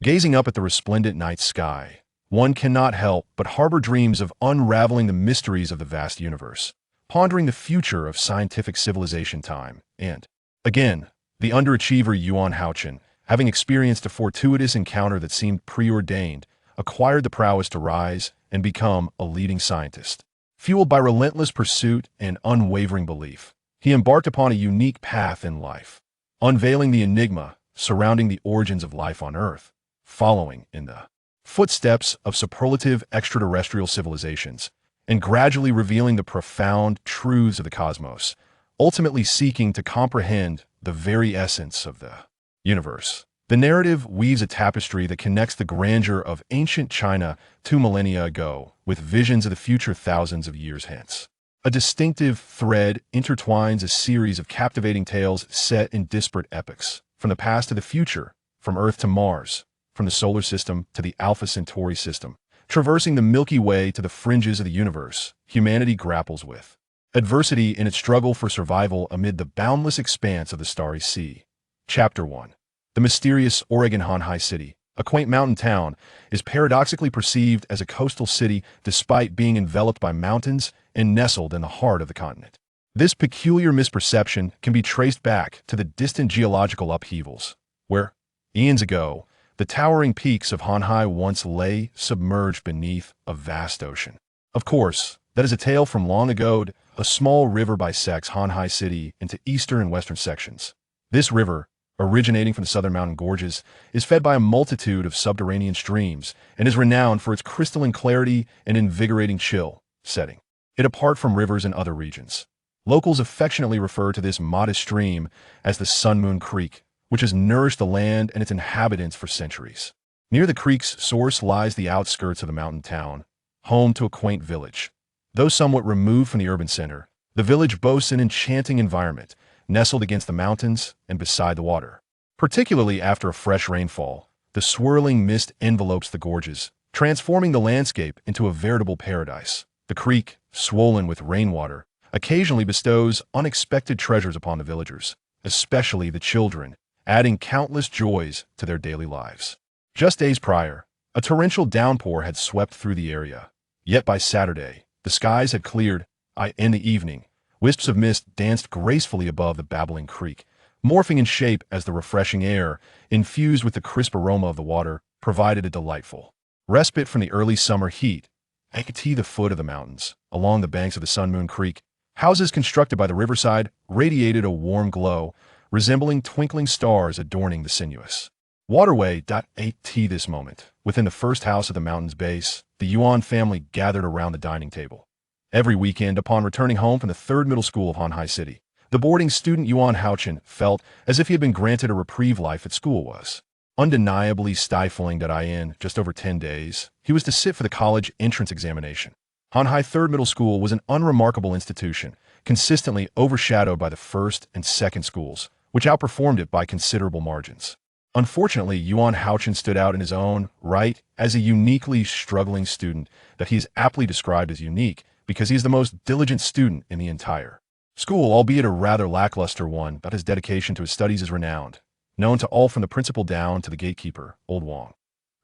Gazing up at the resplendent night sky, one cannot help but harbor dreams of unraveling the mysteries of the vast universe, pondering the future of scientific civilization time, and, again, the underachiever Yuan Hao-Chen, having experienced a fortuitous encounter that seemed preordained, acquired the prowess to rise and become a leading scientist. Fueled by relentless pursuit and unwavering belief, he embarked upon a unique path in life, unveiling the enigma surrounding the origins of life on Earth, following in the footsteps of superlative extraterrestrial civilizations, and gradually revealing the profound truths of the cosmos, ultimately seeking to comprehend the very essence of the universe. The narrative weaves a tapestry that connects the grandeur of ancient China 2 millennia ago with visions of the future thousands of years hence. A distinctive thread intertwines a series of captivating tales set in disparate epochs, from the past to the future, from Earth to Mars, from the solar system to the Alpha Centauri system. Traversing the Milky Way to the fringes of the universe, humanity grapples with adversity in its struggle for survival amid the boundless expanse of the starry sea. Chapter 1. The mysterious Oregon Hanhai City, a quaint mountain town, is paradoxically perceived as a coastal city despite being enveloped by mountains and nestled in the heart of the continent. This peculiar misperception can be traced back to the distant geological upheavals, where, eons ago, the towering peaks of Hanhai once lay submerged beneath a vast ocean. Of course, that is a tale from long ago. A small river bisects Hanhai City into eastern and western sections. This river, originating from the southern mountain gorges, is fed by a multitude of subterranean streams and is renowned for its crystalline clarity and invigorating chill, setting it apart from rivers in other regions. Locals affectionately refer to this modest stream as the Sun Moon Creek, which has nourished the land and its inhabitants for centuries. Near the creek's source lies the outskirts of the mountain town, home to a quaint village. Though somewhat removed from the urban center, the village boasts an enchanting environment, nestled against the mountains and beside the water. Particularly after a fresh rainfall, the swirling mist envelopes the gorges, transforming the landscape into a veritable paradise. The creek, swollen with rainwater, occasionally bestows unexpected treasures upon the villagers, especially the children, adding countless joys to their daily lives. Just days prior, a torrential downpour had swept through the area. Yet by Saturday, the skies had cleared. In the evening, wisps of mist danced gracefully above the babbling creek, morphing in shape as the refreshing air, infused with the crisp aroma of the water, provided a delightful respite from the early summer heat. At the foot of the mountains, along the banks of the Sun Moon Creek, houses constructed by the riverside radiated a warm glow, resembling twinkling stars adorning the sinuous waterway. At this moment, within the first house of the mountain's base, the Yuan family gathered around the dining table. Every weekend, upon returning home from the third middle school of Hanhai City, the boarding student Yuan Hao-Chen felt as if he had been granted a reprieve. Life at school was undeniably stifling. In just over 10 days, he was to sit for the college entrance examination. Hanhai Third Middle School was an unremarkable institution, consistently overshadowed by the first and second schools, which outperformed it by considerable margins. Unfortunately, Yuan Hao-Chen stood out in his own right as a uniquely struggling student that he is aptly described as unique because he is the most diligent student in the entire school, albeit a rather lackluster one, but his dedication to his studies is renowned, known to all from the principal down to the gatekeeper, Old Wang.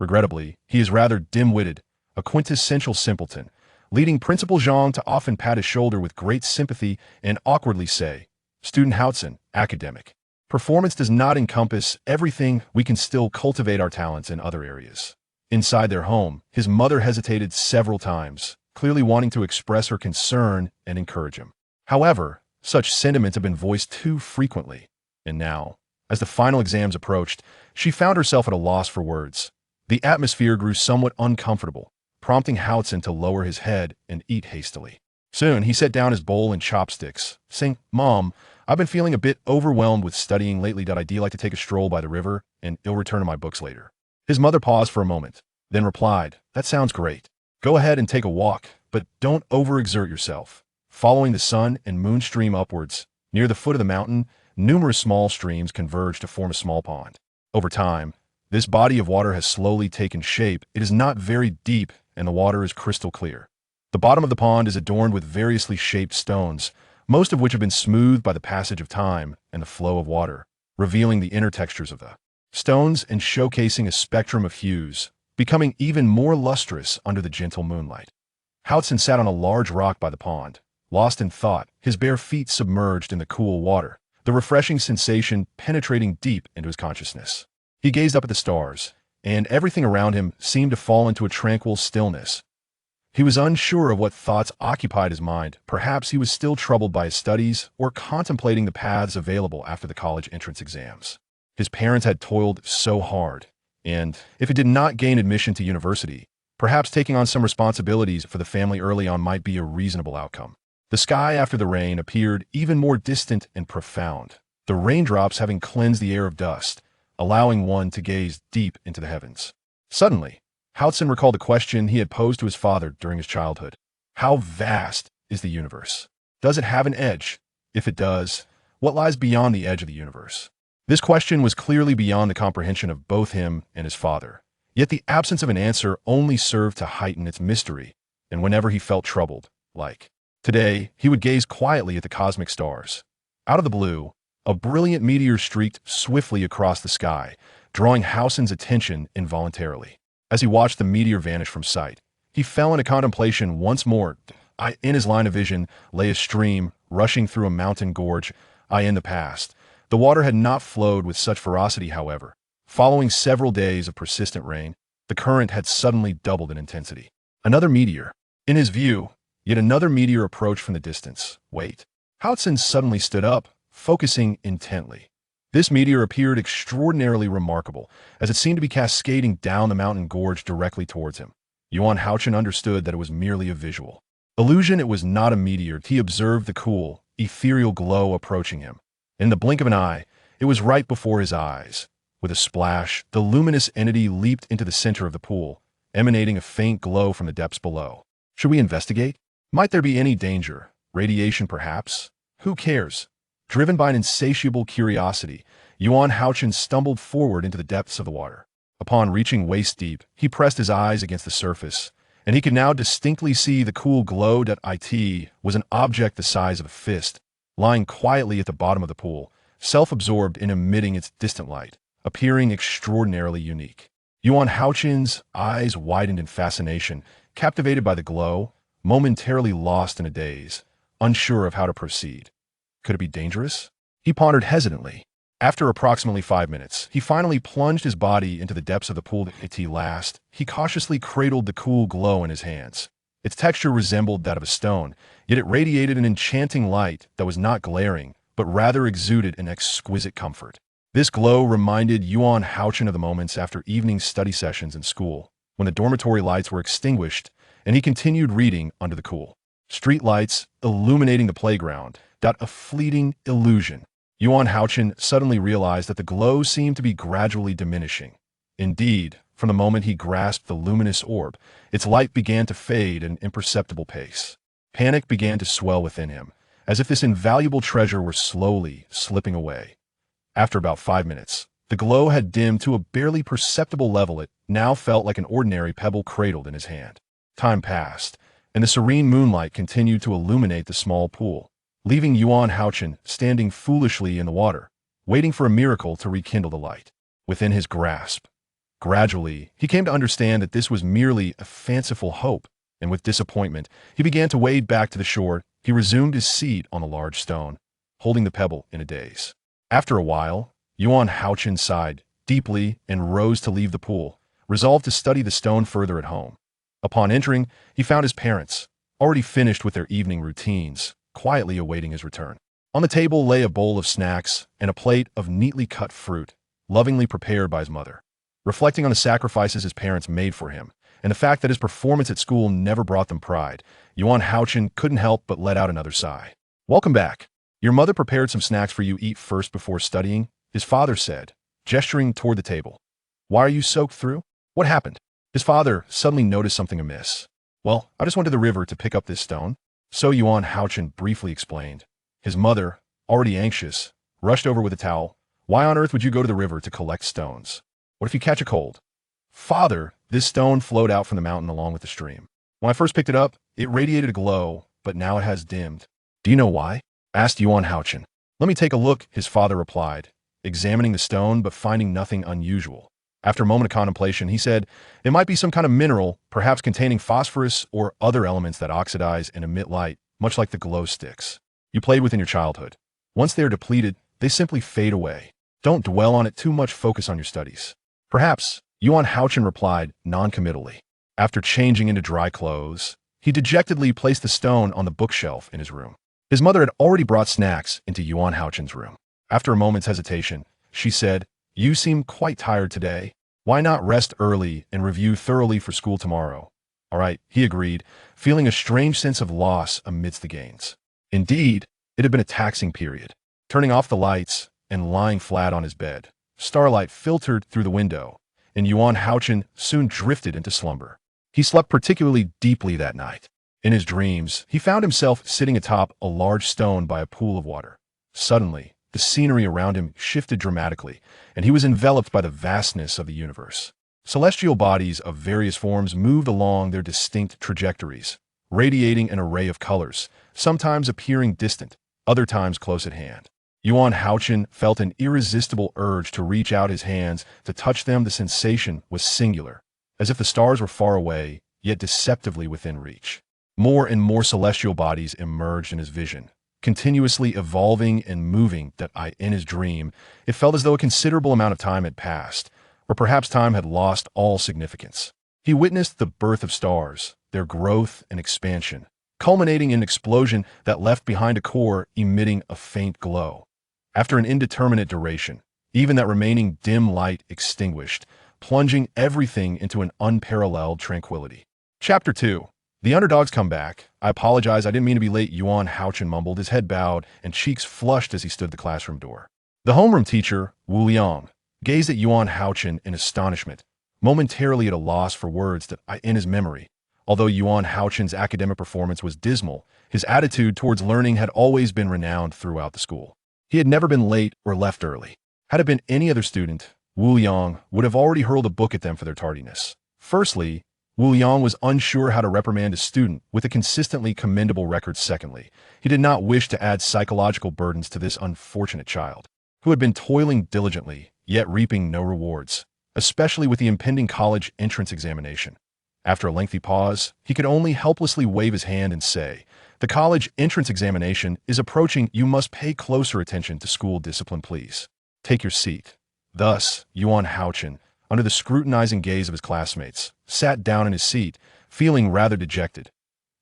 Regrettably, he is rather dim-witted, a quintessential simpleton, leading Principal Zhang to often pat his shoulder with great sympathy and awkwardly say, "Student Hao-Chen, academic performance does not encompass everything. We can still cultivate our talents in other areas." Inside their home, his mother hesitated several times, clearly wanting to express her concern and encourage him. However, such sentiments have been voiced too frequently, and now, as the final exams approached, she found herself at a loss for words. The atmosphere grew somewhat uncomfortable, prompting Hao-Chen to lower his head and eat hastily. Soon, he set down his bowl and chopsticks, saying, "Mom, I've been feeling a bit overwhelmed with studying lately. I'd like to take a stroll by the river, and I'll return to my books later." His mother paused for a moment, then replied, "That sounds great. Go ahead and take a walk, but don't overexert yourself." Following the sun and moon stream upwards, near the foot of the mountain, numerous small streams converge to form a small pond. Over time, this body of water has slowly taken shape. It is not very deep, and the water is crystal clear. The bottom of the pond is adorned with variously shaped stones, most of which have been smoothed by the passage of time and the flow of water, revealing the inner textures of the stones and showcasing a spectrum of hues, becoming even more lustrous under the gentle moonlight. Hao-Chen sat on a large rock by the pond, lost in thought, his bare feet submerged in the cool water, the refreshing sensation penetrating deep into his consciousness. He gazed up at the stars, and everything around him seemed to fall into a tranquil stillness. He was unsure of what thoughts occupied his mind. Perhaps he was still troubled by his studies or contemplating the paths available after the college entrance exams. His parents had toiled so hard, and if he did not gain admission to university, perhaps taking on some responsibilities for the family early on might be a reasonable outcome. The sky after the rain appeared even more distant and profound, the raindrops having cleansed the air of dust, allowing one to gaze deep into the heavens. Suddenly, Hao-Chen recalled a question he had posed to his father during his childhood. How vast is the universe? Does it have an edge? If it does, what lies beyond the edge of the universe? This question was clearly beyond the comprehension of both him and his father, yet the absence of an answer only served to heighten its mystery, and whenever he felt troubled, like today, he would gaze quietly at the cosmic stars. Out of the blue, a brilliant meteor streaked swiftly across the sky, drawing Hao-Chen's attention involuntarily. As he watched the meteor vanish from sight, he fell into contemplation once more. In his line of vision lay a stream rushing through a mountain gorge. In the past, the water had not flowed with such ferocity, however. Following several days of persistent rain, the current had suddenly doubled in intensity. Another meteor. In his view, yet another meteor approached from the distance. Wait. Hao-Chen suddenly stood up, focusing intently. This meteor appeared extraordinarily remarkable, as it seemed to be cascading down the mountain gorge directly towards him. Hao-Chen understood that it was merely a visual illusion. It was not a meteor. He observed the cool, ethereal glow approaching him. In the blink of an eye, it was right before his eyes. With a splash, the luminous entity leaped into the center of the pool, emanating a faint glow from the depths below. Should we investigate? Might there be any danger? Radiation, perhaps? Who cares? Driven by an insatiable curiosity, Hao-Chen stumbled forward into the depths of the water. Upon reaching waist deep, he pressed his eyes against the surface, and he could now distinctly see the cool glow. It was an object the size of a fist, lying quietly at the bottom of the pool, self-absorbed in emitting its distant light, appearing extraordinarily unique. Hao-Chen's eyes widened in fascination, captivated by the glow, momentarily lost in a daze, unsure of how to proceed. Could it be dangerous? He pondered hesitantly. After approximately 5 minutes, he finally plunged his body into the depths of the pool. He cautiously cradled the cool glow in his hands. Its texture resembled that of a stone, yet it radiated an enchanting light that was not glaring, but rather exuded an exquisite comfort. This glow reminded Hao-Chen of the moments after evening study sessions in school, when the dormitory lights were extinguished, and he continued reading under the cool street lights illuminating the playground. A fleeting illusion. Hao-Chen suddenly realized that the glow seemed to be gradually diminishing. Indeed, from the moment he grasped the luminous orb, its light began to fade at an imperceptible pace. Panic began to swell within him, as if this invaluable treasure were slowly slipping away. After about 5 minutes, the glow had dimmed to a barely perceptible level. It now felt like an ordinary pebble cradled in his hand. Time passed, and the serene moonlight continued to illuminate the small pool, leaving Hao-Chen standing foolishly in the water, waiting for a miracle to rekindle the light within his grasp. Gradually, he came to understand that this was merely a fanciful hope, and with disappointment, he began to wade back to the shore. He resumed his seat on a large stone, holding the pebble in a daze. After a while, Hao-Chen sighed deeply and rose to leave the pool, resolved to study the stone further at home. Upon entering, he found his parents, already finished with their evening routines, quietly awaiting his return. On the table lay a bowl of snacks and a plate of neatly cut fruit, lovingly prepared by his mother. Reflecting on the sacrifices his parents made for him, and the fact that his performance at school never brought them pride, Hao-Chen couldn't help but let out another sigh. "Welcome back. Your mother prepared some snacks for you. Eat first before studying," his father said, gesturing toward the table. "Why are you soaked through? What happened?" His father suddenly noticed something amiss. "Well, I just went to the river to pick up this stone," so Hao-Chen briefly explained. His mother, already anxious, rushed over with a towel. "Why on earth would you go to the river to collect stones? What if you catch a cold?" "Father, this stone flowed out from the mountain along with the stream. When I first picked it up, it radiated a glow, but now it has dimmed." "Do you know why?" asked Hao-Chen. "Let me take a look," his father replied, examining the stone but finding nothing unusual. After a moment of contemplation, he said, "It might be some kind of mineral, perhaps containing phosphorus or other elements that oxidize and emit light, much like the glow sticks you played with in your childhood. Once they are depleted, they simply fade away. Don't dwell on it too much, focus on your studies." "Perhaps," Yuan Hao-Chen replied noncommittally. After changing into dry clothes, he dejectedly placed the stone on the bookshelf in his room. His mother had already brought snacks into Yuan Hao-Chen's room. After a moment's hesitation, she said, "You seem quite tired today. Why not rest early and review thoroughly for school tomorrow?" "All right," he agreed, feeling a strange sense of loss amidst the gains. Indeed, it had been a taxing period. Turning off the lights and lying flat on his bed, starlight filtered through the window, and Yuan Hao-Chen soon drifted into slumber. He slept particularly deeply that night. In his dreams, he found himself sitting atop a large stone by a pool of water. Suddenly, the scenery around him shifted dramatically, and he was enveloped by the vastness of the universe. Celestial bodies of various forms moved along their distinct trajectories, radiating an array of colors, sometimes appearing distant, other times close at hand. Yuan Hao-Chen felt an irresistible urge to reach out his hands to touch them. The sensation was singular, as if the stars were far away, yet deceptively within reach. More and more celestial bodies emerged in his vision, continuously evolving and moving. In his dream, it felt as though a considerable amount of time had passed, or perhaps time had lost all significance. He witnessed the birth of stars, their growth and expansion, culminating in an explosion that left behind a core emitting a faint glow. After an indeterminate duration, even that remaining dim light extinguished, plunging everything into an unparalleled tranquility. Chapter 2. The underdogs come back. "I apologize, I didn't mean to be late," Yuan Hao-Chen mumbled, his head bowed and cheeks flushed as he stood at the classroom door. The homeroom teacher, Wu Liang, gazed at Yuan Hao-Chen in astonishment, momentarily at a loss for words in his memory. Although Yuan Hao-Chen's academic performance was dismal, his attitude towards learning had always been renowned throughout the school. He had never been late or left early. Had it been any other student, Wu Liang would have already hurled a book at them for their tardiness. Firstly, Wu Liang was unsure how to reprimand a student with a consistently commendable record. Secondly, he did not wish to add psychological burdens to this unfortunate child, who had been toiling diligently, yet reaping no rewards, especially with the impending college entrance examination. After a lengthy pause, he could only helplessly wave his hand and say, "The college entrance examination is approaching. You must pay closer attention to school discipline, please. Take your seat." Thus, Yuan Hao-Chen, under the scrutinizing gaze of his classmates, sat down in his seat, feeling rather dejected.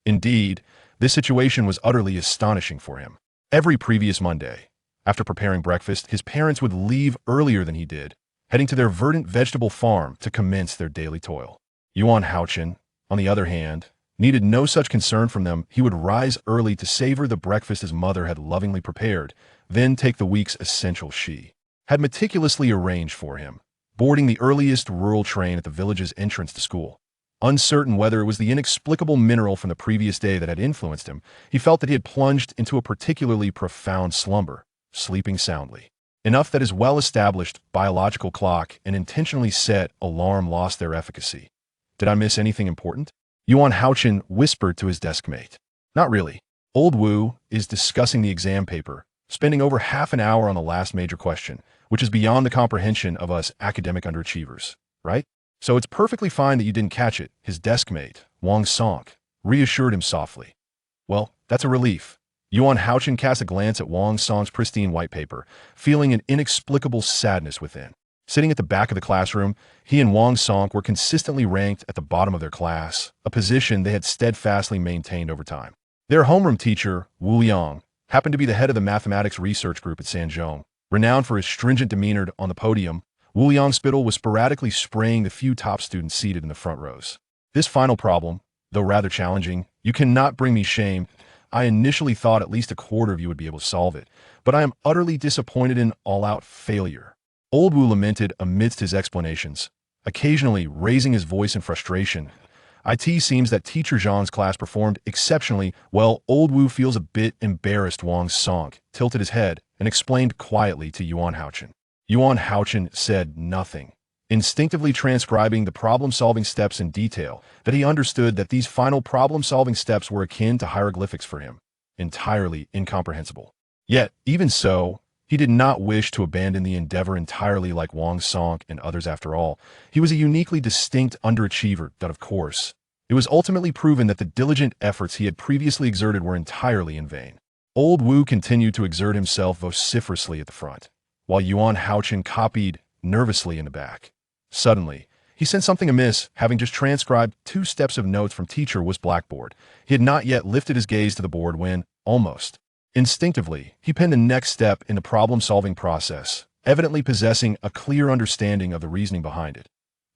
Indeed, this situation was utterly astonishing for him. Every previous Monday, after preparing breakfast, his parents would leave earlier than he did, heading to their verdant vegetable farm to commence their daily toil. Yuan Hao-Chen, on the other hand, needed no such concern from them. He would rise early to savor the breakfast his mother had lovingly prepared, then take the week's essentials she had meticulously arranged for him, boarding the earliest rural train at the village's entrance to school. Uncertain whether it was the inexplicable mineral from the previous day that had influenced him, he felt that he had plunged into a particularly profound slumber, sleeping soundly. Enough that his well-established biological clock and intentionally set alarm lost their efficacy. "Did I miss anything important?" Yuan Hao-Chen whispered to his desk mate. "Not really. Old Wu is discussing the exam paper, spending over half an hour on the last major question, which is beyond the comprehension of us academic underachievers, right? So it's perfectly fine that you didn't catch it," his desk mate, Wang Sonk, reassured him softly. "Well, that's a relief." Yuan Hao-Chen cast a glance at Wang Song's pristine white paper, feeling an inexplicable sadness within. Sitting at the back of the classroom, he and Wang Song were consistently ranked at the bottom of their class, a position they had steadfastly maintained over time. Their homeroom teacher, Wu Liang, happened to be the head of the mathematics research group at Xinjiang. Renowned for his stringent demeanor on the podium, Wu Liang's spittle was sporadically spraying the few top students seated in the front rows. "This final problem, though rather challenging, you cannot bring me shame. I initially thought at least a quarter of you would be able to solve it, but I am utterly disappointed in all-out failure." Old Wu lamented amidst his explanations, occasionally raising his voice in frustration. "It seems that Teacher Zhang's class performed exceptionally well." Old Wu feels a bit embarrassed. Wang Song tilted his head and explained quietly to Yuan Hao-Chen. Yuan Hao-Chen said nothing, instinctively transcribing the problem-solving steps in detail, that he understood that these final problem-solving steps were akin to hieroglyphics for him, entirely incomprehensible. Yet, even so, He did not wish to abandon the endeavor entirely like Wang Sonk and others after all. He was a uniquely distinct underachiever, but of course, it was ultimately proven that the diligent efforts he had previously exerted were entirely in vain. Old Wu continued to exert himself vociferously at the front, while Yuan Hao-Chen copied nervously in the back. Suddenly, he sensed something amiss, having just transcribed 2 steps of notes from teacher was blackboard. He had not yet lifted his gaze to the board when, almost instinctively, he penned the next step in the problem-solving process, evidently possessing a clear understanding of the reasoning behind it.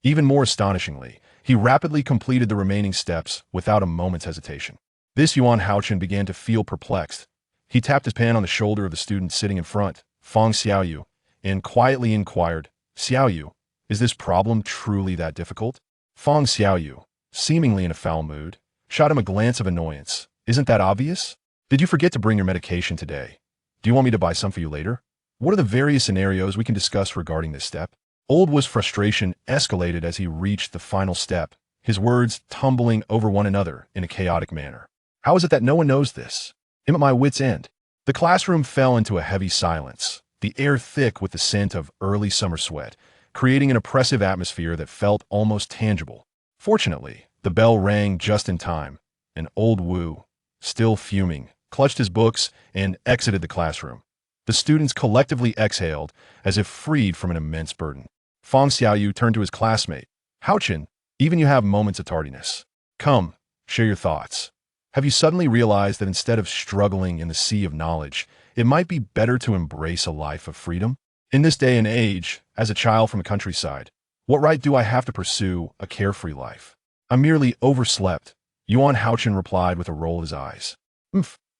Even more astonishingly, he rapidly completed the remaining steps without a moment's hesitation. This Yuan Hao-Chen began to feel perplexed. He tapped his pen on the shoulder of the student sitting in front, Fang Xiaoyu, and quietly inquired, "Xiaoyu, is this problem truly that difficult?" Fang Xiaoyu, seemingly in a foul mood, shot him a glance of annoyance. "Isn't that obvious? Did you forget to bring your medication today? Do you want me to buy some for you later? What are the various scenarios we can discuss regarding this step?" Old Wu's frustration escalated as he reached the final step, his words tumbling over one another in a chaotic manner. "How is it that no one knows this? I'm at my wit's end." The classroom fell into a heavy silence, the air thick with the scent of early summer sweat, creating an oppressive atmosphere that felt almost tangible. Fortunately, the bell rang just in time, and Old Wu, still fuming, clutched his books and exited the classroom. The students collectively exhaled, as if freed from an immense burden. Fang Xiaoyu turned to his classmate. "Hao-Chen, even you have moments of tardiness. Come, share your thoughts. Have you suddenly realized that instead of struggling in the sea of knowledge, it might be better to embrace a life of freedom? In this day and age, as a child from the countryside, what right do I have to pursue a carefree life? I merely overslept," Yuan Hao-Chen replied with a roll of his eyes.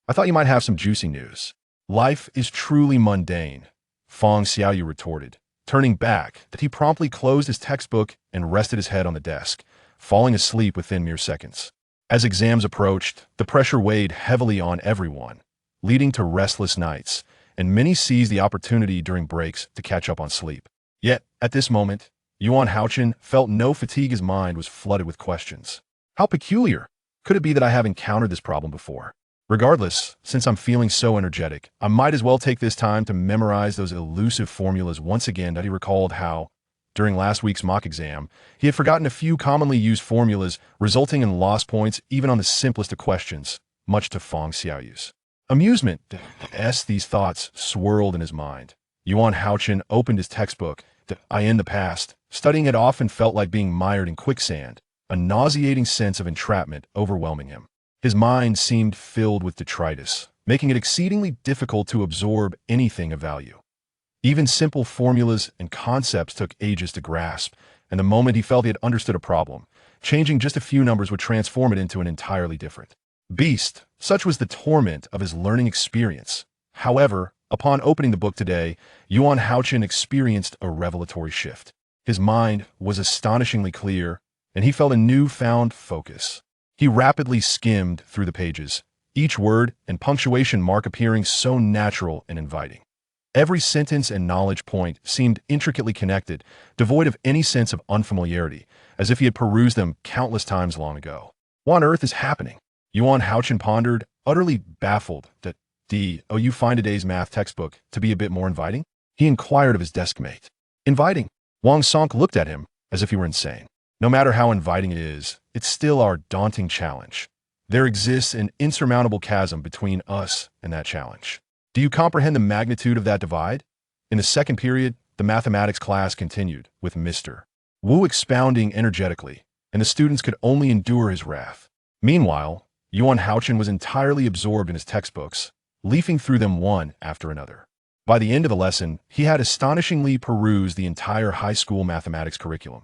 I thought you might have some juicy news." "Life is truly mundane," Fang Xiaoyu retorted. Turning back, he promptly closed his textbook and rested his head on the desk, falling asleep within mere seconds. As exams approached, the pressure weighed heavily on everyone, leading to restless nights, and many seized the opportunity during breaks to catch up on sleep. Yet, at this moment, Yuan Hao-Chen felt no fatigue. His mind was flooded with questions. How peculiar! Could it be that I have encountered this problem before? Regardless, since I'm feeling so energetic, I might as well take this time to memorize those elusive formulas once again. That he recalled how, during last week's mock exam, he had forgotten a few commonly used formulas, resulting in lost points even on the simplest of questions, much to Fang Xiaoyu's amusement. These thoughts swirled in his mind. Yuan Hao-Chen opened his textbook. In the past, studying had often felt like being mired in quicksand, a nauseating sense of entrapment overwhelming him. His mind seemed filled with detritus, making it exceedingly difficult to absorb anything of value. Even simple formulas and concepts took ages to grasp, and the moment he felt he had understood a problem, changing just a few numbers would transform it into an entirely different beast. Such was the torment of his learning experience. However, upon opening the book today, Yuan Hao-Chen experienced a revelatory shift. His mind was astonishingly clear, and he felt a newfound focus. He rapidly skimmed through the pages, each word and punctuation mark appearing so natural and inviting. Every sentence and knowledge point seemed intricately connected, devoid of any sense of unfamiliarity, as if he had perused them countless times long ago. What on earth is happening? Yuan Hao-Chen pondered, utterly baffled. You find today's math textbook to be a bit more inviting?" he inquired of his deskmate. "Inviting?" Wang Sonk looked at him as if he were insane. "No matter how inviting it is, it's still our daunting challenge. There exists an insurmountable chasm between us and that challenge. Do you comprehend the magnitude of that divide?" In the second period, the mathematics class continued, with Mr. Wu expounding energetically, and the students could only endure his wrath. Meanwhile, Yuan Hao-Chen was entirely absorbed in his textbooks, leafing through them one after another. By the end of the lesson, he had astonishingly perused the entire high school mathematics curriculum.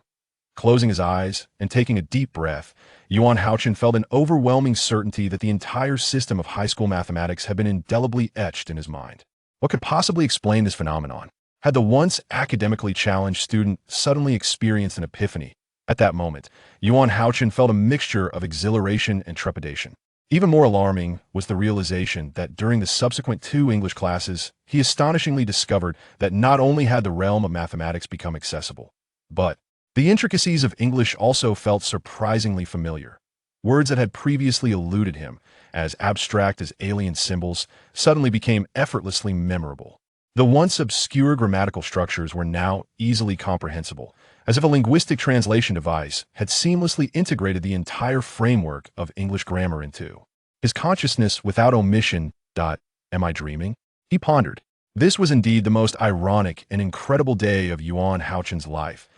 Closing his eyes and taking a deep breath, Yuan Hao-Chen felt an overwhelming certainty that the entire system of high school mathematics had been indelibly etched in his mind. What could possibly explain this phenomenon? Had the once academically challenged student suddenly experienced an epiphany? At that moment, Yuan Hao-Chen felt a mixture of exhilaration and trepidation. Even more alarming was the realization that during the subsequent 2 English classes, he astonishingly discovered that not only had the realm of mathematics become accessible, but the intricacies of English also felt surprisingly familiar. Words that had previously eluded him, as abstract as alien symbols, suddenly became effortlessly memorable. The once obscure grammatical structures were now easily comprehensible, as if a linguistic translation device had seamlessly integrated the entire framework of English grammar into his consciousness without omission. Am I dreaming? He pondered. This was indeed the most ironic and incredible day of Yuan Hao-Chen's life.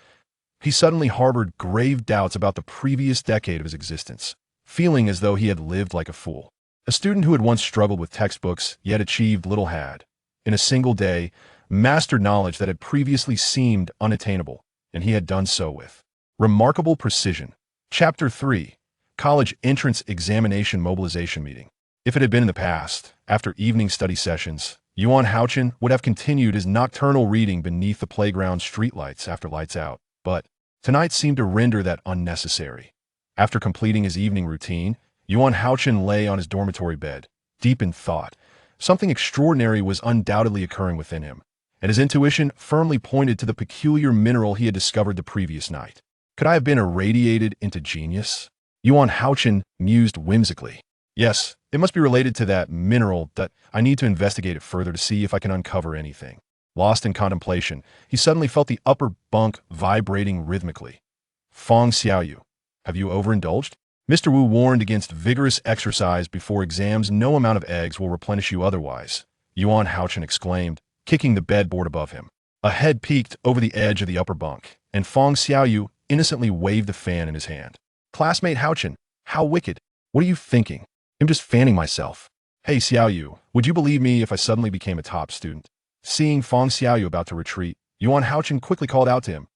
He suddenly harbored grave doubts about the previous decade of his existence, feeling as though he had lived like a fool. A student who had once struggled with textbooks, yet achieved little had, in a single day, mastered knowledge that had previously seemed unattainable, and he had done so with remarkable precision. Chapter 3. College Entrance Examination Mobilization Meeting. If it had been in the past, after evening study sessions, Yuan Hao-Chen would have continued his nocturnal reading beneath the playground streetlights after lights out, but tonight seemed to render that unnecessary. After completing his evening routine, Yuan Hao-Chen lay on his dormitory bed, deep in thought. Something extraordinary was undoubtedly occurring within him, and his intuition firmly pointed to the peculiar mineral he had discovered the previous night. Could I have been irradiated into genius? Yuan Hao-Chen mused whimsically. Yes, it must be related to that mineral that I need to investigate it further to see if I can uncover anything. Lost in contemplation, he suddenly felt the upper bunk vibrating rhythmically. Fong Xiaoyu, have you overindulged? Mr. Wu warned against vigorous exercise before exams. No amount of eggs will replenish you otherwise, Yuan Hao-Chen exclaimed, kicking the bedboard above him. A head peeked over the edge of the upper bunk, and Fong Xiaoyu innocently waved the fan in his hand. Classmate Hao-Chen, how wicked. What are you thinking? I'm just fanning myself. Hey Xiaoyu, would you believe me if I suddenly became a top student? Seeing Fong Xiaoyu about to retreat, Yuan Hao-Chen quickly called out to him.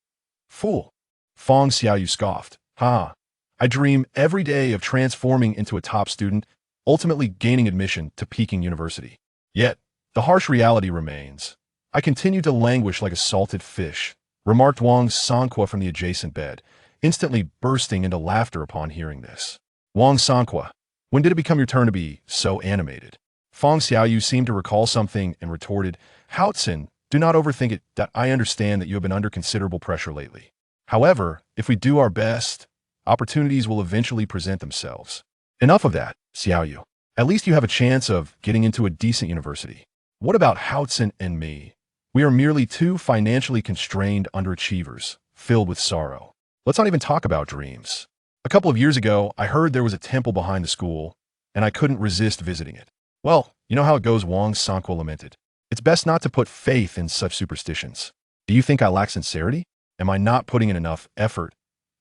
Fool! Fong Xiaoyu scoffed. Ha! I dream every day of transforming into a top student, ultimately gaining admission to Peking University. Yet, the harsh reality remains. I continue to languish like a salted fish, remarked Wang Sanqua from the adjacent bed, instantly bursting into laughter upon hearing this. Wang Sanqua, when did it become your turn to be so animated? Fong Xiaoyu seemed to recall something and retorted, Hao-Chen, do not overthink it, that I understand that you have been under considerable pressure lately. However, if we do our best, opportunities will eventually present themselves. Enough of that, Xiaoyu. At least you have a chance of getting into a decent university. What about Hao-Chen and me? We are merely two financially constrained underachievers, filled with sorrow. Let's not even talk about dreams. A couple of years ago, I heard there was a temple behind the school, and I couldn't resist visiting it. Well, you know how it goes, Wang Sanqua lamented. It's best not to put faith in such superstitions. Do you think I lack sincerity? Am I not putting in enough effort?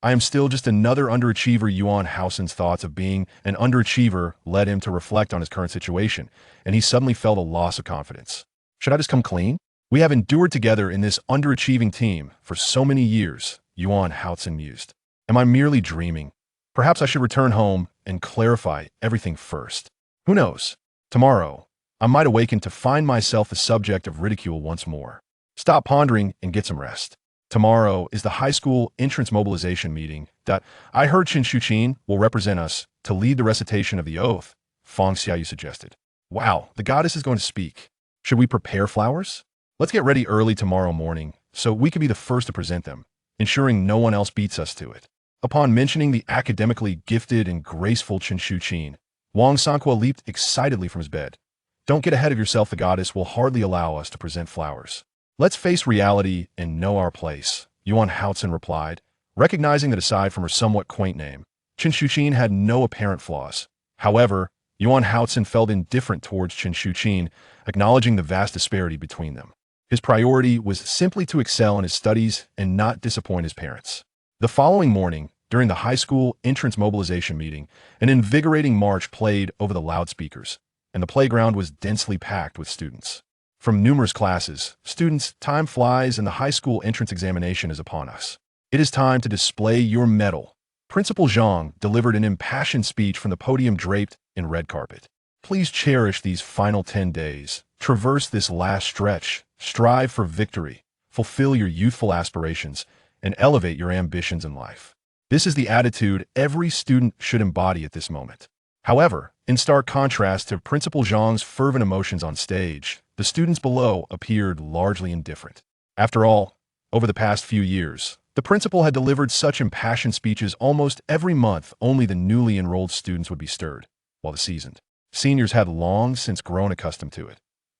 I am still just another underachiever. Yuan Hao-Chen's thoughts of being an underachiever led him to reflect on his current situation, and he suddenly felt a loss of confidence. Should I just come clean? We have endured together in this underachieving team for so many years, Yuan Hao-Chen mused. Am I merely dreaming? Perhaps I should return home and clarify everything first. Who knows? Tomorrow, I might awaken to find myself the subject of ridicule once more. Stop pondering and get some rest. Tomorrow is the high school entrance mobilization meeting that I heard Qin Shuqin will represent us to lead the recitation of the oath, Fong Xiaoyu suggested. Wow, the goddess is going to speak. Should we prepare flowers? Let's get ready early tomorrow morning so we can be the first to present them, ensuring no one else beats us to it. Upon mentioning the academically gifted and graceful Qin Shuqin, Wang Sanqua leaped excitedly from his bed. Don't get ahead of yourself, the goddess will hardly allow us to present flowers. Let's face reality and know our place, Yuan Hao-Chen replied, recognizing that aside from her somewhat quaint name, Qin Shuqin had no apparent flaws. However, Yuan Hao-Chen felt indifferent towards Qin Shuqin, acknowledging the vast disparity between them. His priority was simply to excel in his studies and not disappoint his parents. The following morning, during the high school entrance mobilization meeting, an invigorating march played over the loudspeakers, and the playground was densely packed with students. From numerous classes, students, time flies and the high school entrance examination is upon us. It is time to display your medal. Principal Zhang delivered an impassioned speech from the podium draped in red carpet. Please cherish these final 10 days. Traverse this last stretch. Strive for victory. Fulfill your youthful aspirations and elevate your ambitions in life. This is the attitude every student should embody at this moment. However, in stark contrast to Principal Zhang's fervent emotions on stage, the students below appeared largely indifferent. After all, over the past few years, the principal had delivered such impassioned speeches almost every month. Only the newly enrolled students would be stirred, while the seasoned seniors had long since grown accustomed to it.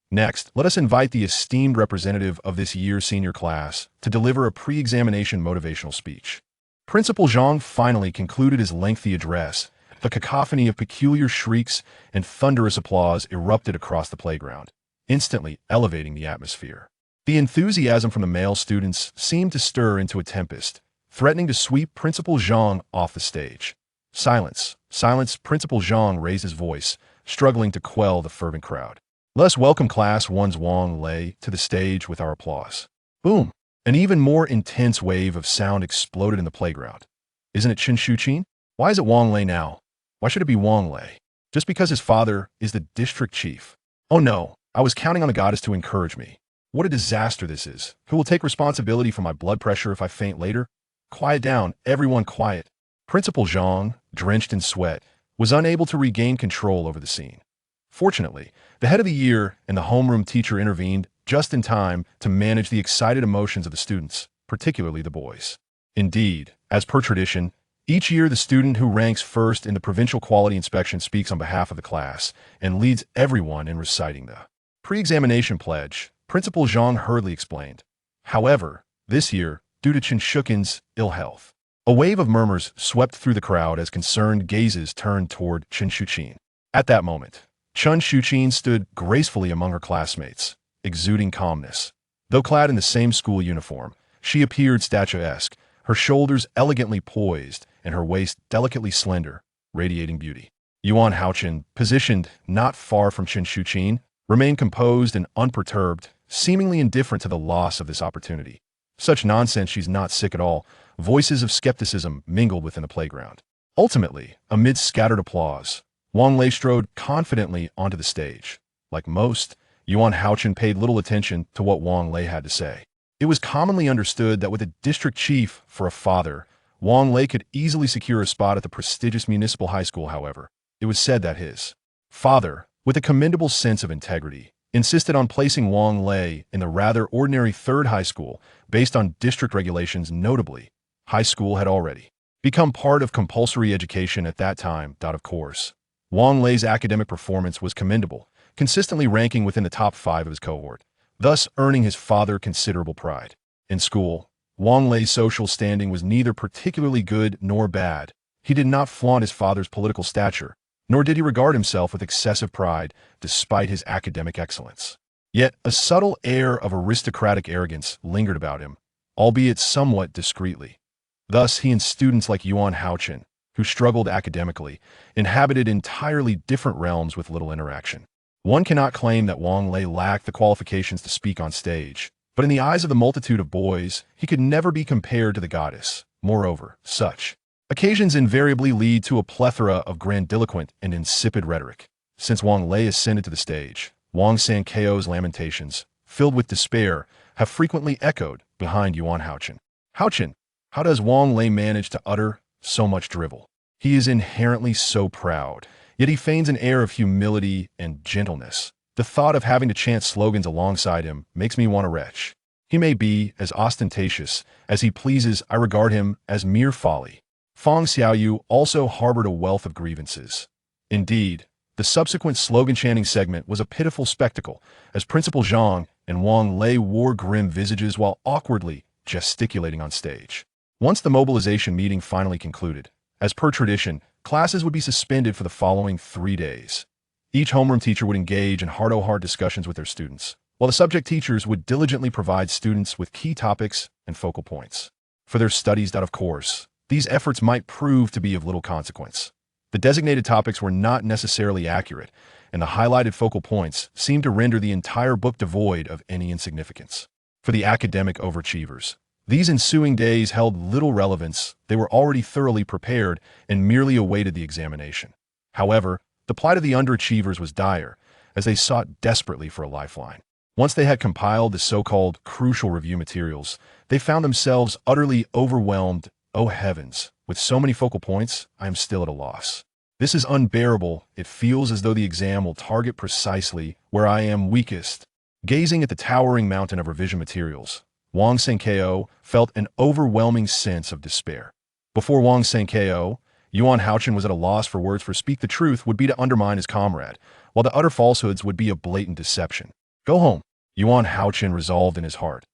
Next, let us invite the esteemed representative of this year's senior class to deliver a pre-examination motivational speech. Principal Zhang finally concluded his lengthy address. The cacophony of peculiar shrieks and thunderous applause erupted across the playground, instantly elevating the atmosphere. The enthusiasm from the male students seemed to stir into a tempest, threatening to sweep Principal Zhang off the stage. Silence, silence, Principal Zhang raised his voice, struggling to quell the fervent crowd. Let us welcome Class 1's Wang Lei to the stage with our applause. Boom! An even more intense wave of sound exploded in the playground. Isn't it Chen Shuqin? Why is it Wang Lei now? Why should it be Wang Lei? Just because his father is the district chief. Oh no, I was counting on the goddess to encourage me. What a disaster this is. Who will take responsibility for my blood pressure if I faint later? Quiet down, everyone quiet. Principal Zhang, drenched in sweat, was unable to regain control over the scene. Fortunately, the head of the year and the homeroom teacher intervened just in time to manage the excited emotions of the students, particularly the boys. Indeed, as per tradition, each year the student who ranks first in the provincial quality inspection speaks on behalf of the class and leads everyone in reciting the pre-examination pledge, Principal Zhang hurriedly explained. However, this year, due to Chen Shuqin's ill health, a wave of murmurs swept through the crowd as concerned gazes turned toward Chen Shuqin. At that moment, Chen Shuqin stood gracefully among her classmates, exuding calmness. Though clad in the same school uniform, she appeared statuesque, her shoulders elegantly poised and her waist delicately slender, radiating beauty. Yuan Hao-Chen, positioned not far from Chen Shuqin, remained composed and unperturbed, seemingly indifferent to the loss of this opportunity. Such nonsense, she's not sick at all. Voices of skepticism mingled within the playground. Ultimately, amid scattered applause, Wang Lei strode confidently onto the stage. Like most, Yuan Hao-Chen paid little attention to what Wang Lei had to say. It was commonly understood that with a district chief for a father, Wang Lei could easily secure a spot at the prestigious municipal high school. However, it was said that his father, with a commendable sense of integrity, insisted on placing Wang Lei in the rather ordinary third high school based on district regulations. Notably, high school had already become part of compulsory education at that time. Of course, Wang Lei's academic performance was commendable, consistently ranking within the top 5 of his cohort, thus earning his father considerable pride. In school, Wang Lei's social standing was neither particularly good nor bad. He did not flaunt his father's political stature, nor did he regard himself with excessive pride despite his academic excellence. Yet a subtle air of aristocratic arrogance lingered about him, albeit somewhat discreetly. Thus he and students like Yuan Hao-Chen, who struggled academically, inhabited entirely different realms with little interaction. One cannot claim that Wang Lei lacked the qualifications to speak on stage, but in the eyes of the multitude of boys, he could never be compared to the goddess. Moreover, such occasions invariably lead to a plethora of grandiloquent and insipid rhetoric. Since Wang Lei ascended to the stage, Wang Sankeo's lamentations, filled with despair, have frequently echoed behind Yuan Hao-Chen. Hao-Chen, how does Wang Lei manage to utter so much drivel? He is inherently so proud, yet he feigns an air of humility and gentleness. The thought of having to chant slogans alongside him makes me want to retch. He may be as ostentatious as he pleases. I regard him as mere folly. Fang Xiaoyu also harbored a wealth of grievances. Indeed, the subsequent slogan-chanting segment was a pitiful spectacle, as Principal Zhang and Wang Lei wore grim visages while awkwardly gesticulating on stage. Once the mobilization meeting finally concluded, as per tradition, classes would be suspended for the following 3 days. Each homeroom teacher would engage in heart-to-heart discussions with their students, while the subject teachers would diligently provide students with key topics and focal points for their studies. Of course, these efforts might prove to be of little consequence. The designated topics were not necessarily accurate, and the highlighted focal points seemed to render the entire book devoid of any insignificance. For the academic overachievers, these ensuing days held little relevance. They were already thoroughly prepared and merely awaited the examination. However, the plight of the underachievers was dire, as they sought desperately for a lifeline. Once they had compiled the so-called crucial review materials, they found themselves utterly overwhelmed. Oh heavens, with so many focal points, I am still at a loss. This is unbearable. It feels as though the exam will target precisely where I am weakest. Gazing at the towering mountain of revision materials, Wang Sankeo felt an overwhelming sense of despair. Before Wang Sankeo, Yuan Hao-Chen was at a loss for words, for speak the truth would be to undermine his comrade, while to utter falsehoods would be a blatant deception. Go home, Yuan Hao-Chen resolved in his heart.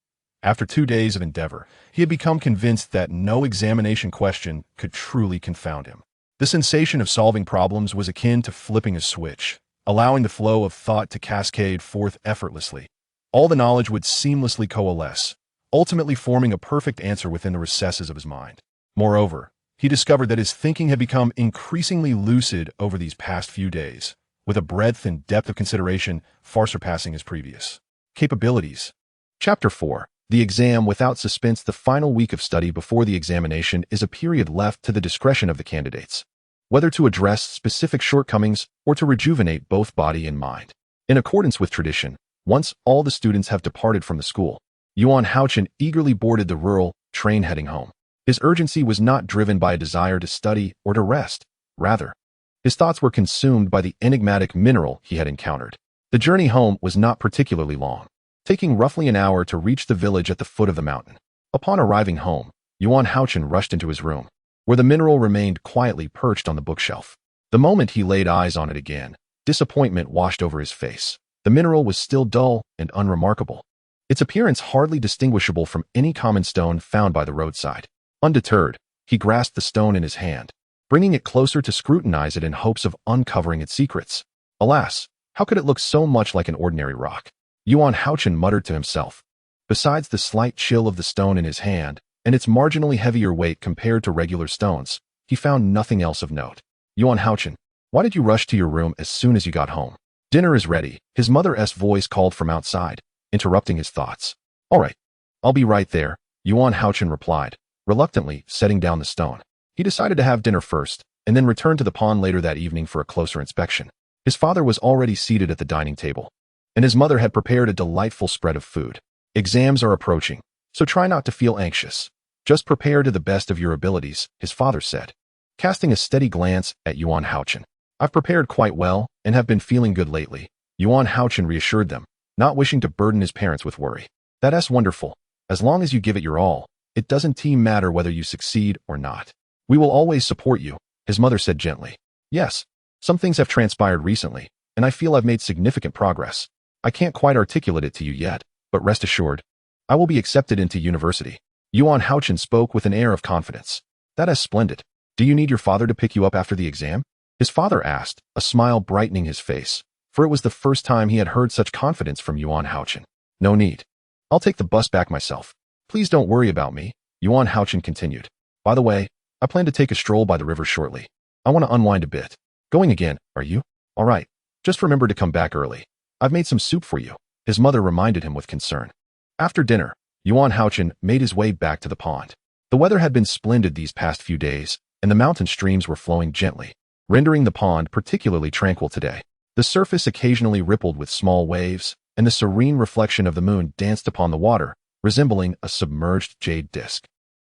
After 2 days of endeavor, he had become convinced that no examination question could truly confound him. The sensation of solving problems was akin to flipping a switch, allowing the flow of thought to cascade forth effortlessly. All the knowledge would seamlessly coalesce, ultimately forming a perfect answer within the recesses of his mind. Moreover, he discovered that his thinking had become increasingly lucid over these past few days, with a breadth and depth of consideration far surpassing his previous capabilities. Chapter 4. The exam without suspense. The final week of study before the examination is a period left to the discretion of the candidates, whether to address specific shortcomings or to rejuvenate both body and mind. In accordance with tradition, once all the students have departed from the school, Yuan Hao-Chen eagerly boarded the rural train heading home. His urgency was not driven by a desire to study or to rest. Rather, his thoughts were consumed by the enigmatic mineral he had encountered. The journey home was not particularly long, taking roughly an hour to reach the village at the foot of the mountain. Upon arriving home, Yuan Hao-Chen rushed into his room, where the mineral remained quietly perched on the bookshelf. The moment he laid eyes on it again, disappointment washed over his face. The mineral was still dull and unremarkable, its appearance hardly distinguishable from any common stone found by the roadside. Undeterred, he grasped the stone in his hand, bringing it closer to scrutinize it in hopes of uncovering its secrets. Alas, how could it look so much like an ordinary rock? Yuan Hao-Chen muttered to himself. Besides the slight chill of the stone in his hand and its marginally heavier weight compared to regular stones, he found nothing else of note. Yuan Hao-Chen, why did you rush to your room as soon as you got home? Dinner is ready, his mother's voice called from outside, interrupting his thoughts. All right, I'll be right there, Yuan Hao-Chen replied, reluctantly setting down the stone. He decided to have dinner first, and then return to the pond later that evening for a closer inspection. His father was already seated at the dining table, and his mother had prepared a delightful spread of food. Exams are approaching, so try not to feel anxious. Just prepare to the best of your abilities, his father said, casting a steady glance at Yuan Hao-Chen. I've prepared quite well and have been feeling good lately, Yuan Hao-Chen reassured them, not wishing to burden his parents with worry. That's wonderful. As long as you give it your all, it doesn't matter whether you succeed or not. We will always support you, his mother said gently. Yes, some things have transpired recently, and I feel I've made significant progress. I can't quite articulate it to you yet, but rest assured, I will be accepted into university. Yuan Hao-Chen spoke with an air of confidence. That is splendid. Do you need your father to pick you up after the exam? His father asked, a smile brightening his face, for it was the first time he had heard such confidence from Yuan Hao-Chen. No need. I'll take the bus back myself. Please don't worry about me, Yuan Hao-Chen continued. By the way, I plan to take a stroll by the river shortly. I want to unwind a bit. Going again, are you? All right. Just remember to come back early. I've made some soup for you, his mother reminded him with concern. After dinner, Yuan Hao-Chen made his way back to the pond. The weather had been splendid these past few days, and the mountain streams were flowing gently, rendering the pond particularly tranquil today. The surface occasionally rippled with small waves, and the serene reflection of the moon danced upon the water, resembling a submerged jade disk.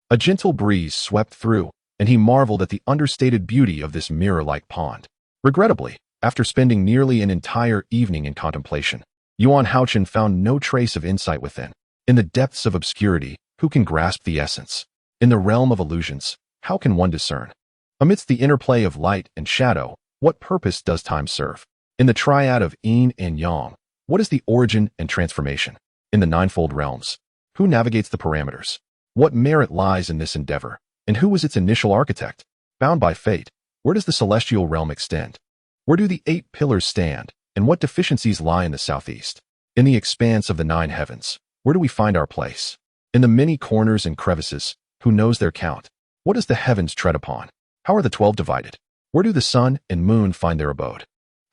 A gentle breeze swept through, and he marveled at the understated beauty of this mirror-like pond. Regrettably, after spending nearly an entire evening in contemplation, Yuan Hao-Chen found no trace of insight within. In the depths of obscurity, who can grasp the essence? In the realm of illusions, how can one discern? Amidst the interplay of light and shadow, what purpose does time serve? In the triad of yin and yang, what is the origin and transformation? In the ninefold realms, who navigates the parameters? What merit lies in this endeavor? And who was its initial architect? Bound by fate, where does the celestial realm extend? Where do the 8 pillars stand, and what deficiencies lie in the southeast? In the expanse of the 9 heavens, where do we find our place? In the many corners and crevices, who knows their count? What does the heavens tread upon? How are the 12 divided? Where do the sun and moon find their abode?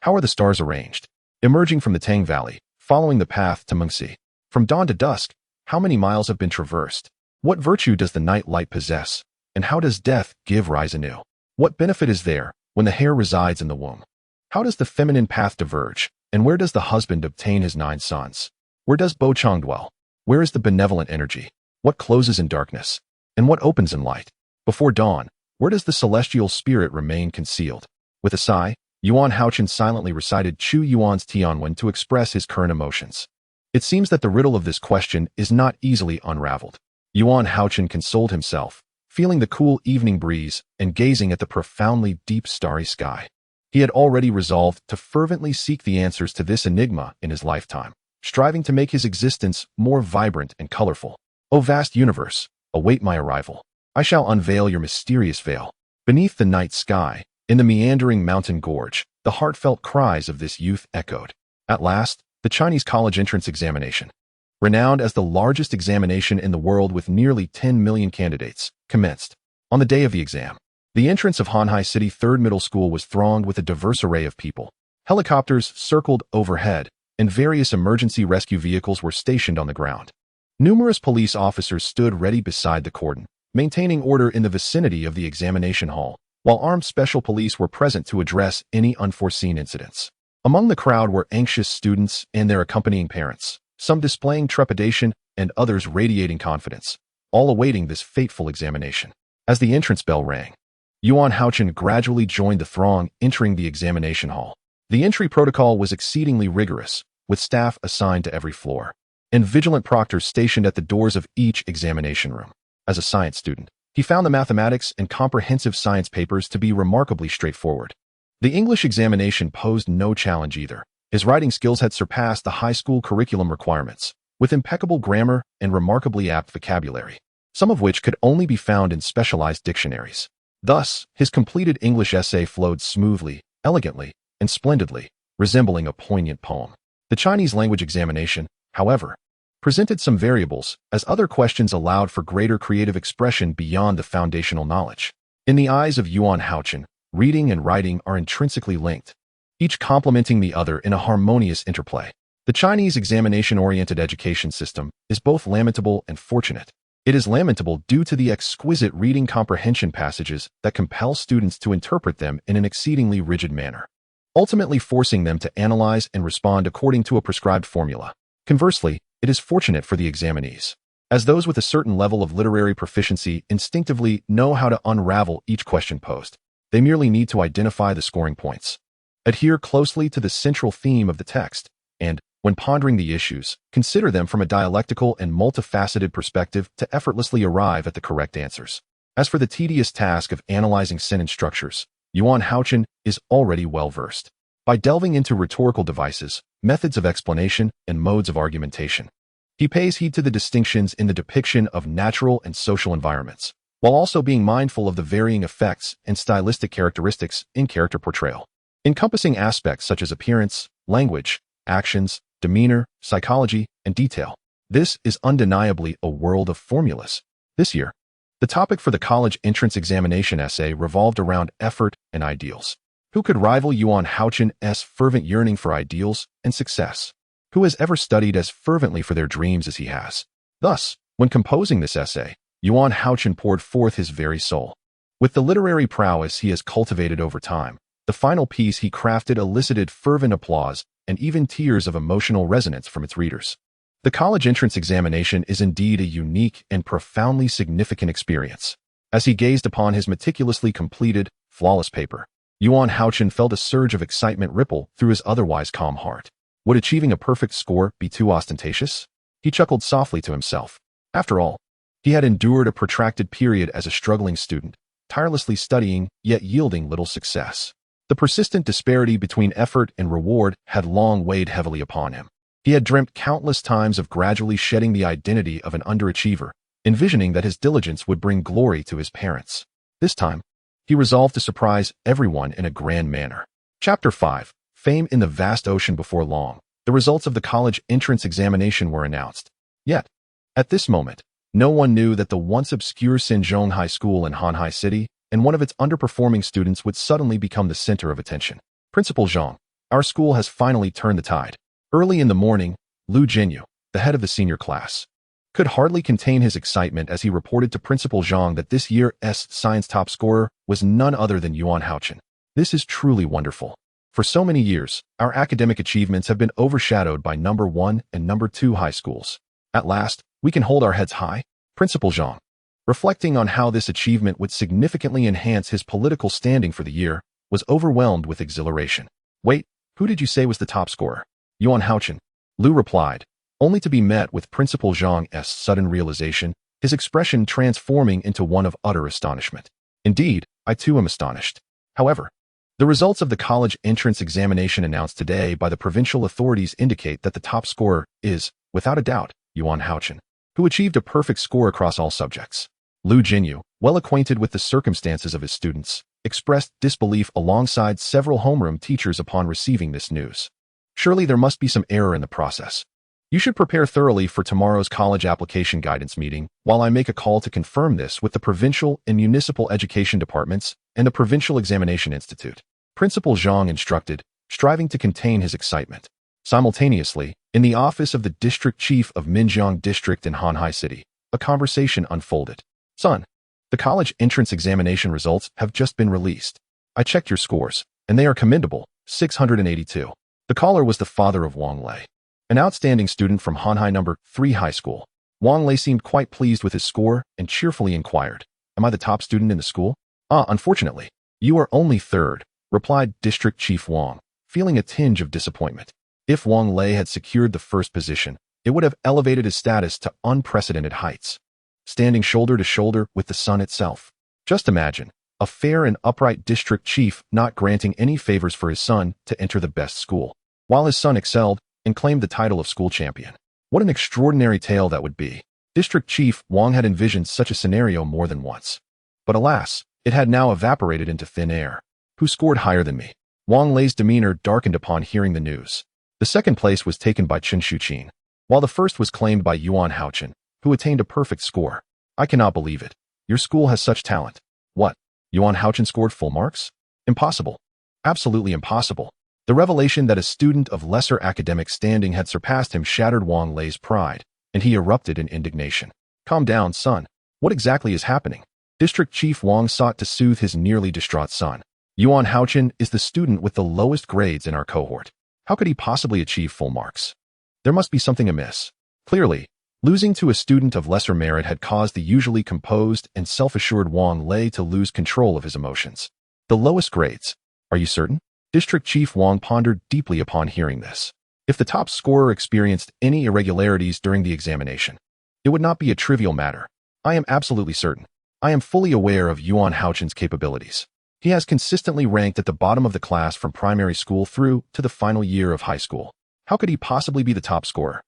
How are the stars arranged? Emerging from the Tang Valley, following the path to Mengxi. From dawn to dusk, how many miles have been traversed? What virtue does the night light possess? And how does death give rise anew? What benefit is there when the hair resides in the womb? How does the feminine path diverge? And where does the husband obtain his 9 sons? Where does Bo Chang dwell? Where is the benevolent energy? What closes in darkness? And what opens in light? Before dawn, where does the celestial spirit remain concealed? With a sigh, Yuan Hao-Chen silently recited Chu Yuan's Tianwen to express his current emotions. It seems that the riddle of this question is not easily unraveled. Yuan Hao-Chen consoled himself, feeling the cool evening breeze and gazing at the profoundly deep starry sky. He had already resolved to fervently seek the answers to this enigma in his lifetime. striving to make his existence more vibrant and colorful. O vast universe, await my arrival. I shall unveil your mysterious veil. Beneath the night sky, in the meandering mountain gorge, the heartfelt cries of this youth echoed. At last, the Chinese college entrance examination, renowned as the largest examination in the world with nearly 10 million candidates, commenced. On the day of the exam, the entrance of Hanhai City 3rd Middle School was thronged with a diverse array of people. Helicopters circled overhead, and various emergency rescue vehicles were stationed on the ground. Numerous police officers stood ready beside the cordon, maintaining order in the vicinity of the examination hall, while armed special police were present to address any unforeseen incidents. Among the crowd were anxious students and their accompanying parents, some displaying trepidation and others radiating confidence, all awaiting this fateful examination. As the entrance bell rang, Yuan Hao-Chen gradually joined the throng entering the examination hall. The entry protocol was exceedingly rigorous, with staff assigned to every floor, and vigilant proctors stationed at the doors of each examination room. As a science student, he found the mathematics and comprehensive science papers to be remarkably straightforward. The English examination posed no challenge either. His writing skills had surpassed the high school curriculum requirements, with impeccable grammar and remarkably apt vocabulary, some of which could only be found in specialized dictionaries. Thus, his completed English essay flowed smoothly, elegantly, and splendidly, resembling a poignant poem. The Chinese language examination, however, presented some variables, as other questions allowed for greater creative expression beyond the foundational knowledge. In the eyes of Yuan Hao-Chen, reading and writing are intrinsically linked, each complementing the other in a harmonious interplay. The Chinese examination-oriented education system is both lamentable and fortunate. It is lamentable due to the exquisite reading comprehension passages that compel students to interpret them in an exceedingly rigid manner, ultimately forcing them to analyze and respond according to a prescribed formula. Conversely, it is fortunate for the examinees, as those with a certain level of literary proficiency instinctively know how to unravel each question posed. They merely need to identify the scoring points, adhere closely to the central theme of the text, and, when pondering the issues, consider them from a dialectical and multifaceted perspective to effortlessly arrive at the correct answers. As for the tedious task of analyzing sentence structures, Yuan Hao-Chen is already well-versed. By delving into rhetorical devices, methods of explanation, and modes of argumentation, he pays heed to the distinctions in the depiction of natural and social environments, while also being mindful of the varying effects and stylistic characteristics in character portrayal, encompassing aspects such as appearance, language, actions, demeanor, psychology, and detail. This is undeniably a world of formulas. This year, the topic for the college entrance examination essay revolved around effort and ideals. Who could rival Yuan Hao-Chen's fervent yearning for ideals and success? Who has ever studied as fervently for their dreams as he has? Thus, when composing this essay, Yuan Hao-Chen poured forth his very soul. With the literary prowess he has cultivated over time, the final piece he crafted elicited fervent applause and even tears of emotional resonance from its readers. The college entrance examination is indeed a unique and profoundly significant experience. As he gazed upon his meticulously completed, flawless paper, Yuan Hao-Chen felt a surge of excitement ripple through his otherwise calm heart. Would achieving a perfect score be too ostentatious? He chuckled softly to himself. After all, he had endured a protracted period as a struggling student, tirelessly studying, yet yielding little success. The persistent disparity between effort and reward had long weighed heavily upon him. He had dreamt countless times of gradually shedding the identity of an underachiever, envisioning that his diligence would bring glory to his parents. This time, he resolved to surprise everyone in a grand manner. Chapter 5. Fame in the Vast Ocean. Before long, the results of the college entrance examination were announced. Yet, at this moment, no one knew that the once obscure Xinjiang High School in Hanhai City and one of its underperforming students would suddenly become the center of attention. Principal Zhang, our school has finally turned the tide. Early in the morning, Lu Jinyu, the head of the senior class, could hardly contain his excitement as he reported to Principal Zhang that this year's science top scorer was none other than Yuan Hao-Chen. This is truly wonderful. For so many years, our academic achievements have been overshadowed by number 1 and number 2 high schools. At last, we can hold our heads high. Principal Zhang, reflecting on how this achievement would significantly enhance his political standing for the year, was overwhelmed with exhilaration. Wait, who did you say was the top scorer? Yuan Hao-Chen, Lu replied, only to be met with Principal Zhang's sudden realization, his expression transforming into one of utter astonishment. Indeed, I too am astonished. However, The results of the college entrance examination announced today by the provincial authorities indicate that the top scorer is, without a doubt, Yuan Hao-Chen, who achieved a perfect score across all subjects. Lu Jinyu, well acquainted with the circumstances of his students, expressed disbelief alongside several homeroom teachers upon receiving this news. Surely there must be some error in the process. You should prepare thoroughly for tomorrow's college application guidance meeting, while I make a call to confirm this with the provincial and municipal education departments and the Provincial Examination Institute. Principal Zhang instructed, striving to contain his excitement. Simultaneously, in the office of the district chief of Xinjiang district in Hanhai City, a conversation unfolded. Son, the college entrance examination results have just been released. I checked your scores, and they are commendable, 682. The caller was the father of Wang Lei, an outstanding student from Hanhai No. 3 High School. Wang Lei seemed quite pleased with his score and cheerfully inquired, "Am I the top student in the school?" Unfortunately, you are only third, replied District Chief Wang, feeling a tinge of disappointment. If Wang Lei had secured the first position, it would have elevated his status to unprecedented heights, standing shoulder to shoulder with the sun itself. Just imagine, a fair and upright district chief not granting any favors for his son to enter the best school, while his son excelled and claimed the title of school champion. What an extraordinary tale that would be. District Chief Wang had envisioned such a scenario more than once. But alas, it had now evaporated into thin air. Who scored higher than me? Wang Lei's demeanor darkened upon hearing the news. The second place was taken by Chen Shuqin, while the first was claimed by Yuan Hao-Chen, who attained a perfect score. I cannot believe it. Your school has such talent. What? Yuan Hao-Chen scored full marks? Impossible. Absolutely impossible. The revelation that a student of lesser academic standing had surpassed him shattered Wang Lei's pride, and he erupted in indignation. Calm down, son. What exactly is happening? District Chief Wang sought to soothe his nearly distraught son. Yuan Hao-Chen is the student with the lowest grades in our cohort. How could he possibly achieve full marks? There must be something amiss. Clearly, losing to a student of lesser merit had caused the usually composed and self-assured Wang Lei to lose control of his emotions. The lowest grades. Are you certain? District Chief Wang pondered deeply upon hearing this. If the top scorer experienced any irregularities during the examination, it would not be a trivial matter. I am absolutely certain. I am fully aware of Yuan Hao-Chen's capabilities. He has consistently ranked at the bottom of the class from primary school through to the final year of high school. How could he possibly be the top scorer?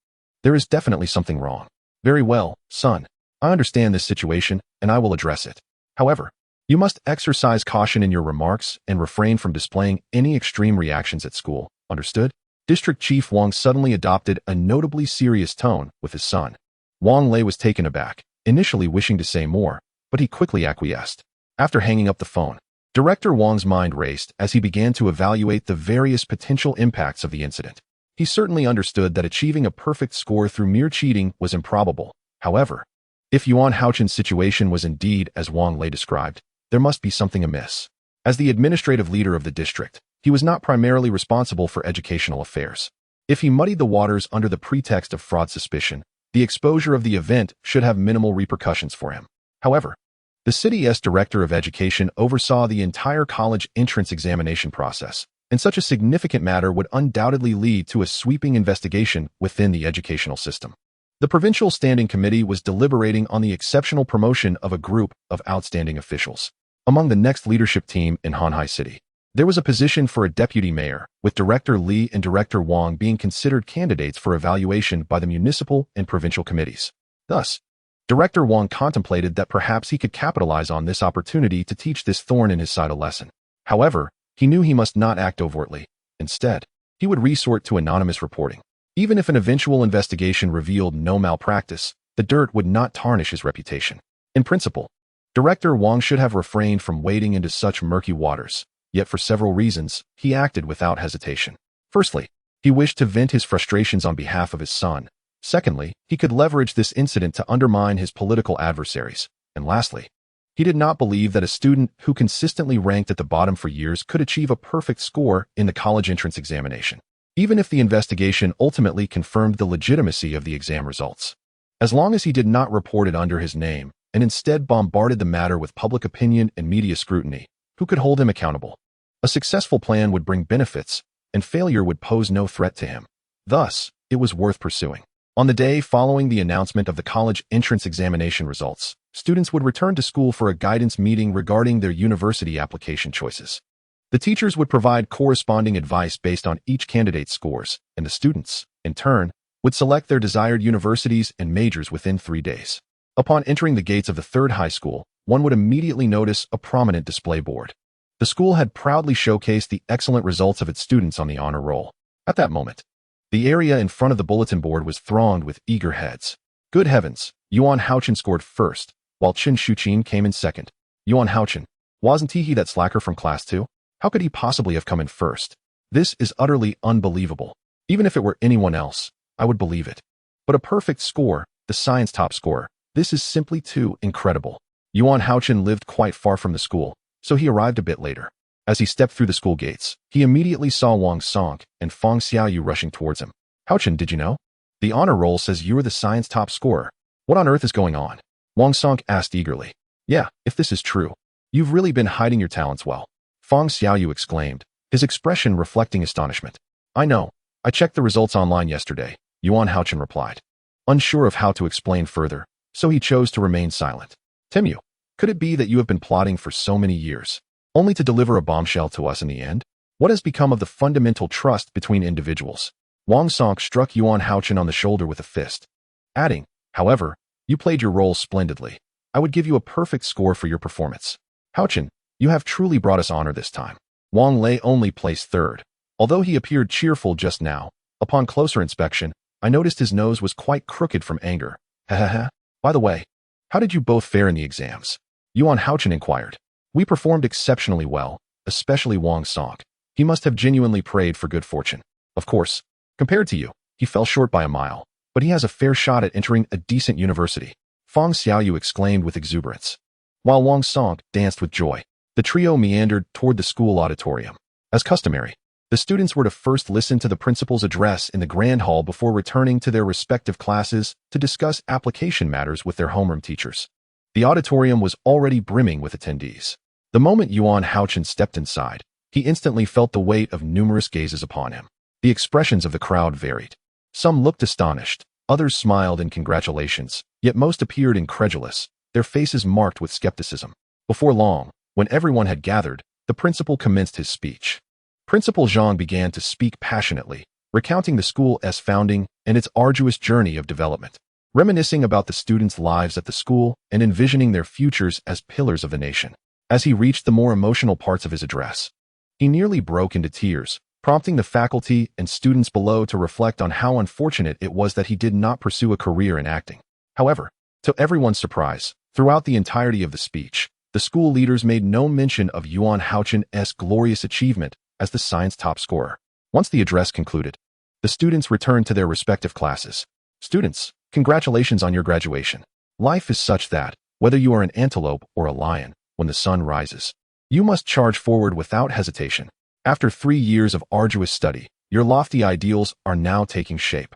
There is definitely something wrong. Very well, son. I understand this situation, and I will address it. However, you must exercise caution in your remarks and refrain from displaying any extreme reactions at school. Understood? District Chief Wang suddenly adopted a notably serious tone with his son. Wang Lei was taken aback, initially wishing to say more, but he quickly acquiesced. After hanging up the phone, Director Wang's mind raced as he began to evaluate the various potential impacts of the incident. He certainly understood that achieving a perfect score through mere cheating was improbable. However, if Yuan Hao-Chen's situation was indeed as Wang Lei described, there must be something amiss. As the administrative leader of the district, he was not primarily responsible for educational affairs. If he muddied the waters under the pretext of fraud suspicion, the exposure of the event should have minimal repercussions for him. However, the city's director of education oversaw the entire college entrance examination process, and such a significant matter would undoubtedly lead to a sweeping investigation within the educational system. The Provincial Standing Committee was deliberating on the exceptional promotion of a group of outstanding officials. Among the next leadership team in Hanhai City, there was a position for a deputy mayor, with Director Li and Director Wang being considered candidates for evaluation by the municipal and provincial committees. Thus, Director Wang contemplated that perhaps he could capitalize on this opportunity to teach this thorn in his side a lesson. However, he knew he must not act overtly. Instead, he would resort to anonymous reporting. Even if an eventual investigation revealed no malpractice, the dirt would not tarnish his reputation. In principle, Director Wang should have refrained from wading into such murky waters, yet for several reasons, he acted without hesitation. Firstly, he wished to vent his frustrations on behalf of his son. Secondly, he could leverage this incident to undermine his political adversaries. And lastly, he did not believe that a student who consistently ranked at the bottom for years could achieve a perfect score in the college entrance examination, even if the investigation ultimately confirmed the legitimacy of the exam results. As long as he did not report it under his name, and instead bombarded the matter with public opinion and media scrutiny, who could hold him accountable? A successful plan would bring benefits, and failure would pose no threat to him. Thus, it was worth pursuing. On the day following the announcement of the college entrance examination results, students would return to school for a guidance meeting regarding their university application choices. The teachers would provide corresponding advice based on each candidate's scores, and the students, in turn, would select their desired universities and majors within 3 days. Upon entering the gates of the third high school, one would immediately notice a prominent display board. The school had proudly showcased the excellent results of its students on the honor roll. At that moment, the area in front of the bulletin board was thronged with eager heads. Good heavens, Yuan Hao-Chen scored first, while Qin Shuqin came in second. Yuan Hao-Chen, wasn't he that slacker from class 2? How could he possibly have come in first? This is utterly unbelievable. Even if it were anyone else, I would believe it. But a perfect score, the science top scorer, this is simply too incredible. Yuan Hao-Chen lived quite far from the school, so he arrived a bit later. As he stepped through the school gates, he immediately saw Wang Sonk and Feng Xiaoyu rushing towards him. Hao-Chen, did you know? The honor roll says you are the science top scorer. What on earth is going on? Wang Sonk asked eagerly. Yeah, if this is true, you've really been hiding your talents well. Feng Xiaoyu exclaimed, his expression reflecting astonishment. I know. I checked the results online yesterday, Yuan Hao-Chen replied, unsure of how to explain further, so he chose to remain silent. Timyu, could it be that you have been plotting for so many years, only to deliver a bombshell to us in the end? What has become of the fundamental trust between individuals? Wang Sonk struck Yuan Hao-Chen on the shoulder with a fist, adding, however, you played your role splendidly. I would give you a perfect score for your performance. Hao-Chen, you have truly brought us honor this time. Wang Lei only placed third. Although he appeared cheerful just now, upon closer inspection, I noticed his nose was quite crooked from anger. Ha. By the way, how did you both fare in the exams? Yuan Hao-Chen inquired. We performed exceptionally well, especially Wang Sonk. He must have genuinely prayed for good fortune. Of course, compared to you, he fell short by a mile, but he has a fair shot at entering a decent university. Feng Xiaoyu exclaimed with exuberance. While Wang Sonk danced with joy, the trio meandered toward the school auditorium. As customary, the students were to first listen to the principal's address in the grand hall before returning to their respective classes to discuss application matters with their homeroom teachers. The auditorium was already brimming with attendees. The moment Yuan Hao-Chen stepped inside, he instantly felt the weight of numerous gazes upon him. The expressions of the crowd varied. Some looked astonished, others smiled in congratulations, yet most appeared incredulous, their faces marked with skepticism. Before long, when everyone had gathered, the principal commenced his speech. Principal Zhang began to speak passionately, recounting the school's founding and its arduous journey of development, reminiscing about the students' lives at the school and envisioning their futures as pillars of the nation. As he reached the more emotional parts of his address, he nearly broke into tears, prompting the faculty and students below to reflect on how unfortunate it was that he did not pursue a career in acting. However, to everyone's surprise, throughout the entirety of the speech, the school leaders made no mention of Yuan Hao-Chen's glorious achievement as the science top scorer. Once the address concluded, the students returned to their respective classes. Students, congratulations on your graduation. Life is such that, whether you are an antelope or a lion, when the sun rises, you must charge forward without hesitation. After 3 years of arduous study, your lofty ideals are now taking shape.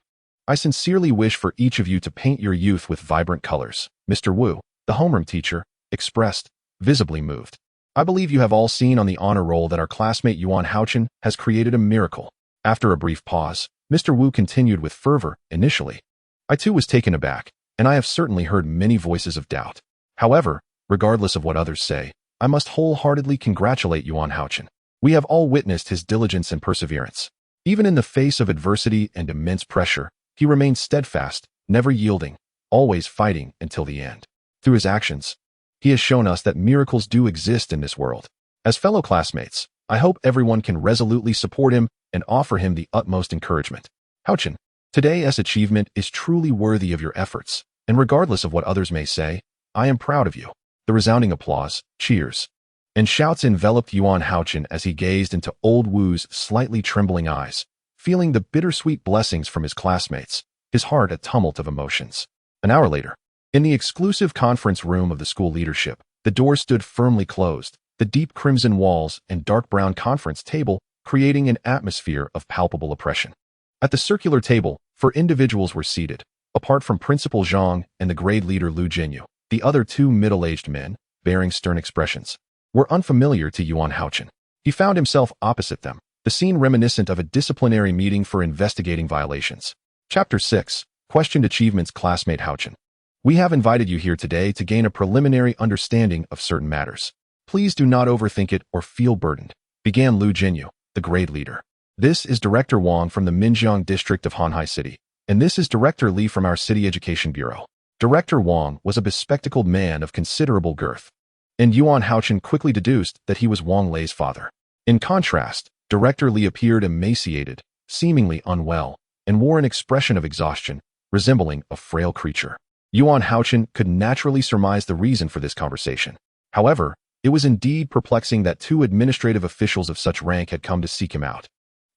I sincerely wish for each of you to paint your youth with vibrant colors. Mr. Wu, the homeroom teacher, expressed, visibly moved. I believe you have all seen on the honor roll that our classmate Yuan Hao-Chen has created a miracle. After a brief pause, Mr. Wu continued with fervor. Initially, I too was taken aback, and I have certainly heard many voices of doubt. However, regardless of what others say, I must wholeheartedly congratulate Yuan Hao-Chen. We have all witnessed his diligence and perseverance. Even in the face of adversity and immense pressure, he remained steadfast, never yielding, always fighting until the end. Through his actions, he has shown us that miracles do exist in this world. As fellow classmates, I hope everyone can resolutely support him and offer him the utmost encouragement. Hao-Chen, today's achievement is truly worthy of your efforts, and regardless of what others may say, I am proud of you. The resounding applause, cheers, and shouts enveloped Yuan Hao-Chen as he gazed into old Wu's slightly trembling eyes, feeling the bittersweet blessings from his classmates, his heart a tumult of emotions. An hour later, in the exclusive conference room of the school leadership, the door stood firmly closed, the deep crimson walls and dark brown conference table creating an atmosphere of palpable oppression. At the circular table, 4 individuals were seated, apart from Principal Zhang and the grade leader Lu Jinyu. The other 2 middle-aged men, bearing stern expressions, were unfamiliar to Yuan Hao-Chen. He found himself opposite them, the scene reminiscent of a disciplinary meeting for investigating violations. Chapter 6, Questioned Achievements. Classmate Hao-Chen, we have invited you here today to gain a preliminary understanding of certain matters. Please do not overthink it or feel burdened. began Lu Jinyu, the grade leader. This is Director Wang from the Xinjiang district of Hanhai City, and this is Director Li from our City Education Bureau. Director Wang was a bespectacled man of considerable girth, and Yuan Hao-Chen quickly deduced that he was Wang Lei's father. In contrast, Director Li appeared emaciated, seemingly unwell, and wore an expression of exhaustion, resembling a frail creature. Yuan Hao-Chen could naturally surmise the reason for this conversation. However, it was indeed perplexing that two administrative officials of such rank had come to seek him out.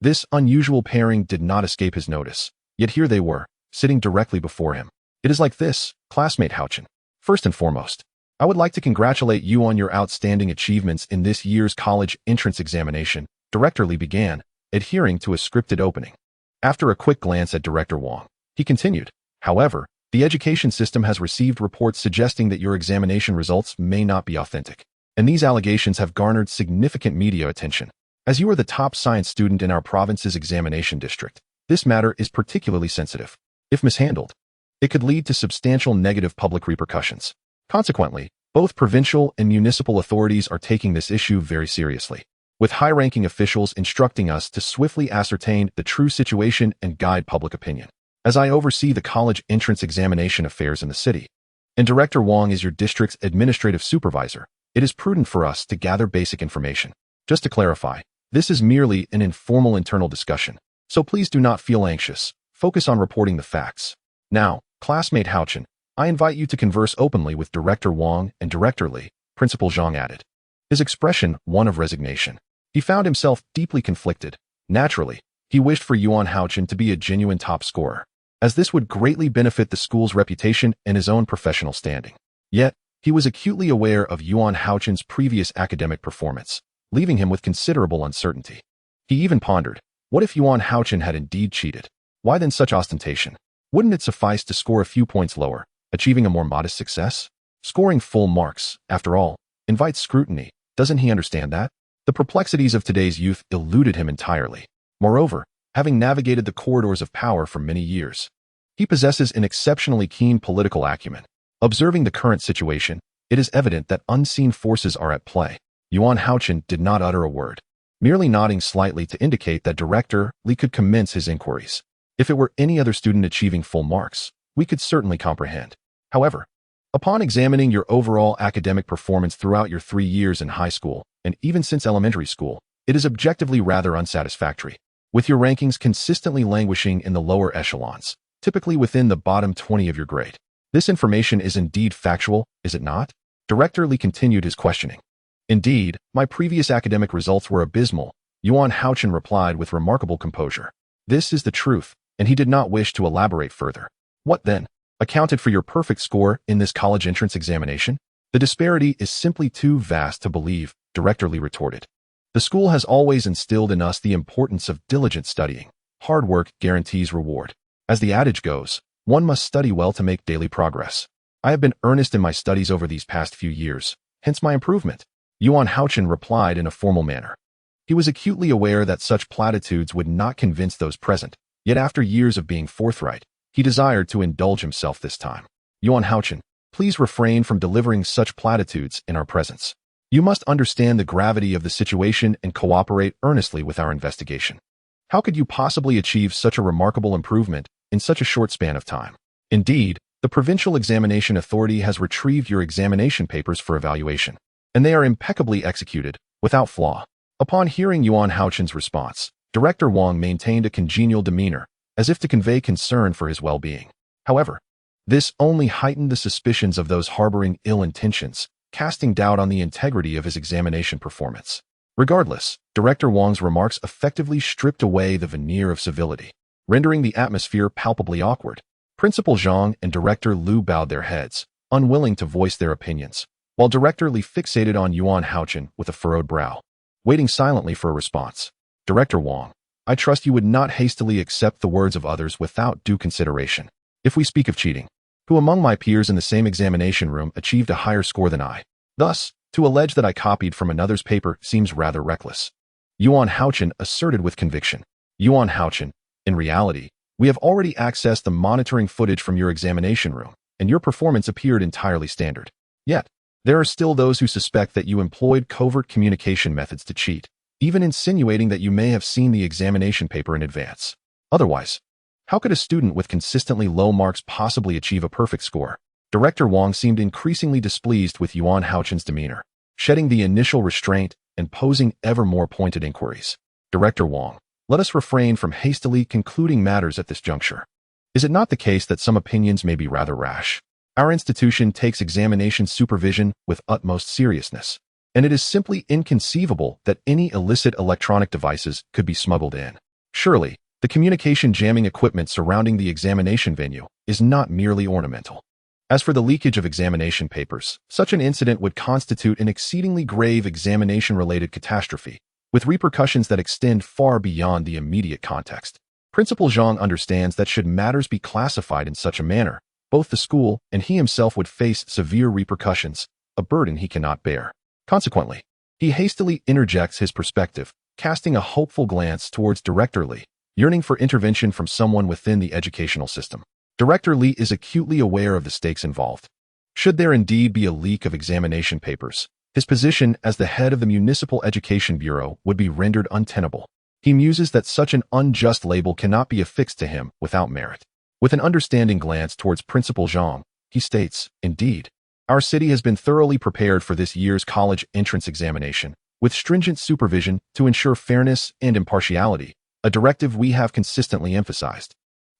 This unusual pairing did not escape his notice, yet here they were, sitting directly before him. It is like this, classmate Hao-Chen. First and foremost, I would like to congratulate you on your outstanding achievements in this year's college entrance examination, Director Li began, adhering to a scripted opening. After a quick glance at Director Wang, he continued, however, the education system has received reports suggesting that your examination results may not be authentic, and these allegations have garnered significant media attention. As you are the top science student in our province's examination district, this matter is particularly sensitive. If mishandled, it could lead to substantial negative public repercussions. Consequently, both provincial and municipal authorities are taking this issue very seriously, with high-ranking officials instructing us to swiftly ascertain the true situation and guide public opinion. As I oversee the college entrance examination affairs in the city, and Director Wang is your district's administrative supervisor, it is prudent for us to gather basic information. Just to clarify, this is merely an informal internal discussion, so please do not feel anxious. Focus on reporting the facts. Now, classmate Hao-Chen, I invite you to converse openly with Director Wang and Director Li, Principal Zhang added. His expression one of resignation. He found himself deeply conflicted. Naturally, he wished for Yuan Hao-Chen to be a genuine top scorer, as this would greatly benefit the school's reputation and his own professional standing. Yet, he was acutely aware of Yuan Hao-Chen's previous academic performance, leaving him with considerable uncertainty. He even pondered, what if Yuan Hao-Chen had indeed cheated? Why then such ostentation? Wouldn't it suffice to score a few points lower, achieving a more modest success? Scoring full marks, after all, invites scrutiny. Doesn't he understand that? The perplexities of today's youth eluded him entirely. Moreover, having navigated the corridors of power for many years, he possesses an exceptionally keen political acumen. Observing the current situation, it is evident that unseen forces are at play. Yuan Hao-Chen did not utter a word, merely nodding slightly to indicate that Director Li could commence his inquiries. If it were any other student achieving full marks, we could certainly comprehend. However, upon examining your overall academic performance throughout your 3 years in high school, and even since elementary school, it is objectively rather unsatisfactory, with your rankings consistently languishing in the lower echelons, typically within the bottom 20 of your grade. This information is indeed factual, is it not? Director Li continued his questioning. Indeed, my previous academic results were abysmal, Yuan Hao-Chen replied with remarkable composure. This is the truth, and he did not wish to elaborate further. What then accounted for your perfect score in this college entrance examination? The disparity is simply too vast to believe, Director Li retorted. The school has always instilled in us the importance of diligent studying. Hard work guarantees reward. As the adage goes, one must study well to make daily progress. I have been earnest in my studies over these past few years, hence my improvement, Yuan Hao-Chen replied in a formal manner. He was acutely aware that such platitudes would not convince those present, yet after years of being forthright, he desired to indulge himself this time. Yuan Hao-Chen, please refrain from delivering such platitudes in our presence. You must understand the gravity of the situation and cooperate earnestly with our investigation. How could you possibly achieve such a remarkable improvement in such a short span of time? Indeed, the Provincial Examination Authority has retrieved your examination papers for evaluation, and they are impeccably executed, without flaw. Upon hearing Yuan Hao-Chen's response, Director Wang maintained a congenial demeanor, as if to convey concern for his well-being. However, this only heightened the suspicions of those harboring ill intentions, casting doubt on the integrity of his examination performance. Regardless, Director Wang's remarks effectively stripped away the veneer of civility, rendering the atmosphere palpably awkward. Principal Zhang and Director Lu bowed their heads, unwilling to voice their opinions, while Director Li fixated on Yuan Hao-Chen with a furrowed brow, waiting silently for a response. Director Wang, I trust you would not hastily accept the words of others without due consideration. If we speak of cheating, who among my peers in the same examination room achieved a higher score than I? Thus, to allege that I copied from another's paper seems rather reckless. Yuan Hao-Chen asserted with conviction. Yuan Hao-Chen, in reality, we have already accessed the monitoring footage from your examination room, and your performance appeared entirely standard. Yet, there are still those who suspect that you employed covert communication methods to cheat. even insinuating that you may have seen the examination paper in advance. Otherwise, how could a student with consistently low marks possibly achieve a perfect score? Director Wang seemed increasingly displeased with Yuan Hao-Chen's demeanor, shedding the initial restraint and posing ever more pointed inquiries. Director Wang, let us refrain from hastily concluding matters at this juncture. Is it not the case that some opinions may be rather rash? Our institution takes examination supervision with utmost seriousness, and it is simply inconceivable that any illicit electronic devices could be smuggled in. Surely, the communication jamming equipment surrounding the examination venue is not merely ornamental. As for the leakage of examination papers, such an incident would constitute an exceedingly grave examination-related catastrophe, with repercussions that extend far beyond the immediate context. Principal Zhang understands that should matters be classified in such a manner, both the school and he himself would face severe repercussions, a burden he cannot bear. Consequently, he hastily interjects his perspective, casting a hopeful glance towards Director Li, yearning for intervention from someone within the educational system. Director Li is acutely aware of the stakes involved. Should there indeed be a leak of examination papers, his position as the head of the Municipal Education Bureau would be rendered untenable. He muses that such an unjust label cannot be affixed to him without merit. With an understanding glance towards Principal Zhang, he states, "Indeed, our city has been thoroughly prepared for this year's college entrance examination, with stringent supervision to ensure fairness and impartiality, a directive we have consistently emphasized.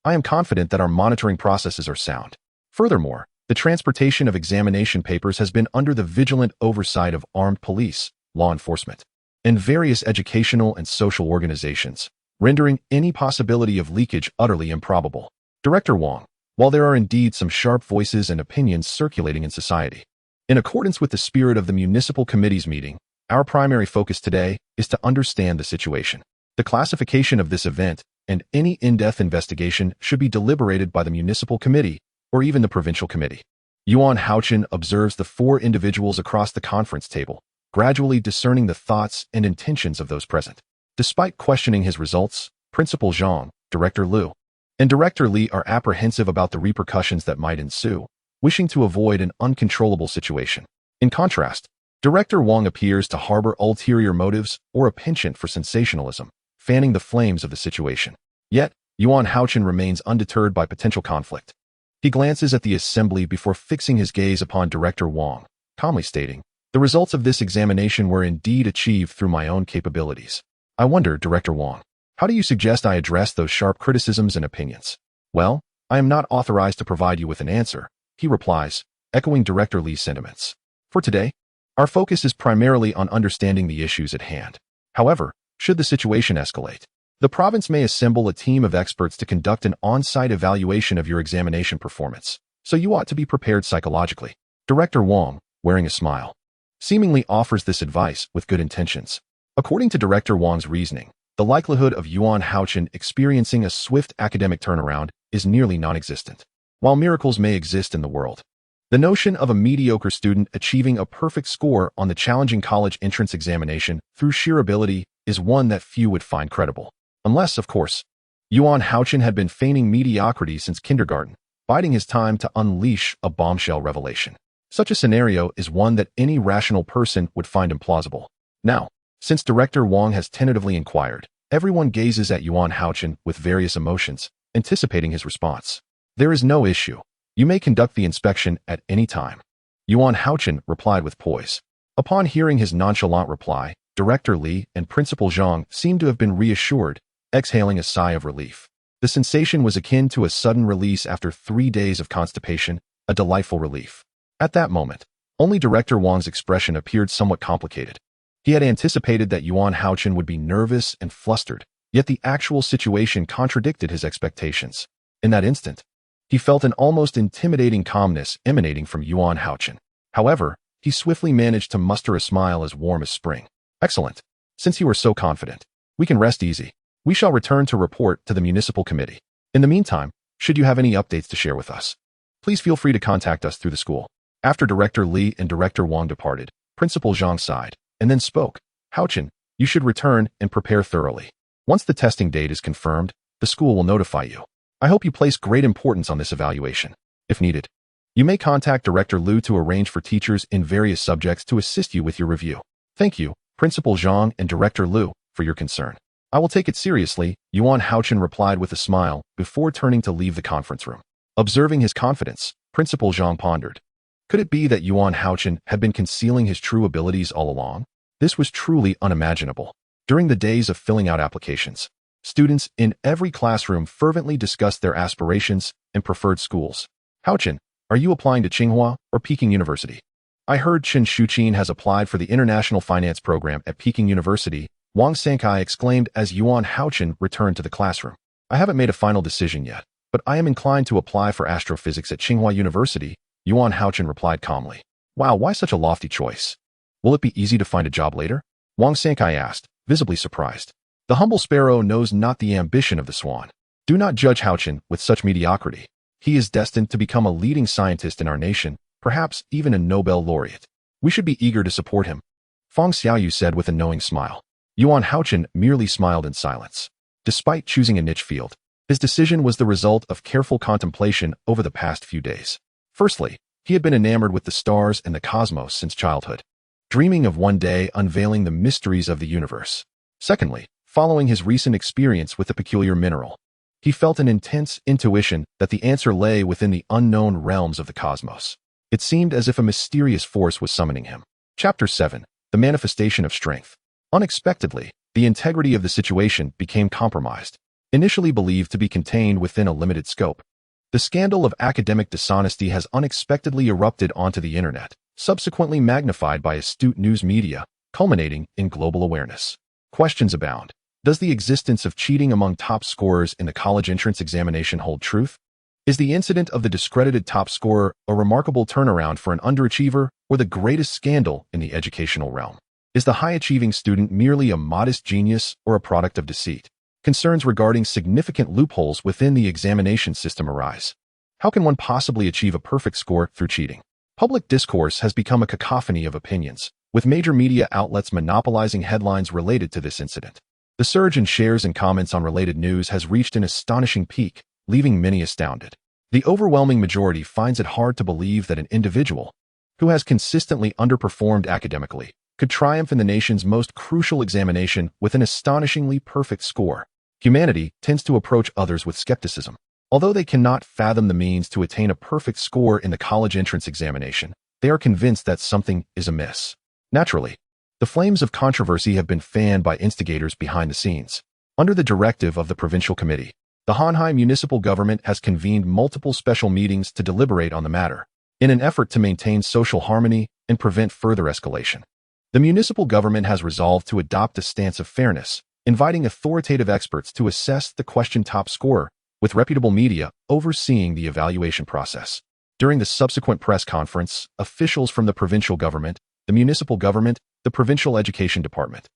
I am confident that our monitoring processes are sound. Furthermore, the transportation of examination papers has been under the vigilant oversight of armed police, law enforcement, and various educational and social organizations, rendering any possibility of leakage utterly improbable." Director Wang, while there are indeed some sharp voices and opinions circulating in society, in accordance with the spirit of the Municipal Committee's meeting, our primary focus today is to understand the situation. The classification of this event and any in-depth investigation should be deliberated by the Municipal Committee or even the Provincial Committee. Yuan Hao-Chen observes the four individuals across the conference table, gradually discerning the thoughts and intentions of those present. Despite questioning his results, Principal Zhang, Director Liu, and Director Li are apprehensive about the repercussions that might ensue, wishing to avoid an uncontrollable situation. In contrast, Director Wang appears to harbor ulterior motives or a penchant for sensationalism, fanning the flames of the situation. Yet, Yuan Hao-Chen remains undeterred by potential conflict. He glances at the assembly before fixing his gaze upon Director Wang, calmly stating, "The results of this examination were indeed achieved through my own capabilities. I wonder, Director Wang, how do you suggest I address those sharp criticisms and opinions?" "Well, I am not authorized to provide you with an answer," he replies, echoing Director Li's sentiments. "For today, our focus is primarily on understanding the issues at hand. However, should the situation escalate, the province may assemble a team of experts to conduct an on-site evaluation of your examination performance, so you ought to be prepared psychologically." Director Wang, wearing a smile, seemingly offers this advice with good intentions. According to Director Wang's reasoning, the likelihood of Yuan Hao-Chen experiencing a swift academic turnaround is nearly non-existent. While miracles may exist in the world, the notion of a mediocre student achieving a perfect score on the challenging college entrance examination through sheer ability is one that few would find credible. Unless, of course, Yuan Hao-Chen had been feigning mediocrity since kindergarten, biding his time to unleash a bombshell revelation. Such a scenario is one that any rational person would find implausible. Now, since Director Wang has tentatively inquired, everyone gazes at Yuan Hao-Chen with various emotions, anticipating his response. "There is no issue. You may conduct the inspection at any time," Yuan Hao-Chen replied with poise. Upon hearing his nonchalant reply, Director Li and Principal Zhang seemed to have been reassured, exhaling a sigh of relief. The sensation was akin to a sudden release after 3 days of constipation, a delightful relief. At that moment, only Director Wang's expression appeared somewhat complicated. He had anticipated that Yuan Hao-Chen would be nervous and flustered, yet the actual situation contradicted his expectations. In that instant, he felt an almost intimidating calmness emanating from Yuan Hao-Chen. However, he swiftly managed to muster a smile as warm as spring. "Excellent. Since you are so confident, we can rest easy. We shall return to report to the Municipal Committee. In the meantime, should you have any updates to share with us, please feel free to contact us through the school." After Director Li and Director Wang departed, Principal Zhang sighed, and then spoke. "Hao-Chen, you should return and prepare thoroughly. Once the testing date is confirmed, the school will notify you. I hope you place great importance on this evaluation. If needed, you may contact Director Liu to arrange for teachers in various subjects to assist you with your review." "Thank you, Principal Zhang and Director Liu, for your concern. I will take it seriously, Yuan Hao-Chen replied with a smile before turning to leave the conference room. Observing his confidence, Principal Zhang pondered. Could it be that Yuan Hao-Chen had been concealing his true abilities all along? This was truly unimaginable. During the days of filling out applications, students in every classroom fervently discussed their aspirations and preferred schools. Hao-Chen, are you applying to Tsinghua or Peking University? I heard Chen Shuqin has applied for the International Finance Program at Peking University, Wang Sankai exclaimed as Yuan Hao-Chen returned to the classroom. I haven't made a final decision yet, but I am inclined to apply for astrophysics at Tsinghua University, Yuan Hao-Chen replied calmly. Wow, why such a lofty choice? Will it be easy to find a job later? Wang Sankai asked, visibly surprised. The humble sparrow knows not the ambition of the swan. Do not judge Hao-Chen with such mediocrity. He is destined to become a leading scientist in our nation, perhaps even a Nobel laureate. We should be eager to support him, Fang Xiaoyu said with a knowing smile. Yuan Hao-Chen merely smiled in silence. Despite choosing a niche field, his decision was the result of careful contemplation over the past few days. Firstly, he had been enamored with the stars and the cosmos since childhood, dreaming of one day unveiling the mysteries of the universe. Secondly, following his recent experience with the peculiar mineral, he felt an intense intuition that the answer lay within the unknown realms of the cosmos. It seemed as if a mysterious force was summoning him. Chapter 7. The Manifestation of Strength. Unexpectedly, the integrity of the situation became compromised. Initially believed to be contained within a limited scope, the scandal of academic dishonesty has unexpectedly erupted onto the internet, subsequently magnified by astute news media, culminating in global awareness. Questions abound. Does the existence of cheating among top scorers in the college entrance examination hold truth? Is the incident of the discredited top scorer a remarkable turnaround for an underachiever or the greatest scandal in the educational realm? Is the high-achieving student merely a modest genius or a product of deceit? Concerns regarding significant loopholes within the examination system arise. How can one possibly achieve a perfect score through cheating? Public discourse has become a cacophony of opinions, with major media outlets monopolizing headlines related to this incident. The surge in shares and comments on related news has reached an astonishing peak, leaving many astounded. The overwhelming majority finds it hard to believe that an individual, who has consistently underperformed academically, could triumph in the nation's most crucial examination with an astonishingly perfect score. Humanity tends to approach others with skepticism. Although they cannot fathom the means to attain a perfect score in the college entrance examination, they are convinced that something is amiss. Naturally, the flames of controversy have been fanned by instigators behind the scenes. Under the directive of the provincial committee, the Hanhai municipal government has convened multiple special meetings to deliberate on the matter, in an effort to maintain social harmony and prevent further escalation. The municipal government has resolved to adopt a stance of fairness, inviting authoritative experts to assess the questioned top scorer, with reputable media overseeing the evaluation process. During the subsequent press conference, officials from the provincial government, the municipal government, the provincial education department,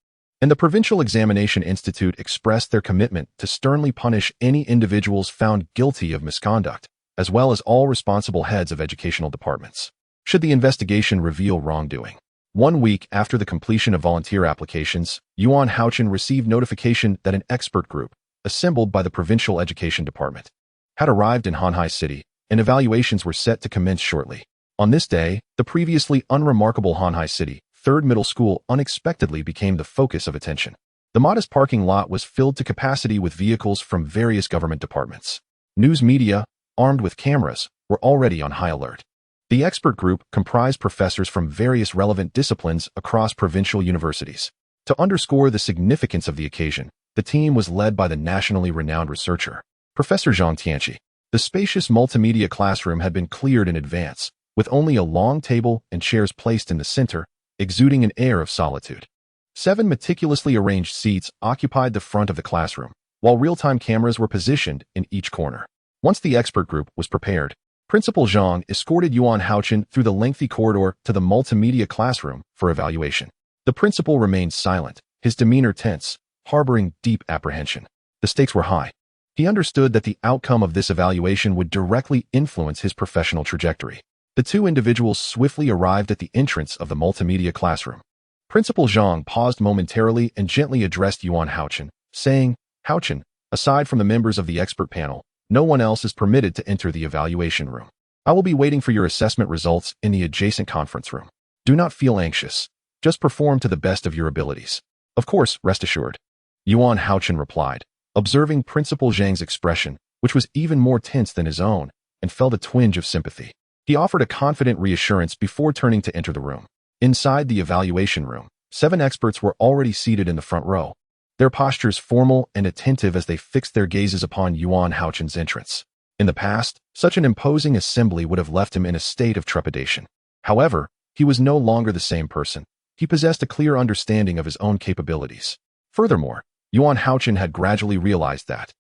and the Provincial Examination Institute expressed their commitment to sternly punish any individuals found guilty of misconduct, as well as all responsible heads of educational departments, should the investigation reveal wrongdoing. 1 week after the completion of volunteer applications, Yuan Hao-Chen received notification that an expert group, assembled by the Provincial Education Department, had arrived in Hanhai City, and evaluations were set to commence shortly. On this day, the previously unremarkable Hanhai City Third Middle School unexpectedly became the focus of attention. The modest parking lot was filled to capacity with vehicles from various government departments. News media, armed with cameras, were already on high alert. The expert group comprised professors from various relevant disciplines across provincial universities. To underscore the significance of the occasion, the team was led by the nationally renowned researcher, Professor Zhang Tianqi. The spacious multimedia classroom had been cleared in advance, with only a long table and chairs placed in the center, exuding an air of solitude. 7 meticulously arranged seats occupied the front of the classroom, while real-time cameras were positioned in each corner. Once the expert group was prepared, Principal Zhang escorted Yuan Hao-Chen through the lengthy corridor to the multimedia classroom for evaluation. The principal remained silent, his demeanor tense, harboring deep apprehension. The stakes were high. He understood that the outcome of this evaluation would directly influence his professional trajectory. The two individuals swiftly arrived at the entrance of the multimedia classroom. Principal Zhang paused momentarily and gently addressed Yuan Hao-Chen, saying, "Hao-Chen, aside from the members of the expert panel, no one else is permitted to enter the evaluation room. I will be waiting for your assessment results in the adjacent conference room. Do not feel anxious. Just perform to the best of your abilities. Of course, rest assured. Yuan Hao-Chen replied, observing Principal Zhang's expression, which was even more tense than his own, and felt a twinge of sympathy. He offered a confident reassurance before turning to enter the room. Inside the evaluation room, 7 experts were already seated in the front row, their postures formal and attentive as they fixed their gazes upon Yuan Hao-Chen's entrance. In the past, such an imposing assembly would have left him in a state of trepidation. However, he was no longer the same person. He possessed a clear understanding of his own capabilities. Furthermore, Yuan Hao-Chen had gradually realized that,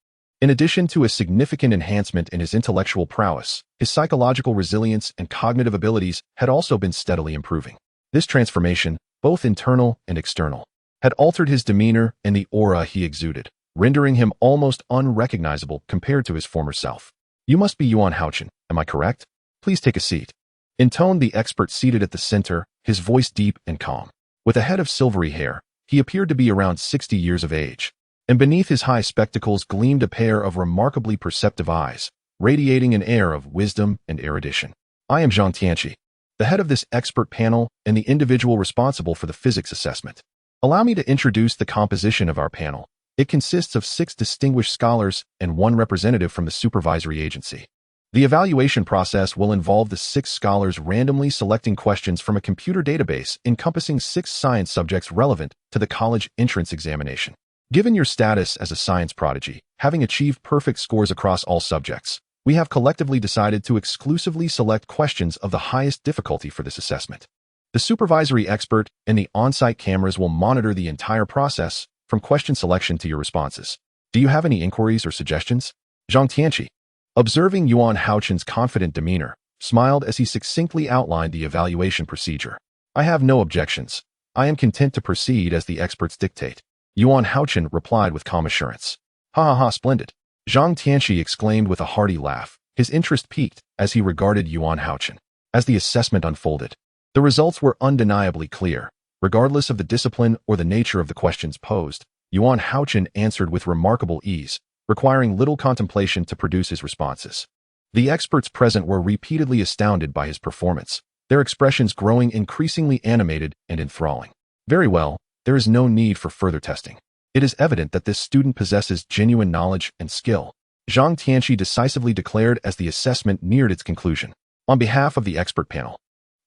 in addition to a significant enhancement in his intellectual prowess, his psychological resilience and cognitive abilities had also been steadily improving. This transformation, both internal and external, had altered his demeanor and the aura he exuded, rendering him almost unrecognizable compared to his former self. You must be Yuan Hao-Chen, am I correct? Please take a seat. Intoned the expert seated at the center, his voice deep and calm. With a head of silvery hair, he appeared to be around 60 years of age, and beneath his high spectacles gleamed a pair of remarkably perceptive eyes, radiating an air of wisdom and erudition. I am Zhang Tianqi, the head of this expert panel and the individual responsible for the physics assessment. Allow me to introduce the composition of our panel. It consists of 6 distinguished scholars and 1 representative from the supervisory agency. The evaluation process will involve the 6 scholars randomly selecting questions from a computer database encompassing 6 science subjects relevant to the college entrance examination. Given your status as a science prodigy, having achieved perfect scores across all subjects, we have collectively decided to exclusively select questions of the highest difficulty for this assessment. The supervisory expert and the on-site cameras will monitor the entire process, from question selection to your responses. Do you have any inquiries or suggestions? Zhang Tianqi, observing Yuan Hao-Chen's confident demeanor, smiled as he succinctly outlined the evaluation procedure. I have no objections. I am content to proceed as the experts dictate. Yuan Hao-Chen replied with calm assurance. Ha ha ha, splendid. Zhang Tianqi exclaimed with a hearty laugh, his interest piqued as he regarded Yuan Hao-Chen. As the assessment unfolded, the results were undeniably clear. Regardless of the discipline or the nature of the questions posed, Yuan Hao-Chen answered with remarkable ease, requiring little contemplation to produce his responses. The experts present were repeatedly astounded by his performance, their expressions growing increasingly animated and enthralling. Very well, there is no need for further testing. It is evident that this student possesses genuine knowledge and skill, Zhang Tianqi decisively declared as the assessment neared its conclusion. On behalf of the expert panel,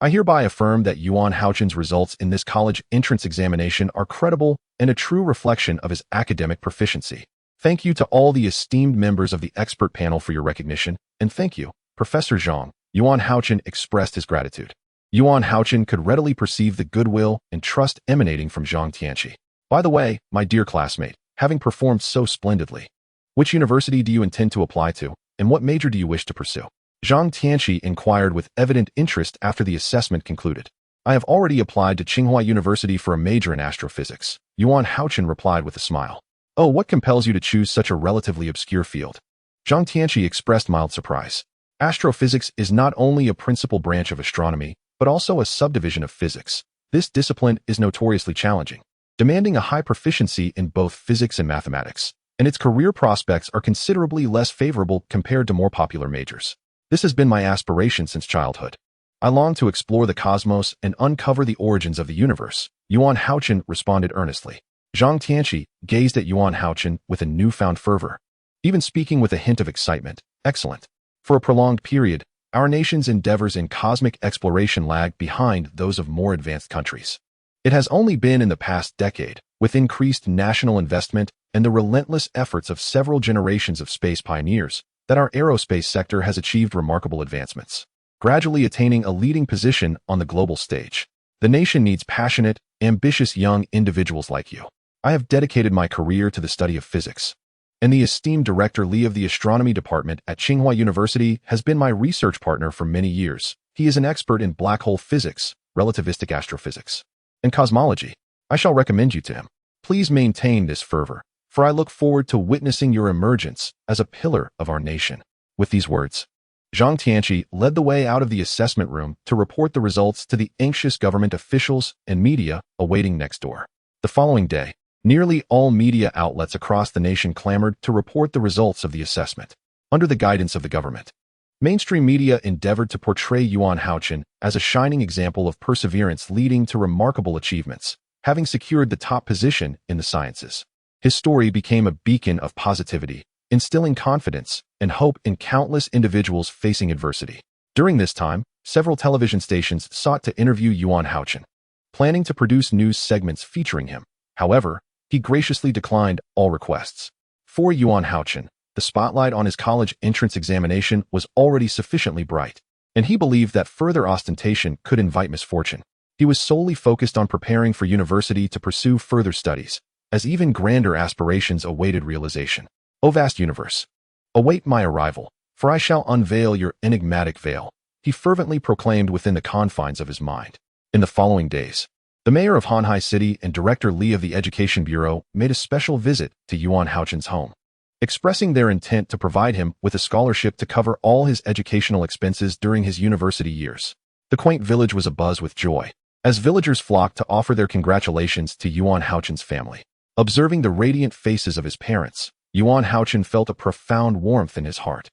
I hereby affirm that Yuan Hao-Chen's results in this college entrance examination are credible and a true reflection of his academic proficiency. Thank you to all the esteemed members of the expert panel for your recognition, and thank you, Professor Zhang. Yuan Hao-Chen expressed his gratitude. Yuan Hao-Chen could readily perceive the goodwill and trust emanating from Zhang Tianqi. By the way, my dear classmate, having performed so splendidly, which university do you intend to apply to, and what major do you wish to pursue? Zhang Tianqi inquired with evident interest after the assessment concluded. I have already applied to Tsinghua University for a major in astrophysics, Yuan Hao-Chen replied with a smile. Oh, what compels you to choose such a relatively obscure field? Zhang Tianqi expressed mild surprise. Astrophysics is not only a principal branch of astronomy, but also a subdivision of physics. This discipline is notoriously challenging, demanding a high proficiency in both physics and mathematics, and its career prospects are considerably less favorable compared to more popular majors. This has been my aspiration since childhood. I long to explore the cosmos and uncover the origins of the universe, Yuan Hao-Chen responded earnestly. Zhang Tianqi gazed at Yuan Hao-Chen with a newfound fervor, even speaking with a hint of excitement. Excellent. For a prolonged period, our nation's endeavors in cosmic exploration lagged behind those of more advanced countries. It has only been in the past decade, with increased national investment and the relentless efforts of several generations of space pioneers, that our aerospace sector has achieved remarkable advancements, gradually attaining a leading position on the global stage. The nation needs passionate, ambitious young individuals like you. I have dedicated my career to the study of physics, and the esteemed Director Li of the Astronomy Department at Tsinghua University has been my research partner for many years. He is an expert in black hole physics, relativistic astrophysics, and cosmology. I shall recommend you to him. Please maintain this fervor, for I look forward to witnessing your emergence as a pillar of our nation. With these words, Zhang Tianqi led the way out of the assessment room to report the results to the anxious government officials and media awaiting next door. The following day, nearly all media outlets across the nation clamored to report the results of the assessment. Under the guidance of the government, Mainstream media endeavored to portray Yuan Hao-Chen as a shining example of perseverance leading to remarkable achievements, having secured the top position in the sciences. His story became a beacon of positivity, instilling confidence and hope in countless individuals facing adversity. During this time, several television stations sought to interview Yuan Hao-Chen, planning to produce news segments featuring him. However, he graciously declined all requests. For Yuan Hao-Chen, the spotlight on his college entrance examination was already sufficiently bright, and he believed that further ostentation could invite misfortune. He was solely focused on preparing for university to pursue further studies, as even grander aspirations awaited realization. O vast universe, await my arrival, for I shall unveil your enigmatic veil, he fervently proclaimed within the confines of his mind. In the following days, the mayor of Hanhai City and Director Li of the Education Bureau made a special visit to Yuan Hao-Chen's home, expressing their intent to provide him with a scholarship to cover all his educational expenses during his university years. The quaint village was abuzz with joy, as villagers flocked to offer their congratulations to Yuan Hao-Chen's family. Observing the radiant faces of his parents, Yuan Hao-Chen felt a profound warmth in his heart,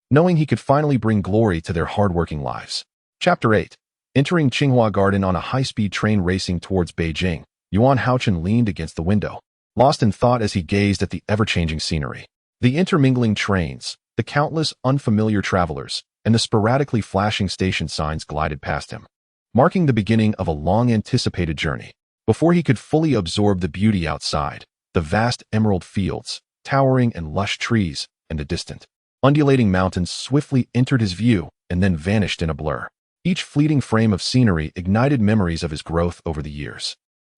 knowing he could finally bring glory to their hard-working lives. Chapter 8. Entering Tsinghua Garden on a high-speed train racing towards Beijing, Yuan Hao-Chen leaned against the window, lost in thought as he gazed at the ever-changing scenery. The intermingling trains, the countless unfamiliar travelers, and the sporadically flashing station signs glided past him, marking the beginning of a long-anticipated journey. Before he could fully absorb the beauty outside, the vast emerald fields, towering and lush trees, and the distant, undulating mountains swiftly entered his view and then vanished in a blur. Each fleeting frame of scenery ignited memories of his growth over the years.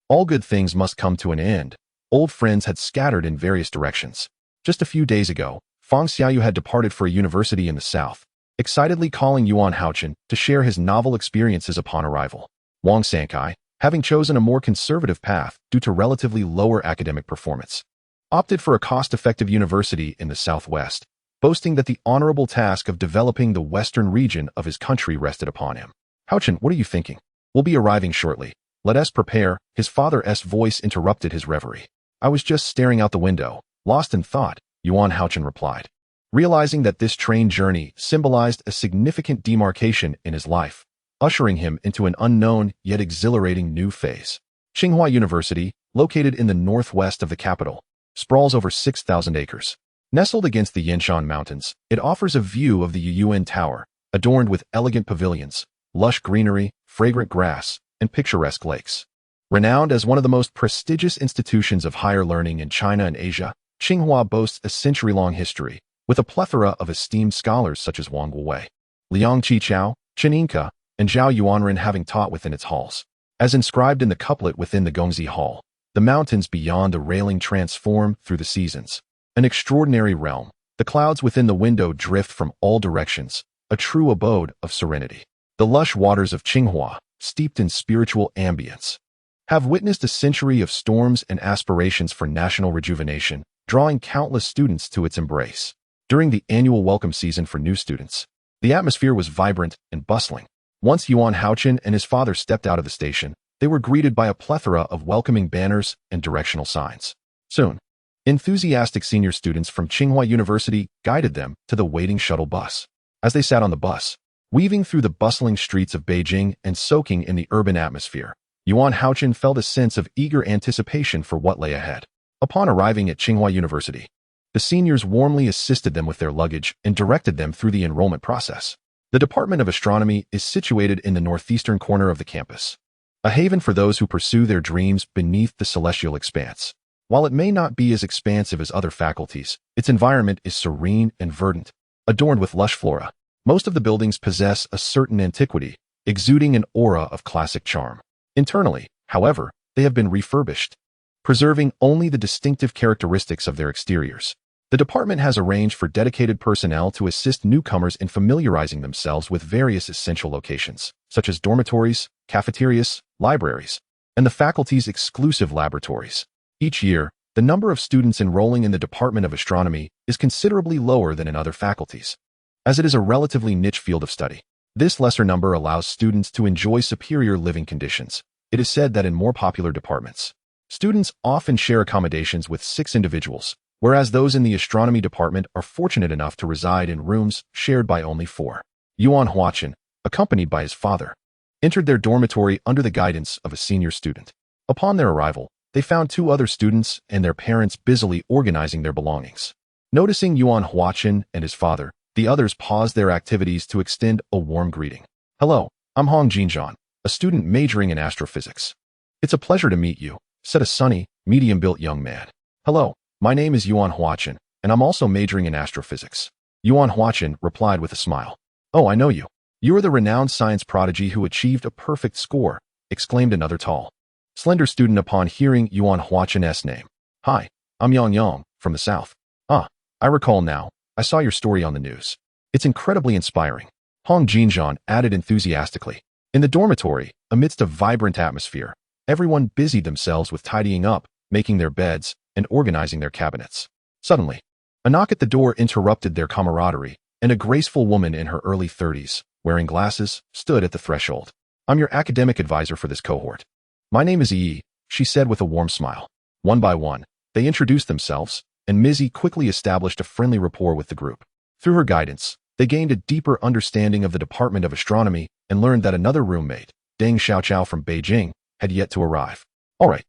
All good things must come to an end. Old friends had scattered in various directions. Just a few days ago, Fang Xiaoyu had departed for a university in the south, excitedly calling Yuan Hao-Chen to share his novel experiences upon arrival. Wang Sankai, having chosen a more conservative path due to relatively lower academic performance, opted for a cost-effective university in the southwest, boasting that the honorable task of developing the western region of his country rested upon him. Hao-Chen, what are you thinking? We'll be arriving shortly. Let us prepare. His father's voice interrupted his reverie. I was just staring out the window, lost in thought, Yuan Hao-Chen replied, realizing that this train journey symbolized a significant demarcation in his life, ushering him into an unknown yet exhilarating new phase. Tsinghua University, located in the northwest of the capital, sprawls over 6,000 acres. Nestled against the Yinshan Mountains, it offers a view of the Yuyuan Tower, adorned with elegant pavilions, lush greenery, fragrant grass, and picturesque lakes. Renowned as one of the most prestigious institutions of higher learning in China and Asia, Tsinghua boasts a century-long history, with a plethora of esteemed scholars such as Wang Guowei, Liang Qichao, Chen Yinke, and Zhao Yuanren having taught within its halls. As inscribed in the couplet within the Gongzi Hall, the mountains beyond the railing transform through the seasons. An extraordinary realm, the clouds within the window drift from all directions, a true abode of serenity. The lush waters of Tsinghua, steeped in spiritual ambience, have witnessed a century of storms and aspirations for national rejuvenation, drawing countless students to its embrace. During the annual welcome season for new students, the atmosphere was vibrant and bustling. Once Yuan Hao-Chen and his father stepped out of the station, they were greeted by a plethora of welcoming banners and directional signs. Soon, enthusiastic senior students from Tsinghua University guided them to the waiting shuttle bus. As they sat on the bus, weaving through the bustling streets of Beijing and soaking in the urban atmosphere, Yuan Hao-Chen felt a sense of eager anticipation for what lay ahead. Upon arriving at Tsinghua University, the seniors warmly assisted them with their luggage and directed them through the enrollment process. The Department of Astronomy is situated in the northeastern corner of the campus, a haven for those who pursue their dreams beneath the celestial expanse. While it may not be as expansive as other faculties, its environment is serene and verdant, adorned with lush flora. Most of the buildings possess a certain antiquity, exuding an aura of classic charm. Internally, however, they have been refurbished, preserving only the distinctive characteristics of their exteriors. The department has arranged for dedicated personnel to assist newcomers in familiarizing themselves with various essential locations, such as dormitories, cafeterias, libraries, and the faculty's exclusive laboratories. Each year, the number of students enrolling in the Department of Astronomy is considerably lower than in other faculties, as it is a relatively niche field of study. This lesser number allows students to enjoy superior living conditions. It is said that in more popular departments, students often share accommodations with 6 individuals, whereas those in the astronomy department are fortunate enough to reside in rooms shared by only 4. Hao-Chen, accompanied by his father, entered their dormitory under the guidance of a senior student. Upon their arrival, they found two other students and their parents busily organizing their belongings. Noticing Hao-Chen and his father, the others paused their activities to extend a warm greeting. "Hello, I'm Xinjiang, a student majoring in astrophysics. It's a pleasure to meet you," said a sunny, medium-built young man. "Hello, my name is Hao-Chen, and I'm also majoring in astrophysics." Hao-Chen replied with a smile. "Oh, I know you. You are the renowned science prodigy who achieved a perfect score," exclaimed another tall, slender student upon hearing Hao-Chen's name. "Hi, I'm Yang from the south." "Ah, I recall now. I saw your story on the news. It's incredibly inspiring," Xinjiang added enthusiastically. In the dormitory, amidst a vibrant atmosphere, everyone busied themselves with tidying up, making their beds, and organizing their cabinets. Suddenly, a knock at the door interrupted their camaraderie, and a graceful woman in her early 30s, wearing glasses, stood at the threshold. "I'm your academic advisor for this cohort. My name is Yi," she said with a warm smile. One by one, they introduced themselves, and Ms. Yi quickly established a friendly rapport with the group. Through her guidance, they gained a deeper understanding of the Department of Astronomy and learned that another roommate, Deng Xiaoqiao from Beijing, had yet to arrive. "All right,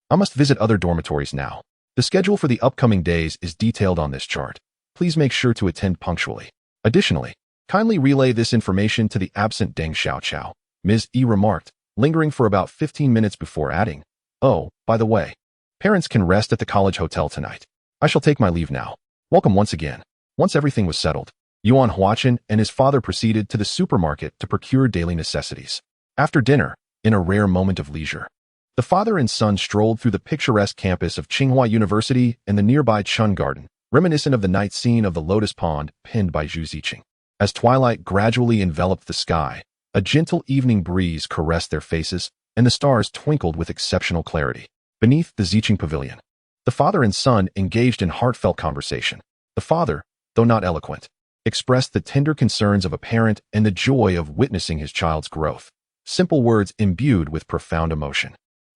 I must visit other dormitories now. The schedule for the upcoming days is detailed on this chart. Please make sure to attend punctually. Additionally, kindly relay this information to the absent Deng Xiaoqiao," Ms. Yi remarked, lingering for about 15 minutes before adding, "Oh, by the way, parents can rest at the college hotel tonight. I shall take my leave now. Welcome once again." Once everything was settled, Hao-Chen and his father proceeded to the supermarket to procure daily necessities. After dinner, in a rare moment of leisure, the father and son strolled through the picturesque campus of Tsinghua University and the nearby Chun Garden, reminiscent of the night scene of the Lotus Pond penned by Zhu Ziqing. As twilight gradually enveloped the sky, a gentle evening breeze caressed their faces, and the stars twinkled with exceptional clarity. Beneath the Ziqing Pavilion, the father and son engaged in heartfelt conversation. The father, though not eloquent, expressed the tender concerns of a parent and the joy of witnessing his child's growth. Simple words imbued with profound emotion.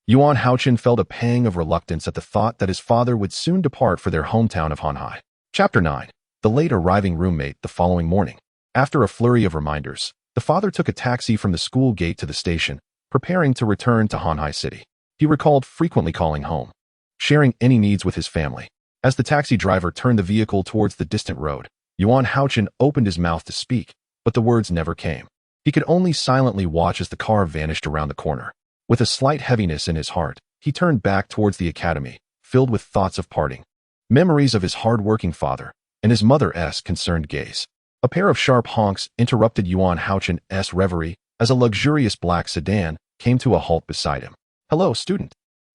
Hao-Chen felt a pang of reluctance at the thought that his father would soon depart for their hometown of Hanhai. Chapter 9. The late arriving roommate the following morning. After a flurry of reminders, the father took a taxi from the school gate to the station, preparing to return to Hanhai City. He recalled frequently calling home, sharing any needs with his family. As the taxi driver turned the vehicle towards the distant road, Hao-Chen opened his mouth to speak, but the words never came. He could only silently watch as the car vanished around the corner. With a slight heaviness in his heart, he turned back towards the academy, filled with thoughts of parting, memories of his hard-working father, and his mother's concerned gaze. A pair of sharp honks interrupted Hao-Chen's reverie as a luxurious black sedan came to a halt beside him. "Hello, student.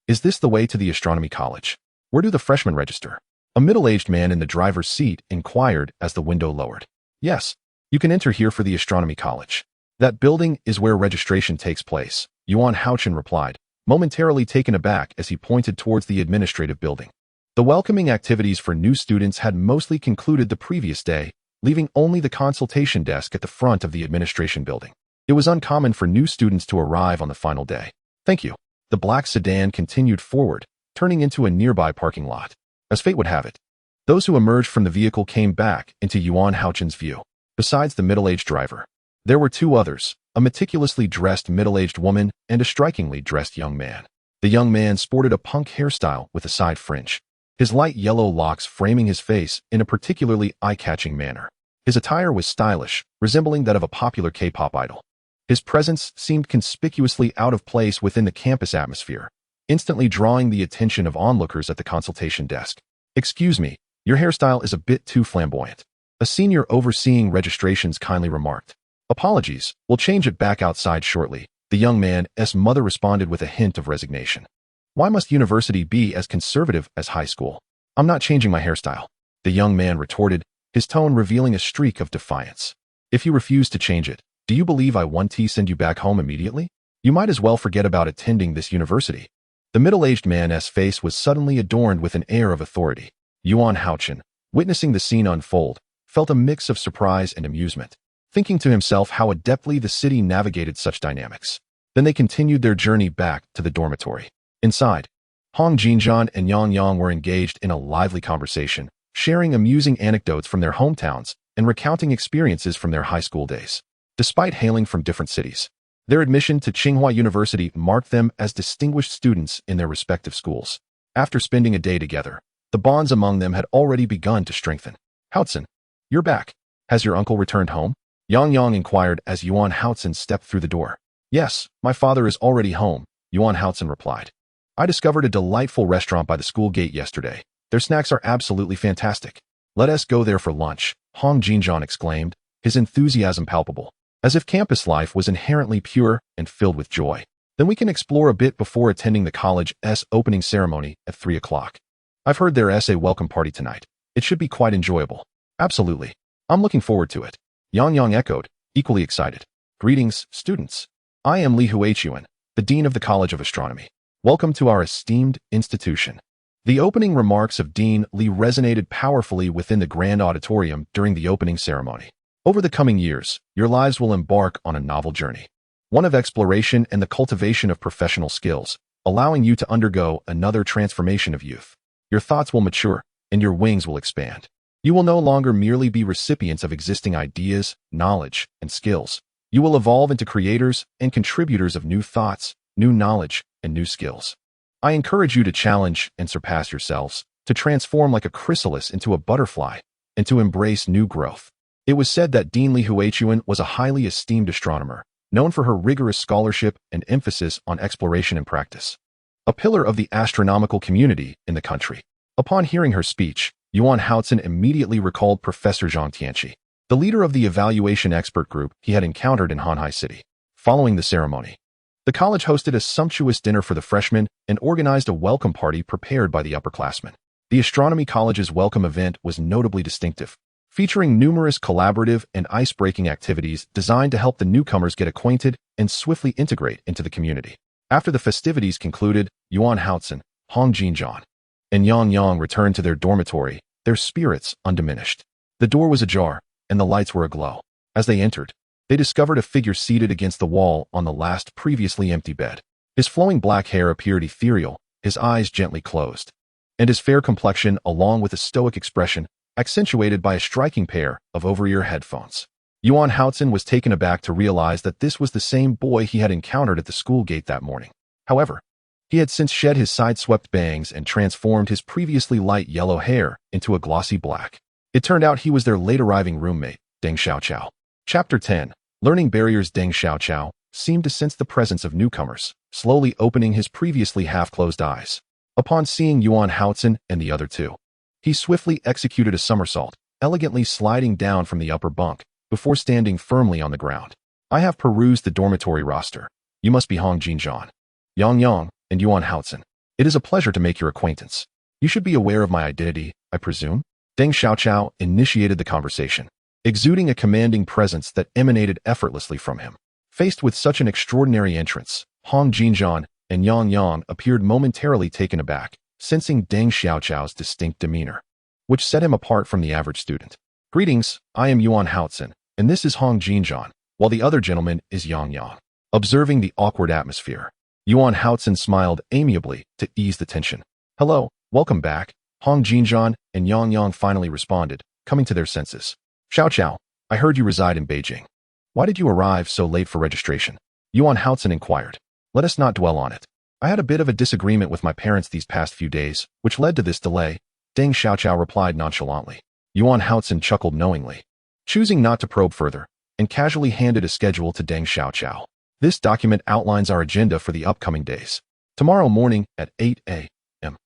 Is this the way to the astronomy college? Where do the freshmen register?" A middle-aged man in the driver's seat inquired as the window lowered. "Yes, you can enter here for the astronomy college. That building is where registration takes place," Hao-Chen replied, momentarily taken aback as he pointed towards the administrative building. The welcoming activities for new students had mostly concluded the previous day, leaving only the consultation desk at the front of the administration building. It was uncommon for new students to arrive on the final day. "Thank you." The black sedan continued forward, turning into a nearby parking lot. As fate would have it, those who emerged from the vehicle came back into Hao-Chen's view. Besides the middle-aged driver, there were two others, a meticulously dressed middle-aged woman and a strikingly dressed young man. The young man sported a punk hairstyle with a side fringe, his light yellow locks framing his face in a particularly eye-catching manner. His attire was stylish, resembling that of a popular K-pop idol. His presence seemed conspicuously out of place within the campus atmosphere, instantly drawing the attention of onlookers at the consultation desk. "Excuse me, your hairstyle is a bit too flamboyant," a senior overseeing registrations kindly remarked. "Apologies, we'll change it back outside shortly," the young man's mother responded with a hint of resignation. "Why must university be as conservative as high school? I'm not changing my hairstyle," the young man retorted, his tone revealing a streak of defiance. "If you refuse to change it, do you believe I want to send you back home immediately? You might as well forget about attending this university." The middle-aged man's face was suddenly adorned with an air of authority. Hao-Chen, witnessing the scene unfold, felt a mix of surprise and amusement, thinking to himself how adeptly the city navigated such dynamics. Then they continued their journey back to the dormitory. Inside, Xinjiang and Yang were engaged in a lively conversation, sharing amusing anecdotes from their hometowns and recounting experiences from their high school days. Despite hailing from different cities, their admission to Tsinghua University marked them as distinguished students in their respective schools. After spending a day together, the bonds among them had already begun to strengthen. Hao-Chen, you're back. Has your uncle returned home? Yang inquired as Yuan Hao-Chen stepped through the door. Yes, my father is already home, Yuan Hao-Chen replied. I discovered a delightful restaurant by the school gate yesterday. Their snacks are absolutely fantastic. Let us go there for lunch, Hong Jinjian exclaimed, his enthusiasm palpable, as if campus life was inherently pure and filled with joy. Then we can explore a bit before attending the college's opening ceremony at 3 o'clock. I've heard there is a welcome party tonight. It should be quite enjoyable. Absolutely. I'm looking forward to it. Yang echoed, equally excited. Greetings, students. I am Li Huichuan, the Dean of the College of Astronomy. Welcome to our esteemed institution. The opening remarks of Dean Li resonated powerfully within the grand auditorium during the opening ceremony. Over the coming years, your lives will embark on a novel journey, one of exploration and the cultivation of professional skills, allowing you to undergo another transformation of youth. Your thoughts will mature, and your wings will expand. You will no longer merely be recipients of existing ideas, knowledge, and skills. You will evolve into creators and contributors of new thoughts, new knowledge, and new skills. I encourage you to challenge and surpass yourselves, to transform like a chrysalis into a butterfly, and to embrace new growth. It was said that Dean Li Huichuan was a highly esteemed astronomer, known for her rigorous scholarship and emphasis on exploration and practice. A pillar of the astronomical community in the country. Upon hearing her speech, Yuan Hao-Chen immediately recalled Professor Zhang Tianqi, the leader of the evaluation expert group he had encountered in Hanhai City. Following the ceremony, the college hosted a sumptuous dinner for the freshmen and organized a welcome party prepared by the upperclassmen. The Astronomy College's welcome event was notably distinctive, featuring numerous collaborative and ice-breaking activities designed to help the newcomers get acquainted and swiftly integrate into the community. After the festivities concluded, Yuan Hao-Chen, Hong Jinjian, and Yang returned to their dormitory, their spirits undiminished. The door was ajar, and the lights were aglow. As they entered, they discovered a figure seated against the wall on the last previously empty bed. His flowing black hair appeared ethereal, his eyes gently closed, and his fair complexion, along with a stoic expression, accentuated by a striking pair of over-ear headphones. Yuan Hao-Chen was taken aback to realize that this was the same boy he had encountered at the school gate that morning. However, he had since shed his side-swept bangs and transformed his previously light yellow hair into a glossy black. It turned out he was their late-arriving roommate, Deng Xiaoqiao. Chapter 10. Learning Barriers. Deng Xiaoqiao seemed to sense the presence of newcomers, slowly opening his previously half-closed eyes. Upon seeing Yuan Hao-Chen and the other two, he swiftly executed a somersault, elegantly sliding down from the upper bunk, before standing firmly on the ground. I have perused the dormitory roster. You must be Hong Jinjian, Yang, and Yuan Hao-Chen. It is a pleasure to make your acquaintance. You should be aware of my identity, I presume? Deng Xiaoqiao initiated the conversation, exuding a commanding presence that emanated effortlessly from him. Faced with such an extraordinary entrance, Hong Jinjian and Yang appeared momentarily taken aback, sensing Deng Xiaoqiao's distinct demeanor, which set him apart from the average student. Greetings, I am Yuan Hao-Chen, and this is Hong Jinjian, while the other gentleman is Yang. Observing the awkward atmosphere, Yuan Hao-Chen smiled amiably to ease the tension. Hello, welcome back, Hong Jinjian and Yang finally responded, coming to their senses. Xiaoqiao, I heard you reside in Beijing. Why did you arrive so late for registration? Yuan Hao-Chen inquired. Let us not dwell on it. I had a bit of a disagreement with my parents these past few days, which led to this delay, Deng Xiaoqiao replied nonchalantly. Yuan Hao-Chen chuckled knowingly, choosing not to probe further, and casually handed a schedule to Deng Xiaoqiao. This document outlines our agenda for the upcoming days. Tomorrow morning at 8 a.m.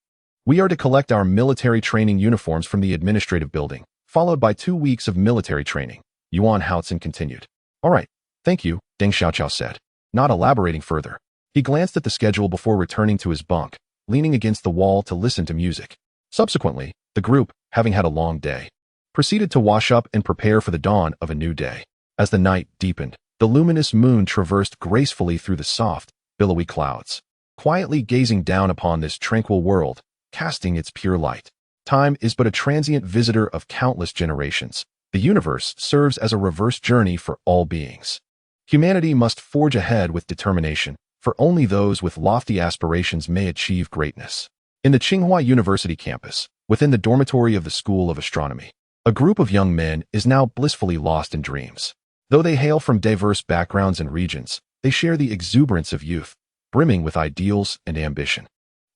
We are to collect our military training uniforms from the administrative building, followed by 2 weeks of military training, Yuan Hao-Chen continued. All right, thank you, Deng Xiaoqiao said, not elaborating further. He glanced at the schedule before returning to his bunk, leaning against the wall to listen to music. Subsequently, the group, having had a long day, proceeded to wash up and prepare for the dawn of a new day. As the night deepened, the luminous moon traversed gracefully through the soft, billowy clouds, quietly gazing down upon this tranquil world, casting its pure light. Time is but a transient visitor of countless generations. The universe serves as a reverse journey for all beings. Humanity must forge ahead with determination, for only those with lofty aspirations may achieve greatness. In the Tsinghua University campus, within the dormitory of the School of Astronomy, a group of young men is now blissfully lost in dreams. Though they hail from diverse backgrounds and regions, they share the exuberance of youth, brimming with ideals and ambition.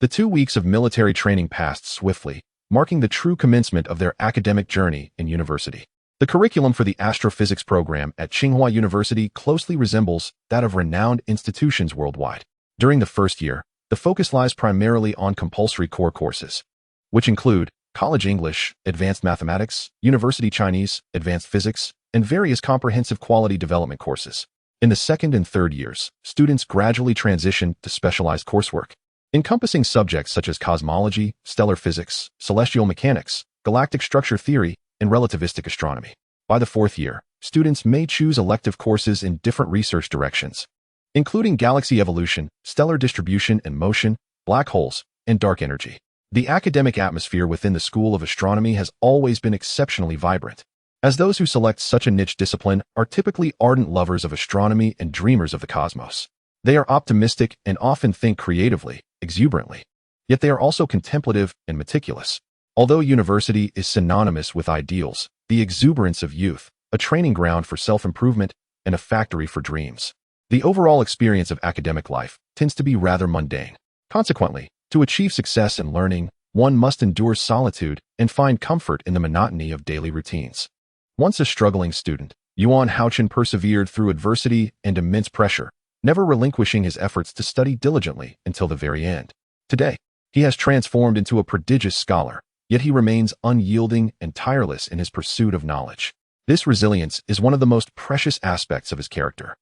The 2 weeks of military training passed swiftly, marking the true commencement of their academic journey in university. The curriculum for the astrophysics program at Tsinghua University closely resembles that of renowned institutions worldwide. During the first year, the focus lies primarily on compulsory core courses, which include college English, advanced mathematics, university Chinese, advanced physics, and various comprehensive quality development courses. In the second and third years, students gradually transition to specialized coursework, encompassing subjects such as cosmology, stellar physics, celestial mechanics, galactic structure theory, and relativistic astronomy. By the fourth year, students may choose elective courses in different research directions, including galaxy evolution, stellar distribution and motion, black holes, and dark energy. The academic atmosphere within the School of Astronomy has always been exceptionally vibrant, as those who select such a niche discipline are typically ardent lovers of astronomy and dreamers of the cosmos. They are optimistic and often think creatively, exuberantly, yet they are also contemplative and meticulous. Although university is synonymous with ideals, the exuberance of youth, a training ground for self-improvement, and a factory for dreams, the overall experience of academic life tends to be rather mundane. Consequently, to achieve success in learning, one must endure solitude and find comfort in the monotony of daily routines. Once a struggling student, Hao-Chen persevered through adversity and immense pressure, never relinquishing his efforts to study diligently until the very end. Today, he has transformed into a prodigious scholar, yet he remains unyielding and tireless in his pursuit of knowledge. This resilience is one of the most precious aspects of his character.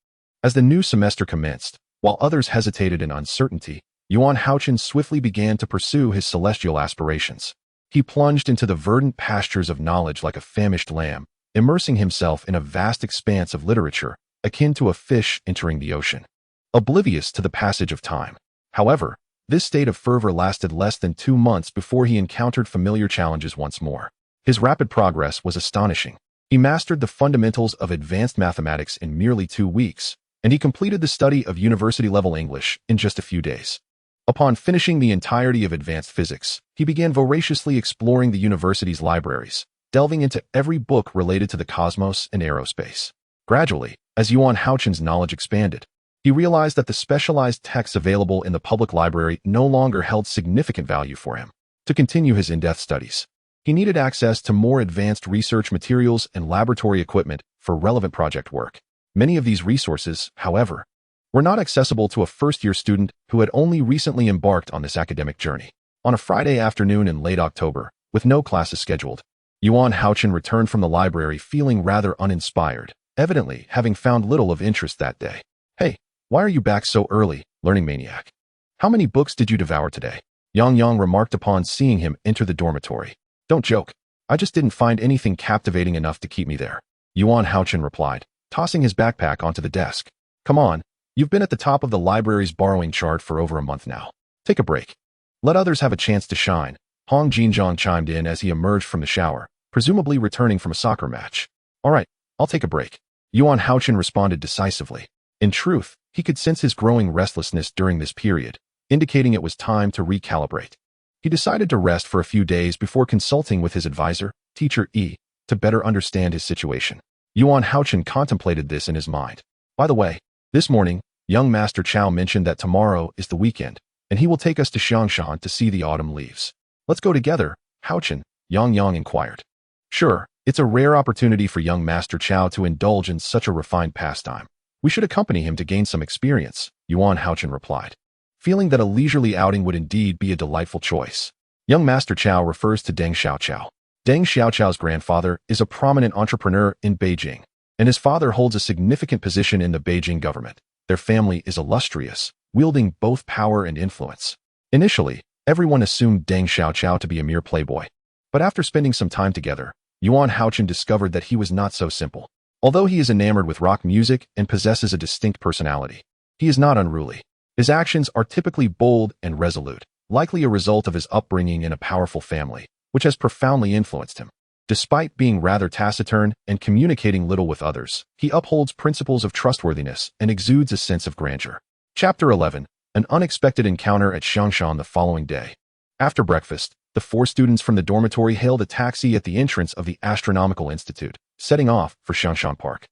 As the new semester commenced, while others hesitated in uncertainty, Hao-Chen swiftly began to pursue his celestial aspirations. He plunged into the verdant pastures of knowledge like a famished lamb, immersing himself in a vast expanse of literature, akin to a fish entering the ocean, oblivious to the passage of time. However, this state of fervor lasted less than 2 months before he encountered familiar challenges once more. His rapid progress was astonishing. He mastered the fundamentals of advanced mathematics in merely 2 weeks, and he completed the study of university-level English in just a few days. Upon finishing the entirety of advanced physics, he began voraciously exploring the university's libraries, delving into every book related to the cosmos and aerospace. Gradually, as Hao-Chen's knowledge expanded, he realized that the specialized texts available in the public library no longer held significant value for him. To continue his in-depth studies, he needed access to more advanced research materials and laboratory equipment for relevant project work. Many of these resources, however, were not accessible to a first-year student who had only recently embarked on this academic journey. On a Friday afternoon in late October, with no classes scheduled, Hao-Chen returned from the library feeling rather uninspired, evidently having found little of interest that day. "Hey, why are you back so early, learning maniac? How many books did you devour today?" Yang remarked upon seeing him enter the dormitory. "Don't joke. I just didn't find anything captivating enough to keep me there," Hao-Chen replied, tossing his backpack onto the desk. "Come on, you've been at the top of the library's borrowing chart for over a month now. Take a break. Let others have a chance to shine." Xinjiang chimed in as he emerged from the shower, presumably returning from a soccer match. "All right, I'll take a break," Hao-Chen responded decisively. In truth, he could sense his growing restlessness during this period, indicating it was time to recalibrate. He decided to rest for a few days before consulting with his advisor, Teacher E, to better understand his situation. Hao-Chen contemplated this in his mind. "By the way, this morning, young Master Chow mentioned that tomorrow is the weekend, and he will take us to Xinjiang to see the autumn leaves. Let's go together, Hao-Chen?" Yang inquired. "Sure, it's a rare opportunity for young Master Chow to indulge in such a refined pastime. We should accompany him to gain some experience," Hao-Chen replied, feeling that a leisurely outing would indeed be a delightful choice. Young Master Chow refers to Deng Xiaoqiao. Deng Xiaoqiao's grandfather is a prominent entrepreneur in Beijing, and his father holds a significant position in the Beijing government. Their family is illustrious, wielding both power and influence. Initially, everyone assumed Deng Xiaoqiao to be a mere playboy. But after spending some time together, Hao-Chen discovered that he was not so simple. Although he is enamored with rock music and possesses a distinct personality, he is not unruly. His actions are typically bold and resolute, likely a result of his upbringing in a powerful family, which has profoundly influenced him. Despite being rather taciturn and communicating little with others, he upholds principles of trustworthiness and exudes a sense of grandeur. Chapter 11. An unexpected encounter at Xinjiang the following day. After breakfast, the 4 students from the dormitory hailed a taxi at the entrance of the Astronomical Institute, setting off for Xinjiang Park.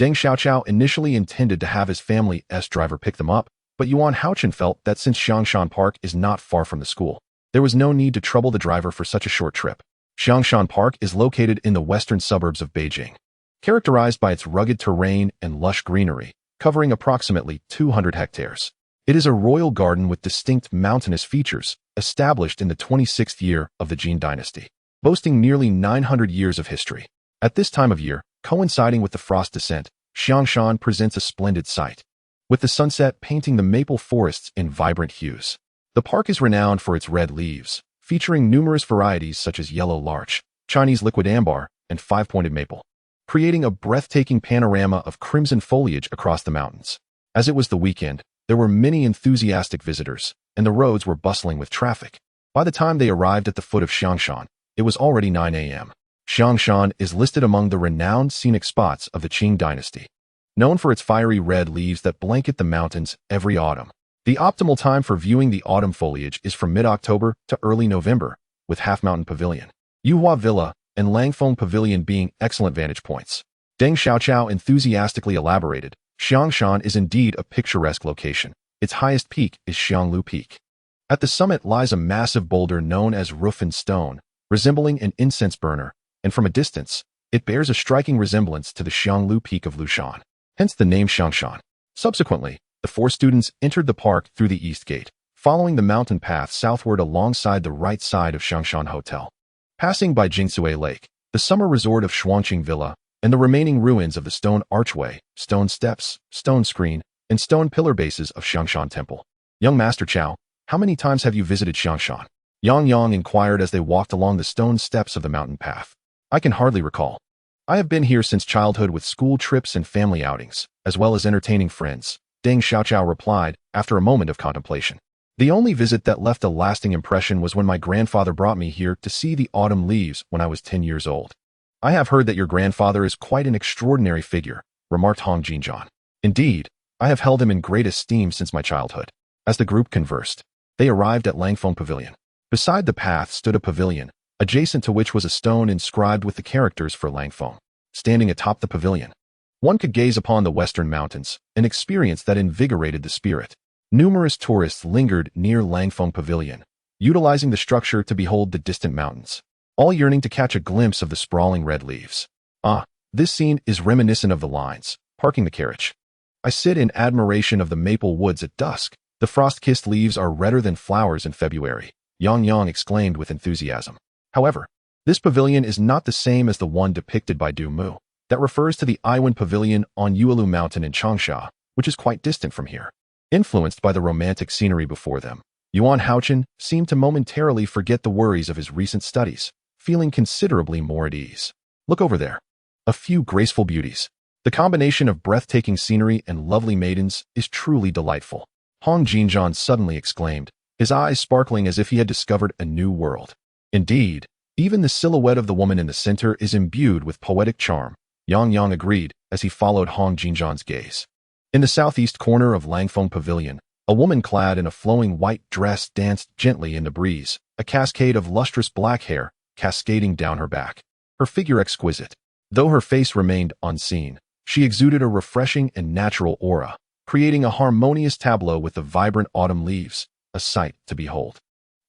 Deng Xiaoqiao initially intended to have his family's driver pick them up, but Yuan Hao-Chen felt that since Xiangshan Park is not far from the school, there was no need to trouble the driver for such a short trip. Xiangshan Park is located in the western suburbs of Beijing, characterized by its rugged terrain and lush greenery, covering approximately 200 hectares. It is a royal garden with distinct mountainous features, established in the 26th year of the Jin dynasty, boasting nearly 900 years of history. At this time of year, coinciding with the frost descent, Xiangshan presents a splendid sight, with the sunset painting the maple forests in vibrant hues. The park is renowned for its red leaves, featuring numerous varieties such as yellow larch, Chinese liquid ambar, and five-pointed maple, creating a breathtaking panorama of crimson foliage across the mountains. As it was the weekend, there were many enthusiastic visitors, and the roads were bustling with traffic. By the time they arrived at the foot of Xiangshan, it was already 9 a.m. Xiangshan is listed among the renowned scenic spots of the Qing dynasty, known for its fiery red leaves that blanket the mountains every autumn. The optimal time for viewing the autumn foliage is from mid-October to early November, with Half Mountain Pavilion, Yuhua Villa, and Langfeng Pavilion being excellent vantage points. Deng Xiaoqiao enthusiastically elaborated, Xiangshan is indeed a picturesque location. Its highest peak is Xianglu Peak. At the summit lies a massive boulder known as Roof and Stone, resembling an incense burner, and from a distance, it bears a striking resemblance to the Xianglu Peak of Lushan, hence the name Xiangshan. Subsequently, the four students entered the park through the east gate, following the mountain path southward alongside the right side of Xiangshan Hotel. Passing by Jingsui Lake, the summer resort of Shuangqing Villa, and the remaining ruins of the stone archway, stone steps, stone screen, and stone pillar bases of Xiangshan Temple. Young Master Chow, how many times have you visited Xiangshan? Yang inquired as they walked along the stone steps of the mountain path. I can hardly recall. I have been here since childhood with school trips and family outings, as well as entertaining friends, Deng Xiaoqiao replied, after a moment of contemplation. The only visit that left a lasting impression was when my grandfather brought me here to see the autumn leaves when I was 10 years old. I have heard that your grandfather is quite an extraordinary figure, remarked Hong Jinjian. Indeed, I have held him in great esteem since my childhood. As the group conversed, they arrived at Langfeng Pavilion. Beside the path stood a pavilion, adjacent to which was a stone inscribed with the characters for Langfeng. Standing atop the pavilion, one could gaze upon the western mountains, an experience that invigorated the spirit. Numerous tourists lingered near Langfeng Pavilion, utilizing the structure to behold the distant mountains, all yearning to catch a glimpse of the sprawling red leaves. This scene is reminiscent of the lines, parking the carriage. I sit in admiration of the maple woods at dusk. The frost-kissed leaves are redder than flowers in February, Yang exclaimed with enthusiasm. However, this pavilion is not the same as the one depicted by Du Mu. That refers to the Iwan Pavilion on Yuelu Mountain in Changsha, which is quite distant from here. Influenced by the romantic scenery before them, Yuan Hao-Chen seemed to momentarily forget the worries of his recent studies, feeling considerably more at ease. Look over there. A few graceful beauties. The combination of breathtaking scenery and lovely maidens is truly delightful, Hong Jinjian suddenly exclaimed, his eyes sparkling as if he had discovered a new world. Indeed, even the silhouette of the woman in the center is imbued with poetic charm, Yang agreed as he followed Hong Jinjian's gaze. In the southeast corner of Langfeng Pavilion, a woman clad in a flowing white dress danced gently in the breeze, a cascade of lustrous black hair cascading down her back. Her figure exquisite. Though her face remained unseen, she exuded a refreshing and natural aura, creating a harmonious tableau with the vibrant autumn leaves, a sight to behold.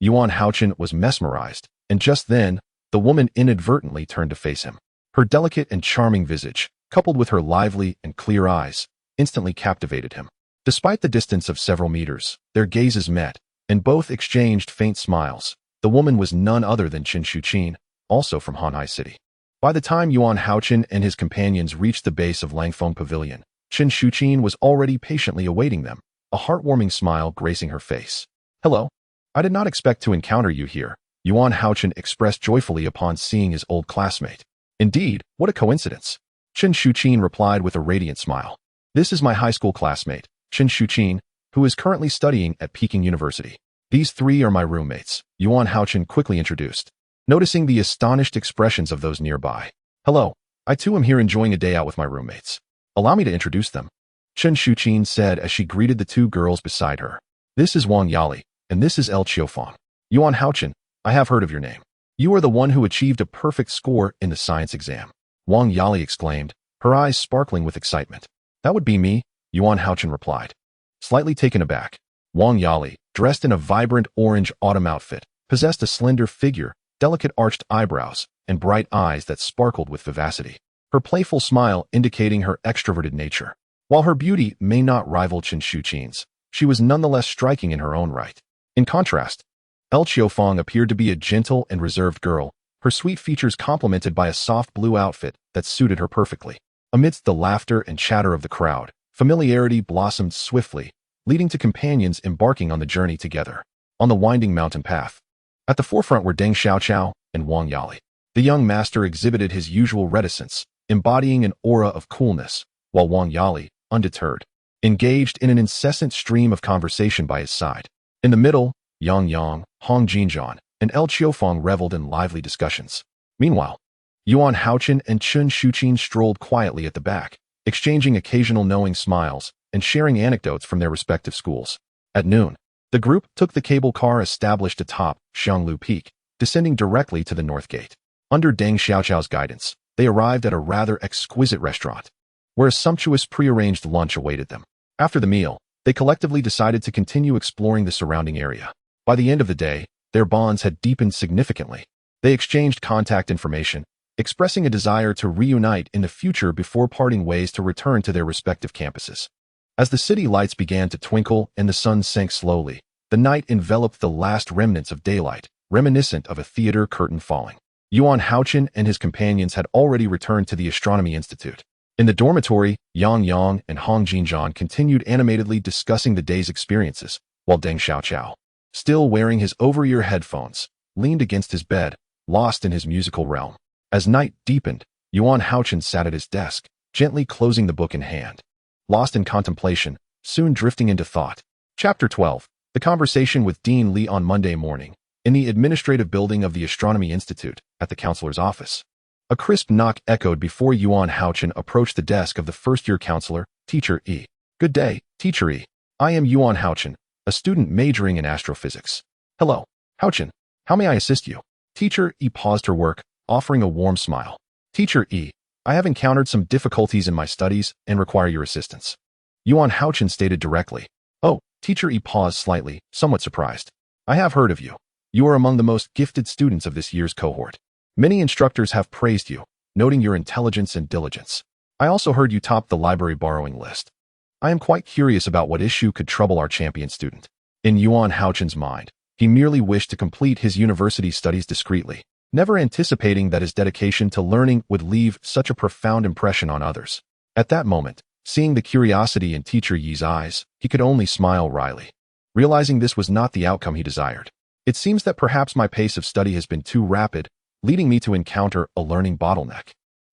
Yuan Hao-Chen was mesmerized, and just then, the woman inadvertently turned to face him. Her delicate and charming visage, coupled with her lively and clear eyes, instantly captivated him. Despite the distance of several meters, their gazes met, and both exchanged faint smiles. The woman was none other than Qin Shuqin, also from Hanhai City. By the time Yuan Hao-Chen and his companions reached the base of Langfeng Pavilion, Qin Shuqin was already patiently awaiting them, a heartwarming smile gracing her face. Hello. I did not expect to encounter you here, Yuan Hao-Chen expressed joyfully upon seeing his old classmate. Indeed, what a coincidence. Qin Shuqin replied with a radiant smile. This is my high school classmate, Qin Shuqin, who is currently studying at Peking University. These three are my roommates, Yuan Hao-Chen quickly introduced, noticing the astonished expressions of those nearby. Hello, I too am here enjoying a day out with my roommates. Allow me to introduce them, Qin Shuqin said as she greeted the two girls beside her. This is Wang Yali, and this is El Qiufang. Yuan Hao-Chen, I have heard of your name. You are the one who achieved a perfect score in the science exam, Wang Yali exclaimed, her eyes sparkling with excitement. That would be me, Hao-Chen replied. Slightly taken aback, Wang Yali, dressed in a vibrant orange autumn outfit, possessed a slender figure, delicate arched eyebrows, and bright eyes that sparkled with vivacity. Her playful smile indicating her extroverted nature. While her beauty may not rival Chen Shuqin's, she was nonetheless striking in her own right. In contrast, El Qiufang appeared to be a gentle and reserved girl, her sweet features complemented by a soft blue outfit that suited her perfectly. Amidst the laughter and chatter of the crowd, familiarity blossomed swiftly, leading to companions embarking on the journey together. On the winding mountain path, at the forefront were Deng Xiaoqiao and Wang Yali. The young master exhibited his usual reticence, embodying an aura of coolness, while Wang Yali, undeterred, engaged in an incessant stream of conversation by his side. In the middle, Yang Yang, Hong Jinjian, and El Qiufang reveled in lively discussions. Meanwhile, Hao-Chen and Chen Shuqin strolled quietly at the back, exchanging occasional knowing smiles and sharing anecdotes from their respective schools. At noon, the group took the cable car established atop Xianglu Peak, descending directly to the North Gate. Under Deng Xiaoqiao's guidance, they arrived at a rather exquisite restaurant, where a sumptuous prearranged lunch awaited them. After the meal, they collectively decided to continue exploring the surrounding area. By the end of the day, their bonds had deepened significantly. They exchanged contact information, expressing a desire to reunite in the future before parting ways to return to their respective campuses. As the city lights began to twinkle and the sun sank slowly, the night enveloped the last remnants of daylight, reminiscent of a theater curtain falling. Hao-Chen and his companions had already returned to the Astronomy Institute. In the dormitory, Yang Yang and Hong Jinjian continued animatedly discussing the day's experiences, while Deng Xiaoqiao, still wearing his over-ear headphones, leaned against his bed, lost in his musical realm. As night deepened, Hao-Chen sat at his desk, gently closing the book in hand. Lost in contemplation, soon drifting into thought. Chapter 12. The conversation with Dean Li on Monday morning, in the administrative building of the Astronomy Institute, at the counselor's office. A crisp knock echoed before Hao-Chen approached the desk of the first-year counselor, Teacher E. Good day, Teacher E. I am Hao-Chen, a student majoring in astrophysics. Hello, Hao-Chen. How may I assist you? Teacher E paused her work, offering a warm smile. Teacher E, I have encountered some difficulties in my studies and require your assistance. Hao-Chen stated directly. Oh, Teacher E paused slightly, somewhat surprised. I have heard of you. You are among the most gifted students of this year's cohort. Many instructors have praised you, noting your intelligence and diligence. I also heard you topped the library borrowing list. I am quite curious about what issue could trouble our champion student. In Hao-Chen's mind, he merely wished to complete his university studies discreetly, never anticipating that his dedication to learning would leave such a profound impression on others. At that moment, seeing the curiosity in Teacher Yi's eyes, he could only smile wryly, realizing this was not the outcome he desired. It seems that perhaps my pace of study has been too rapid, leading me to encounter a learning bottleneck.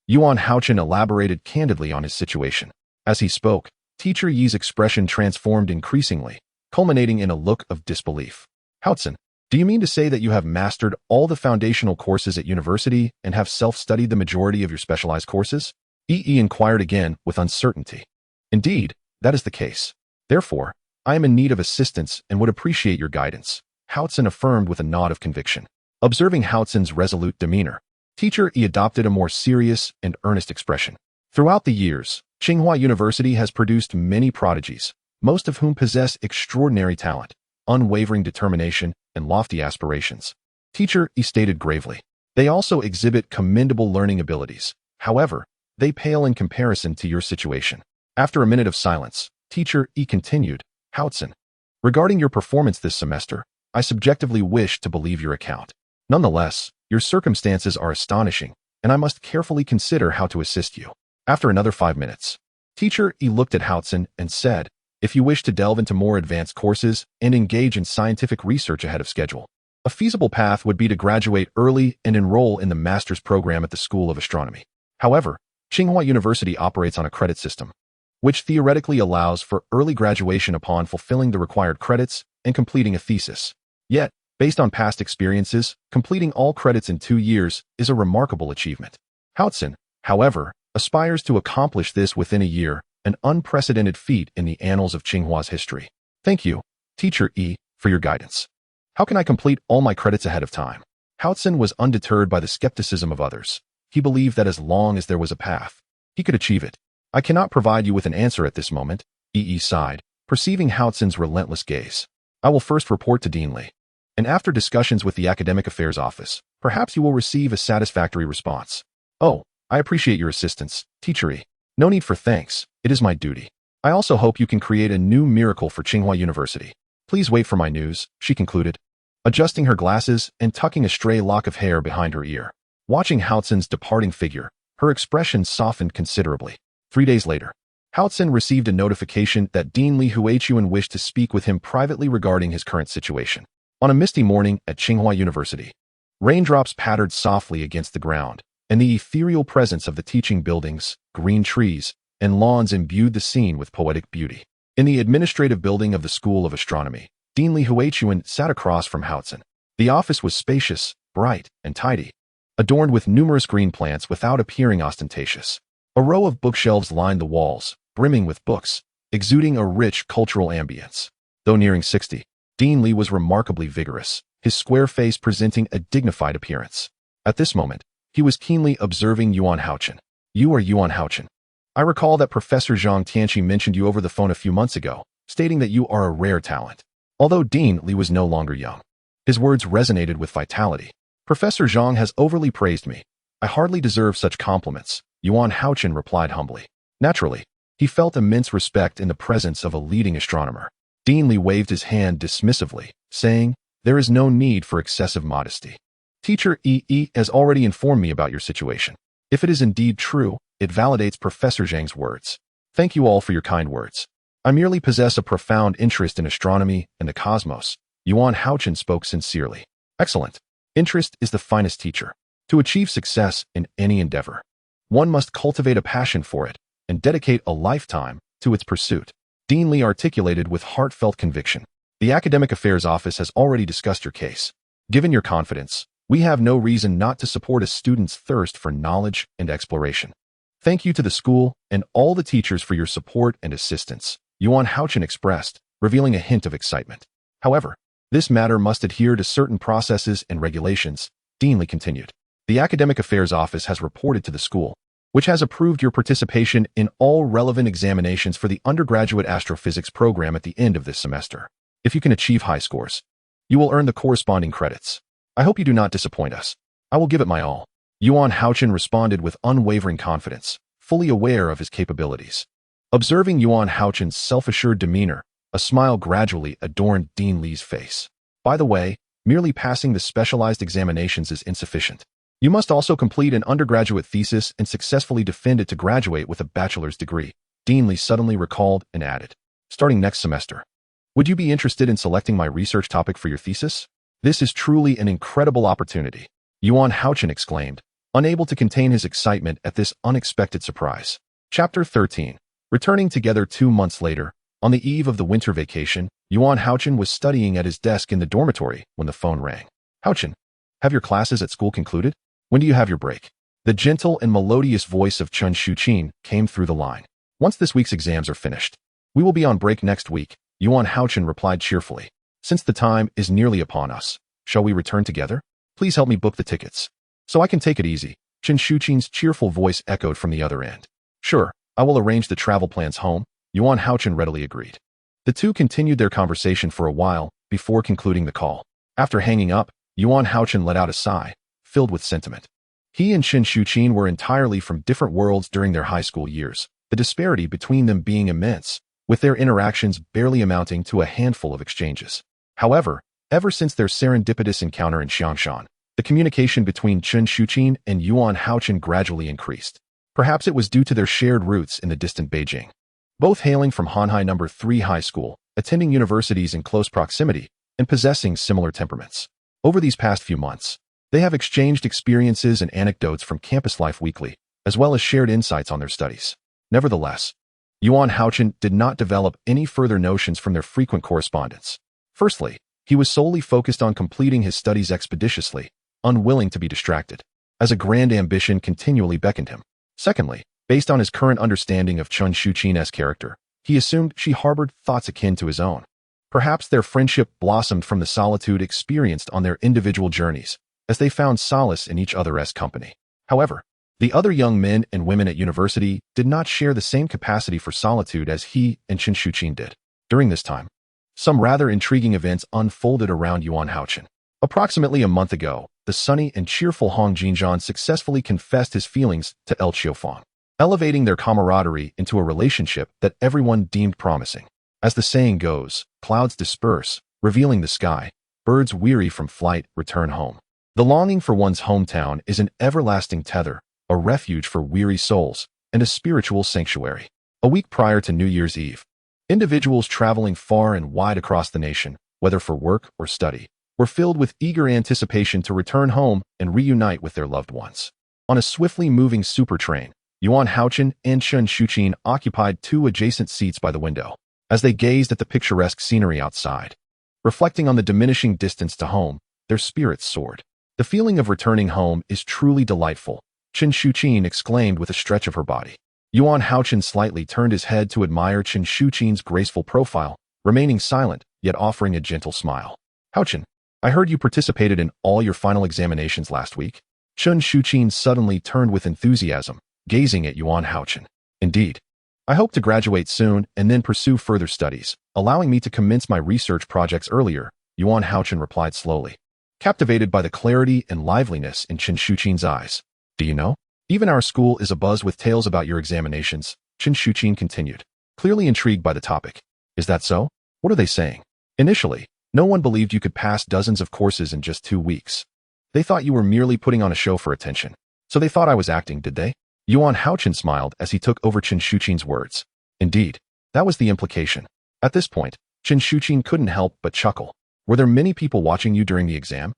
Hao-Chen elaborated candidly on his situation. As he spoke, Teacher Yi's expression transformed increasingly, culminating in a look of disbelief. Hao-Chen, do you mean to say that you have mastered all the foundational courses at university and have self-studied the majority of your specialized courses? E inquired again with uncertainty. Indeed, that is the case. Therefore, I am in need of assistance and would appreciate your guidance, Hao-Chen affirmed with a nod of conviction. Observing Hao-Chen's resolute demeanor, Teacher E adopted a more serious and earnest expression. Throughout the years, Tsinghua University has produced many prodigies, most of whom possess extraordinary talent, unwavering determination, and lofty aspirations. Teacher E stated gravely. They also exhibit commendable learning abilities. However, they pale in comparison to your situation. After a minute of silence, Teacher E continued, Hao-Chen, regarding your performance this semester, I subjectively wish to believe your account. Nonetheless, your circumstances are astonishing, and I must carefully consider how to assist you. After another 5 minutes, Teacher E looked at Hao-Chen and said, if you wish to delve into more advanced courses and engage in scientific research ahead of schedule, a feasible path would be to graduate early and enroll in the master's program at the School of Astronomy. However, Tsinghua University operates on a credit system, which theoretically allows for early graduation upon fulfilling the required credits and completing a thesis. Yet, based on past experiences, completing all credits in 2 years is a remarkable achievement. Hao-Chen, however, aspires to accomplish this within a year, an unprecedented feat in the annals of Tsinghua's history. Thank you, Teacher E, for your guidance. How can I complete all my credits ahead of time? Hao-Chen was undeterred by the skepticism of others. He believed that as long as there was a path, He could achieve it. I cannot provide you with an answer at this moment, Yi sighed, perceiving Hao-Chen's relentless gaze. I will first report to Dean Li. And after discussions with the Academic Affairs Office, perhaps you will receive a satisfactory response. Oh, I appreciate your assistance, Teacher Yi. No need for thanks, it is my duty. I also hope you can create a new miracle for Tsinghua University. Please wait for my news, she concluded, adjusting her glasses and tucking a stray lock of hair behind her ear. Watching Hao-Chen's departing figure, her expression softened considerably. 3 days later, Hao-Chen received a notification that Dean Li Hao-Chen wished to speak with him privately regarding his current situation. On a misty morning at Tsinghua University, raindrops pattered softly against the ground, and the ethereal presence of the teaching buildings, green trees, and lawns imbued the scene with poetic beauty. In the administrative building of the School of Astronomy, Dean Li Hao-Chen sat across from Hao-Chen. The office was spacious, bright, and tidy, adorned with numerous green plants without appearing ostentatious. A row of bookshelves lined the walls, brimming with books, exuding a rich cultural ambience. Though nearing 60, Dean Li was remarkably vigorous, his square face presenting a dignified appearance. At this moment, he was keenly observing Yuan Hao-Chen. You are Yuan Hao-Chen. I recall that Professor Zhang Tianqi mentioned you over the phone a few months ago, stating that you are a rare talent. Although Dean Li was no longer young, his words resonated with vitality. Professor Zhang has overly praised me. I hardly deserve such compliments, Yuan Hao-Chen replied humbly. Naturally, he felt immense respect in the presence of a leading astronomer. Dean Li waved his hand dismissively, saying, there is no need for excessive modesty. Teacher Yi has already informed me about your situation. If it is indeed true, it validates Professor Zhang's words. Thank you all for your kind words. I merely possess a profound interest in astronomy and the cosmos. Yuan Hao-Chen spoke sincerely. Excellent. Interest is the finest teacher. To achieve success in any endeavor, one must cultivate a passion for it and dedicate a lifetime to its pursuit. Dean Li articulated with heartfelt conviction. The Academic Affairs Office has already discussed your case. Given your confidence, we have no reason not to support a student's thirst for knowledge and exploration. Thank you to the school and all the teachers for your support and assistance, Yuan Hao-Chen expressed, revealing a hint of excitement. However, this matter must adhere to certain processes and regulations, Dean Li continued. The Academic Affairs Office has reported to the school, which has approved your participation in all relevant examinations for the undergraduate astrophysics program at the end of this semester. If you can achieve high scores, you will earn the corresponding credits. I hope you do not disappoint us. I will give it my all. Yuan Hao-Chen responded with unwavering confidence, fully aware of his capabilities. Observing Yuan Hao-Chen's self-assured demeanor, a smile gradually adorned Dean Li's face. By the way, merely passing the specialized examinations is insufficient. You must also complete an undergraduate thesis and successfully defend it to graduate with a bachelor's degree, Dean Li suddenly recalled and added. Starting next semester, would you be interested in selecting my research topic for your thesis? This is truly an incredible opportunity, Yuan Hao-Chen exclaimed, unable to contain his excitement at this unexpected surprise. Chapter 13. Returning together 2 months later, on the eve of the winter vacation, Yuan Hao-Chen was studying at his desk in the dormitory when the phone rang. Hao-Chen, have your classes at school concluded? When do you have your break? The gentle and melodious voice of Chen Shuqin came through the line. Once this week's exams are finished, we will be on break next week, Yuan Hao-Chen replied cheerfully. Since the time is nearly upon us, shall we return together? Please help me book the tickets, so I can take it easy. Chen Shuqin's cheerful voice echoed from the other end. Sure, I will arrange the travel plans home, Yuan Hao-Chen readily agreed. The two continued their conversation for a while before concluding the call. After hanging up, Yuan Hao-Chen let out a sigh, filled with sentiment. He and Chen Shuqin were entirely from different worlds during their high school years, the disparity between them being immense, with their interactions barely amounting to a handful of exchanges. However, ever since their serendipitous encounter in Xiangshan, the communication between Chen Shuqin and Yuan Hao-Chen gradually increased. Perhaps it was due to their shared roots in the distant Beijing. Both hailing from Hanhai No. 3 High School, attending universities in close proximity, and possessing similar temperaments. Over these past few months, they have exchanged experiences and anecdotes from campus life weekly, as well as shared insights on their studies. Nevertheless, Yuan Hao-Chen did not develop any further notions from their frequent correspondence. Firstly, he was solely focused on completing his studies expeditiously, unwilling to be distracted, as a grand ambition continually beckoned him. Secondly, based on his current understanding of Chen Shuqin's character, he assumed she harbored thoughts akin to his own. Perhaps their friendship blossomed from the solitude experienced on their individual journeys, as they found solace in each other's company. However, The other young men and women at university did not share the same capacity for solitude as he and Hao-Chen did. During this time, some rather intriguing events unfolded around Hao-Chen. Approximately a month ago, the sunny and cheerful Xinjiang successfully confessed his feelings to El Qiufang, elevating their camaraderie into a relationship that everyone deemed promising. As the saying goes, clouds disperse, revealing the sky. Birds weary from flight return home. The longing for one's hometown is an everlasting tether, a refuge for weary souls, and a spiritual sanctuary. A week prior to New Year's Eve, individuals traveling far and wide across the nation, whether for work or study, were filled with eager anticipation to return home and reunite with their loved ones. On a swiftly moving super train, Hao-Chen and Hao-Chen occupied two adjacent seats by the window. As they gazed at the picturesque scenery outside, reflecting on the diminishing distance to home, their spirits soared. The feeling of returning home is truly delightful, Hao-Chen exclaimed with a stretch of her body. Hao-Chen slightly turned his head to admire Hao-Chen's graceful profile, remaining silent, yet offering a gentle smile. Hao-Chen, I heard you participated in all your final examinations last week. Hao-Chen suddenly turned with enthusiasm, gazing at Hao-Chen. Indeed. I hope to graduate soon and then pursue further studies, allowing me to commence my research projects earlier, Hao-Chen replied slowly, captivated by the clarity and liveliness in Hao-Chen's eyes. Do you know? Even our school is abuzz with tales about your examinations, Hao-Chen continued, clearly intrigued by the topic. Is that so? What are they saying? Initially, no one believed you could pass dozens of courses in just 2 weeks. They thought you were merely putting on a show for attention. So they thought I was acting, did they? Hao-Chen smiled as he took over Hao-Chen's words. Indeed, that was the implication. At this point, Hao-Chen couldn't help but chuckle. Were there many people watching you during the exam?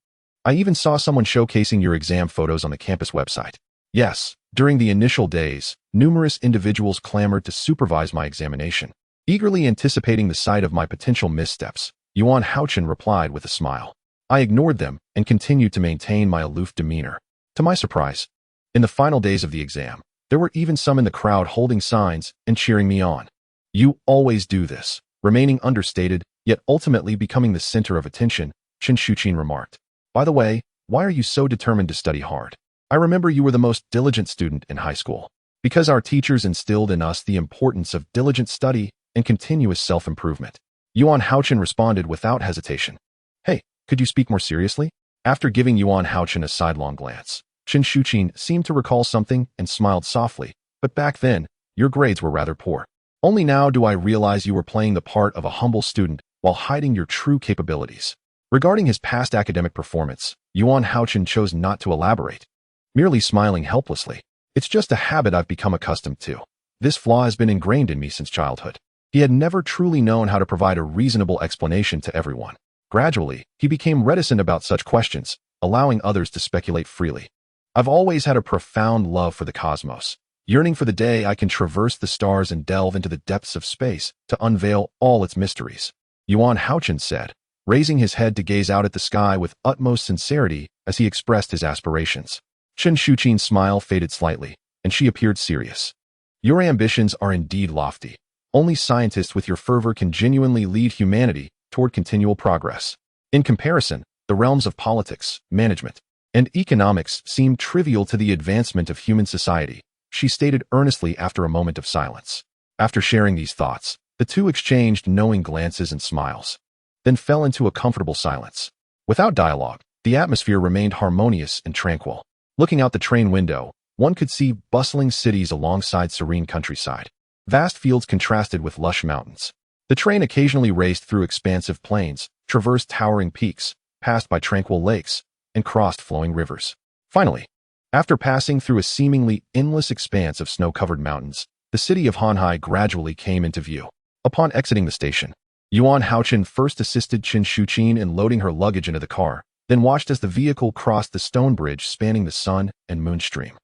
I even saw someone showcasing your exam photos on the campus website. Yes, during the initial days, numerous individuals clamored to supervise my examination, eagerly anticipating the sight of my potential missteps. Hao-Chen replied with a smile. I ignored them and continued to maintain my aloof demeanor. To my surprise, in the final days of the exam, there were even some in the crowd holding signs and cheering me on. You always do this, remaining understated, yet ultimately becoming the center of attention, Hao-Chen remarked. By the way, why are you so determined to study hard? I remember you were the most diligent student in high school. Because our teachers instilled in us the importance of diligent study and continuous self-improvement. Hao-Chen responded without hesitation. Hey, could you speak more seriously? After giving Hao-Chen a sidelong glance, Hao-Chen seemed to recall something and smiled softly, but back then, your grades were rather poor. Only now do I realize you were playing the part of a humble student while hiding your true capabilities. Regarding his past academic performance, Hao-Chen chose not to elaborate, merely smiling helplessly. It's just a habit I've become accustomed to. This flaw has been ingrained in me since childhood. He had never truly known how to provide a reasonable explanation to everyone. Gradually, he became reticent about such questions, allowing others to speculate freely. I've always had a profound love for the cosmos, yearning for the day I can traverse the stars and delve into the depths of space to unveil all its mysteries. Hao-Chen said, raising his head to gaze out at the sky with utmost sincerity as he expressed his aspirations. Hao-Chen's smile faded slightly, and she appeared serious. Your ambitions are indeed lofty. Only scientists with your fervor can genuinely lead humanity toward continual progress. In comparison, the realms of politics, management, and economics seem trivial to the advancement of human society, she stated earnestly after a moment of silence. After sharing these thoughts, the two exchanged knowing glances and smiles, then fell into a comfortable silence. Without dialogue, the atmosphere remained harmonious and tranquil. Looking out the train window, one could see bustling cities alongside serene countryside. Vast fields contrasted with lush mountains. The train occasionally raced through expansive plains, traversed towering peaks, passed by tranquil lakes, and crossed flowing rivers. Finally, after passing through a seemingly endless expanse of snow-covered mountains, the city of Hanhai gradually came into view. Upon exiting the station, Hao-Chen first assisted Hao-Chen in loading her luggage into the car, then watched as the vehicle crossed the stone bridge spanning the sun and moon stream,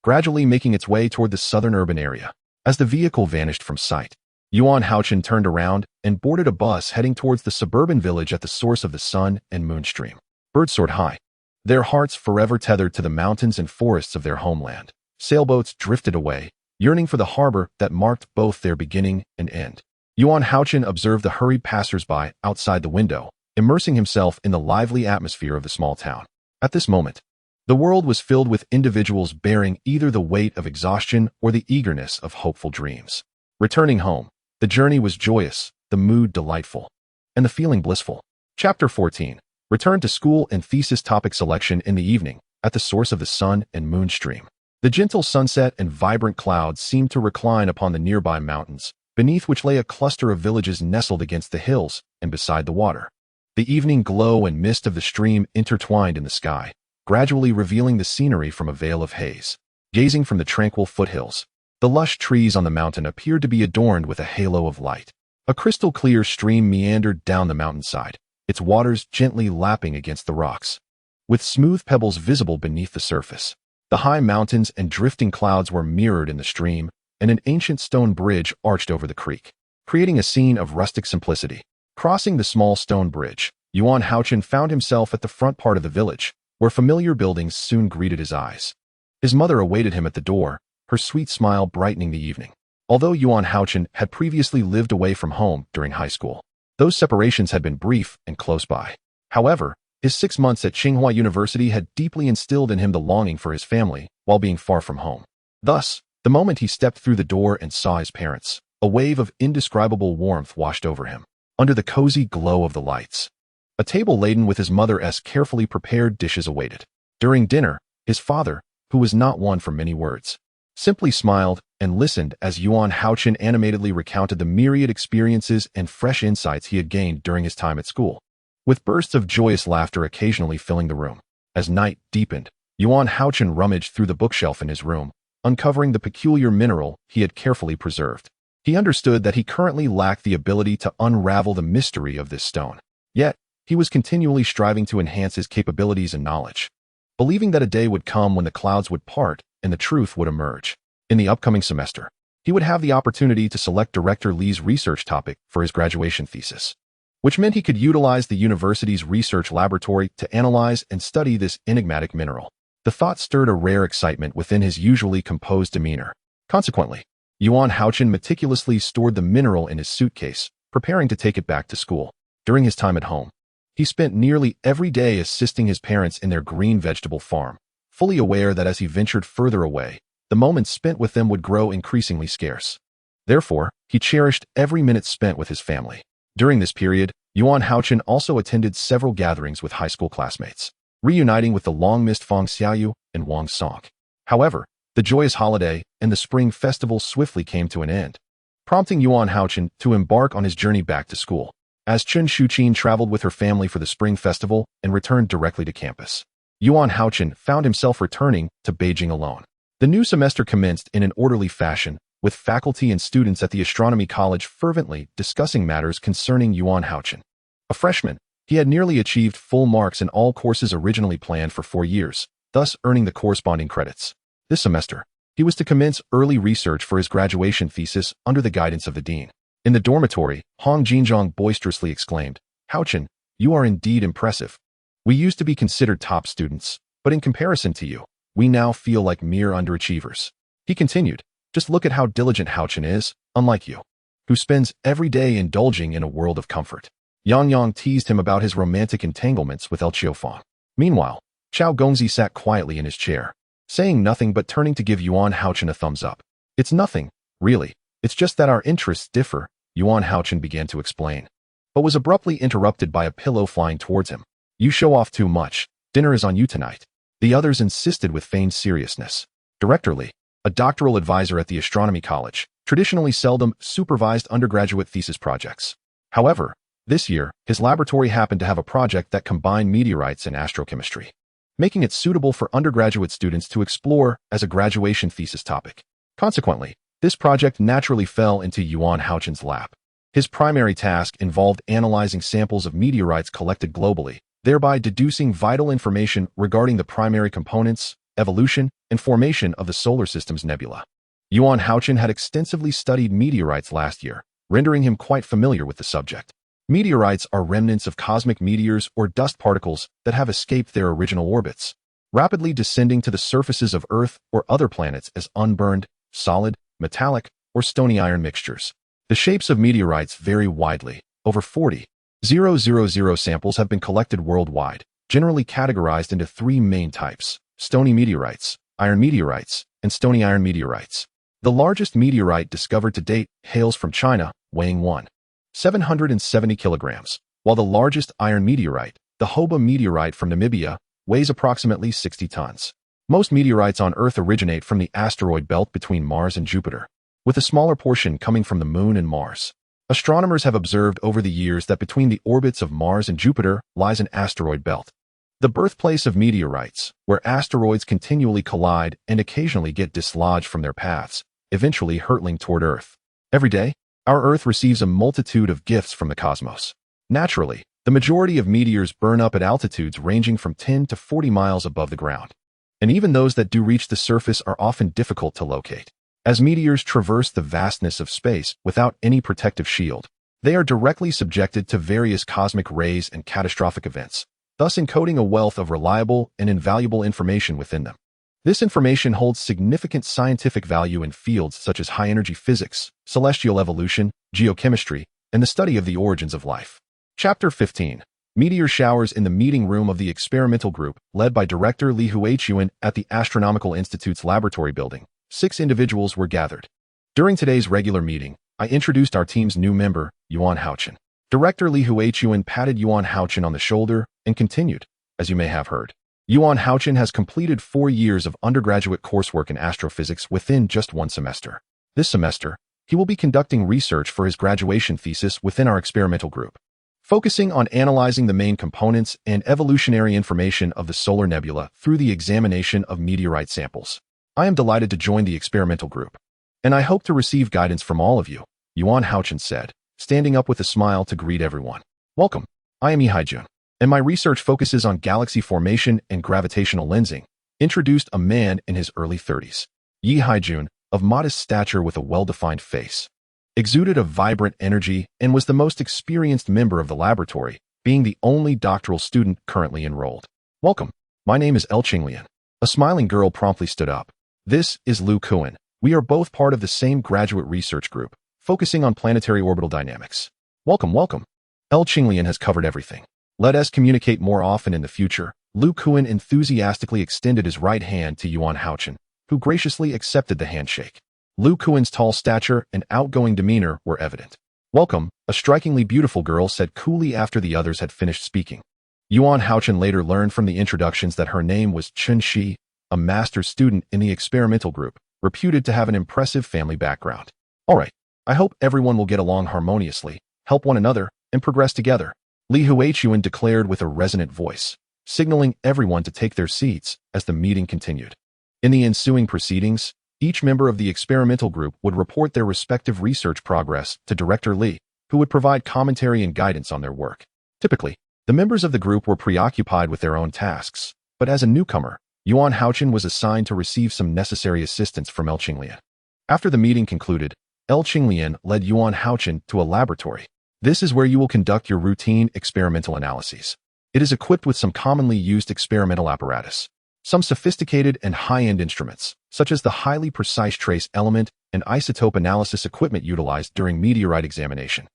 gradually making its way toward the southern urban area. As the vehicle vanished from sight, Hao-Chen turned around and boarded a bus heading towards the suburban village at the source of the sun and moon stream. Birds soared high, their hearts forever tethered to the mountains and forests of their homeland. Sailboats drifted away, yearning for the harbor that marked both their beginning and end. Hao-Chen observed the hurried passers-by outside the window, immersing himself in the lively atmosphere of the small town. At this moment, The world was filled with individuals bearing either the weight of exhaustion or the eagerness of hopeful dreams. Returning home, the journey was joyous, the mood delightful, and the feeling blissful. Chapter 14. Return to school and thesis topic selection in the evening, at the source of the sun and moon stream. The gentle sunset and vibrant clouds seemed to recline upon the nearby mountains, beneath which lay a cluster of villages nestled against the hills and beside the water. The evening glow and mist of the stream intertwined in the sky, gradually revealing the scenery from a veil of haze. Gazing from the tranquil foothills, the lush trees on the mountain appeared to be adorned with a halo of light. A crystal-clear stream meandered down the mountainside, its waters gently lapping against the rocks, with smooth pebbles visible beneath the surface. The high mountains and drifting clouds were mirrored in the stream, and an ancient stone bridge arched over the creek, creating a scene of rustic simplicity. Crossing the small stone bridge, Hao-Chen found himself at the front part of the village, where familiar buildings soon greeted his eyes. His mother awaited him at the door, her sweet smile brightening the evening. Although Hao-Chen had previously lived away from home during high school, those separations had been brief and close by. However, his 6 months at Tsinghua University had deeply instilled in him the longing for his family while being far from home. Thus, the moment he stepped through the door and saw his parents, a wave of indescribable warmth washed over him. Under the cozy glow of the lights, a table laden with his mother's carefully prepared dishes awaited. During dinner, his father, who was not one for many words, simply smiled and listened as Hao-Chen animatedly recounted the myriad experiences and fresh insights he had gained during his time at school, with bursts of joyous laughter occasionally filling the room. As night deepened, Hao-Chen rummaged through the bookshelf in his room, uncovering the peculiar mineral he had carefully preserved. He understood that he currently lacked the ability to unravel the mystery of this stone. Yet, he was continually striving to enhance his capabilities and knowledge, believing that a day would come when the clouds would part and the truth would emerge. In the upcoming semester, he would have the opportunity to select Director Li's research topic for his graduation thesis, which meant he could utilize the university's research laboratory to analyze and study this enigmatic mineral. The thought stirred a rare excitement within his usually composed demeanor. Consequently, Hao-Chen meticulously stored the mineral in his suitcase, preparing to take it back to school. During his time at home, he spent nearly every day assisting his parents in their green vegetable farm, fully aware that as he ventured further away, the moments spent with them would grow increasingly scarce. Therefore, he cherished every minute spent with his family. During this period, Hao-Chen also attended several gatherings with high school classmates, reuniting with the long-missed Feng Xiaoyu and Wang Song. However, the joyous holiday and the spring festival swiftly came to an end, prompting Hao-Chen to embark on his journey back to school. As Chen Shuqin traveled with her family for the spring festival and returned directly to campus, Hao-Chen found himself returning to Beijing alone. The new semester commenced in an orderly fashion, with faculty and students at the astronomy college fervently discussing matters concerning Hao-Chen. A freshman, he had nearly achieved full marks in all courses originally planned for 4 years, thus earning the corresponding credits. This semester, he was to commence early research for his graduation thesis under the guidance of the dean. In the dormitory, Xinjiang boisterously exclaimed, "Hao-Chen, you are indeed impressive. We used to be considered top students, but in comparison to you, we now feel like mere underachievers." He continued, "Just look at how diligent Hao-Chen is, unlike you, who spends every day indulging in a world of comfort." Yang teased him about his romantic entanglements with El Qiufang. Meanwhile, Chao Gongzi sat quietly in his chair, saying nothing but turning to give Hao-Chen a thumbs up. "It's nothing, really. It's just that our interests differ," Hao-Chen began to explain, but was abruptly interrupted by a pillow flying towards him. "You show off too much. Dinner is on you tonight." The others insisted with feigned seriousness. Director Li, a doctoral advisor at the astronomy college, traditionally seldom supervised undergraduate thesis projects. However, this year, his laboratory happened to have a project that combined meteorites and astrochemistry, making it suitable for undergraduate students to explore as a graduation thesis topic. Consequently, this project naturally fell into Hao-Chen's lap. His primary task involved analyzing samples of meteorites collected globally, thereby deducing vital information regarding the primary components, evolution, and formation of the solar system's nebula. Hao-Chen had extensively studied meteorites last year, rendering him quite familiar with the subject. Meteorites are remnants of cosmic meteors or dust particles that have escaped their original orbits, rapidly descending to the surfaces of Earth or other planets as unburned, solid, metallic, or stony iron mixtures. The shapes of meteorites vary widely. Over 40,000 samples have been collected worldwide, generally categorized into 3 main types: stony meteorites, iron meteorites, and stony iron meteorites. The largest meteorite discovered to date hails from China, weighing 1,770 kilograms, while the largest iron meteorite, the Hoba meteorite from Namibia, weighs approximately 60 tons. Most meteorites on Earth originate from the asteroid belt between Mars and Jupiter, with a smaller portion coming from the Moon and Mars. Astronomers have observed over the years that between the orbits of Mars and Jupiter lies an asteroid belt, the birthplace of meteorites, where asteroids continually collide and occasionally get dislodged from their paths, eventually hurtling toward Earth. Every day, our Earth receives a multitude of gifts from the cosmos. Naturally, the majority of meteors burn up at altitudes ranging from 10 to 40 miles above the ground. And even those that do reach the surface are often difficult to locate. As meteors traverse the vastness of space without any protective shield, they are directly subjected to various cosmic rays and catastrophic events, thus encoding a wealth of reliable and invaluable information within them. This information holds significant scientific value in fields such as high-energy physics, celestial evolution, geochemistry, and the study of the origins of life. Chapter 15. Meteor showers in the meeting room of the experimental group, led by Director Li Huachuan at the Astronomical Institute's laboratory building. 6 individuals were gathered. During today's regular meeting, I introduced our team's new member, Yuan Hao-Chen. Director Li Huachuan patted Yuan Hao-Chen on the shoulder and continued, as you may have heard. Yuan Hao-Chen has completed 4 years of undergraduate coursework in astrophysics within just 1 semester. This semester, he will be conducting research for his graduation thesis within our experimental group, focusing on analyzing the main components and evolutionary information of the solar nebula through the examination of meteorite samples. I am delighted to join the experimental group, and I hope to receive guidance from all of you, Yuan Hao-Chen said, standing up with a smile to greet everyone. Welcome, I am Yi Haijun, and my research focuses on galaxy formation and gravitational lensing, introduced a man in his early 30s. Yi Haijun, of modest stature with a well-defined face, exuded a vibrant energy and was the most experienced member of the laboratory, being the only doctoral student currently enrolled. Welcome, my name is Qinglian. A smiling girl promptly stood up. This is Lu Kuan. We are both part of the same graduate research group, focusing on planetary orbital dynamics. Welcome, welcome. Qinglian has covered everything. Let us communicate more often in the future. Lu Kuan enthusiastically extended his right hand to Yuan Hao-Chen, who graciously accepted the handshake. Lu Kuan's tall stature and outgoing demeanor were evident. Welcome, a strikingly beautiful girl said coolly after the others had finished speaking. Yuan Hao-Chen later learned from the introductions that her name was Chen Shi, a master's student in the experimental group, reputed to have an impressive family background. All right, I hope everyone will get along harmoniously, help one another, and progress together, Li Huachuan declared with a resonant voice, signaling everyone to take their seats as the meeting continued. In the ensuing proceedings, each member of the experimental group would report their respective research progress to Director Li, who would provide commentary and guidance on their work. Typically, the members of the group were preoccupied with their own tasks, but as a newcomer, Yuan Hao-Chen was assigned to receive some necessary assistance from Qinglian. After the meeting concluded, Qinglian led Yuan Hao-Chen to a laboratory. This is where you will conduct your routine experimental analyses. It is equipped with some commonly used experimental apparatus. Some sophisticated and high-end instruments, such as the highly precise trace element and isotope analysis equipment utilized during meteorite examination,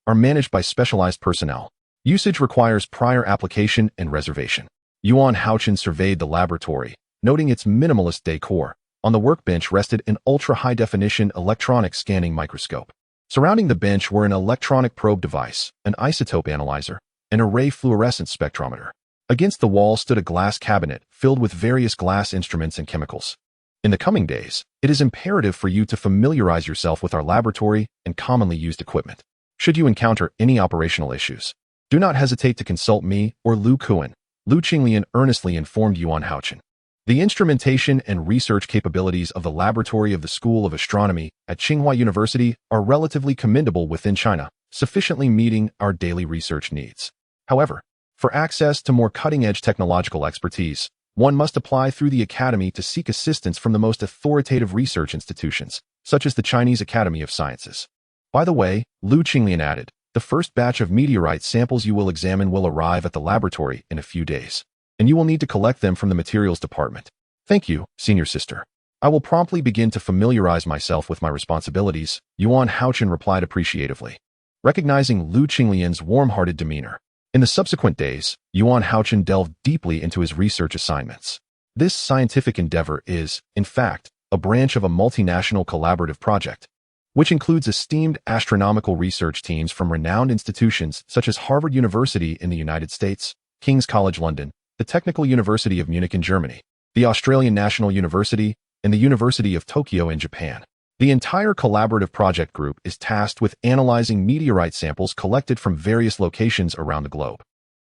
are managed by specialized personnel. Usage requires prior application and reservation. Yuan Hao-Chen surveyed the laboratory, noting its minimalist decor. On the workbench rested an ultra-high-definition electronic scanning microscope. Surrounding the bench were an electronic probe device, an isotope analyzer, and a ray fluorescence spectrometer. Against the wall stood a glass cabinet filled with various glass instruments and chemicals. In the coming days, it is imperative for you to familiarize yourself with our laboratory and commonly used equipment. Should you encounter any operational issues, do not hesitate to consult me or Lu Kuan, Lu Qinglian earnestly informed Yuan Hao-Chen. The instrumentation and research capabilities of the Laboratory of the School of Astronomy at Tsinghua University are relatively commendable within China, sufficiently meeting our daily research needs. However, for access to more cutting-edge technological expertise, one must apply through the Academy to seek assistance from the most authoritative research institutions, such as the Chinese Academy of Sciences. By the way, Lu Qinglian added, the first batch of meteorite samples you will examine will arrive at the laboratory in a few days, and you will need to collect them from the materials department. Thank you, senior sister. I will promptly begin to familiarize myself with my responsibilities, Yuan Hao-Chen replied appreciatively, recognizing Lu Qinglian's warm-hearted demeanor. In the subsequent days, Yuan Hao-Chen delved deeply into his research assignments. This scientific endeavor is, in fact, a branch of a multinational collaborative project, which includes esteemed astronomical research teams from renowned institutions such as Harvard University in the United States, King's College London, the Technical University of Munich in Germany, the Australian National University, and the University of Tokyo in Japan. The entire collaborative project group is tasked with analyzing meteorite samples collected from various locations around the globe.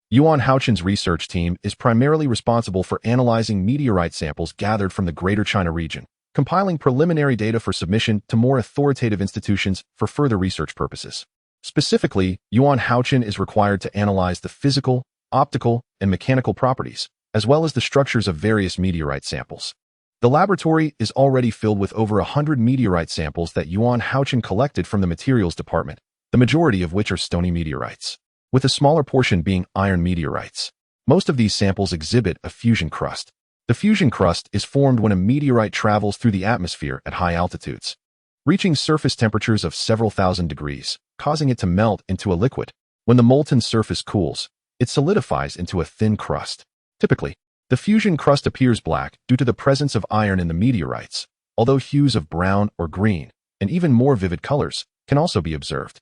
Hao-Chen's research team is primarily responsible for analyzing meteorite samples gathered from the Greater China region, compiling preliminary data for submission to more authoritative institutions for further research purposes. Specifically, Hao-Chen is required to analyze the physical, optical, and mechanical properties, as well as the structures of various meteorite samples. The laboratory is already filled with over 100 meteorite samples that Hao-Chen collected from the materials department, the majority of which are stony meteorites, with a smaller portion being iron meteorites. Most of these samples exhibit a fusion crust. The fusion crust is formed when a meteorite travels through the atmosphere at high altitudes, reaching surface temperatures of several thousand degrees, causing it to melt into a liquid. When the molten surface cools, it solidifies into a thin crust. Typically, the fusion crust appears black due to the presence of iron in the meteorites, although hues of brown or green, and even more vivid colors, can also be observed.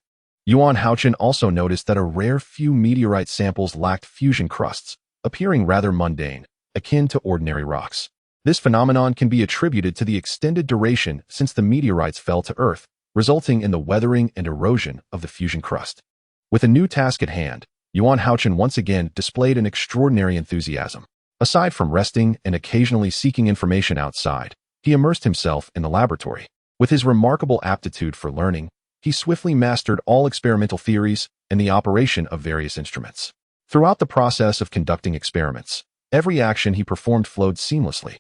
Hao-Chen also noticed that a rare few meteorite samples lacked fusion crusts, appearing rather mundane, akin to ordinary rocks. This phenomenon can be attributed to the extended duration since the meteorites fell to Earth, resulting in the weathering and erosion of the fusion crust. With a new task at hand, Hao-Chen once again displayed an extraordinary enthusiasm. Aside from resting and occasionally seeking information outside, he immersed himself in the laboratory. With his remarkable aptitude for learning, he swiftly mastered all experimental theories and the operation of various instruments. Throughout the process of conducting experiments, every action he performed flowed seamlessly,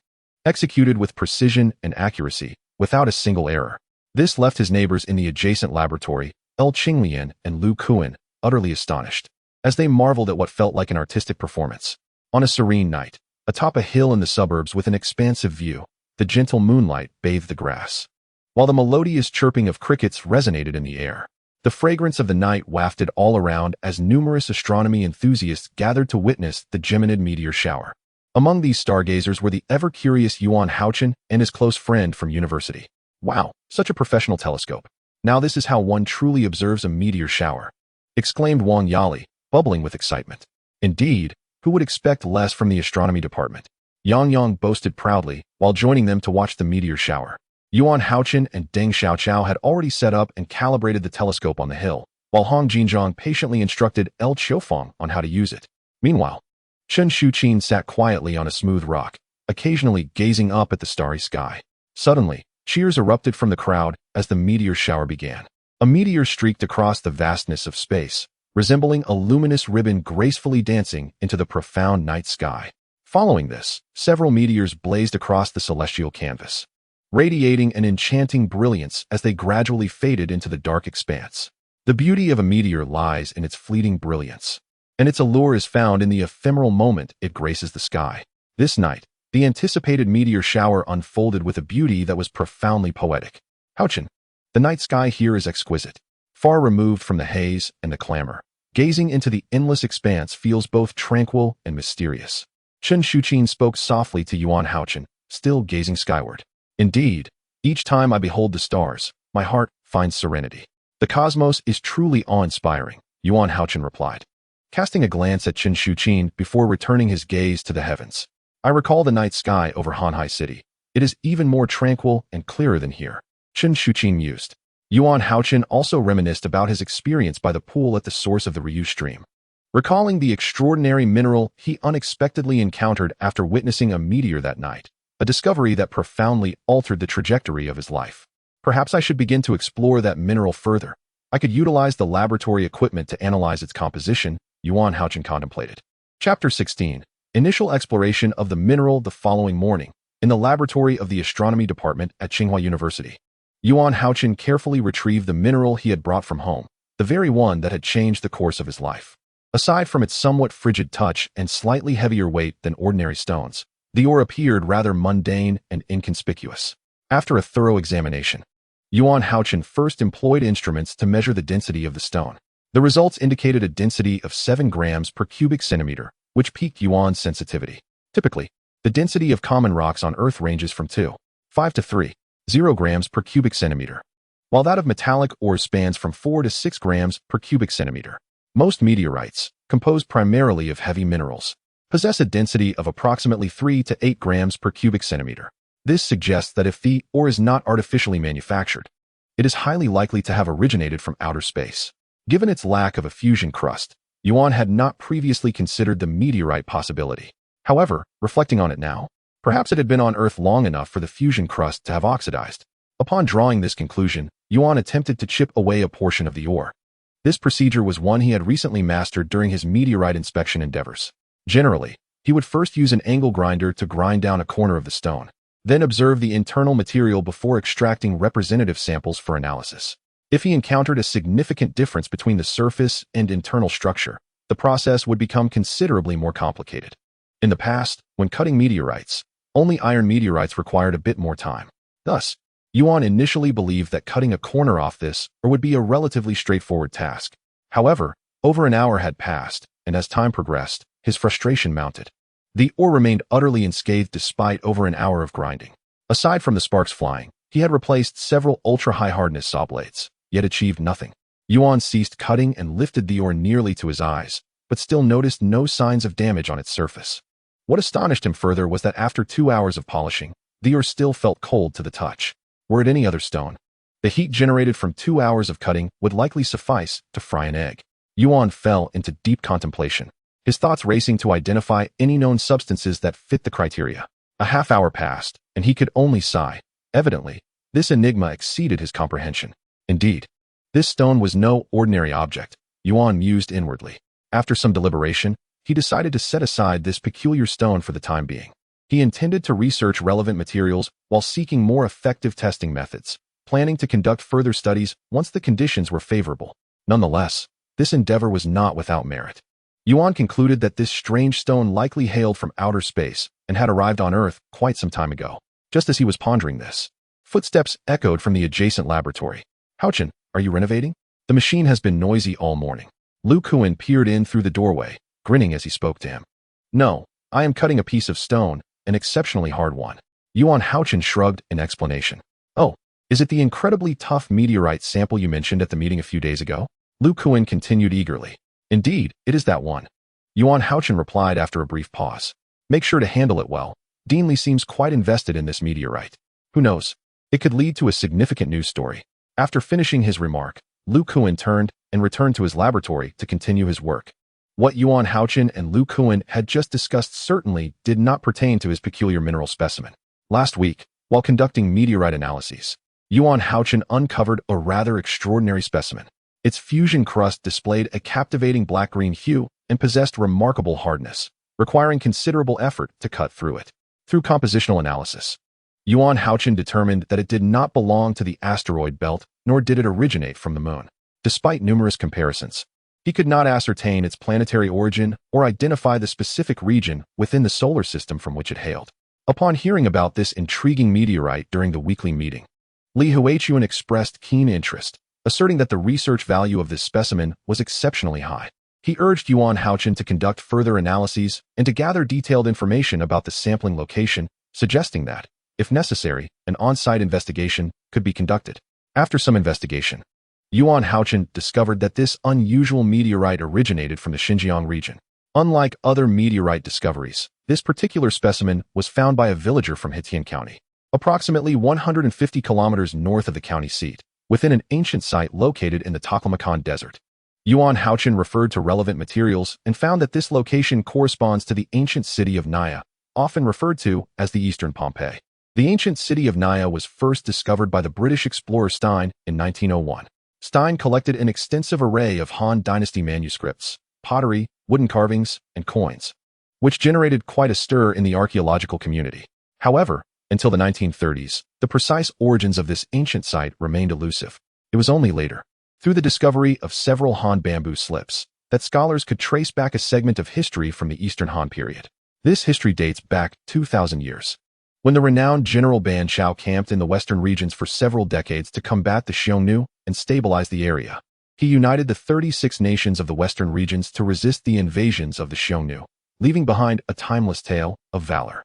executed with precision and accuracy, without a single error. This left his neighbors in the adjacent laboratory, Qinglian and Lu Kuan, utterly astonished, as they marveled at what felt like an artistic performance. On a serene night, atop a hill in the suburbs with an expansive view, the gentle moonlight bathed the grass, while the melodious chirping of crickets resonated in the air. The fragrance of the night wafted all around as numerous astronomy enthusiasts gathered to witness the Geminid meteor shower. Among these stargazers were the ever-curious Hao-Chen and his close friend from university. "Wow, such a professional telescope. Now this is how one truly observes a meteor shower," exclaimed Wang Yali, bubbling with excitement. "Indeed, who would expect less from the astronomy department?" Yang Yang boasted proudly while joining them to watch the meteor shower. Hao-Chen and Deng Xiaoqiao had already set up and calibrated the telescope on the hill, while Hong Xinjiang patiently instructed El Qiufeng on how to use it. Meanwhile, Chen Shuqin sat quietly on a smooth rock, occasionally gazing up at the starry sky. Suddenly, cheers erupted from the crowd as the meteor shower began. A meteor streaked across the vastness of space, resembling a luminous ribbon gracefully dancing into the profound night sky. Following this, several meteors blazed across the celestial canvas, radiating an enchanting brilliance as they gradually faded into the dark expanse. The beauty of a meteor lies in its fleeting brilliance, and its allure is found in the ephemeral moment it graces the sky. This night, the anticipated meteor shower unfolded with a beauty that was profoundly poetic. Hao-Chen, the night sky here is exquisite, far removed from the haze and the clamor. Gazing into the endless expanse feels both tranquil and mysterious. Chen Shuqin spoke softly to Hao-Chen, still gazing skyward. "Indeed, each time I behold the stars, my heart finds serenity. The cosmos is truly awe-inspiring," Hao-Chen replied, casting a glance at Chen Shuqin before returning his gaze to the heavens. "I recall the night sky over Hanhai City. It is even more tranquil and clearer than here," Chen Shuqin mused. Hao-Chen also reminisced about his experience by the pool at the source of the Ryu stream, recalling the extraordinary mineral he unexpectedly encountered after witnessing a meteor that night, a discovery that profoundly altered the trajectory of his life. "Perhaps I should begin to explore that mineral further. I could utilize the laboratory equipment to analyze its composition," Hao-Chen contemplated. Chapter 16. Initial exploration of the mineral. The following morning, in the laboratory of the astronomy department at Tsinghua University, Hao-Chen carefully retrieved the mineral he had brought from home, the very one that had changed the course of his life. Aside from its somewhat frigid touch and slightly heavier weight than ordinary stones, the ore appeared rather mundane and inconspicuous. After a thorough examination, Hao-Chen first employed instruments to measure the density of the stone. The results indicated a density of 7 grams per cubic centimeter, which piqued Yuan's sensitivity. Typically, The density of common rocks on Earth ranges from 2.5 to 3.0 grams per cubic centimeter, while that of metallic ores spans from 4 to 6 grams per cubic centimeter. Most meteorites, composed primarily of heavy minerals, possess a density of approximately 3 to 8 grams per cubic centimeter. This suggests that if the ore is not artificially manufactured, it is highly likely to have originated from outer space. Given its lack of a fusion crust, Yuan had not previously considered the meteorite possibility. However, reflecting on it now, perhaps it had been on Earth long enough for the fusion crust to have oxidized. Upon drawing this conclusion, Yuan attempted to chip away a portion of the ore. This procedure was one he had recently mastered during his meteorite inspection endeavors. Generally, he would first use an angle grinder to grind down a corner of the stone, then observe the internal material before extracting representative samples for analysis. If he encountered a significant difference between the surface and internal structure, the process would become considerably more complicated. In the past, when cutting meteorites, only iron meteorites required a bit more time. Thus, Yuan initially believed that cutting a corner off this ore would be a relatively straightforward task. However, over an hour had passed, and as time progressed, his frustration mounted. The ore remained utterly unscathed despite over an hour of grinding. Aside from the sparks flying, he had replaced several ultra-high hardness saw blades, yet achieved nothing. Yuan ceased cutting and lifted the ore nearly to his eyes, but still noticed no signs of damage on its surface. What astonished him further was that after 2 hours of polishing, the ore still felt cold to the touch. Were it any other stone, the heat generated from 2 hours of cutting would likely suffice to fry an egg. Yuan fell into deep contemplation, his thoughts racing to identify any known substances that fit the criteria. A half hour passed, and he could only sigh. Evidently, this enigma exceeded his comprehension. Indeed, this stone was no ordinary object, Yuan mused inwardly. After some deliberation, he decided to set aside this peculiar stone for the time being. He intended to research relevant materials while seeking more effective testing methods, planning to conduct further studies once the conditions were favorable. Nonetheless, this endeavor was not without merit. Yuan concluded that this strange stone likely hailed from outer space and had arrived on Earth quite some time ago. Just as he was pondering this, footsteps echoed from the adjacent laboratory. Hao-Chen, are you renovating? The machine has been noisy all morning. Lu Kuan peered in through the doorway, grinning as he spoke to him. No, I am cutting a piece of stone, an exceptionally hard one. Yuan Hao-Chen shrugged in explanation. Oh, is it the incredibly tough meteorite sample you mentioned at the meeting a few days ago? Lu Kuan continued eagerly. Indeed, it is that one. Yuan Hao-Chen replied after a brief pause. Make sure to handle it well. Deanly seems quite invested in this meteorite. Who knows? It could lead to a significant news story. After finishing his remark, Lu Kuan turned and returned to his laboratory to continue his work. What Yuan Hao-Chen and Lu Kuan had just discussed certainly did not pertain to his peculiar mineral specimen. Last week, while conducting meteorite analyses, Yuan Hao-Chen uncovered a rather extraordinary specimen. Its fusion crust displayed a captivating black-green hue and possessed remarkable hardness, requiring considerable effort to cut through it. Through compositional analysis, Yuan Hao-Chen determined that it did not belong to the asteroid belt, nor did it originate from the moon. Despite numerous comparisons, he could not ascertain its planetary origin or identify the specific region within the solar system from which it hailed. Upon hearing about this intriguing meteorite during the weekly meeting, Li Huichuan expressed keen interest, asserting that the research value of this specimen was exceptionally high. He urged Yuan Hao-Chen to conduct further analyses and to gather detailed information about the sampling location, suggesting that, if necessary, an on-site investigation could be conducted. After some investigation, Yuan Hao-Chen discovered that this unusual meteorite originated from the Xinjiang region. Unlike other meteorite discoveries, this particular specimen was found by a villager from Hetian County, approximately 150 kilometers north of the county seat, within an ancient site located in the Taklamakan Desert. Yuan Hao-Chen referred to relevant materials and found that this location corresponds to the ancient city of Naya, often referred to as the Eastern Pompeii. The ancient city of Naya was first discovered by the British explorer Stein in 1901. Stein collected an extensive array of Han Dynasty manuscripts, pottery, wooden carvings, and coins, which generated quite a stir in the archaeological community. However, until the 1930s, the precise origins of this ancient site remained elusive. It was only later, through the discovery of several Han bamboo slips, that scholars could trace back a segment of history from the Eastern Han period. This history dates back 2,000 years, when the renowned General Ban Chao camped in the western regions for several decades to combat the Xiongnu and stabilize the area. He united the 36 nations of the western regions to resist the invasions of the Xiongnu, leaving behind a timeless tale of valor.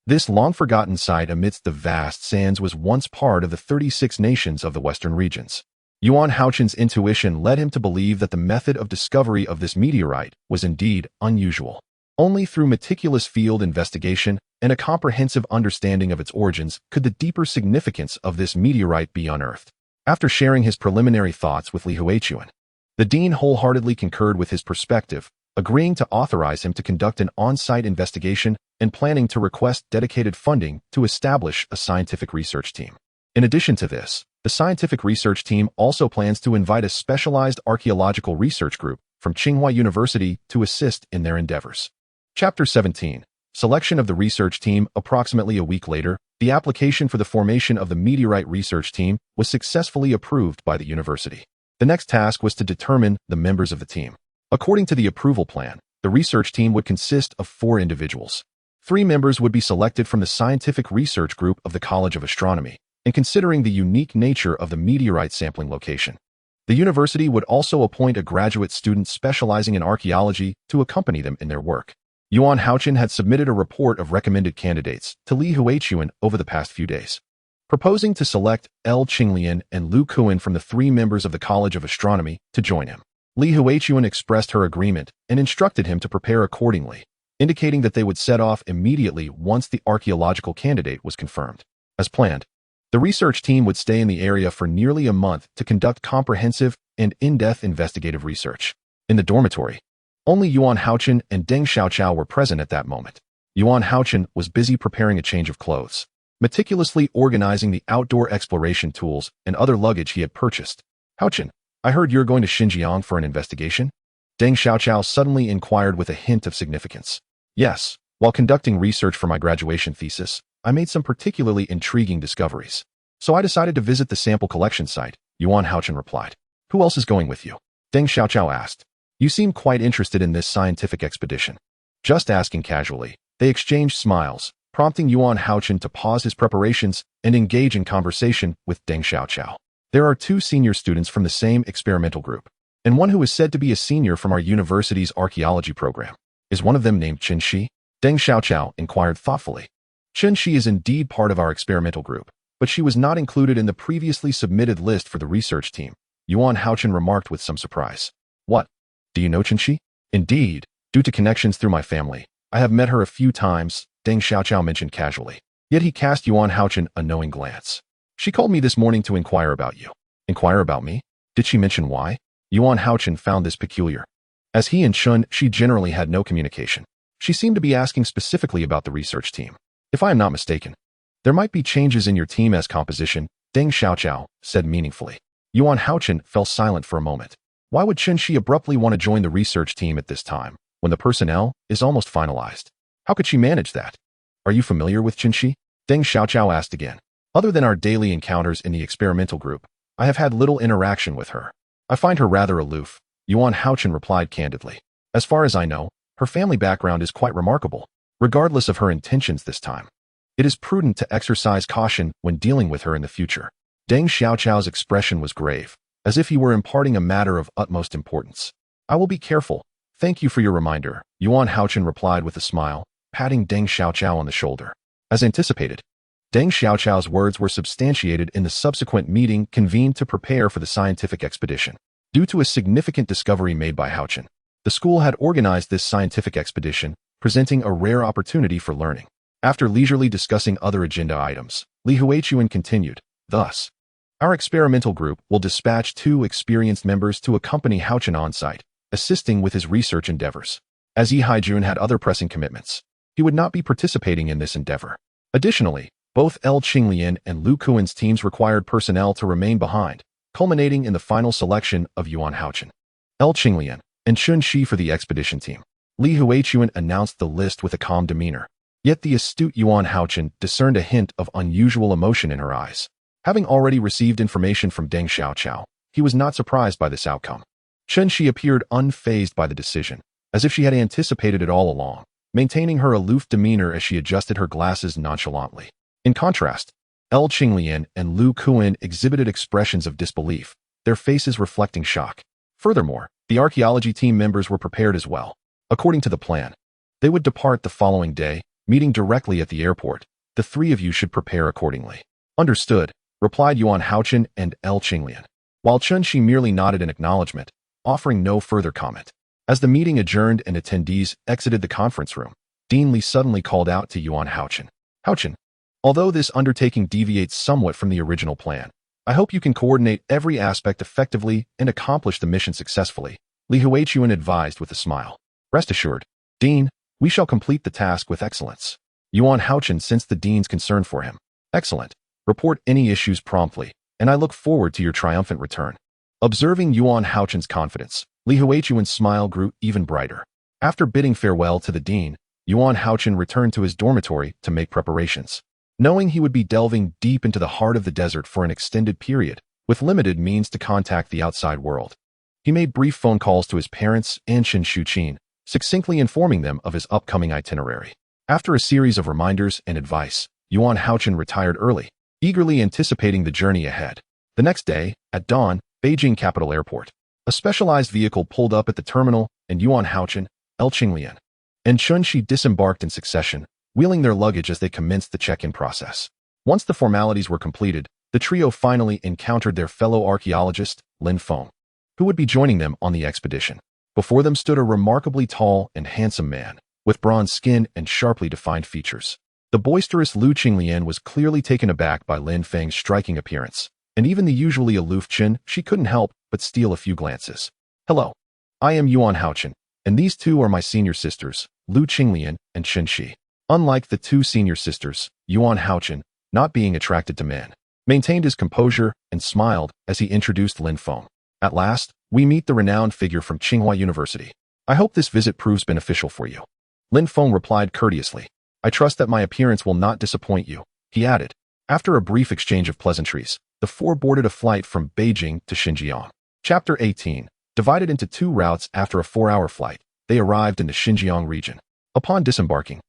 This long-forgotten site amidst the vast sands was once part of the 36 nations of the western regions. Yuan Hao-Chen's intuition led him to believe that the method of discovery of this meteorite was indeed unusual. Only through meticulous field investigation and a comprehensive understanding of its origins could the deeper significance of this meteorite be unearthed. After sharing his preliminary thoughts with Li Huichuan, the dean wholeheartedly concurred with his perspective, agreeing to authorize him to conduct an on-site investigation and planning to request dedicated funding to establish a scientific research team. In addition to this, the scientific research team also plans to invite a specialized archaeological research group from Tsinghua University to assist in their endeavors. Chapter 17. Selection of the research team. Approximately a week later, the application for the formation of the meteorite research team was successfully approved by the university. The next task was to determine the members of the team. According to the approval plan, the research team would consist of 4 individuals. 3 members would be selected from the scientific research group of the College of Astronomy, and considering the unique nature of the meteorite sampling location. The university would also appoint a graduate student specializing in archaeology to accompany them in their work. Yuan Hao-Chen had submitted a report of recommended candidates to Li Huichuan over the past few days, proposing to select L. Qinglian and Lu Kuan from the 3 members of the College of Astronomy to join him. Li Huichuan expressed her agreement and instructed him to prepare accordingly, indicating that they would set off immediately once the archaeological candidate was confirmed. As planned, the research team would stay in the area for nearly a month to conduct comprehensive and in-depth investigative research. In the dormitory, only Yuan Hao-Chen and Deng Xiaoqiao were present at that moment. Yuan Hao-Chen was busy preparing a change of clothes, meticulously organizing the outdoor exploration tools and other luggage he had purchased. Hao-Chen, I heard you're going to Xinjiang for an investigation? Deng Xiaoqiao suddenly inquired with a hint of significance. Yes, while conducting research for my graduation thesis, I made some particularly intriguing discoveries. So I decided to visit the sample collection site, Yuan Hao-Chen replied. Who else is going with you? Deng Xiaoqiao asked. You seem quite interested in this scientific expedition. Just asking casually, they exchanged smiles, prompting Yuan Hao-Chen to pause his preparations and engage in conversation with Deng Xiaoqiao. There are 2 senior students from the same experimental group, and one who is said to be a senior from our university's archaeology program. Is one of them named Chen Shi? Deng Xiaoqiao inquired thoughtfully. Chen Shi is indeed part of our experimental group, but she was not included in the previously submitted list for the research team, Yuan Hao-Chen remarked with some surprise. What? Do you know Chen Shi? Indeed, due to connections through my family, I have met her a few times, Deng Xiaoqiao mentioned casually. Yet he cast Yuan Hao-Chen a knowing glance. She called me this morning to inquire about you. Inquire about me? Did she mention why? Yuan Hao-Chen found this peculiar. As he and Chen Shi generally had no communication, she seemed to be asking specifically about the research team. If I am not mistaken, there might be changes in your team as composition, Deng Xiaoqiao said meaningfully. Yuan Hao-Chen fell silent for a moment. Why would Chen Shi abruptly want to join the research team at this time, when the personnel is almost finalized? How could she manage that? Are you familiar with Chen Shi? Deng Xiaoqiao asked again. Other than our daily encounters in the experimental group, I have had little interaction with her. I find her rather aloof, Yuan Hao-Chen replied candidly. As far as I know, her family background is quite remarkable, regardless of her intentions this time. It is prudent to exercise caution when dealing with her in the future. Deng Xiaoqiao's expression was grave, as if he were imparting a matter of utmost importance. I will be careful. Thank you for your reminder, Yuan Hao-Chen replied with a smile, patting Deng Xiaoqiao on the shoulder. As anticipated, Deng Xiaoqiao's words were substantiated in the subsequent meeting convened to prepare for the scientific expedition. Due to a significant discovery made by Hao-Chen, the school had organized this scientific expedition, presenting a rare opportunity for learning. After leisurely discussing other agenda items, Li Huichuan continued, thus, our experimental group will dispatch 2 experienced members to accompany Hao-Chen on-site, assisting with his research endeavors. As Yi Haijun had other pressing commitments, he would not be participating in this endeavor. Additionally, both L. Qinglian and Lu Kuan's teams required personnel to remain behind, culminating in the final selection of Yuan Hao-Chen, L. Qinglian, and Chen Shi for the expedition team. Li Huichuan announced the list with a calm demeanor. Yet the astute Yuan Hao-Chen discerned a hint of unusual emotion in her eyes. Having already received information from Deng Xiaoqiao, he was not surprised by this outcome. Chen Shi appeared unfazed by the decision, as if she had anticipated it all along, maintaining her aloof demeanor as she adjusted her glasses nonchalantly. In contrast, L. Qinglian and Lu Kuan exhibited expressions of disbelief, their faces reflecting shock. Furthermore, the archaeology team members were prepared as well. According to the plan, they would depart the following day, meeting directly at the airport. The three of you should prepare accordingly. Understood, replied Yuan Hao-Chen and L. Qinglian, while Chun-Shi merely nodded in acknowledgement, offering no further comment. As the meeting adjourned and attendees exited the conference room, Dean Li suddenly called out to Yuan Hao-Chen. Hao-Chen, although this undertaking deviates somewhat from the original plan, I hope you can coordinate every aspect effectively and accomplish the mission successfully, Li Huachuan advised with a smile. Rest assured, Dean, we shall complete the task with excellence. Yuan Hao-Chen sensed the Dean's concern for him. Excellent. Report any issues promptly, and I look forward to your triumphant return. Observing Yuan Hao-Chen's confidence, Li Huachuan's smile grew even brighter. After bidding farewell to the Dean, Yuan Hao-Chen returned to his dormitory to make preparations. Knowing he would be delving deep into the heart of the desert for an extended period, with limited means to contact the outside world, he made brief phone calls to his parents and Shen Shuqin, succinctly informing them of his upcoming itinerary. After a series of reminders and advice, Yuan Hao-Chen retired early, eagerly anticipating the journey ahead. The next day, at dawn, Beijing Capital Airport, a specialized vehicle pulled up at the terminal, and Yuan Hao-Chen, L. Qinglian, and Chun-Shi disembarked in succession, wheeling their luggage as they commenced the check-in process. Once the formalities were completed, the trio finally encountered their fellow archaeologist, Lin Feng, who would be joining them on the expedition. Before them stood a remarkably tall and handsome man, with bronze skin and sharply defined features. The boisterous Lu Qinglian was clearly taken aback by Lin Feng's striking appearance, and even the usually aloof Chen-Shi couldn't help but steal a few glances. Hello. I am Yuan Hao-Chen, and these two are my senior sisters, Lu Qinglian and Chen-Shi. Unlike the two senior sisters, Yuan Hao-Chen, not being attracted to men, maintained his composure and smiled as he introduced Lin Feng. At last, we meet the renowned figure from Tsinghua University. I hope this visit proves beneficial for you. Lin Feng replied courteously. I trust that my appearance will not disappoint you, he added. After a brief exchange of pleasantries, the four boarded a flight from Beijing to Xinjiang. Chapter 18. Divided into two routes after a 4-hour flight, they arrived in the Xinjiang region. Upon disembarking,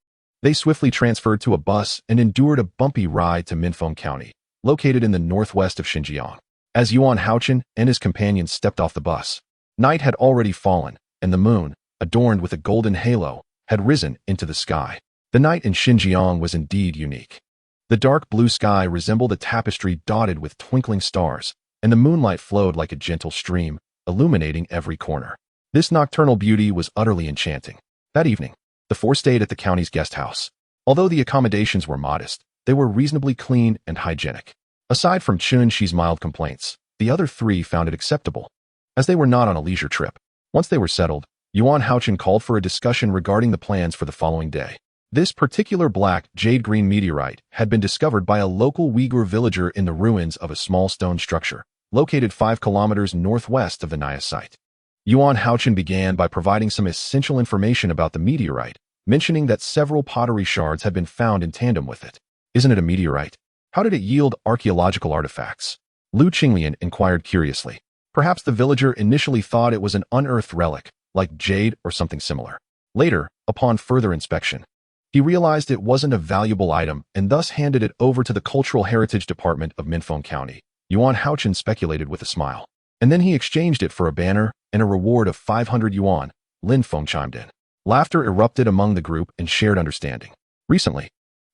they swiftly transferred to a bus and endured a bumpy ride to Minfeng County, located in the northwest of Xinjiang. As Yuan Hao-Chen and his companions stepped off the bus, night had already fallen, and the moon, adorned with a golden halo, had risen into the sky. The night in Xinjiang was indeed unique. The dark blue sky resembled a tapestry dotted with twinkling stars, and the moonlight flowed like a gentle stream, illuminating every corner. This nocturnal beauty was utterly enchanting. That evening, the four stayed at the county's guest house. Although the accommodations were modest, they were reasonably clean and hygienic. Aside from Chun-Shi's mild complaints, the other three found it acceptable, as they were not on a leisure trip. Once they were settled, Yuan Hao-Chen called for a discussion regarding the plans for the following day. This particular black jade-green meteorite had been discovered by a local Uyghur villager in the ruins of a small stone structure, located 5 kilometers northwest of the Naya site. Yuan Hao-Chen began by providing some essential information about the meteorite, mentioning that several pottery shards had been found in tandem with it. Isn't it a meteorite? How did it yield archaeological artifacts? Lu Qinglian inquired curiously. Perhaps the villager initially thought it was an unearthed relic, like jade or something similar. Later, upon further inspection, he realized it wasn't a valuable item and thus handed it over to the Cultural Heritage Department of Minfeng County. Yuan Hao-Chen speculated with a smile. And then he exchanged it for a banner and a reward of 500 yuan, Lin Feng chimed in. Laughter erupted among the group and shared understanding. Recently,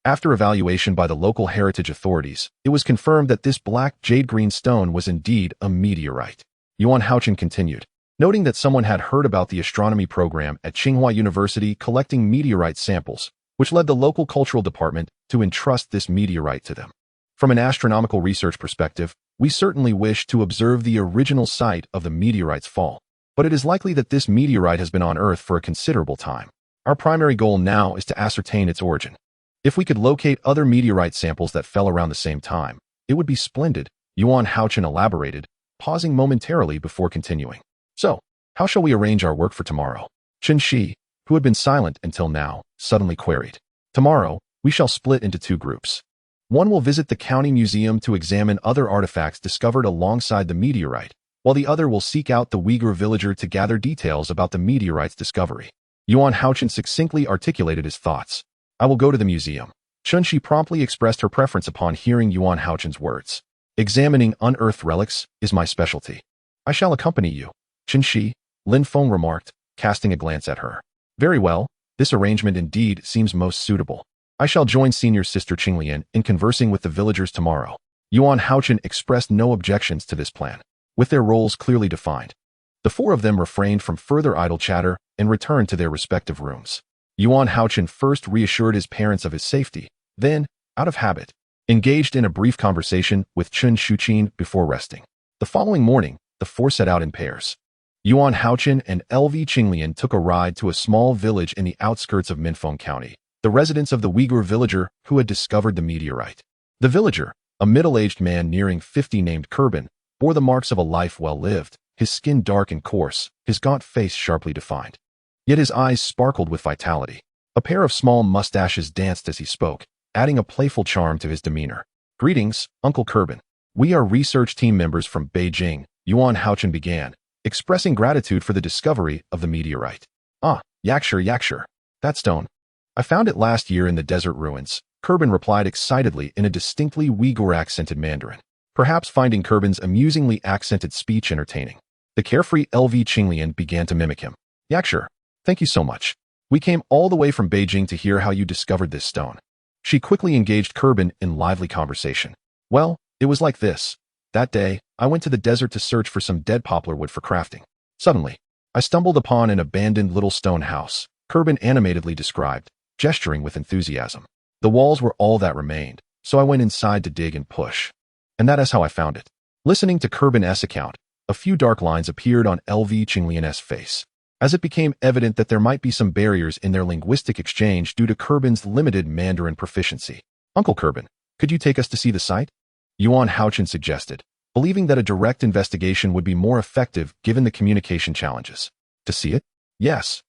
after evaluation by the local heritage authorities, it was confirmed that this black jade-green stone was indeed a meteorite. Yuan Hao-Chen continued, noting that someone had heard about the astronomy program at Tsinghua University collecting meteorite samples, which led the local cultural department to entrust this meteorite to them. From an astronomical research perspective, we certainly wish to observe the original site of the meteorite's fall, but it is likely that this meteorite has been on Earth for a considerable time. Our primary goal now is to ascertain its origin. If we could locate other meteorite samples that fell around the same time, it would be splendid, Yuan Hao-Chen elaborated, pausing momentarily before continuing. So, how shall we arrange our work for tomorrow? Chen-Shi, who had been silent until now, suddenly queried. Tomorrow, we shall split into 2 groups. One will visit the county museum to examine other artifacts discovered alongside the meteorite, while the other will seek out the Uyghur villager to gather details about the meteorite's discovery. Yuan Hao-Chen succinctly articulated his thoughts. I will go to the museum. Chen-Shi promptly expressed her preference upon hearing Yuan Hao-Chen's words. Examining unearthed relics is my specialty. I shall accompany you. Chen-Shi, Lin Feng remarked, casting a glance at her. Very well, this arrangement indeed seems most suitable. I shall join senior sister Qinglian in conversing with the villagers tomorrow. Yuan Hao-Chen expressed no objections to this plan, with their roles clearly defined. The four of them refrained from further idle chatter and returned to their respective rooms. Yuan Hao-Chen first reassured his parents of his safety, then, out of habit, engaged in a brief conversation with Chun Shuqin before resting. The following morning, the four set out in pairs. Yuan Hao-Chen and LV Qinglian took a ride to a small village in the outskirts of Minfeng County, the residence of the Uyghur villager who had discovered the meteorite. The villager, a middle-aged man nearing 50 named Kerbin, bore the marks of a life well lived, his skin dark and coarse, his gaunt face sharply defined. Yet his eyes sparkled with vitality. A pair of small mustaches danced as he spoke, adding a playful charm to his demeanor. "Greetings, Uncle Kerbin. We are research team members from Beijing," Yuan Hao-Chen began, expressing gratitude for the discovery of the meteorite. "Ah, Yakshur, that stone. I found it last year in the desert ruins," Kerbin replied excitedly in a distinctly Uyghur-accented Mandarin, perhaps finding Kerbin's amusingly accented speech entertaining. The carefree LV Qinglian began to mimic him. "Yakshur, thank you so much. We came all the way from Beijing to hear how you discovered this stone." She quickly engaged Kerbin in lively conversation. "Well, it was like this. That day, I went to the desert to search for some dead poplar wood for crafting. Suddenly, I stumbled upon an abandoned little stone house," Kerbin animatedly described, gesturing with enthusiasm. "The walls were all that remained, so I went inside to dig and push. And that is how I found it." Listening to Kerbin's account, a few dark lines appeared on LV Qinglian's face, as it became evident that there might be some barriers in their linguistic exchange due to Kerbin's limited Mandarin proficiency. "Uncle Kerbin, could you take us to see the site?" Yuan Hao-Chen suggested, believing that a direct investigation would be more effective given the communication challenges. "To see it? Yes.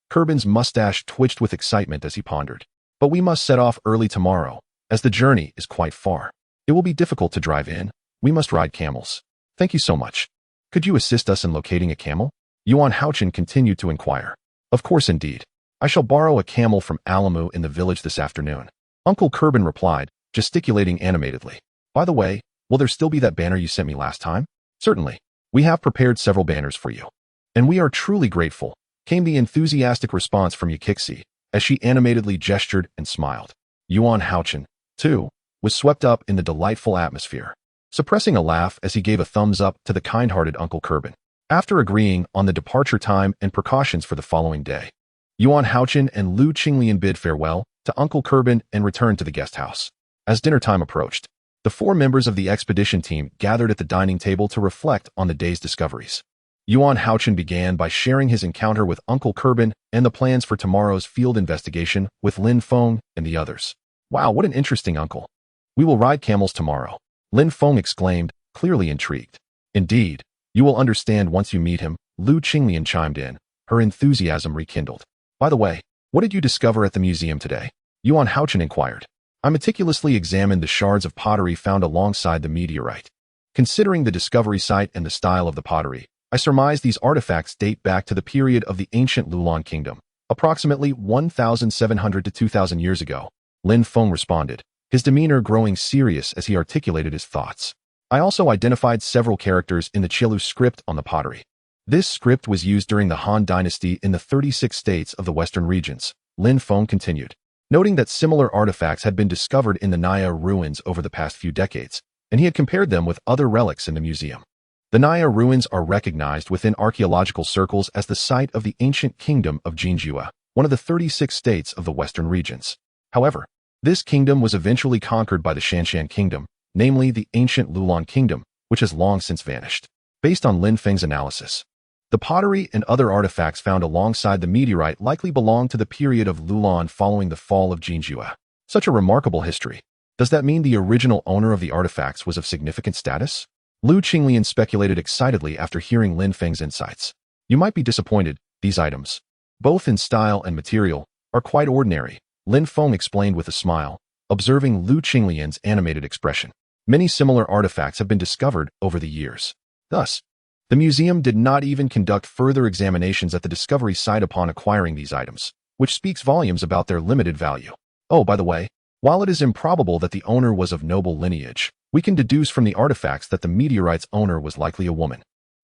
Kerbin's mustache twitched with excitement as he pondered. "But we must set off early tomorrow, as the journey is quite far. It will be difficult to drive in. We must ride camels." "Thank you so much. Could you assist us in locating a camel?" Yuan Hao-Chen continued to inquire. "Of course indeed. I shall borrow a camel from Alamu in the village this afternoon," Uncle Kerbin replied, gesticulating animatedly. "By the way, will there still be that banner you sent me last time?" "Certainly. We have prepared several banners for you. And we are truly grateful," came the enthusiastic response from Yakixi, as she animatedly gestured and smiled. Yuan Hao-Chen, too, was swept up in the delightful atmosphere, suppressing a laugh as he gave a thumbs up to the kind-hearted Uncle Kerbin. After agreeing on the departure time and precautions for the following day, Yuan Hao-Chen and Lu Qinglian bid farewell to Uncle Kerbin and returned to the guest house. As dinner time approached, the four members of the expedition team gathered at the dining table to reflect on the day's discoveries. Yuan Hao-Chen began by sharing his encounter with Uncle Kerbin and the plans for tomorrow's field investigation with Lin Feng and the others. "Wow, what an interesting uncle. We will ride camels tomorrow," Lin Feng exclaimed, clearly intrigued. "Indeed, you will understand once you meet him," Lu Qinglian chimed in, her enthusiasm rekindled. "By the way, what did you discover at the museum today?" Yuan Hao-Chen inquired. "I meticulously examined the shards of pottery found alongside the meteorite. Considering the discovery site and the style of the pottery, I surmise these artifacts date back to the period of the ancient Loulan Kingdom, approximately 1,700 to 2,000 years ago," Lin Feng responded, his demeanor growing serious as he articulated his thoughts. "I also identified several characters in the Qilu script on the pottery. This script was used during the Han Dynasty in the 36 states of the western regions," Lin Feng continued, noting that similar artifacts had been discovered in the Naya ruins over the past few decades, and he had compared them with other relics in the museum. The Naya ruins are recognized within archaeological circles as the site of the ancient kingdom of Xinjiang, one of the 36 states of the western regions. However, this kingdom was eventually conquered by the Xinjiang kingdom, namely the ancient Loulan Kingdom, which has long since vanished. Based on Lin Feng's analysis, the pottery and other artifacts found alongside the meteorite likely belong to the period of Loulan following the fall of Xinjiang. Such a remarkable history. Does that mean the original owner of the artifacts was of significant status? Lu Qinglian speculated excitedly after hearing Lin Feng's insights. "You might be disappointed, these items, both in style and material, are quite ordinary," Lin Feng explained with a smile, observing Lu Qinglian's animated expression. "Many similar artifacts have been discovered over the years. Thus, the museum did not even conduct further examinations at the discovery site upon acquiring these items, which speaks volumes about their limited value. Oh, by the way, while it is improbable that the owner was of noble lineage, we can deduce from the artifacts that the meteorite's owner was likely a woman,"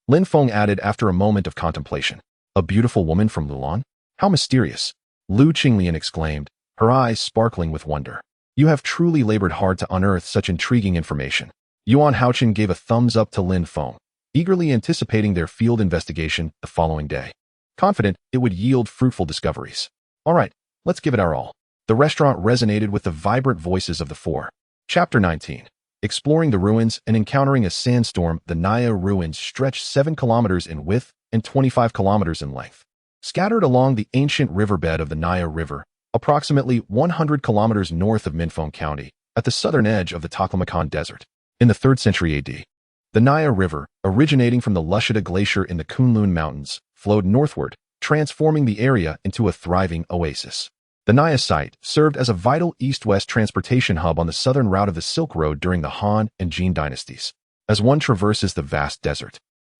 Lin Feng added after a moment of contemplation. "A beautiful woman from Loulan? How mysterious," Lu Qinglian exclaimed, her eyes sparkling with wonder. You have truly labored hard to unearth such intriguing information. Yuan Hao-Chen gave a thumbs up to Lin Feng, eagerly anticipating their field investigation the following day, confident it would yield fruitful discoveries. All right, let's give it our all. The restaurant resonated with the vibrant voices of the four. Chapter 19. Exploring the ruins and encountering a sandstorm. The Naya ruins stretch 7 kilometers in width and 25 kilometers in length. Scattered along the ancient riverbed of the Naya River, approximately 100 kilometers north of Minfeng County, at the southern edge of the Taklamakan Desert. In the 3rd century AD, the Naya River, originating from the Lushita Glacier in the Kunlun Mountains, flowed northward, transforming the area into a thriving oasis. The Naya site served as a vital east-west transportation hub on the southern route of the Silk Road during the Han and Jin dynasties. As one traverses the vast desert,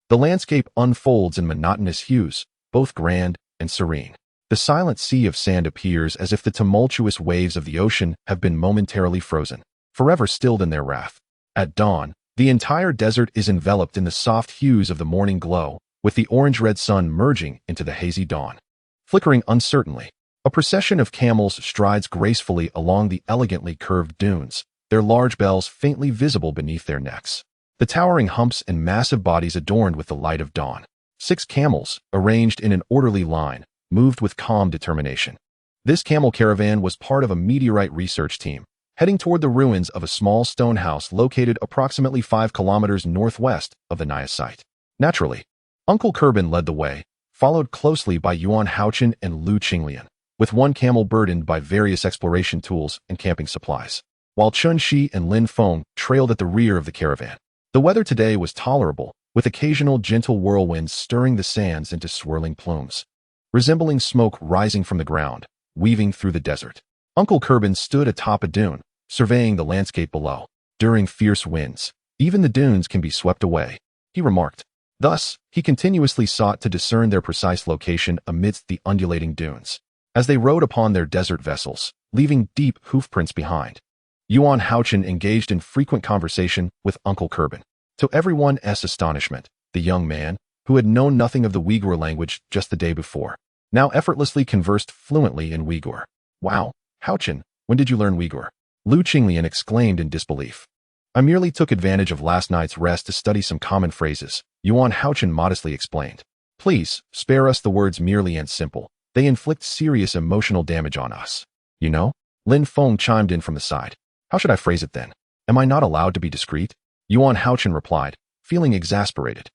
the landscape unfolds in monotonous hues, both grand and serene. The silent sea of sand appears as if the tumultuous waves of the ocean have been momentarily frozen, forever stilled in their wrath. At dawn, the entire desert is enveloped in the soft hues of the morning glow, with the orange-red sun merging into the hazy dawn. Flickering uncertainly, a procession of camels strides gracefully along the elegantly curved dunes, their large bells faintly visible beneath their necks. The towering humps and massive bodies adorned with the light of dawn. 6 camels, arranged in an orderly line, moved with calm determination. This camel caravan was part of a meteorite research team, heading toward the ruins of a small stone house located approximately 5 kilometers northwest of the Naya site. Naturally, Uncle Kerbin led the way, followed closely by Yuan Hao-Chen and Lu Qinglian, with one camel burdened by various exploration tools and camping supplies, while Chun Shi and Lin Feng trailed at the rear of the caravan. The weather today was tolerable, with occasional gentle whirlwinds stirring the sands into swirling plumes, resembling smoke rising from the ground, weaving through the desert. Uncle Kerbin stood atop a dune, surveying the landscape below. During fierce winds, even the dunes can be swept away, he remarked. Thus, he continuously sought to discern their precise location amidst the undulating dunes, as they rode upon their desert vessels, leaving deep hoofprints behind. Yuan Hao-Chen engaged in frequent conversation with Uncle Kerbin. To everyone's astonishment, the young man, who had known nothing of the Uyghur language just the day before, now effortlessly conversed fluently in Uyghur. Wow, Hao-Chen, when did you learn Uyghur? Lu Qinglian exclaimed in disbelief. I merely took advantage of last night's rest to study some common phrases, Yuan Hao-Chen modestly explained. Please, spare us the words merely and simple. They inflict serious emotional damage on us. You know? Lin Feng chimed in from the side. How should I phrase it then? Am I not allowed to be discreet? Yuan Hao-Chen replied, feeling exasperated.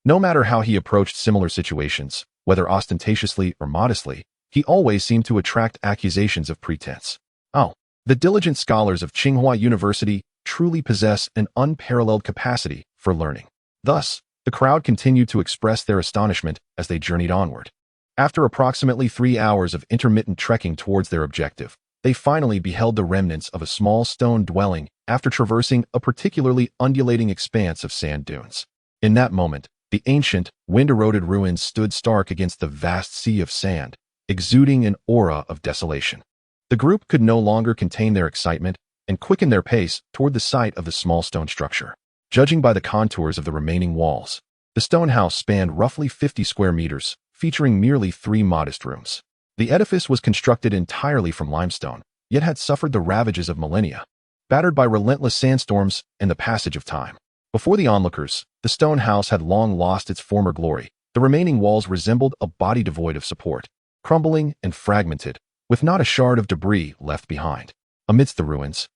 No matter how he approached similar situations, whether ostentatiously or modestly, he always seemed to attract accusations of pretense. Oh, the diligent scholars of Tsinghua University truly possess an unparalleled capacity for learning. Thus, the crowd continued to express their astonishment as they journeyed onward. After approximately 3 hours of intermittent trekking towards their objective, they finally beheld the remnants of a small stone dwelling after traversing a particularly undulating expanse of sand dunes. In that moment, the ancient, wind-eroded ruins stood stark against the vast sea of sand, exuding an aura of desolation. The group could no longer contain their excitement and quickened their pace toward the site of the small stone structure. Judging by the contours of the remaining walls, the stone house spanned roughly 50 square meters, featuring merely 3 modest rooms. The edifice was constructed entirely from limestone, yet had suffered the ravages of millennia, battered by relentless sandstorms and the passage of time. Before the onlookers, the stone house had long lost its former glory. The remaining walls resembled a body devoid of support, crumbling and fragmented, with not a shard of debris left behind. Amidst the ruins,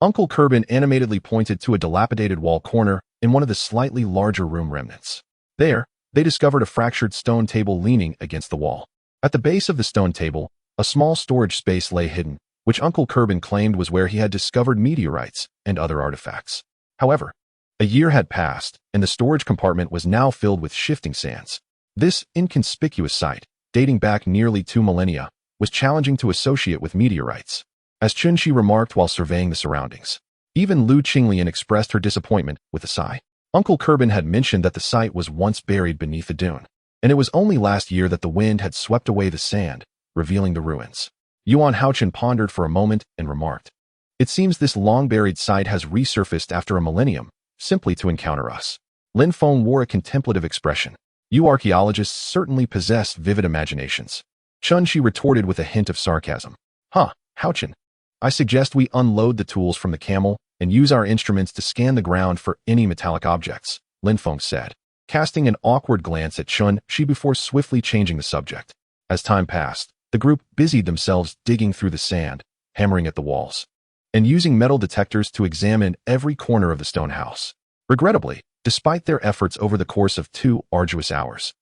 Uncle Kerbin animatedly pointed to a dilapidated wall corner in one of the slightly larger room remnants. There, they discovered a fractured stone table leaning against the wall. At the base of the stone table, a small storage space lay hidden, which Uncle Kerbin claimed was where he had discovered meteorites and other artifacts. However, a year had passed, and the storage compartment was now filled with shifting sands. This inconspicuous site, dating back nearly 2 millennia, was challenging to associate with meteorites, as Chun Shi remarked while surveying the surroundings. Even Lu Qinglian expressed her disappointment with a sigh. Uncle Kerbin had mentioned that the site was once buried beneath a dune, and it was only last year that the wind had swept away the sand, revealing the ruins. Yuan Hao-Chen pondered for a moment and remarked, "It seems this long-buried site has resurfaced after a millennium, simply to encounter us." Lin Feng wore a contemplative expression. "You archaeologists certainly possess vivid imaginations." Chun Shi retorted with a hint of sarcasm. "Huh, Hao-Chen, I suggest we unload the tools from the camel and use our instruments to scan the ground for any metallic objects, Lin Feng said, casting an awkward glance at Chun Shi before swiftly changing the subject. As time passed, the group busied themselves digging through the sand, hammering at the walls, and using metal detectors to examine every corner of the stone house. Regrettably, despite their efforts over the course of 2 arduous hours,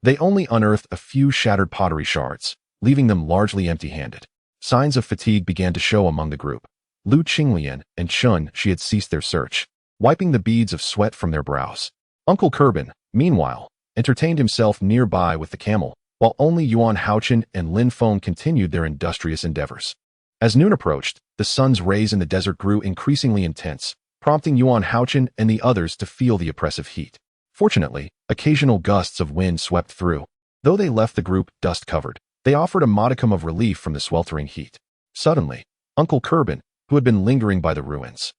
they only unearthed a few shattered pottery shards, leaving them largely empty-handed. Signs of fatigue began to show among the group. Lu Qinglian and Chun Shi had ceased their search, wiping the beads of sweat from their brows. Uncle Kerbin, meanwhile, entertained himself nearby with the camel, while only Yuan Hao-Chen and Lin Feng continued their industrious endeavors. As noon approached, the sun's rays in the desert grew increasingly intense, prompting Yuan Hao-Chen and the others to feel the oppressive heat. Fortunately, occasional gusts of wind swept through. Though they left the group dust-covered, they offered a modicum of relief from the sweltering heat. Suddenly, Uncle Kerbin, who had been lingering by the ruins,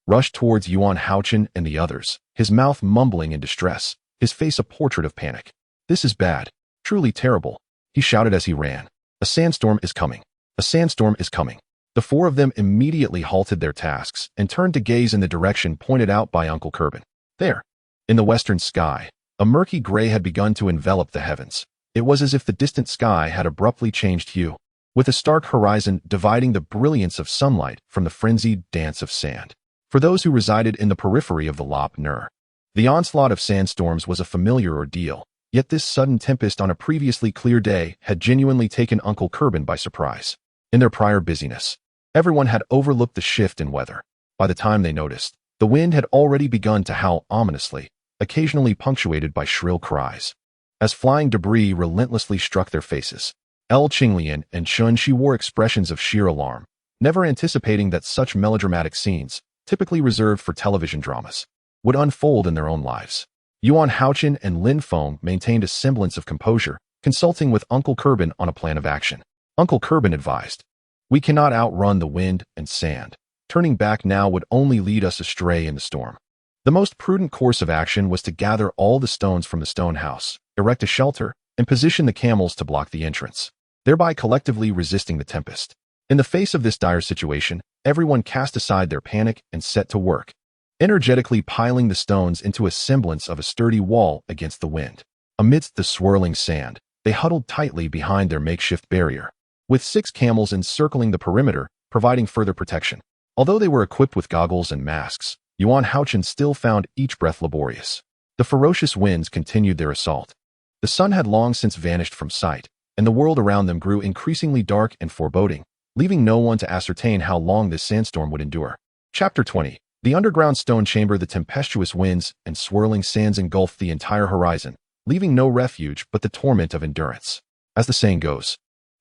rushed towards Yuan Hao-Chen and the others, his mouth mumbling in distress, his face a portrait of panic. "This is bad. Truly terrible," he shouted as he ran. "A sandstorm is coming. A sandstorm is coming." The 4 of them immediately halted their tasks and turned to gaze in the direction pointed out by Uncle Kerbin. There, in the western sky, a murky gray had begun to envelop the heavens. It was as if the distant sky had abruptly changed hue, with a stark horizon dividing the brilliance of sunlight from the frenzied dance of sand. For those who resided in the periphery of the Lop Nur, the onslaught of sandstorms was a familiar ordeal, yet this sudden tempest on a previously clear day had genuinely taken Uncle Kerbin by surprise. In their prior busyness, everyone had overlooked the shift in weather. By the time they noticed, the wind had already begun to howl ominously, occasionally punctuated by shrill cries. As flying debris relentlessly struck their faces, L. Qinglian and Chun Shi wore expressions of sheer alarm, never anticipating that such melodramatic scenes, typically reserved for television dramas, would unfold in their own lives. Yuan Hao-Chen and Lin Feng maintained a semblance of composure, consulting with Uncle Kerbin on a plan of action. Uncle Kerbin advised, "We cannot outrun the wind and sand. Turning back now would only lead us astray in the storm. The most prudent course of action was to gather all the stones from the stone house, erect a shelter, and position the camels to block the entrance, thereby collectively resisting the tempest." In the face of this dire situation, everyone cast aside their panic and set to work, energetically piling the stones into a semblance of a sturdy wall against the wind. Amidst the swirling sand, they huddled tightly behind their makeshift barrier, with 6 camels encircling the perimeter, providing further protection. Although they were equipped with goggles and masks, Yuan Hao-Chen still found each breath laborious. The ferocious winds continued their assault. The sun had long since vanished from sight, and the world around them grew increasingly dark and foreboding, leaving no one to ascertain how long this sandstorm would endure. Chapter 20. The underground stone chamber. The tempestuous winds and swirling sands engulfed the entire horizon, leaving no refuge but the torment of endurance. As the saying goes,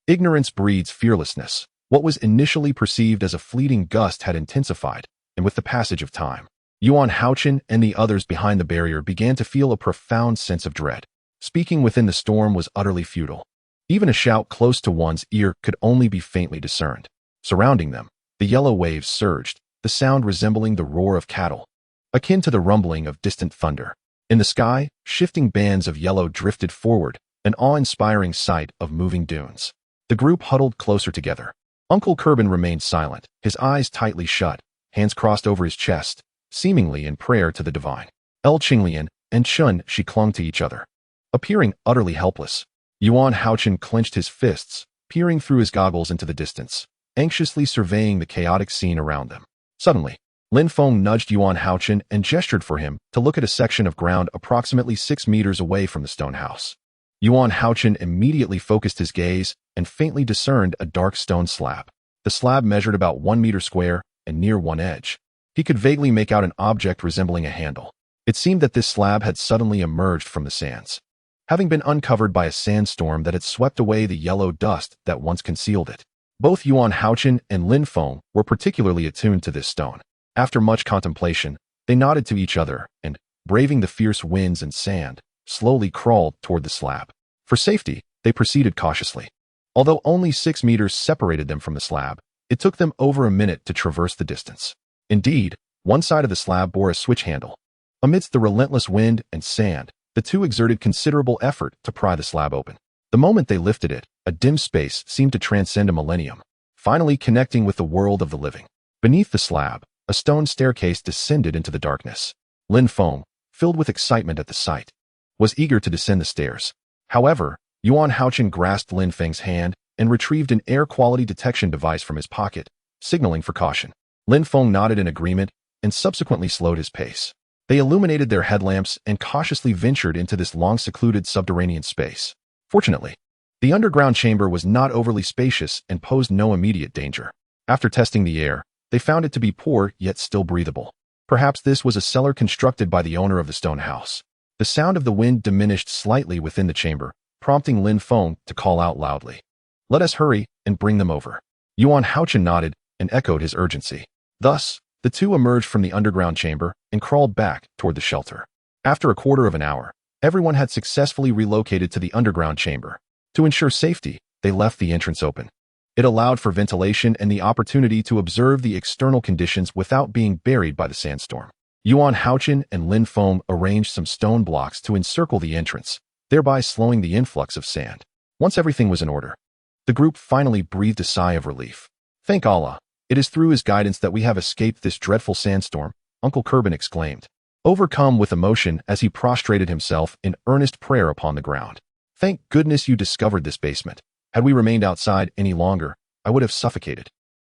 ignorance breeds fearlessness. What was initially perceived as a fleeting gust had intensified, and with the passage of time, Yuan Hao-Chen and the others behind the barrier began to feel a profound sense of dread. Speaking within the storm was utterly futile. Even a shout close to one's ear could only be faintly discerned. Surrounding them, the yellow waves surged, the sound resembling the roar of cattle, akin to the rumbling of distant thunder. In the sky, shifting bands of yellow drifted forward, an awe-inspiring sight of moving dunes. The group huddled closer together. Uncle Kerbin remained silent, his eyes tightly shut, hands crossed over his chest, seemingly in prayer to the divine. L. Qinglian and Chun Shi clung to each other, appearing utterly helpless. Yuan Hao-Chen clenched his fists, peering through his goggles into the distance, anxiously surveying the chaotic scene around them. Suddenly, Lin Feng nudged Yuan Hao-Chen and gestured for him to look at a section of ground approximately 6 meters away from the stone house. Yuan Hao-Chen immediately focused his gaze and faintly discerned a dark stone slab. The slab measured about 1 meter square and near one edge. He could vaguely make out an object resembling a handle. It seemed that this slab had suddenly emerged from the sands, having been uncovered by a sandstorm that had swept away the yellow dust that once concealed it. Both Yuan Hao-Chen and Lin Feng were particularly attuned to this stone. After much contemplation, they nodded to each other and, braving the fierce winds and sand, slowly crawled toward the slab. For safety, they proceeded cautiously. Although only 6 meters separated them from the slab, it took them over a minute to traverse the distance. Indeed, one side of the slab bore a switch handle. Amidst the relentless wind and sand, the two exerted considerable effort to pry the slab open. The moment they lifted it, a dim space seemed to transcend a millennium. finally connecting with the world of the living. Beneath the slab, a stone staircase descended into the darkness. Lin Feng, filled with excitement at the sight, was eager to descend the stairs. However, Yuan Hao-Chen grasped Lin Feng's hand and retrieved an air quality detection device from his pocket, signaling for caution. Lin Feng nodded in agreement and subsequently slowed his pace. They illuminated their headlamps and cautiously ventured into this long-secluded subterranean space. Fortunately, the underground chamber was not overly spacious and posed no immediate danger. After testing the air, they found it to be poor yet still breathable. Perhaps this was a cellar constructed by the owner of the stone house. The sound of the wind diminished slightly within the chamber, prompting Lin Feng to call out loudly. "Let us hurry and bring them over." Yuan Hao-Chen nodded and echoed his urgency. Thus, the two emerged from the underground chamber and crawled back toward the shelter. After a quarter of an hour, everyone had successfully relocated to the underground chamber. To ensure safety, they left the entrance open. It allowed for ventilation and the opportunity to observe the external conditions without being buried by the sandstorm. Yuan Hao-Chen and Lin Feng arranged some stone blocks to encircle the entrance, thereby slowing the influx of sand. Once everything was in order, the group finally breathed a sigh of relief. "Thank Allah, it is through his guidance that we have escaped this dreadful sandstorm," Uncle Kerbin exclaimed, overcome with emotion as he prostrated himself in earnest prayer upon the ground. "Thank goodness you discovered this basement. Had we remained outside any longer, I would have suffocated."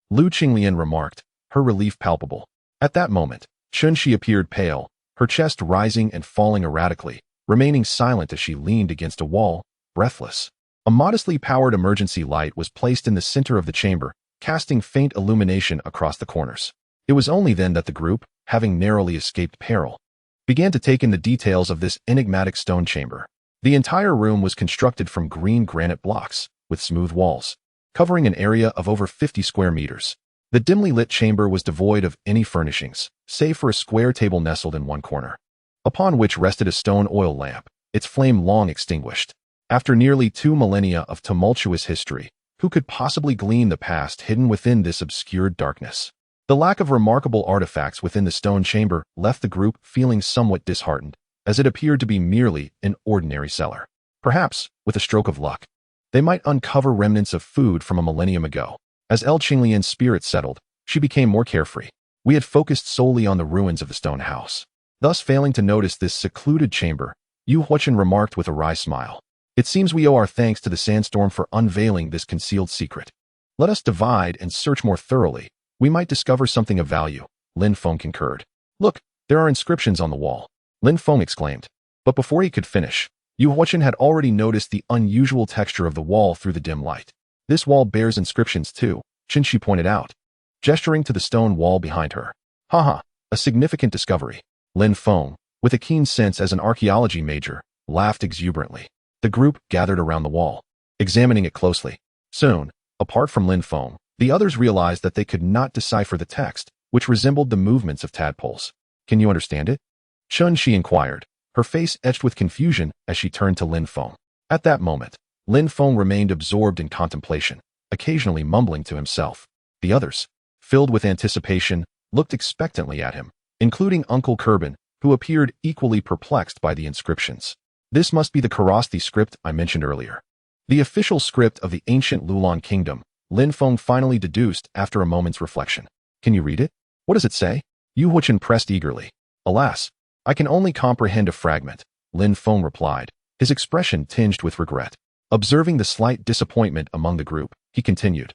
Lu Qinglian remarked, her relief palpable. At that moment, Chunxi appeared pale, her chest rising and falling erratically, remaining silent as she leaned against a wall, breathless. A modestly powered emergency light was placed in the center of the chamber, casting faint illumination across the corners. It was only then that the group, having narrowly escaped peril, began to take in the details of this enigmatic stone chamber. The entire room was constructed from green granite blocks, with smooth walls, covering an area of over 50 square meters. The dimly lit chamber was devoid of any furnishings, save for a square table nestled in one corner, upon which rested a stone oil lamp, its flame long extinguished. After nearly 2 millennia of tumultuous history, who could possibly glean the past hidden within this obscured darkness? The lack of remarkable artifacts within the stone chamber left the group feeling somewhat disheartened, as it appeared to be merely an ordinary cellar. Perhaps, with a stroke of luck, they might uncover remnants of food from a millennium ago. As L. Qinglian's spirit settled, she became more carefree. We had focused solely on the ruins of the stone house, thus failing to notice this secluded chamber. Yu Huochen remarked with a wry smile. "It seems we owe our thanks to the sandstorm for unveiling this concealed secret. Let us divide and search more thoroughly. We might discover something of value." Lin Feng concurred. "Look, there are inscriptions on the wall," Lin Feng exclaimed. But before he could finish, Yu Huochen had already noticed the unusual texture of the wall through the dim light. "This wall bears inscriptions too," Qinxi pointed out, gesturing to the stone wall behind her. "Haha, a significant discovery." Lin Feng, with a keen sense as an archaeology major, laughed exuberantly. The group gathered around the wall, examining it closely. Soon, apart from Lin Feng, the others realized that they could not decipher the text, which resembled the movements of tadpoles. "Can you understand it?" Chunxi inquired, her face etched with confusion as she turned to Lin Feng. At that moment, Lin Feng remained absorbed in contemplation, occasionally mumbling to himself. The others, filled with anticipation, looked expectantly at him, including Uncle Kerbin, who appeared equally perplexed by the inscriptions. "This must be the Kharosthi script I mentioned earlier. The official script of the ancient Loulan Kingdom," Lin Feng finally deduced after a moment's reflection. "Can you read it? What does it say?" Yu Huochen pressed eagerly. "Alas, I can only comprehend a fragment," Lin Feng replied, his expression tinged with regret. Observing the slight disappointment among the group, he continued.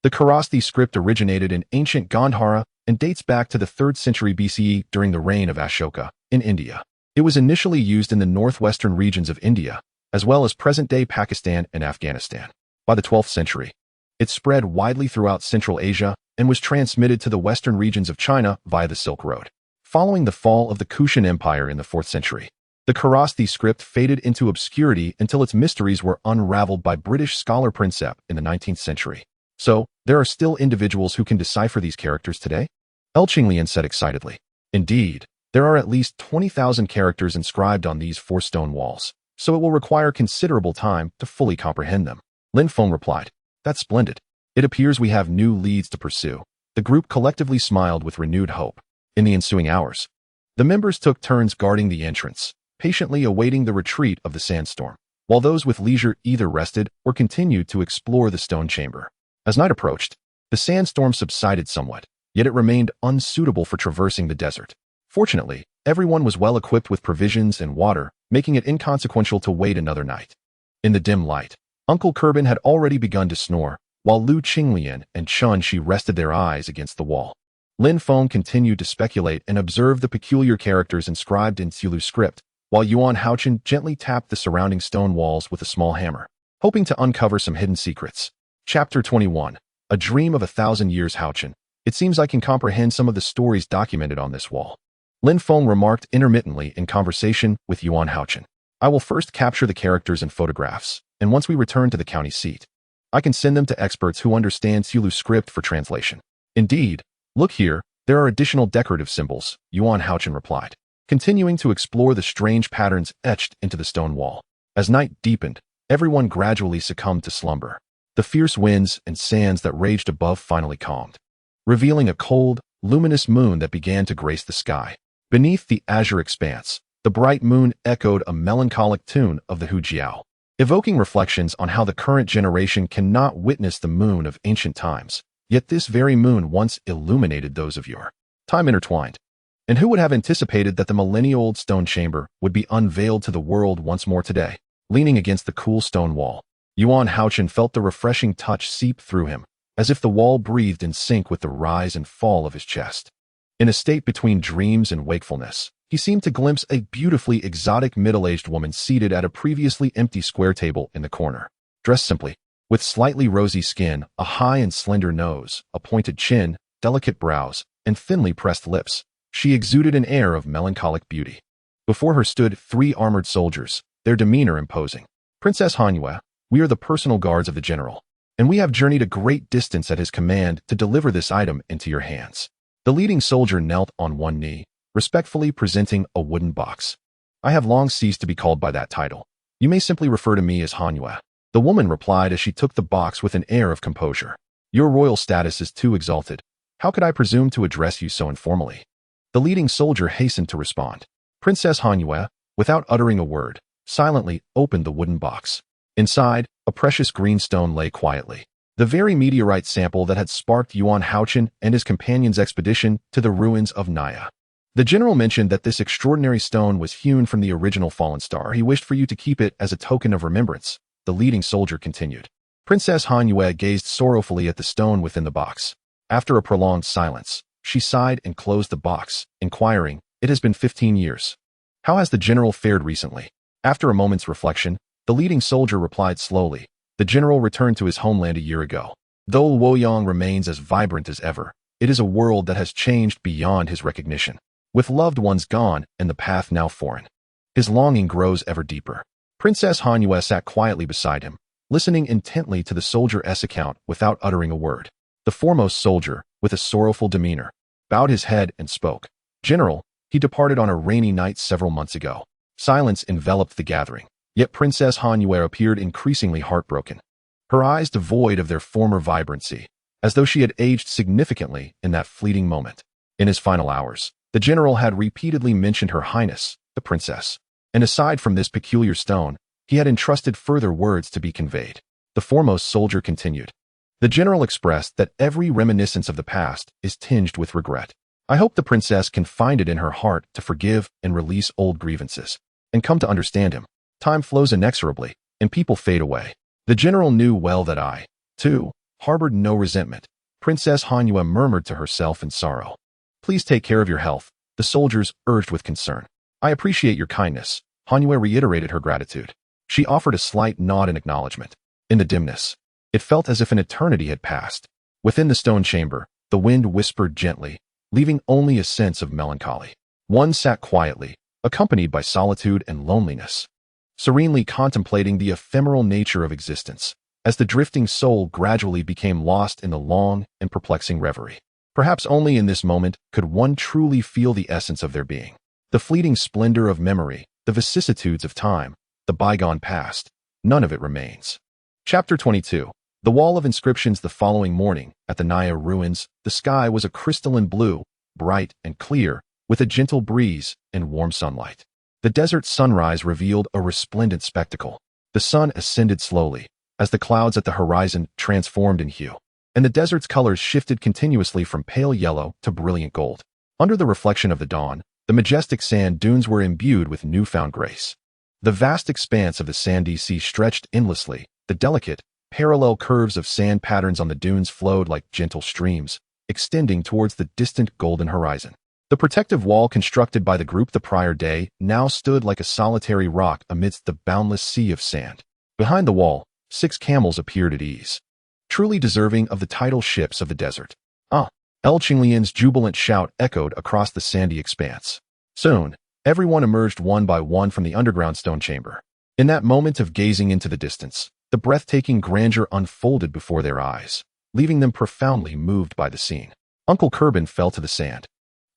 "The Kharosthi script originated in ancient Gandhara and dates back to the 3rd century BCE during the reign of Ashoka, in India. It was initially used in the northwestern regions of India, as well as present-day Pakistan and Afghanistan. By the 12th century, it spread widely throughout Central Asia and was transmitted to the western regions of China via the Silk Road. Following the fall of the Kushan Empire in the 4th century, the Kharosthi script faded into obscurity until its mysteries were unraveled by British scholar Prinsep in the 19th century. So, there are still individuals who can decipher these characters today?" L. Qinglian said excitedly. "Indeed, there are at least 20,000 characters inscribed on these 4 stone walls, so it will require considerable time to fully comprehend them." Lin Feng replied. "That's splendid. It appears we have new leads to pursue." The group collectively smiled with renewed hope. In the ensuing hours, the members took turns guarding the entrance, patiently awaiting the retreat of the sandstorm, while those with leisure either rested or continued to explore the stone chamber. As night approached, The sandstorm subsided somewhat, yet it remained unsuitable for traversing the desert. Fortunately, everyone was well equipped with provisions and water, making it inconsequential to wait another night. In the dim light, Uncle Kerbin had already begun to snore, while Lu Qinglian and Chun Shi rested their eyes against the wall. Lin Feng continued to speculate and observe the peculiar characters inscribed in Zulu script, while Yuan Hao-Chen gently tapped the surrounding stone walls with a small hammer, hoping to uncover some hidden secrets. Chapter 21. A Dream of 1,000 Years. Hao-Chen, it seems I can comprehend some of the stories documented on this wall. Lin Feng remarked intermittently in conversation with Yuan Hao-Chen. I will first capture the characters and photographs, and once we return to the county seat, I can send them to experts who understand Zulu script for translation. Indeed, look here, there are additional decorative symbols, Yuan Hao-Chen replied, continuing to explore the strange patterns etched into the stone wall. As night deepened, everyone gradually succumbed to slumber. The fierce winds and sands that raged above finally calmed, revealing a cold, luminous moon that began to grace the sky. Beneath the azure expanse, the bright moon echoed a melancholic tune of the Hujiao, evoking reflections on how the current generation cannot witness the moon of ancient times, yet this very moon once illuminated those of yore. Time intertwined. And who would have anticipated that the millennia-old stone chamber would be unveiled to the world once more today? Leaning against the cool stone wall, Yuan Hao-Chen felt the refreshing touch seep through him, as if the wall breathed in sync with the rise and fall of his chest. In a state between dreams and wakefulness, he seemed to glimpse a beautifully exotic middle-aged woman seated at a previously empty square table in the corner. Dressed simply, with slightly rosy skin, a high and slender nose, a pointed chin, delicate brows, and thinly pressed lips, she exuded an air of melancholic beauty. Before her stood 3 armored soldiers, their demeanor imposing. Princess Hanyue, we are the personal guards of the general, and we have journeyed a great distance at his command to deliver this item into your hands. The leading soldier knelt on one knee, respectfully presenting a wooden box. I have long ceased to be called by that title. You may simply refer to me as Hanyue. The woman replied as she took the box with an air of composure. Your royal status is too exalted. How could I presume to address you so informally? The leading soldier hastened to respond. Princess Hanyue, without uttering a word, silently opened the wooden box. Inside, a precious green stone lay quietly. The very meteorite sample that had sparked Yuan Hao-Chen and his companion's expedition to the ruins of Naya. The general mentioned that this extraordinary stone was hewn from the original fallen star. He wished for you to keep it as a token of remembrance, the leading soldier continued. Princess Hanyue gazed sorrowfully at the stone within the box. After a prolonged silence, she sighed and closed the box, inquiring, It has been 15 years. How has the general fared recently? After a moment's reflection, the leading soldier replied slowly. The general returned to his homeland a year ago. Though Luoyang remains as vibrant as ever, it is a world that has changed beyond his recognition. With loved ones gone and the path now foreign, his longing grows ever deeper. Princess Hanyue sat quietly beside him, listening intently to the soldier's account without uttering a word. The foremost soldier, with a sorrowful demeanor, bowed his head and spoke. General, he departed on a rainy night several months ago. Silence enveloped the gathering, yet Princess Hanyue appeared increasingly heartbroken, her eyes devoid of their former vibrancy, as though she had aged significantly in that fleeting moment. In his final hours, the general had repeatedly mentioned Her Highness, the princess, and aside from this peculiar stone, he had entrusted further words to be conveyed. The foremost soldier continued. The general expressed that every reminiscence of the past is tinged with regret. I hope the princess can find it in her heart to forgive and release old grievances, and come to understand him. Time flows inexorably, and people fade away. The general knew well that I, too, harbored no resentment. Princess Hanyue murmured to herself in sorrow. Please take care of your health, the soldiers urged with concern. I appreciate your kindness. Hanyue reiterated her gratitude. She offered a slight nod in acknowledgement. In the dimness, it felt as if an eternity had passed. Within the stone chamber, the wind whispered gently, leaving only a sense of melancholy. One sat quietly, accompanied by solitude and loneliness, serenely contemplating the ephemeral nature of existence, as the drifting soul gradually became lost in the long and perplexing reverie. Perhaps only in this moment could one truly feel the essence of their being. The fleeting splendor of memory, the vicissitudes of time, the bygone past, none of it remains. Chapter 22. The wall of inscriptions. The following morning, at the Naya ruins, the sky was a crystalline blue, bright and clear, with a gentle breeze and warm sunlight. The desert sunrise revealed a resplendent spectacle. The sun ascended slowly, as the clouds at the horizon transformed in hue. and the desert's colors shifted continuously from pale yellow to brilliant gold. Under the reflection of the dawn, the majestic sand dunes were imbued with newfound grace. The vast expanse of the sandy sea stretched endlessly. The delicate, parallel curves of sand patterns on the dunes flowed like gentle streams, extending towards the distant golden horizon. The protective wall constructed by the group the prior day now stood like a solitary rock amidst the boundless sea of sand. Behind the wall, 6 camels appeared at ease, truly deserving of the title ships of the desert. Qinglian's jubilant shout echoed across the sandy expanse. Soon, everyone emerged one by one from the underground stone chamber. In that moment of gazing into the distance, the breathtaking grandeur unfolded before their eyes, leaving them profoundly moved by the scene. Uncle Kerbin fell to the sand,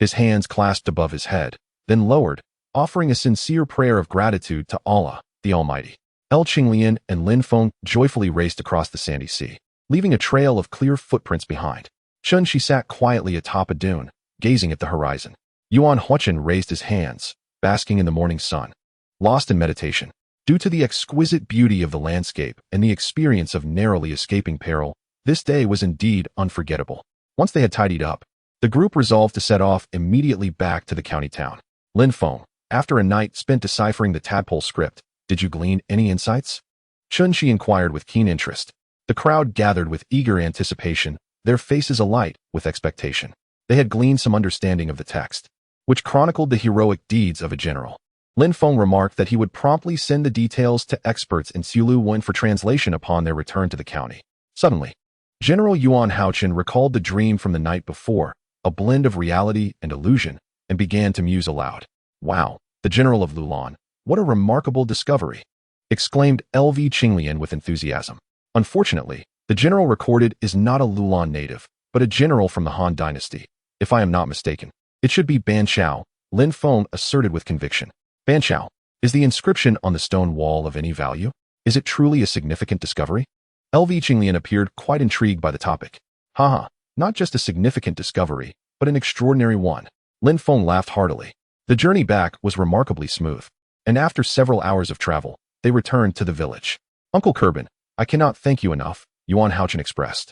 his hands clasped above his head, then lowered, offering a sincere prayer of gratitude to Allah, the Almighty. Qinglian and Lin Feng joyfully raced across the sandy sea, leaving a trail of clear footprints behind. She sat quietly atop a dune, gazing at the horizon. Yuan Hao-Chen raised his hands, basking in the morning sun, lost in meditation. Due to the exquisite beauty of the landscape and the experience of narrowly escaping peril, this day was indeed unforgettable. Once they had tidied up, the group resolved to set off immediately back to the county town. Lin Feng, after a night spent deciphering the tadpole script, did you glean any insights? She inquired with keen interest. The crowd gathered with eager anticipation, their faces alight with expectation. They had gleaned some understanding of the text, which chronicled the heroic deeds of a general. Lin Feng remarked that he would promptly send the details to experts in Loulan for translation upon their return to the county. Suddenly, General Yuan Hao-Chen recalled the dream from the night before, a blend of reality and illusion, and began to muse aloud. Wow, the general of Loulan, what a remarkable discovery! Exclaimed LV Qinglian with enthusiasm. Unfortunately, the general recorded is not a Loulan native, but a general from the Han dynasty. If I am not mistaken, it should be Ban Chao, Lin Feng asserted with conviction. Ban Chao, is the inscription on the stone wall of any value? Is it truly a significant discovery? LV Qinglian appeared quite intrigued by the topic. Haha, not just a significant discovery, but an extraordinary one. Lin Feng laughed heartily. The journey back was remarkably smooth, and after several hours of travel, they returned to the village. Uncle Kerbin, I cannot thank you enough, Yuan Hao-Chen expressed,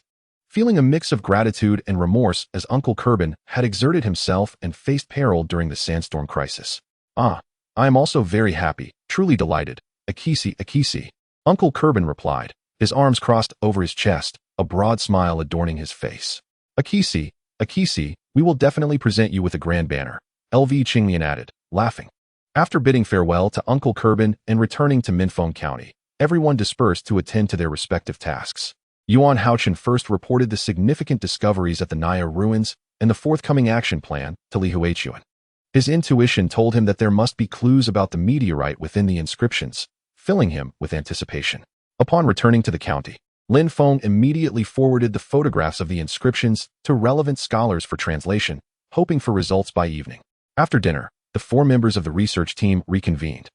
feeling a mix of gratitude and remorse as Uncle Kerbin had exerted himself and faced peril during the sandstorm crisis. I am also very happy, truly delighted. Akisi. Uncle Kerbin replied, his arms crossed over his chest, a broad smile adorning his face. Akisi, we will definitely present you with a grand banner, LV Qinglian added, laughing. After bidding farewell to Uncle Kerbin and returning to Minfeng County, everyone dispersed to attend to their respective tasks. Yuan Hao-Chen first reported the significant discoveries at the Naya ruins and the forthcoming action plan to Li Huichuan. His intuition told him that there must be clues about the meteorite within the inscriptions, filling him with anticipation. Upon returning to the county, Lin Feng immediately forwarded the photographs of the inscriptions to relevant scholars for translation, hoping for results by evening. After dinner, the 4 members of the research team reconvened.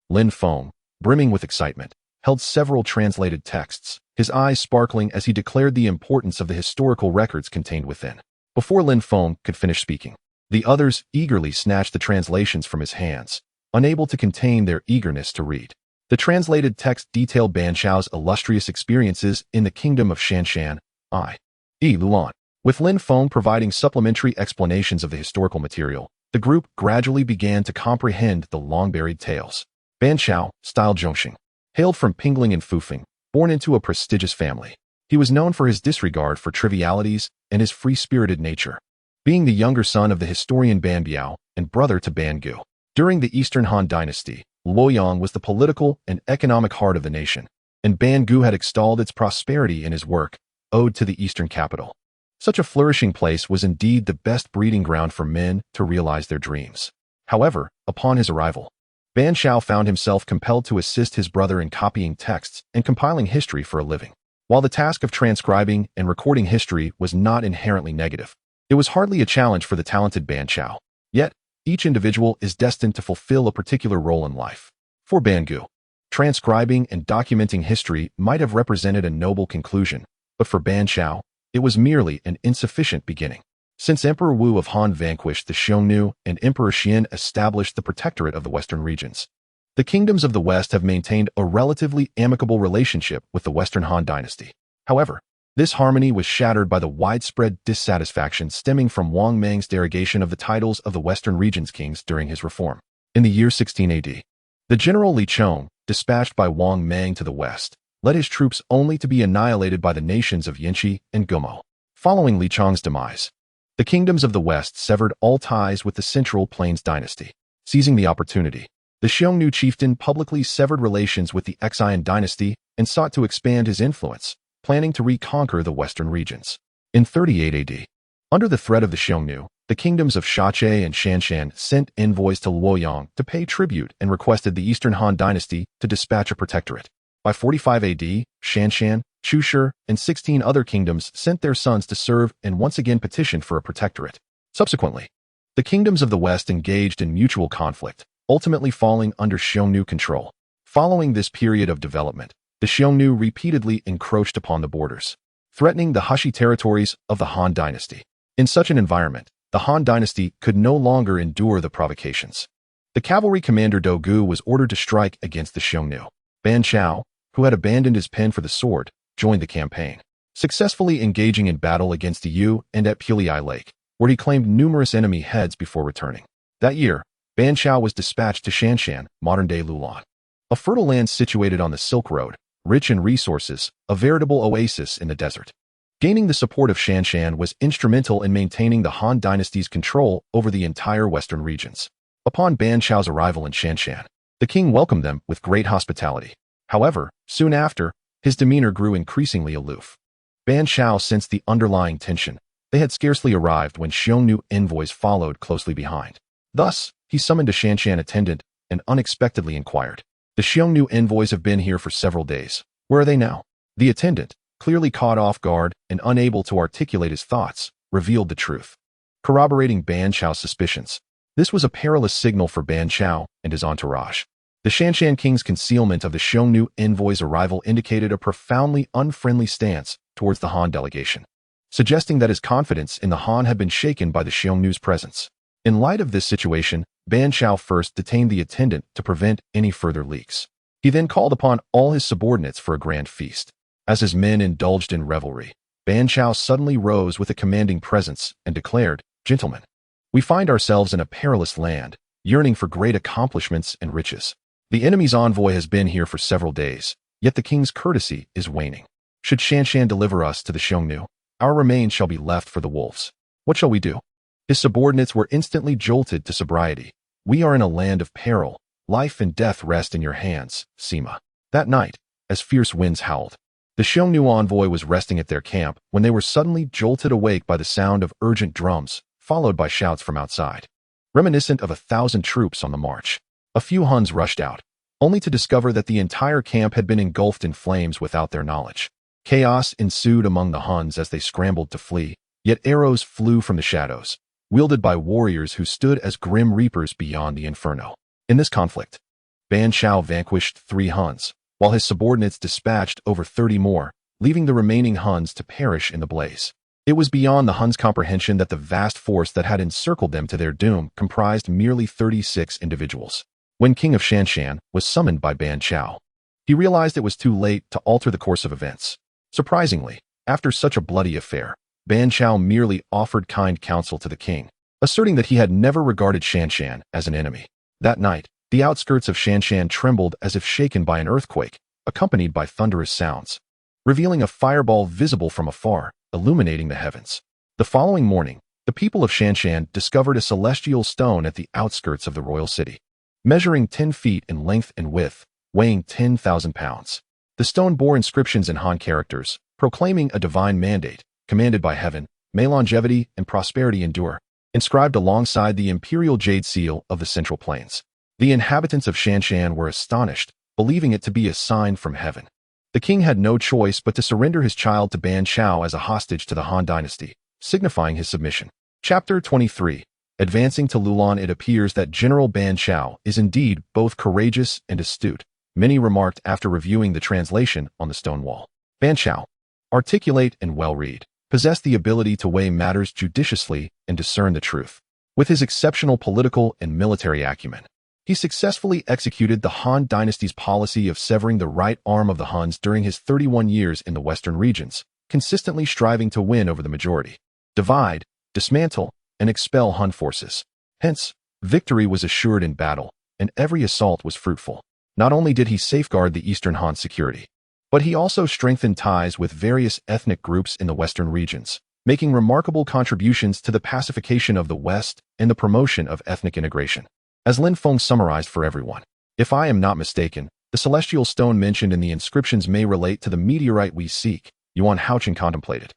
Lin Feng, brimming with excitement, held several translated texts, his eyes sparkling as he declared the importance of the historical records contained within. Before Lin Feng could finish speaking, the others eagerly snatched the translations from his hands, unable to contain their eagerness to read. The translated text detailed Ban Chao's illustrious experiences in the kingdom of Xinjiang, Loulan. With Lin Feng providing supplementary explanations of the historical material, the group gradually began to comprehend the long-buried tales. Ban Chao, styled Zhongxing, hailed from Pingling and Fufeng, born into a prestigious family. He was known for his disregard for trivialities and his free-spirited nature, being the younger son of the historian Ban Biao and brother to Ban Gu. During the Eastern Han dynasty, Luoyang was the political and economic heart of the nation, and Ban Gu had extolled its prosperity in his work, Ode to the Eastern Capital. Such a flourishing place was indeed the best breeding ground for men to realize their dreams. However, upon his arrival, Ban Chao found himself compelled to assist his brother in copying texts and compiling history for a living. While the task of transcribing and recording history was not inherently negative, it was hardly a challenge for the talented Ban Chao. Yet, each individual is destined to fulfill a particular role in life. For Ban Gu, transcribing and documenting history might have represented a noble conclusion, but for Ban Chao, it was merely an insufficient beginning. Since Emperor Wu of Han vanquished the Xiongnu and Emperor Xian established the protectorate of the western regions, the kingdoms of the West have maintained a relatively amicable relationship with the Western Han dynasty. However, This harmony was shattered by the widespread dissatisfaction stemming from Wang Meng's derogation of the titles of the Western region's kings during his reform. In the year 16 AD, the general Li Chong, dispatched by Wang Meng to the west, led his troops only to be annihilated by the nations of Yanqi and Gumo. Following Li Chong's demise, the kingdoms of the west severed all ties with the Central Plains dynasty. Seizing the opportunity, the Xiongnu chieftain publicly severed relations with the Xian dynasty and sought to expand his influence, planning to reconquer the western regions. In 38 AD, under the threat of the Xiongnu, the kingdoms of Shache and Shanshan sent envoys to Luoyang to pay tribute and requested the Eastern Han dynasty to dispatch a protectorate. By 45 AD, Shanshan, Chushi, and 16 other kingdoms sent their sons to serve and once again petitioned for a protectorate. Subsequently, the kingdoms of the West engaged in mutual conflict, ultimately falling under Xiongnu control. Following this period of development, the Xiongnu repeatedly encroached upon the borders, threatening the Hashi territories of the Han dynasty. In such an environment, the Han dynasty could no longer endure the provocations. The cavalry commander Dogu was ordered to strike against the Xiongnu. Ban Chao, who had abandoned his pen for the sword, joined the campaign, successfully engaging in battle against Yu and at Pulei Lake, where he claimed numerous enemy heads before returning. That year, Ban Chao was dispatched to Shanshan, modern-day Loulan, a fertile land situated on the Silk Road, rich in resources, a veritable oasis in the desert. Gaining the support of Shanshan was instrumental in maintaining the Han dynasty's control over the entire western regions. Upon Ban Chao's arrival in Shanshan, the king welcomed them with great hospitality. However, soon after, his demeanor grew increasingly aloof. Ban Chao sensed the underlying tension. They had scarcely arrived when Xiongnu envoys followed closely behind. Thus, he summoned a Shanshan attendant and unexpectedly inquired, "The Xiongnu envoys have been here for several days. Where are they now?" The attendant, clearly caught off guard and unable to articulate his thoughts, revealed the truth, corroborating Ban Chao's suspicions. This was a perilous signal for Ban Chao and his entourage. The Shanshan king's concealment of the Xiongnu envoy's arrival indicated a profoundly unfriendly stance towards the Han delegation, suggesting that his confidence in the Han had been shaken by the Xiongnu's presence. In light of this situation, Ban Chao first detained the attendant to prevent any further leaks. He then called upon all his subordinates for a grand feast. As his men indulged in revelry, Ban Chao suddenly rose with a commanding presence and declared, "Gentlemen, we find ourselves in a perilous land, yearning for great accomplishments and riches. The enemy's envoy has been here for several days, yet the king's courtesy is waning. Should Shanshan deliver us to the Xiongnu, our remains shall be left for the wolves. What shall we do?" His subordinates were instantly jolted to sobriety. "We are in a land of peril. Life and death rest in your hands, Sima." That night, as fierce winds howled, the Xiongnu envoy was resting at their camp when they were suddenly jolted awake by the sound of urgent drums, followed by shouts from outside, reminiscent of 1,000 troops on the march. A few Huns rushed out, only to discover that the entire camp had been engulfed in flames without their knowledge. Chaos ensued among the Huns as they scrambled to flee, yet arrows flew from the shadows, wielded by warriors who stood as grim reapers beyond the inferno. In this conflict, Ban Chao vanquished 3 Huns, while his subordinates dispatched over 30 more, leaving the remaining Huns to perish in the blaze. It was beyond the Huns' comprehension that the vast force that had encircled them to their doom comprised merely 36 individuals. When King of Shanshan was summoned by Ban Chao, he realized it was too late to alter the course of events. Surprisingly, after such a bloody affair, Ban Chao merely offered kind counsel to the king, asserting that he had never regarded Shanshan as an enemy. That night, the outskirts of Shanshan trembled as if shaken by an earthquake, accompanied by thunderous sounds, revealing a fireball visible from afar, illuminating the heavens. The following morning, the people of Shanshan discovered a celestial stone at the outskirts of the royal city, measuring 10 feet in length and width, weighing 10,000 pounds. The stone bore inscriptions in Han characters, proclaiming a divine mandate, commanded by heaven, "May longevity and prosperity endure," inscribed alongside the imperial jade seal of the Central Plains. The inhabitants of Shanshan were astonished, believing it to be a sign from heaven. The king had no choice but to surrender his child to Ban Chao as a hostage to the Han dynasty, signifying his submission. Chapter 23. Advancing to Loulan, it appears that General Ban Chao is indeed both courageous and astute, many remarked after reviewing the translation on the stone wall. Ban Chao, articulate and well-read, possessed the ability to weigh matters judiciously and discern the truth. With his exceptional political and military acumen, he successfully executed the Han dynasty's policy of severing the right arm of the Huns during his 31 years in the western regions, consistently striving to win over the majority, divide, dismantle, and expel Han forces. Hence, victory was assured in battle, and every assault was fruitful. Not only did he safeguard the Eastern Han security, but he also strengthened ties with various ethnic groups in the western regions, making remarkable contributions to the pacification of the West and the promotion of ethnic integration. As Lin Feng summarized for everyone, if I am not mistaken, the celestial stone mentioned in the inscriptions may relate to the meteorite we seek, Yuan Hao-Chen contemplated.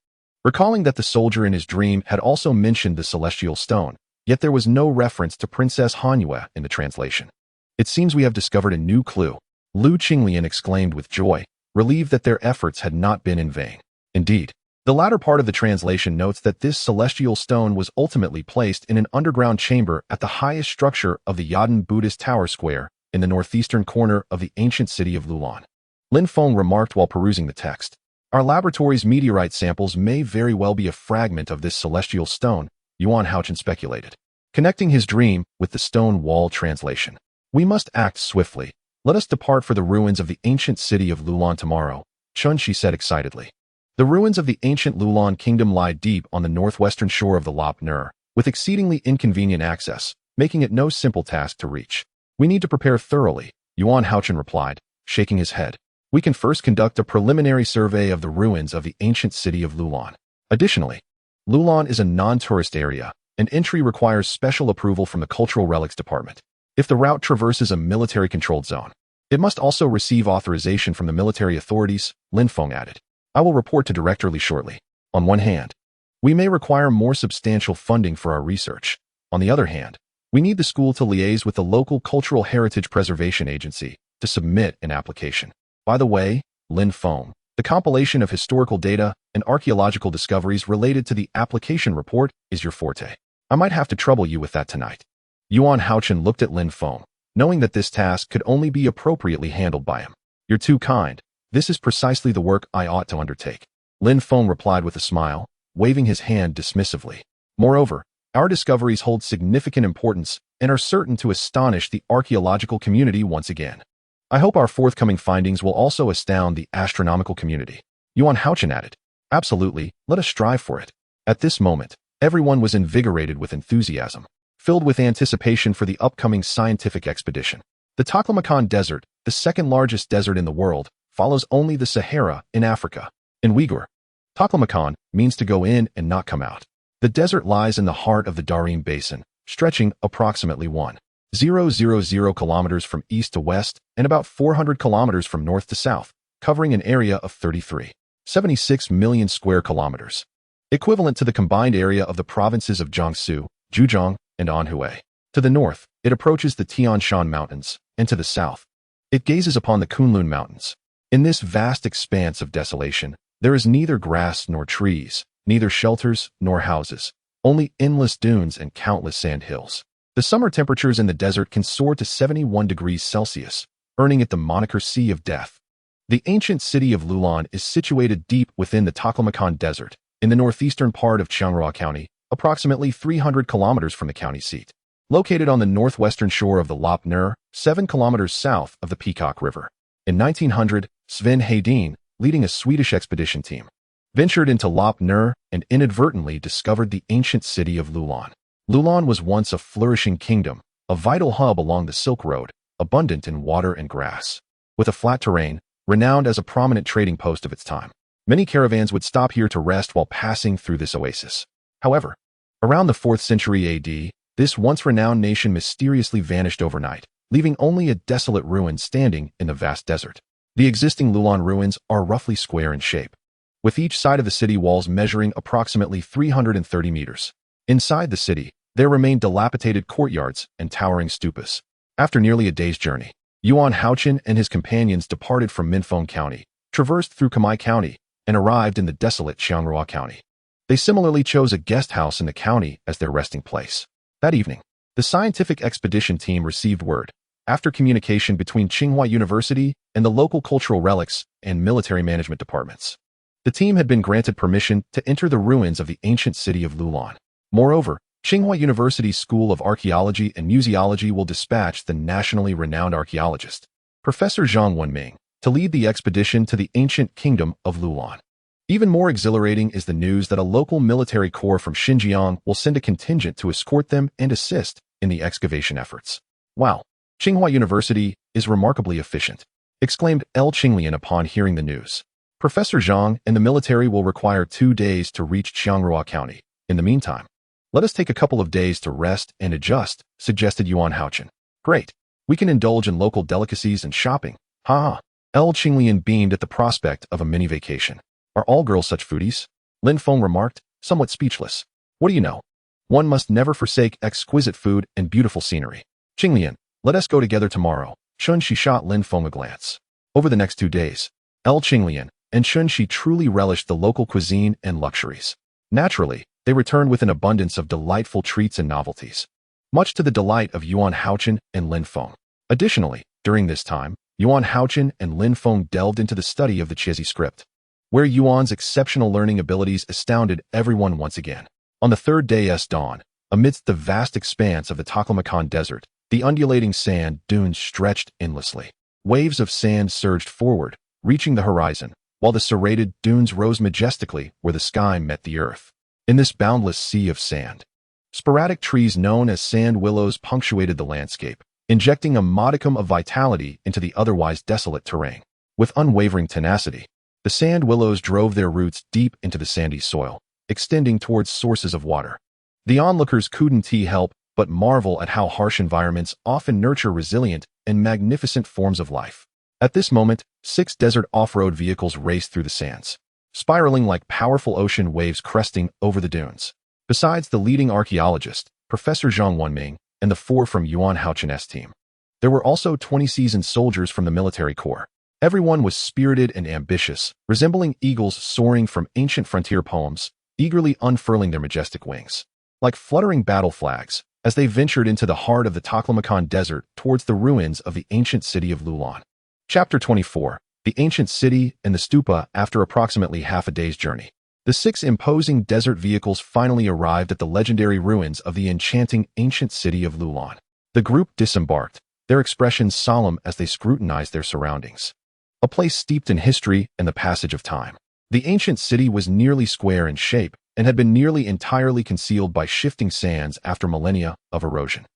Recalling that the soldier in his dream had also mentioned the celestial stone, yet there was no reference to Princess Hanyue in the translation. It seems we have discovered a new clue, Lu Qinglian exclaimed with joy, relieved that their efforts had not been in vain. Indeed, the latter part of the translation notes that this celestial stone was ultimately placed in an underground chamber at the highest structure of the Yaden Buddhist Tower Square in the northeastern corner of the ancient city of Loulan. Lin Feng remarked while perusing the text, "Our laboratory's meteorite samples may very well be a fragment of this celestial stone," Yuan Hao-Chen speculated. Connecting his dream with the stone wall translation. "We must act swiftly. Let us depart for the ruins of the ancient city of Loulan tomorrow," Chun-Shi said excitedly. The ruins of the ancient Loulan Kingdom lie deep on the northwestern shore of the Lop Nur, with exceedingly inconvenient access, making it no simple task to reach. "We need to prepare thoroughly," Yuan Hao-Chen replied, shaking his head. "We can first conduct a preliminary survey of the ruins of the ancient city of Loulan. Additionally, Loulan is a non-tourist area, and entry requires special approval from the Cultural Relics Department. If the route traverses a military-controlled zone, it must also receive authorization from the military authorities," Lin Feng added. "I will report to Director Li shortly. On one hand, we may require more substantial funding for our research. On the other hand, we need the school to liaise with the local Cultural Heritage Preservation Agency to submit an application. By the way, Lin Feng, the compilation of historical data and archaeological discoveries related to the application report is your forte. I might have to trouble you with that tonight." Yuan Hao-Chen looked at Lin Feng, knowing that this task could only be appropriately handled by him. "You're too kind. This is precisely the work I ought to undertake," Lin Feng replied with a smile, waving his hand dismissively. "Moreover, our discoveries hold significant importance and are certain to astonish the archaeological community once again. I hope our forthcoming findings will also astound the astronomical community," Yuan Hao-Chen added. "Absolutely, let us strive for it." At this moment, everyone was invigorated with enthusiasm, filled with anticipation for the upcoming scientific expedition. The Taklamakan Desert, the second largest desert in the world, follows only the Sahara in Africa. In Uyghur, Taklamakan means to go in and not come out. The desert lies in the heart of the Darim Basin, stretching approximately 1,000 kilometers from east to west and about 400 kilometers from north to south, covering an area of 33.76 million square kilometers, equivalent to the combined area of the provinces of Jiangsu, Zhejiang, and Anhui. To the north, it approaches the Tian Shan Mountains, and to the south, it gazes upon the Kunlun Mountains. In this vast expanse of desolation, there is neither grass nor trees, neither shelters nor houses, only endless dunes and countless sand hills. The summer temperatures in the desert can soar to 71 degrees Celsius, earning it the moniker Sea of Death. The ancient city of Loulan is situated deep within the Taklamakan Desert, in the northeastern part of Qianghua County, approximately 300 kilometers from the county seat. Located on the northwestern shore of the Lop Nur, 7 kilometers south of the Peacock River. In 1900, Sven Hedin, leading a Swedish expedition team, ventured into Lop Nur and inadvertently discovered the ancient city of Loulan. Loulan was once a flourishing kingdom, a vital hub along the Silk Road, abundant in water and grass. With a flat terrain, renowned as a prominent trading post of its time, many caravans would stop here to rest while passing through this oasis. However, around the 4th century AD, this once renowned nation mysteriously vanished overnight, leaving only a desolate ruin standing in the vast desert. The existing Loulan ruins are roughly square in shape, with each side of the city walls measuring approximately 330 meters. Inside the city, there remain dilapidated courtyards and towering stupas. After nearly a day's journey, Yuan Hao-Chen and his companions departed from Minfeng County, traversed through Kamai County, and arrived in the desolate Xiangrua County. They similarly chose a guest house in the county as their resting place. That evening, the scientific expedition team received word, after communication between Tsinghua University and the local cultural relics and military management departments. The team had been granted permission to enter the ruins of the ancient city of Loulan. Moreover, Tsinghua University's School of Archaeology and Museology will dispatch the nationally renowned archaeologist, Professor Zhang Wenming, to lead the expedition to the ancient kingdom of Loulan. Even more exhilarating is the news that a local military corps from Xinjiang will send a contingent to escort them and assist in the excavation efforts. Wow, Tsinghua University is remarkably efficient, exclaimed L. Qinglian upon hearing the news. Professor Zhang and the military will require 2 days to reach Qiangrua County. In the meantime, let us take a couple of days to rest and adjust, suggested Yuan Hao-Chen. Great. We can indulge in local delicacies and shopping. Ha! L. Qinglian beamed at the prospect of a mini-vacation. Are all girls such foodies? Lin Feng remarked, somewhat speechless. What do you know? One must never forsake exquisite food and beautiful scenery. Qinglian, let us go together tomorrow. Chun Shi shot Lin Feng a glance. Over the next 2 days, L. Qinglian and Chun Shi truly relished the local cuisine and luxuries. Naturally, they returned with an abundance of delightful treats and novelties, much to the delight of Yuan Hao-Chen and Lin Feng. Additionally, during this time, Yuan Hao-Chen and Lin Feng delved into the study of the Chiezi script, where Yuan's exceptional learning abilities astounded everyone once again. On the 3rd day's dawn, amidst the vast expanse of the Taklamakan Desert, the undulating sand dunes stretched endlessly. Waves of sand surged forward, reaching the horizon, while the serrated dunes rose majestically where the sky met the earth. In this boundless sea of sand, sporadic trees known as sand willows punctuated the landscape, injecting a modicum of vitality into the otherwise desolate terrain. With unwavering tenacity, the sand willows drove their roots deep into the sandy soil, extending towards sources of water. The onlookers couldn't help but marvel at how harsh environments often nurture resilient and magnificent forms of life. At this moment, 6 desert off-road vehicles raced through the sands, spiraling like powerful ocean waves cresting over the dunes. Besides the leading archaeologist, Professor Zhang Wenming, and the 4 from Yuan Hao-Chen's team, there were also 20 seasoned soldiers from the military corps. Everyone was spirited and ambitious, resembling eagles soaring from ancient frontier poems, eagerly unfurling their majestic wings. Like fluttering battle flags, as they ventured into the heart of the Taklamakan Desert towards the ruins of the ancient city of Loulan. Chapter 24. The Ancient City and the Stupa. After approximately half a day's journey, the 6 imposing desert vehicles finally arrived at the legendary ruins of the enchanting ancient city of Loulan. The group disembarked, their expressions solemn as they scrutinized their surroundings. A place steeped in history and the passage of time. The ancient city was nearly square in shape and had been nearly entirely concealed by shifting sands after millennia of erosion.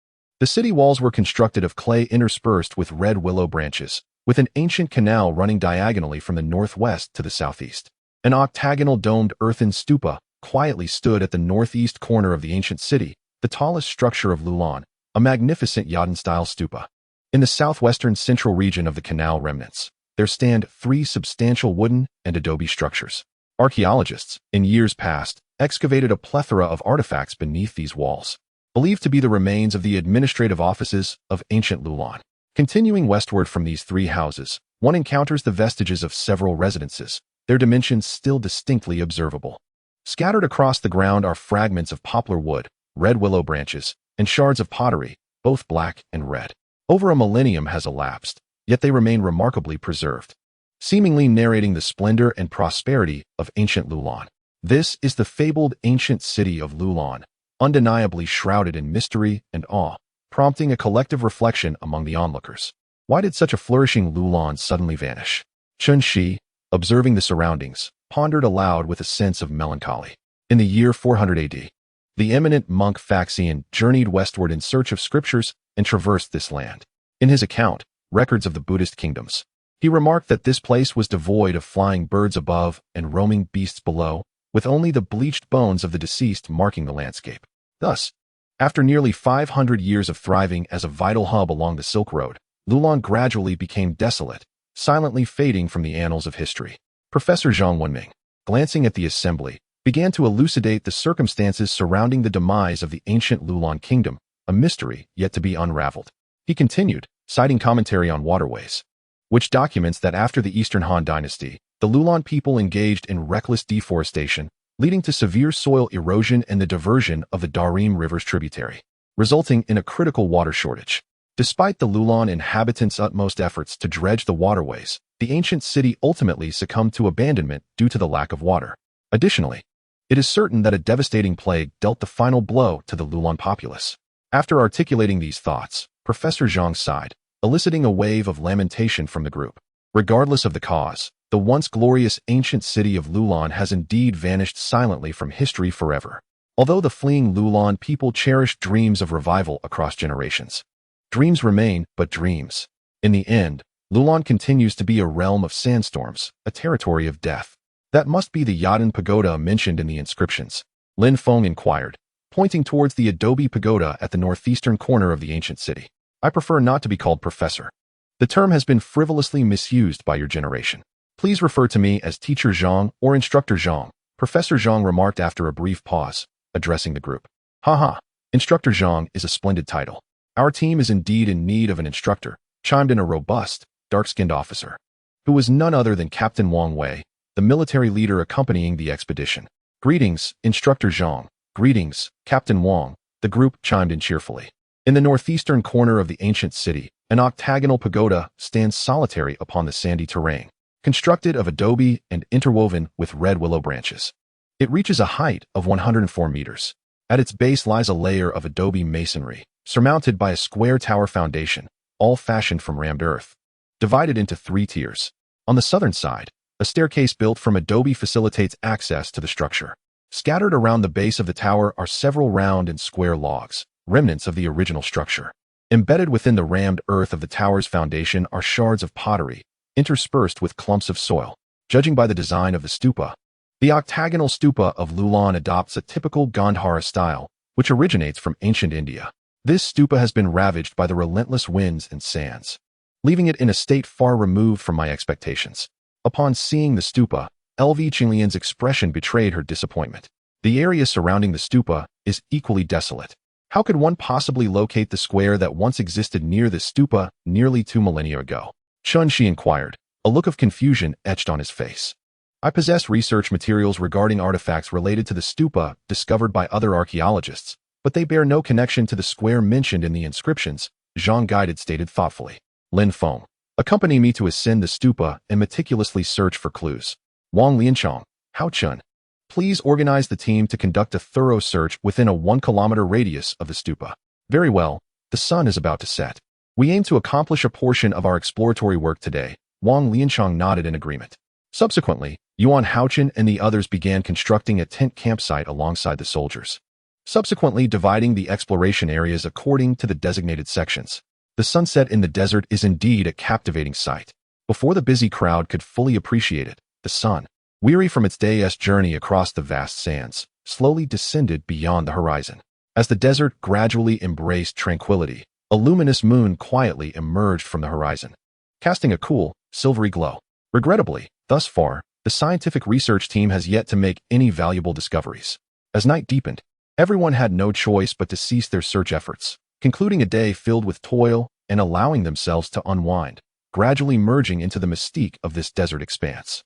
The city walls were constructed of clay interspersed with red willow branches, with an ancient canal running diagonally from the northwest to the southeast. An octagonal domed earthen stupa quietly stood at the northeast corner of the ancient city, the tallest structure of Loulan, a magnificent Yadin-style stupa. In the southwestern central region of the canal remnants, there stand 3 substantial wooden and adobe structures. Archaeologists, in years past, excavated a plethora of artifacts beneath these walls, believed to be the remains of the administrative offices of ancient Loulan. Continuing westward from these 3 houses, one encounters the vestiges of several residences, their dimensions still distinctly observable. Scattered across the ground are fragments of poplar wood, red willow branches, and shards of pottery, both black and red. Over a millennium has elapsed, yet they remain remarkably preserved, seemingly narrating the splendor and prosperity of ancient Loulan. This is the fabled ancient city of Loulan, undeniably shrouded in mystery and awe, prompting a collective reflection among the onlookers. Why did such a flourishing Loulan suddenly vanish? Chun Shi, observing the surroundings, pondered aloud with a sense of melancholy. In the year 400 AD, the eminent monk Faxian journeyed westward in search of scriptures and traversed this land. In his account, Records of the Buddhist Kingdoms, he remarked that this place was devoid of flying birds above and roaming beasts below, with only the bleached bones of the deceased marking the landscape. Thus, after nearly 500 years of thriving as a vital hub along the Silk Road, Loulan gradually became desolate, silently fading from the annals of history. Professor Zhang Wenming, glancing at the assembly, began to elucidate the circumstances surrounding the demise of the ancient Loulan Kingdom, a mystery yet to be unraveled. He continued, citing commentary on waterways, which documents that after the Eastern Han Dynasty, the Loulan people engaged in reckless deforestation, leading to severe soil erosion and the diversion of the Darim River's tributary, resulting in a critical water shortage. Despite the Loulan inhabitants' utmost efforts to dredge the waterways, the ancient city ultimately succumbed to abandonment due to the lack of water. Additionally, it is certain that a devastating plague dealt the final blow to the Loulan populace. After articulating these thoughts, Professor Zhang sighed, eliciting a wave of lamentation from the group. Regardless of the cause, The once glorious ancient city of Loulan has indeed vanished silently from history forever. Although the fleeing Loulan people cherish dreams of revival across generations, dreams remain but dreams. In the end, Loulan continues to be a realm of sandstorms, a territory of death. That must be the Yadan Pagoda mentioned in the inscriptions, Lin Feng inquired, pointing towards the adobe pagoda at the northeastern corner of the ancient city. I prefer not to be called professor. The term has been frivolously misused by your generation. Please refer to me as Teacher Zhang or Instructor Zhang, Professor Zhang remarked after a brief pause, addressing the group. Haha, Instructor Zhang is a splendid title. Our team is indeed in need of an instructor, chimed in a robust, dark-skinned officer, who was none other than Captain Wang Wei, the military leader accompanying the expedition. Greetings, Instructor Zhang. Greetings, Captain Wang, the group chimed in cheerfully. In the northeastern corner of the ancient city, an octagonal pagoda stands solitary upon the sandy terrain, constructed of adobe and interwoven with red willow branches. It reaches a height of 104 meters. At its base lies a layer of adobe masonry, surmounted by a square tower foundation, all fashioned from rammed earth, divided into 3 tiers. On the southern side, a staircase built from adobe facilitates access to the structure. Scattered around the base of the tower are several round and square logs, remnants of the original structure. Embedded within the rammed earth of the tower's foundation are shards of pottery, interspersed with clumps of soil. Judging by the design of the stupa, the octagonal stupa of Loulan adopts a typical Gandhara style, which originates from ancient India. This stupa has been ravaged by the relentless winds and sands, leaving it in a state far removed from my expectations. Upon seeing the stupa, LV Qinglian's expression betrayed her disappointment. The area surrounding the stupa is equally desolate. How could one possibly locate the square that once existed near the stupa nearly 2 millennia ago? Chun Shi inquired, a look of confusion etched on his face. I possess research materials regarding artifacts related to the stupa discovered by other archaeologists, but they bear no connection to the square mentioned in the inscriptions, Zhang Guided stated thoughtfully. Lin Feng, accompany me to ascend the stupa and meticulously search for clues. Wang Lianchang, Hao-Chen, please organize the team to conduct a thorough search within a 1-kilometer radius of the stupa. Very well, the sun is about to set. We aim to accomplish a portion of our exploratory work today. Wang Lianchang nodded in agreement. Subsequently, Yuan Hao-Chen and the others began constructing a tent campsite alongside the soldiers, subsequently dividing the exploration areas according to the designated sections. The sunset in the desert is indeed a captivating sight. Before the busy crowd could fully appreciate it, the sun, weary from its day's journey across the vast sands, slowly descended beyond the horizon. As the desert gradually embraced tranquility, a luminous moon quietly emerged from the horizon, casting a cool, silvery glow. Regrettably, thus far, the scientific research team has yet to make any valuable discoveries. As night deepened, everyone had no choice but to cease their search efforts, concluding a day filled with toil and allowing themselves to unwind, gradually merging into the mystique of this desert expanse.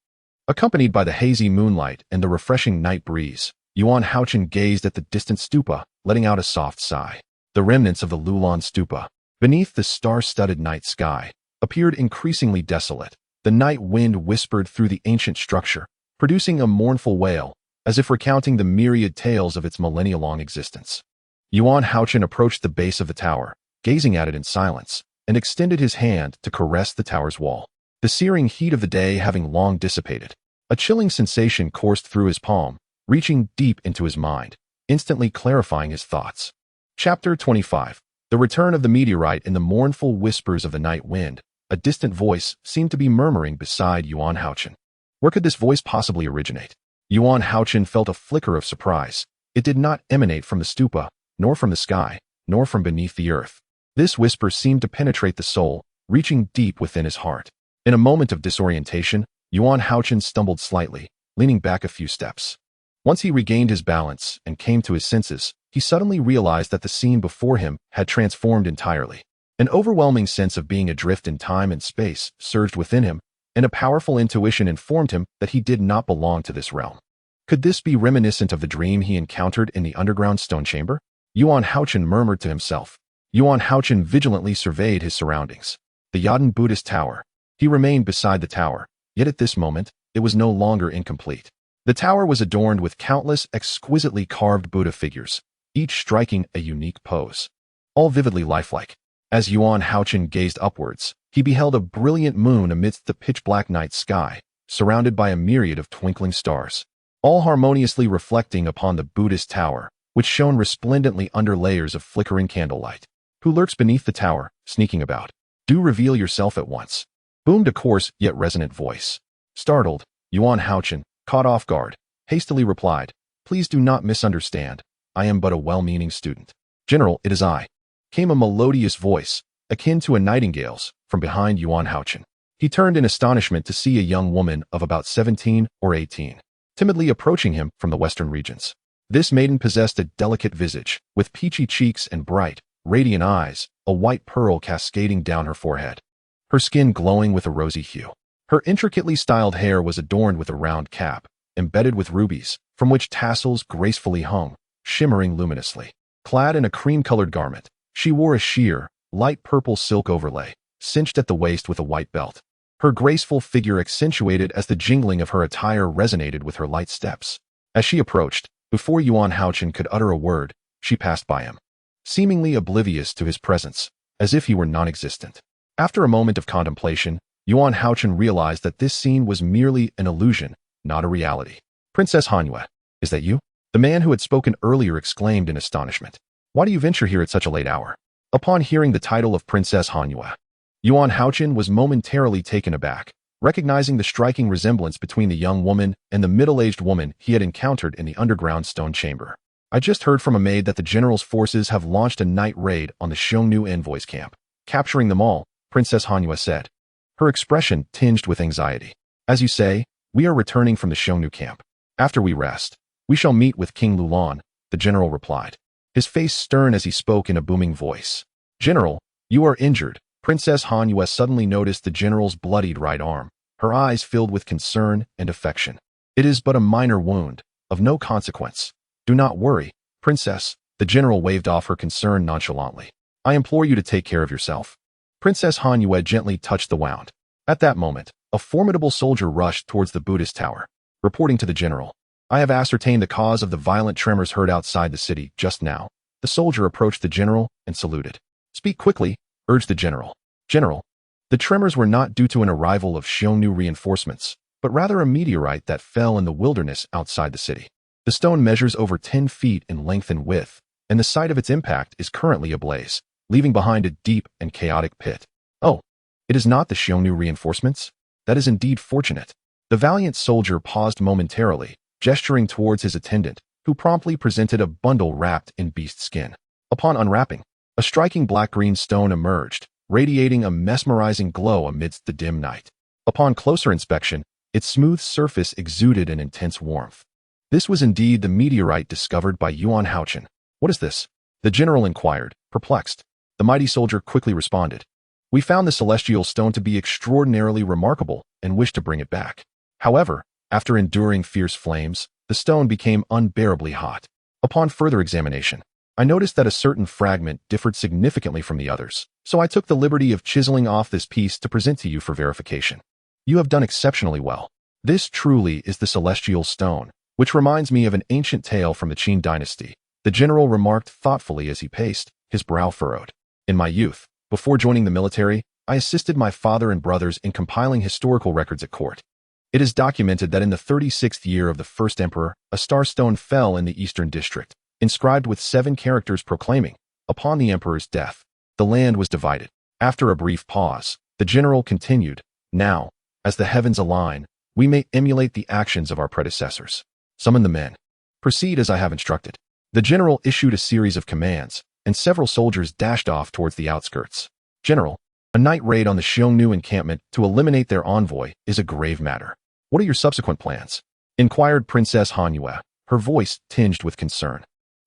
Accompanied by the hazy moonlight and the refreshing night breeze, Yuan Hao-Chen gazed at the distant stupa, letting out a soft sigh. The remnants of the Loulan stupa, beneath the star-studded night sky, appeared increasingly desolate. The night wind whispered through the ancient structure, producing a mournful wail, as if recounting the myriad tales of its millennia-long existence. Yuan Hao-Chen approached the base of the tower, gazing at it in silence, and extended his hand to caress the tower's wall. The searing heat of the day having long dissipated, a chilling sensation coursed through his palm, reaching deep into his mind, instantly clarifying his thoughts. Chapter 25. The return of the meteorite. In the mournful whispers of the night wind, a distant voice seemed to be murmuring beside Yuan Hao-Chen. Where could this voice possibly originate? Yuan Hao-Chen felt a flicker of surprise. It did not emanate from the stupa, nor from the sky, nor from beneath the earth. This whisper seemed to penetrate the soul, reaching deep within his heart. In a moment of disorientation, Yuan Hao-Chen stumbled slightly, leaning back a few steps. Once he regained his balance and came to his senses, he suddenly realized that the scene before him had transformed entirely. An overwhelming sense of being adrift in time and space surged within him, and a powerful intuition informed him that he did not belong to this realm. Could this be reminiscent of the dream he encountered in the underground stone chamber? Yuan Hao-Chen murmured to himself. Yuan Hao-Chen vigilantly surveyed his surroundings. The Yadan Buddhist Tower. He remained beside the tower, yet at this moment, it was no longer incomplete. The tower was adorned with countless exquisitely carved Buddha figures, each striking a unique pose, all vividly lifelike. As Yuan Hao-Chen gazed upwards, he beheld a brilliant moon amidst the pitch-black night sky, surrounded by a myriad of twinkling stars, all harmoniously reflecting upon the Buddhist tower, which shone resplendently under layers of flickering candlelight. Who lurks beneath the tower, sneaking about? Do reveal yourself at once, boomed a coarse yet resonant voice. Startled, Yuan Hao-Chen, caught off guard, hastily replied, "Please do not misunderstand. I am but a well-meaning student." "General, it is I," came a melodious voice, akin to a nightingale's, from behind Yuan Hao-Chen. He turned in astonishment to see a young woman of about 17 or 18, timidly approaching him from the western regions. This maiden possessed a delicate visage, with peachy cheeks and bright, radiant eyes, a white pearl cascading down her forehead, her skin glowing with a rosy hue. Her intricately styled hair was adorned with a round cap, embedded with rubies, from which tassels gracefully hung, shimmering luminously. Clad in a cream-colored garment, she wore a sheer, light purple silk overlay, cinched at the waist with a white belt. Her graceful figure accentuated as the jingling of her attire resonated with her light steps. As she approached, before Yuan Hao-Chen could utter a word, she passed by him, seemingly oblivious to his presence, as if he were non-existent. After a moment of contemplation, Yuan Hao-Chen realized that this scene was merely an illusion, not a reality. "Princess Hanyue, is that you?" The man who had spoken earlier exclaimed in astonishment. "Why do you venture here at such a late hour?" Upon hearing the title of Princess Hanyue, Yuan Hao-Chen was momentarily taken aback, recognizing the striking resemblance between the young woman and the middle-aged woman he had encountered in the underground stone chamber. "I just heard from a maid that the general's forces have launched a night raid on the Xiongnu envoys' camp, capturing them all," Princess Hanyue said, her expression tinged with anxiety. "As you say, we are returning from the Xiongnu camp. After we rest, we shall meet with King Loulan," the general replied, his face stern as he spoke in a booming voice. "General, you are injured." Princess Hanyue suddenly noticed the general's bloodied right arm, her eyes filled with concern and affection. "It is but a minor wound, of no consequence. Do not worry, Princess," the general waved off her concern nonchalantly. "I implore you to take care of yourself." Princess Hanyue gently touched the wound. At that moment, a formidable soldier rushed towards the Buddhist tower, reporting to the general. "I have ascertained the cause of the violent tremors heard outside the city just now." The soldier approached the general and saluted. "Speak quickly," urged the general. "General, the tremors were not due to an arrival of Xiongnu reinforcements, but rather a meteorite that fell in the wilderness outside the city. The stone measures over 10 feet in length and width, and the site of its impact is currently ablaze, leaving behind a deep and chaotic pit." "Oh, it is not the Xiongnu reinforcements? That is indeed fortunate." The valiant soldier paused momentarily, gesturing towards his attendant, who promptly presented a bundle wrapped in beast skin. Upon unwrapping, a striking black-green stone emerged, radiating a mesmerizing glow amidst the dim night. Upon closer inspection, its smooth surface exuded an intense warmth. This was indeed the meteorite discovered by Yuan Hao-Chen. "What is this?" the general inquired, perplexed. The mighty soldier quickly responded. "We found the celestial stone to be extraordinarily remarkable and wish to bring it back. However, after enduring fierce flames, the stone became unbearably hot. Upon further examination, I noticed that a certain fragment differed significantly from the others, so I took the liberty of chiseling off this piece to present to you for verification. You have done exceptionally well. This truly is the celestial stone, which reminds me of an ancient tale from the Qin dynasty," the general remarked thoughtfully as he paced, his brow furrowed. "In my youth, before joining the military, I assisted my father and brothers in compiling historical records at court. It is documented that in the 36th year of the first emperor, a star stone fell in the eastern district, inscribed with 7 characters proclaiming, upon the emperor's death, the land was divided." After a brief pause, the general continued, "Now, as the heavens align, we may emulate the actions of our predecessors. Summon the men. Proceed as I have instructed." The general issued a series of commands, and several soldiers dashed off towards the outskirts. "General, a night raid on the Xiongnu encampment to eliminate their envoy is a grave matter. What are your subsequent plans?" inquired Princess Hanyue, her voice tinged with concern.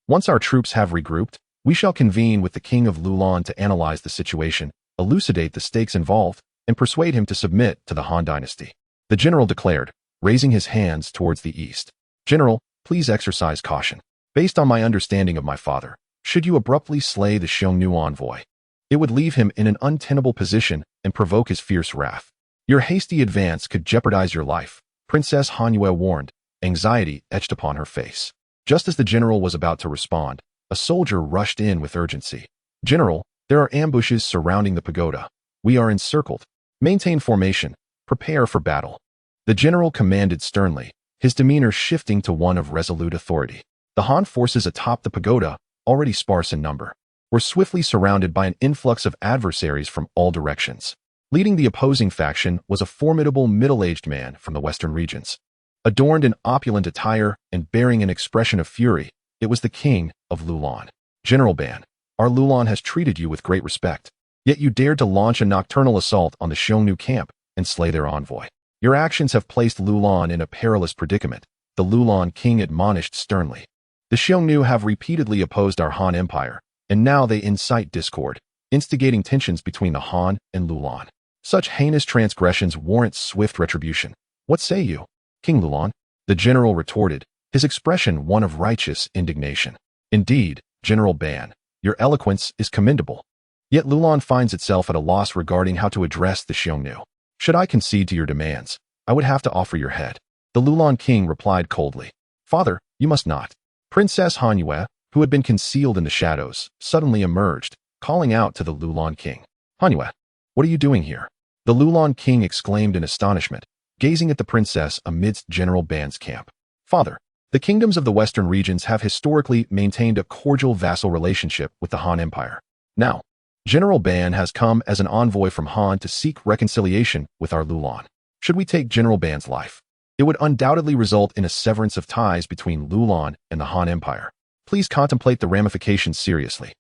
"Once our troops have regrouped, we shall convene with the king of Loulan to analyze the situation, elucidate the stakes involved, and persuade him to submit to the Han dynasty," the general declared, raising his hands towards the east. "General, please exercise caution. Based on my understanding of my father, should you abruptly slay the Xiongnu envoy, it would leave him in an untenable position and provoke his fierce wrath. Your hasty advance could jeopardize your life," Princess Hanyue warned, anxiety etched upon her face. Just as the general was about to respond, a soldier rushed in with urgency. "General, there are ambushes surrounding the pagoda. We are encircled. Maintain formation. Prepare for battle." The general commanded sternly, his demeanor shifting to one of resolute authority. The Han forces atop the pagoda, already sparse in number, were swiftly surrounded by an influx of adversaries from all directions. Leading the opposing faction was a formidable middle-aged man from the western regions. Adorned in opulent attire and bearing an expression of fury, it was the king of Loulan. General Ban, our Loulan has treated you with great respect, yet you dared to launch a nocturnal assault on the Xiongnu camp and slay their envoy. Your actions have placed Loulan in a perilous predicament, the Loulan king admonished sternly. The Xiongnu have repeatedly opposed our Han Empire, and now they incite discord, instigating tensions between the Han and Loulan. Such heinous transgressions warrant swift retribution. What say you, King Loulan? The general retorted, his expression one of righteous indignation. Indeed, General Ban, your eloquence is commendable. Yet Loulan finds itself at a loss regarding how to address the Xiongnu. Should I concede to your demands, I would have to offer your head. The Loulan king replied coldly. Father, you must not. Princess Hanyue, who had been concealed in the shadows, suddenly emerged, calling out to the Loulan king. Hanyue, what are you doing here? The Loulan king exclaimed in astonishment, gazing at the princess amidst General Ban's camp. Father, the kingdoms of the western regions have historically maintained a cordial vassal relationship with the Han Empire. Now, General Ban has come as an envoy from Han to seek reconciliation with our Loulan. Should we take General Ban's life, it would undoubtedly result in a severance of ties between Loulan and the Han Empire. Please contemplate the ramifications seriously.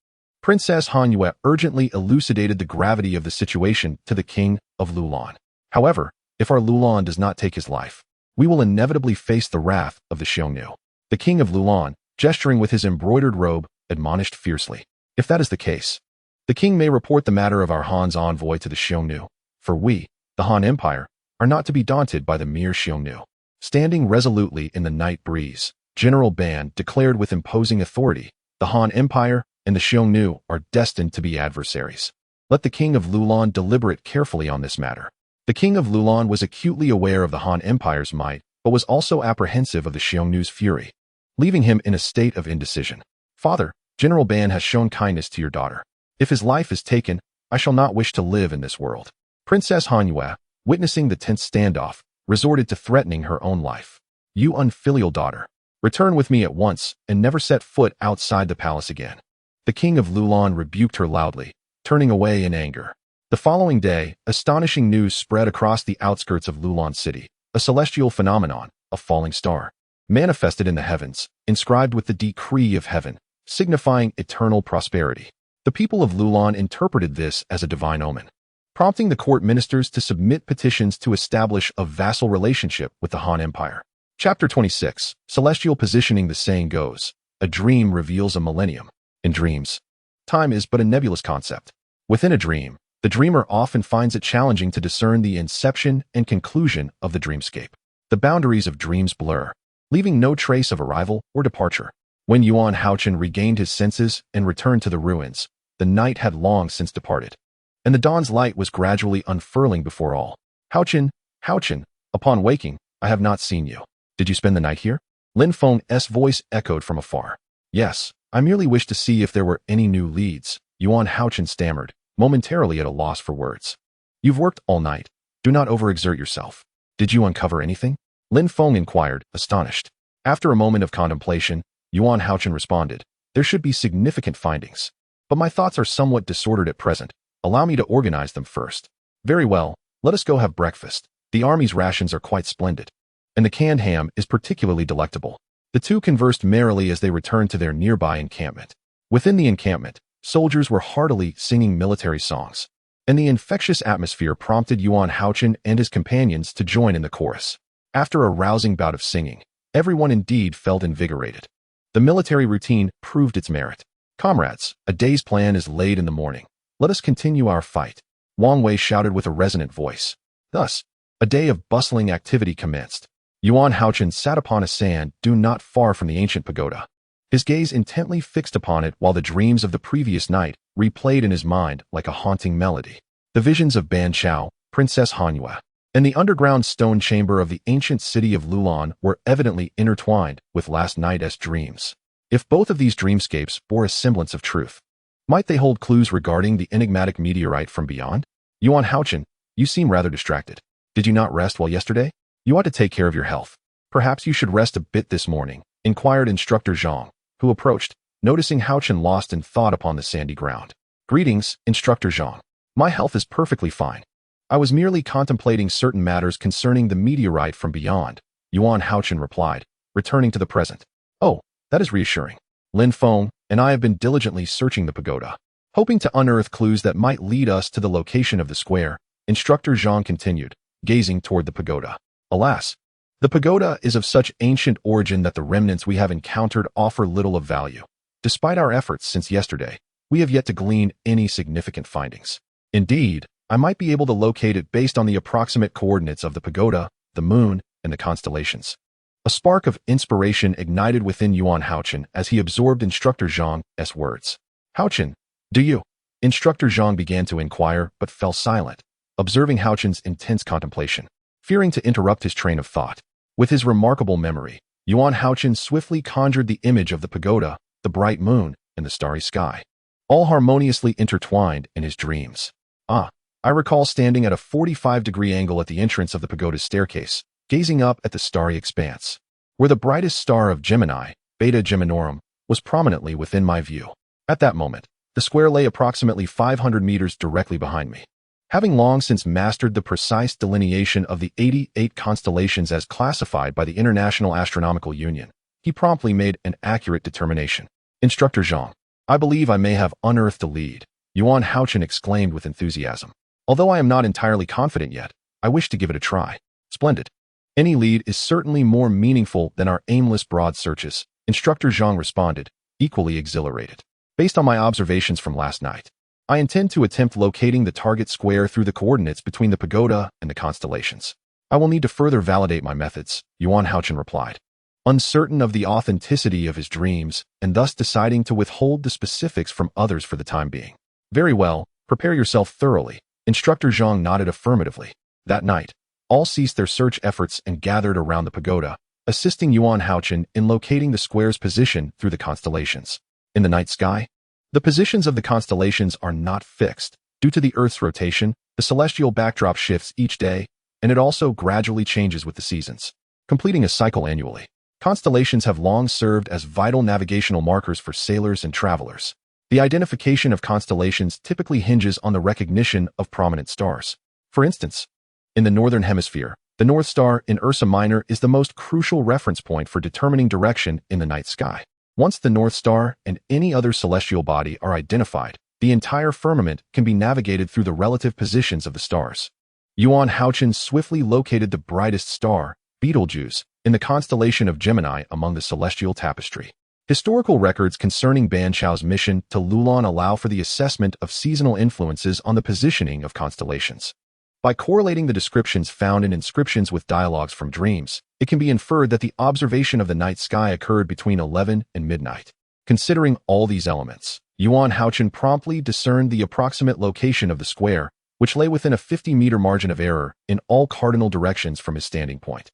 Princess Hanyue urgently elucidated the gravity of the situation to the king of Loulan. However, if our Loulan does not take his life, we will inevitably face the wrath of the Xiongnu. The king of Loulan, gesturing with his embroidered robe, admonished fiercely. If that is the case, the king may report the matter of our Han's envoy to the Xiongnu, for we, the Han Empire, are not to be daunted by the mere Xiongnu. Standing resolutely in the night breeze, General Ban declared with imposing authority, the Han Empire and the Xiongnu are destined to be adversaries. Let the king of Loulan deliberate carefully on this matter. The king of Loulan was acutely aware of the Han Empire's might, but was also apprehensive of the Xiongnu's fury, leaving him in a state of indecision. Father, General Ban has shown kindness to your daughter. If his life is taken, I shall not wish to live in this world. Princess Hanyue, witnessing the tense standoff, resorted to threatening her own life. You unfilial daughter, return with me at once and never set foot outside the palace again. The king of Loulan rebuked her loudly, turning away in anger. The following day, astonishing news spread across the outskirts of Loulan City. A celestial phenomenon, a falling star, manifested in the heavens, inscribed with the decree of heaven, signifying eternal prosperity. The people of Loulan interpreted this as a divine omen, prompting the court ministers to submit petitions to establish a vassal relationship with the Han Empire. Chapter 26, Celestial Positioning. The saying goes, a dream reveals a millennium. In dreams, time is but a nebulous concept. Within a dream, the dreamer often finds it challenging to discern the inception and conclusion of the dreamscape. The boundaries of dreams blur, leaving no trace of arrival or departure. When Yuan Hao-Chen regained his senses and returned to the ruins, the night had long since departed, and the dawn's light was gradually unfurling before all. Hao-Chen, Hao-Chen, upon waking, I have not seen you. Did you spend the night here? Lin Feng's voice echoed from afar. Yes, I merely wished to see if there were any new leads, Yuan Hao-Chen stammered, momentarily at a loss for words. You've worked all night. Do not overexert yourself. Did you uncover anything? Lin Feng inquired, astonished. After a moment of contemplation, Yuan Hao-Chen responded, there should be significant findings. But my thoughts are somewhat disordered at present. Allow me to organize them first. Very well, let us go have breakfast. The army's rations are quite splendid, and the canned ham is particularly delectable. The two conversed merrily as they returned to their nearby encampment. Within the encampment, soldiers were heartily singing military songs, and the infectious atmosphere prompted Yuan Hao-Chen and his companions to join in the chorus. After a rousing bout of singing, everyone indeed felt invigorated. The military routine proved its merit. Comrades, a day's plan is laid in the morning. Let us continue our fight, Wang Wei shouted with a resonant voice. Thus, a day of bustling activity commenced. Yuan Hao-Chen sat upon a sand dune not far from the ancient pagoda, his gaze intently fixed upon it while the dreams of the previous night replayed in his mind like a haunting melody. The visions of Ban Chao, Princess Hanyue, and the underground stone chamber of the ancient city of Loulan were evidently intertwined with last night's dreams. If both of these dreamscapes bore a semblance of truth, might they hold clues regarding the enigmatic meteorite from beyond? Yuan Hao-Chen, you seem rather distracted. Did you not rest well yesterday? You ought to take care of your health. Perhaps you should rest a bit this morning, inquired Instructor Zhang, who approached, noticing Hao-Chen lost in thought upon the sandy ground. Greetings, Instructor Zhang. My health is perfectly fine. I was merely contemplating certain matters concerning the meteorite from beyond, Yuan Hao-Chen replied, returning to the present. Oh, that is reassuring. Lin Feng and I have been diligently searching the pagoda, hoping to unearth clues that might lead us to the location of the square, Instructor Zhang continued, gazing toward the pagoda. Alas, the pagoda is of such ancient origin that the remnants we have encountered offer little of value. Despite our efforts since yesterday, we have yet to glean any significant findings. Indeed, I might be able to locate it based on the approximate coordinates of the pagoda, the moon, and the constellations. A spark of inspiration ignited within Yuan Hao-Chen as he absorbed Instructor Zhang's words. Hao-Chen, do you? Instructor Zhang began to inquire but fell silent, observing Hao-Chen's intense contemplation, fearing to interrupt his train of thought. With his remarkable memory, Yuan Hao-Chen swiftly conjured the image of the pagoda, the bright moon, and the starry sky, all harmoniously intertwined in his dreams. I recall standing at a 45-degree angle at the entrance of the pagoda's staircase, gazing up at the starry expanse, where the brightest star of Gemini, Beta Geminorum, was prominently within my view. At that moment, the square lay approximately 500 meters directly behind me. Having long since mastered the precise delineation of the 88 constellations as classified by the International Astronomical Union, he promptly made an accurate determination. Instructor Zhang, I believe I may have unearthed a lead, Yuan Hao-Chen exclaimed with enthusiasm. Although I am not entirely confident yet, I wish to give it a try. Splendid. Any lead is certainly more meaningful than our aimless broad searches, Instructor Zhang responded, equally exhilarated. Based on my observations from last night, I intend to attempt locating the target square through the coordinates between the pagoda and the constellations. I will need to further validate my methods, Yuan Hao-Chen replied, uncertain of the authenticity of his dreams and thus deciding to withhold the specifics from others for the time being. Very well, prepare yourself thoroughly, Instructor Zhang nodded affirmatively. That night, all ceased their search efforts and gathered around the pagoda, assisting Yuan Hao-Chen in locating the square's position through the constellations. In the night sky, the positions of the constellations are not fixed. Due to the Earth's rotation, the celestial backdrop shifts each day, and it also gradually changes with the seasons, completing a cycle annually. Constellations have long served as vital navigational markers for sailors and travelers. The identification of constellations typically hinges on the recognition of prominent stars. For instance, in the Northern Hemisphere, the North Star in Ursa Minor is the most crucial reference point for determining direction in the night sky. Once the North Star and any other celestial body are identified, the entire firmament can be navigated through the relative positions of the stars. Yuan Hao-Chen swiftly located the brightest star, Betelgeuse, in the constellation of Gemini among the celestial tapestry. Historical records concerning Ban Chao's mission to Loulan allow for the assessment of seasonal influences on the positioning of constellations. By correlating the descriptions found in inscriptions with dialogues from dreams, it can be inferred that the observation of the night sky occurred between 11 and midnight. Considering all these elements, Yuan Hao-Chen promptly discerned the approximate location of the square, which lay within a 50-meter margin of error in all cardinal directions from his standing point.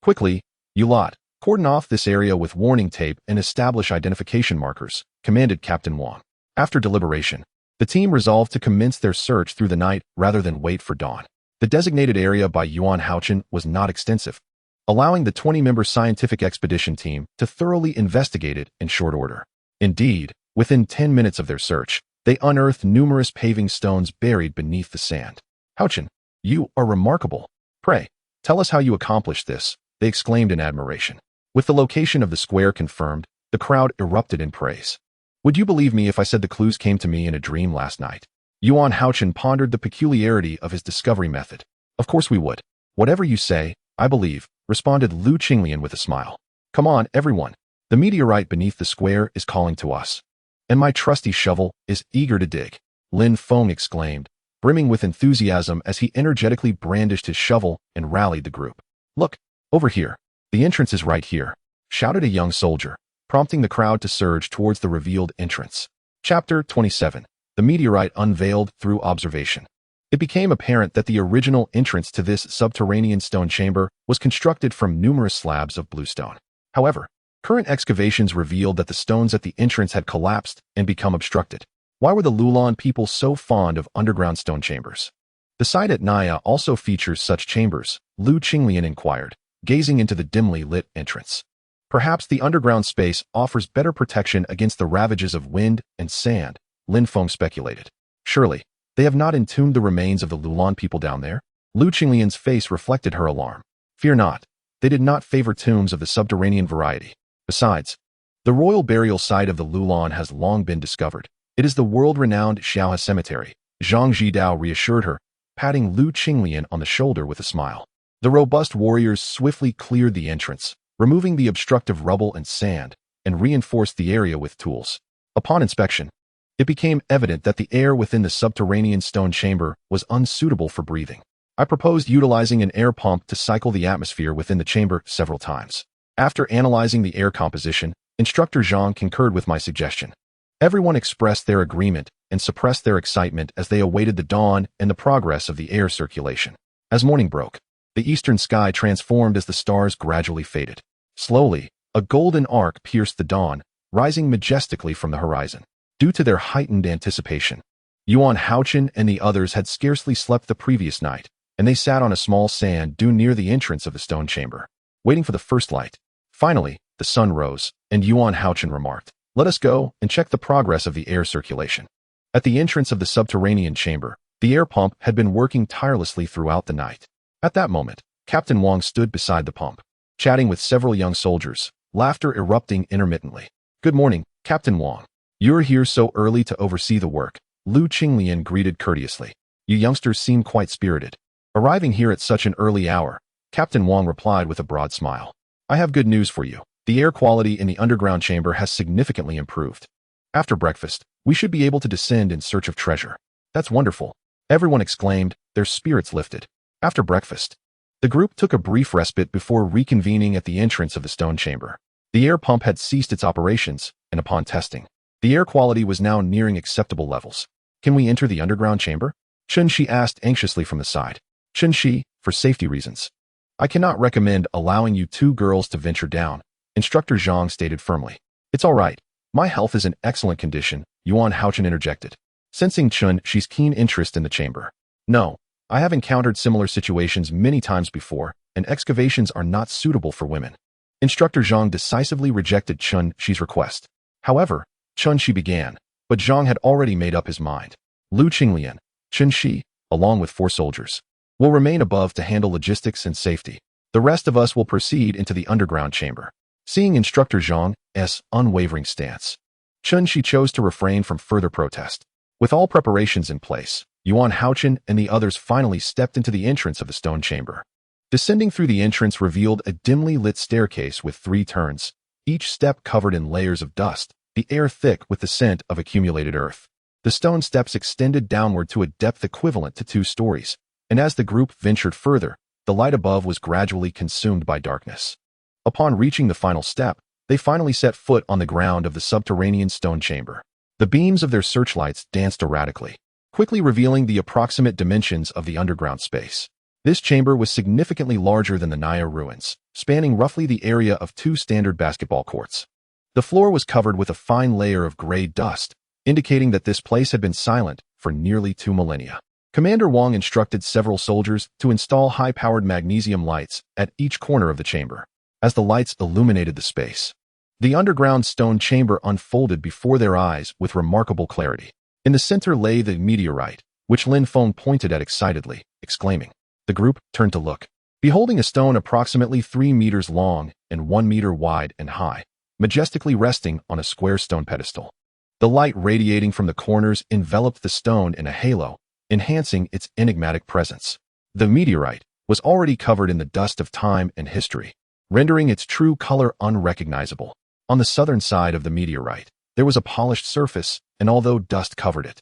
Quickly, you lot, cordon off this area with warning tape and establish identification markers, commanded Captain Wang. After deliberation, the team resolved to commence their search through the night rather than wait for dawn. The designated area by Yuan Hao-Chen was not extensive, allowing the 20-member scientific expedition team to thoroughly investigate it in short order. Indeed, within 10 minutes of their search, they unearthed numerous paving stones buried beneath the sand. Hao-Chen, you are remarkable. Pray, tell us how you accomplished this, they exclaimed in admiration. With the location of the square confirmed, the crowd erupted in praise. Would you believe me if I said the clues came to me in a dream last night? Yuan Hao-Chen pondered the peculiarity of his discovery method. Of course we would. Whatever you say, I believe, responded Lu Qinglian with a smile. Come on, everyone. The meteorite beneath the square is calling to us. And my trusty shovel is eager to dig, Lin Feng exclaimed, brimming with enthusiasm as he energetically brandished his shovel and rallied the group. Look, over here. The entrance is right here, shouted a young soldier, prompting the crowd to surge towards the revealed entrance. Chapter 27. The meteorite unveiled through observation. It became apparent that the original entrance to this subterranean stone chamber was constructed from numerous slabs of bluestone. However, current excavations revealed that the stones at the entrance had collapsed and become obstructed. Why were the Loulan people so fond of underground stone chambers? The site at Naya also features such chambers, Lu Qinglian inquired, gazing into the dimly lit entrance. Perhaps the underground space offers better protection against the ravages of wind and sand, Lin Feng speculated. Surely, they have not entombed the remains of the Loulan people down there? Lu Qinglian's face reflected her alarm. Fear not, they did not favor tombs of the subterranean variety. Besides, the royal burial site of the Loulan has long been discovered. It is the world-renowned Xiaohe Cemetery, Zhang Zhidao reassured her, patting Lu Qinglian on the shoulder with a smile. The robust warriors swiftly cleared the entrance, removing the obstructive rubble and sand, and reinforced the area with tools. Upon inspection, it became evident that the air within the subterranean stone chamber was unsuitable for breathing. I proposed utilizing an air pump to cycle the atmosphere within the chamber several times. After analyzing the air composition, Instructor Zhang concurred with my suggestion. Everyone expressed their agreement and suppressed their excitement as they awaited the dawn and the progress of the air circulation. As morning broke, the eastern sky transformed as the stars gradually faded. Slowly, a golden arc pierced the dawn, rising majestically from the horizon. Due to their heightened anticipation, Yuan Hao-Chen and the others had scarcely slept the previous night, and they sat on a small sand dune near the entrance of the stone chamber, waiting for the first light. Finally, the sun rose, and Yuan Hao-Chen remarked, "Let us go and check the progress of the air circulation." At the entrance of the subterranean chamber, the air pump had been working tirelessly throughout the night. At that moment, Captain Wang stood beside the pump, chatting with several young soldiers, laughter erupting intermittently. "Good morning, Captain Wang. You're here so early to oversee the work," Lu Qinglian greeted courteously. "You youngsters seem quite spirited." Arriving here at such an early hour, Captain Wang replied with a broad smile. "I have good news for you. The air quality in the underground chamber has significantly improved. After breakfast, we should be able to descend in search of treasure." "That's wonderful," everyone exclaimed, their spirits lifted. After breakfast, the group took a brief respite before reconvening at the entrance of the stone chamber. The air pump had ceased its operations, and upon testing, the air quality was now nearing acceptable levels. "Can we enter the underground chamber?" Chen Shi asked anxiously from the side. "Chen Shi, for safety reasons, I cannot recommend allowing you two girls to venture down," Instructor Zhang stated firmly. "It's all right. My health is in excellent condition," Yuan Hao-Chen interjected, sensing Chen Shi's keen interest in the chamber. "No, I have encountered similar situations many times before, and excavations are not suitable for women." Instructor Zhang decisively rejected Chen Shi's request. However, Chen Shi began, but Zhang had already made up his mind. Lu Qinglian, Chen Shi, along with 4 soldiers, will remain above to handle logistics and safety. The rest of us will proceed into the underground chamber. Seeing Instructor Zhang's unwavering stance, Chen Shi chose to refrain from further protest. With all preparations in place, Yuan Hao-Chen and the others finally stepped into the entrance of the stone chamber. Descending through the entrance revealed a dimly lit staircase with 3 turns, each step covered in layers of dust, the air thick with the scent of accumulated earth. The stone steps extended downward to a depth equivalent to 2 stories, and as the group ventured further, the light above was gradually consumed by darkness. Upon reaching the final step, they finally set foot on the ground of the subterranean stone chamber. The beams of their searchlights danced erratically, quickly revealing the approximate dimensions of the underground space. This chamber was significantly larger than the Naya ruins, spanning roughly the area of 2 standard basketball courts. The floor was covered with a fine layer of gray dust, indicating that this place had been silent for nearly 2 millennia. Commander Wang instructed several soldiers to install high-powered magnesium lights at each corner of the chamber. As the lights illuminated the space, the underground stone chamber unfolded before their eyes with remarkable clarity. In the center lay the meteorite, which Lin Feng pointed at excitedly, exclaiming. The group turned to look, beholding a stone approximately 3 meters long and 1 meter wide and high, majestically resting on a square stone pedestal. The light radiating from the corners enveloped the stone in a halo, enhancing its enigmatic presence. The meteorite was already covered in the dust of time and history, rendering its true color unrecognizable. On the southern side of the meteorite, there was a polished surface, and although dust covered it,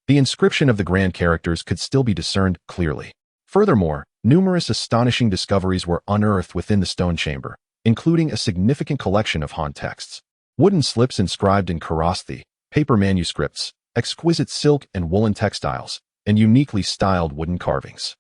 the inscription of the grand characters could still be discerned clearly. Furthermore, numerous astonishing discoveries were unearthed within the stone chamber, including a significant collection of Han texts, wooden slips inscribed in Karathi, paper manuscripts, exquisite silk and woolen textiles, and uniquely styled wooden carvings.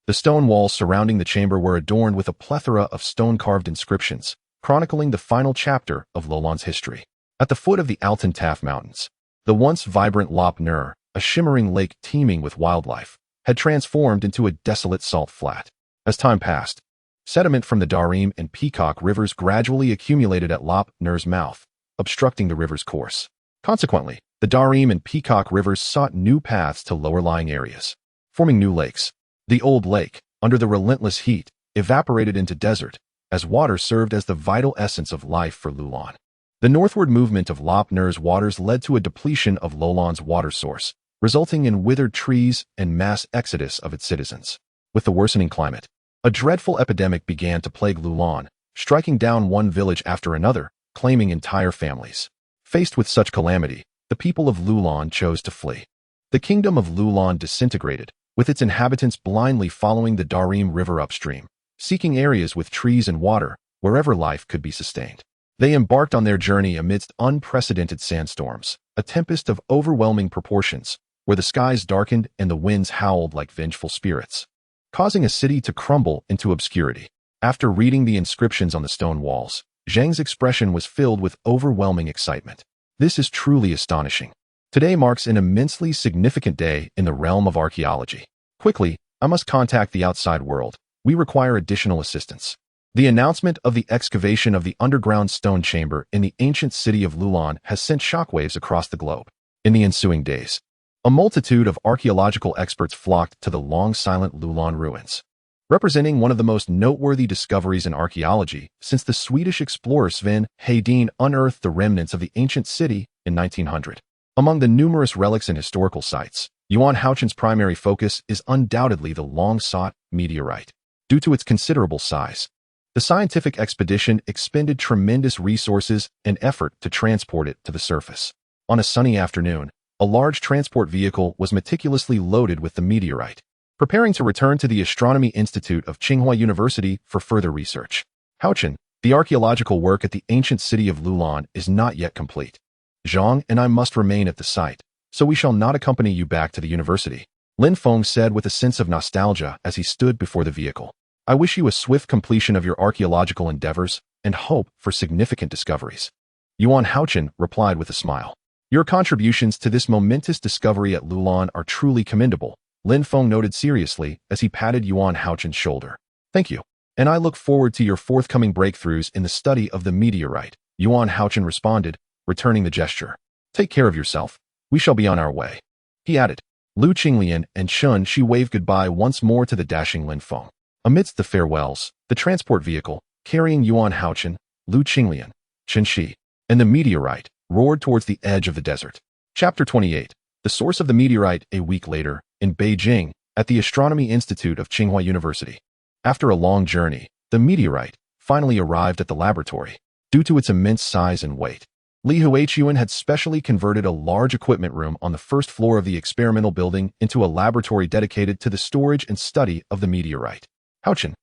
The stone walls surrounding the chamber were adorned with a plethora of stone-carved inscriptions, chronicling the final chapter of Loulan's history. At the foot of the Altantaf Mountains, the once vibrant Lop Nur, a shimmering lake teeming with wildlife, had transformed into a desolate salt flat. As time passed, sediment from the Darim and Peacock rivers gradually accumulated at Lop Ner's mouth, obstructing the river's course. Consequently, the Darim and Peacock rivers sought new paths to lower-lying areas, forming new lakes. The old lake, under the relentless heat, evaporated into desert, as water served as the vital essence of life for Loulan. The northward movement of Lop Ner's waters led to a depletion of Loulan's water source, resulting in withered trees and mass exodus of its citizens. With the worsening climate, a dreadful epidemic began to plague Loulan, striking down one village after another, claiming entire families. Faced with such calamity, the people of Loulan chose to flee. The kingdom of Loulan disintegrated, with its inhabitants blindly following the Darim River upstream, seeking areas with trees and water, wherever life could be sustained. They embarked on their journey amidst unprecedented sandstorms, a tempest of overwhelming proportions, where the skies darkened and the winds howled like vengeful spirits, causing a city to crumble into obscurity. After reading the inscriptions on the stone walls, Zhang's expression was filled with overwhelming excitement. This is truly astonishing. Today marks an immensely significant day in the realm of archaeology. Quickly, I must contact the outside world. We require additional assistance. The announcement of the excavation of the underground stone chamber in the ancient city of Loulan has sent shockwaves across the globe. In the ensuing days, a multitude of archaeological experts flocked to the long-silent Loulan ruins, representing one of the most noteworthy discoveries in archaeology since the Swedish explorer Sven Hedin unearthed the remnants of the ancient city in 1900. Among the numerous relics and historical sites, Yuan Hao-Chen's primary focus is undoubtedly the long-sought meteorite. Due to its considerable size, the scientific expedition expended tremendous resources and effort to transport it to the surface. On a sunny afternoon, a large transport vehicle was meticulously loaded with the meteorite, preparing to return to the Astronomy Institute of Tsinghua University for further research. Hao-Chen, the archaeological work at the ancient city of Loulan is not yet complete. Zhang and I must remain at the site, so we shall not accompany you back to the university, Lin Feng said with a sense of nostalgia as he stood before the vehicle. I wish you a swift completion of your archaeological endeavors and hope for significant discoveries. Yuan Hao-Chen replied with a smile. Your contributions to this momentous discovery at Loulan are truly commendable, Lin Feng noted seriously as he patted Yuan Hao-Chen's shoulder. Thank you, and I look forward to your forthcoming breakthroughs in the study of the meteorite, Yuan Hao-Chen responded, returning the gesture. Take care of yourself. We shall be on our way. He added. Lu Qinglian and Shun Shi waved goodbye once more to the dashing Lin Feng. Amidst the farewells, the transport vehicle, carrying Yuan Hao-Chen, Lu Qinglian, Chen Shi, and the meteorite, roared towards the edge of the desert. Chapter 28. The source of the meteorite. A week later, in Beijing, at the Astronomy Institute of Tsinghua University. After a long journey, the meteorite finally arrived at the laboratory. Due to its immense size and weight, Li Huachuan had specially converted a large equipment room on the first floor of the experimental building into a laboratory dedicated to the storage and study of the meteorite. Hao-Chen,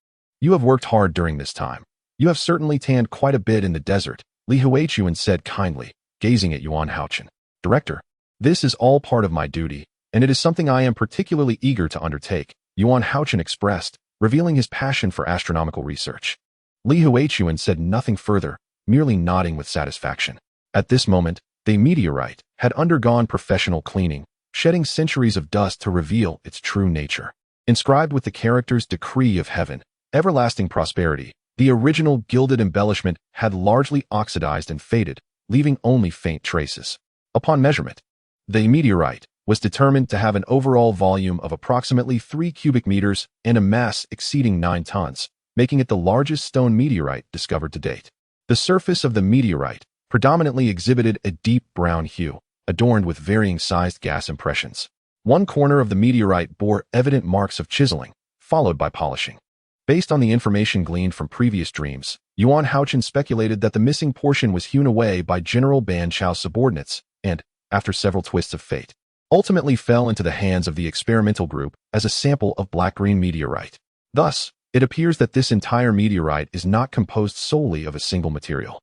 you have worked hard during this time. You have certainly tanned quite a bit in the desert, Li Huachuan said kindly, gazing at Yuan Hao-Chen. Director, this is all part of my duty, and it is something I am particularly eager to undertake, Yuan Hao-Chen expressed, revealing his passion for astronomical research. Li Huachuan said nothing further, merely nodding with satisfaction. At this moment, the meteorite had undergone professional cleaning, shedding centuries of dust to reveal its true nature. Inscribed with the characters Decree of Heaven, Everlasting Prosperity, the original gilded embellishment had largely oxidized and faded, leaving only faint traces. Upon measurement, the meteorite was determined to have an overall volume of approximately 3 cubic meters and a mass exceeding 9 tons, making it the largest stone meteorite discovered to date. The surface of the meteorite predominantly exhibited a deep brown hue, adorned with varying-sized gas impressions. One corner of the meteorite bore evident marks of chiseling, followed by polishing. Based on the information gleaned from previous dreams, Yuan Hao-Chen speculated that the missing portion was hewn away by General Ban Chao's subordinates and, after several twists of fate, ultimately fell into the hands of the experimental group as a sample of black-green meteorite. Thus, it appears that this entire meteorite is not composed solely of a single material.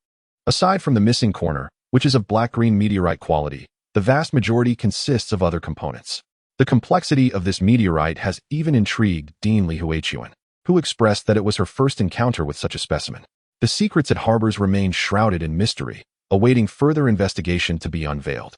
Aside from the missing corner, which is of black-green meteorite quality, the vast majority consists of other components. The complexity of this meteorite has even intrigued Dean Li Huachuan, who expressed that it was her first encounter with such a specimen. The secrets it harbors remain shrouded in mystery, awaiting further investigation to be unveiled.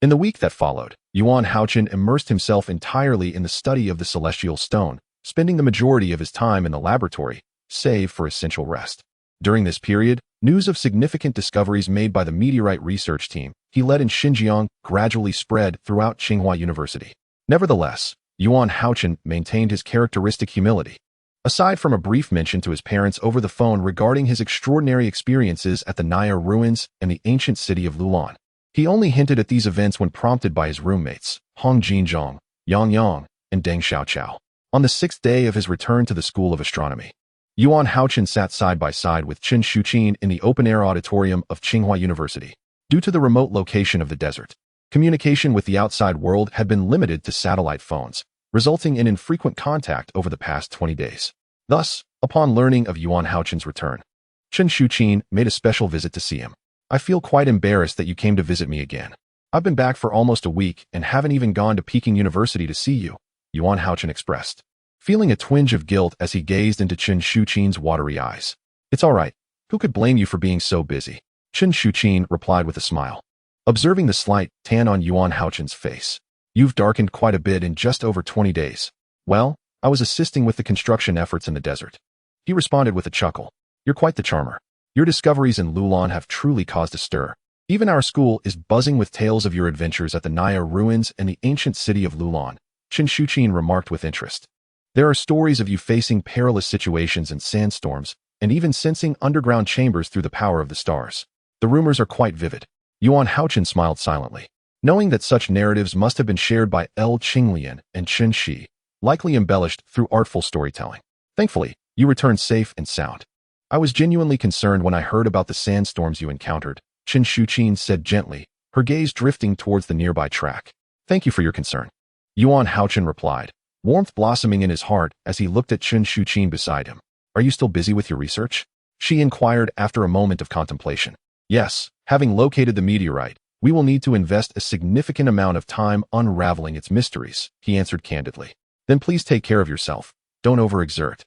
In the week that followed, Yuan Hao-Chen immersed himself entirely in the study of the celestial stone, spending the majority of his time in the laboratory, save for essential rest. During this period, news of significant discoveries made by the meteorite research team he led in Xinjiang gradually spread throughout Tsinghua University. Nevertheless, Yuan Hao-Chen maintained his characteristic humility. Aside from a brief mention to his parents over the phone regarding his extraordinary experiences at the Naya ruins and the ancient city of Loulan, he only hinted at these events when prompted by his roommates, Hong Jinzhong, Yang Yang, and Deng Xiaoqiao. On the 6th day of his return to the School of Astronomy, Yuan Hao-Chen sat side by side with Chen Shuqin in the open-air auditorium of Tsinghua University. Due to the remote location of the desert, communication with the outside world had been limited to satellite phones, resulting in infrequent contact over the past 20 days. Thus, upon learning of Yuan Hao-Chen's return, Chen Shuqin made a special visit to see him. I feel quite embarrassed that you came to visit me again. I've been back for almost a week and haven't even gone to Peking University to see you, Yuan Hao-Chen expressed, feeling a twinge of guilt as he gazed into Chen Shuqin's watery eyes. It's all right. Who could blame you for being so busy? Chen Shuqin replied with a smile. Observing the slight tan on Yuan Hao-Chen's face, you've darkened quite a bit in just over 20 days. Well, I was assisting with the construction efforts in the desert. He responded with a chuckle. You're quite the charmer. Your discoveries in Loulan have truly caused a stir. Even our school is buzzing with tales of your adventures at the Naya ruins and the ancient city of Loulan, Chen Shuqin remarked with interest. There are stories of you facing perilous situations and sandstorms, and even sensing underground chambers through the power of the stars. The rumors are quite vivid. Yuan Hao-Chen smiled silently, knowing that such narratives must have been shared by L. Qinglian and Chen Shi, likely embellished through artful storytelling. Thankfully, you returned safe and sound. I was genuinely concerned when I heard about the sandstorms you encountered, Chen Shuqin said gently, her gaze drifting towards the nearby track. Thank you for your concern. Yuan Hao-Chen replied, warmth blossoming in his heart as he looked at Chen Shuqin beside him. Are you still busy with your research? She inquired after a moment of contemplation. Yes, having located the meteorite, we will need to invest a significant amount of time unraveling its mysteries, he answered candidly. Then please take care of yourself. Don't overexert.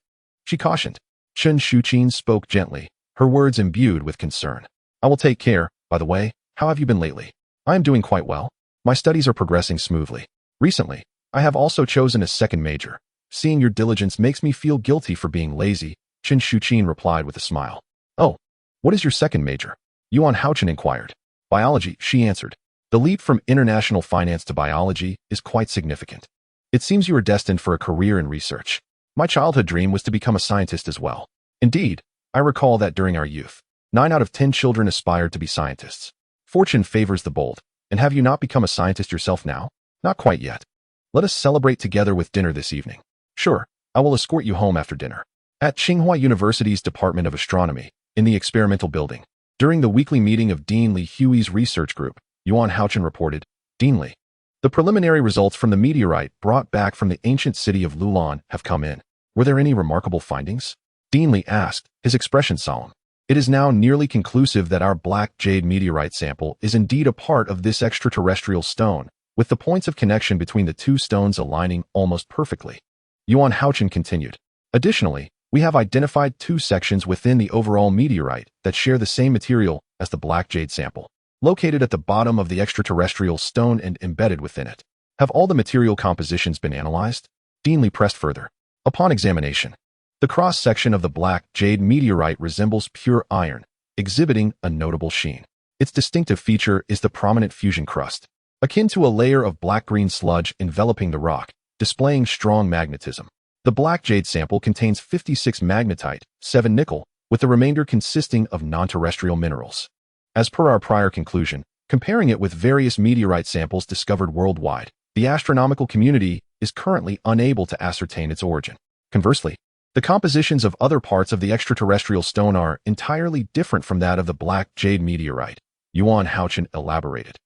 She cautioned. Chen Shuqin spoke gently, her words imbued with concern. I will take care. By the way, how have you been lately? I am doing quite well. My studies are progressing smoothly. Recently, I have also chosen a second major. Seeing your diligence makes me feel guilty for being lazy, Chen Shuqin replied with a smile. Oh, what is your second major? Yuan Hao-Chen inquired. Biology, she answered. The leap from international finance to biology is quite significant. It seems you are destined for a career in research. My childhood dream was to become a scientist as well. Indeed, I recall that during our youth, 9 out of 10 children aspired to be scientists. Fortune favors the bold, and have you not become a scientist yourself now? Not quite yet. Let us celebrate together with dinner this evening. Sure, I will escort you home after dinner. At Tsinghua University's Department of Astronomy, in the experimental building, during the weekly meeting of Dean Li Hui's research group, Yuan Hao-Chen reported, Dean Li, the preliminary results from the meteorite brought back from the ancient city of Loulan have come in. Were there any remarkable findings? Dean Li asked, his expression solemn. It is now nearly conclusive that our black jade meteorite sample is indeed a part of this extraterrestrial stone, with the points of connection between the two stones aligning almost perfectly. Yuan Hao-Chen continued. Additionally, we have identified 2 sections within the overall meteorite that share the same material as the black jade sample, located at the bottom of the extraterrestrial stone and embedded within it. Have all the material compositions been analyzed? Dean Li pressed further. Upon examination, the cross-section of the black jade meteorite resembles pure iron, exhibiting a notable sheen. Its distinctive feature is the prominent fusion crust, akin to a layer of black-green sludge enveloping the rock, displaying strong magnetism. The black jade sample contains 56 magnetite, 7 nickel, with the remainder consisting of non-terrestrial minerals. As per our prior conclusion, comparing it with various meteorite samples discovered worldwide, the astronomical community is currently unable to ascertain its origin. Conversely, the compositions of other parts of the extraterrestrial stone are entirely different from that of the black jade meteorite, Yuan Hao-Chen elaborated.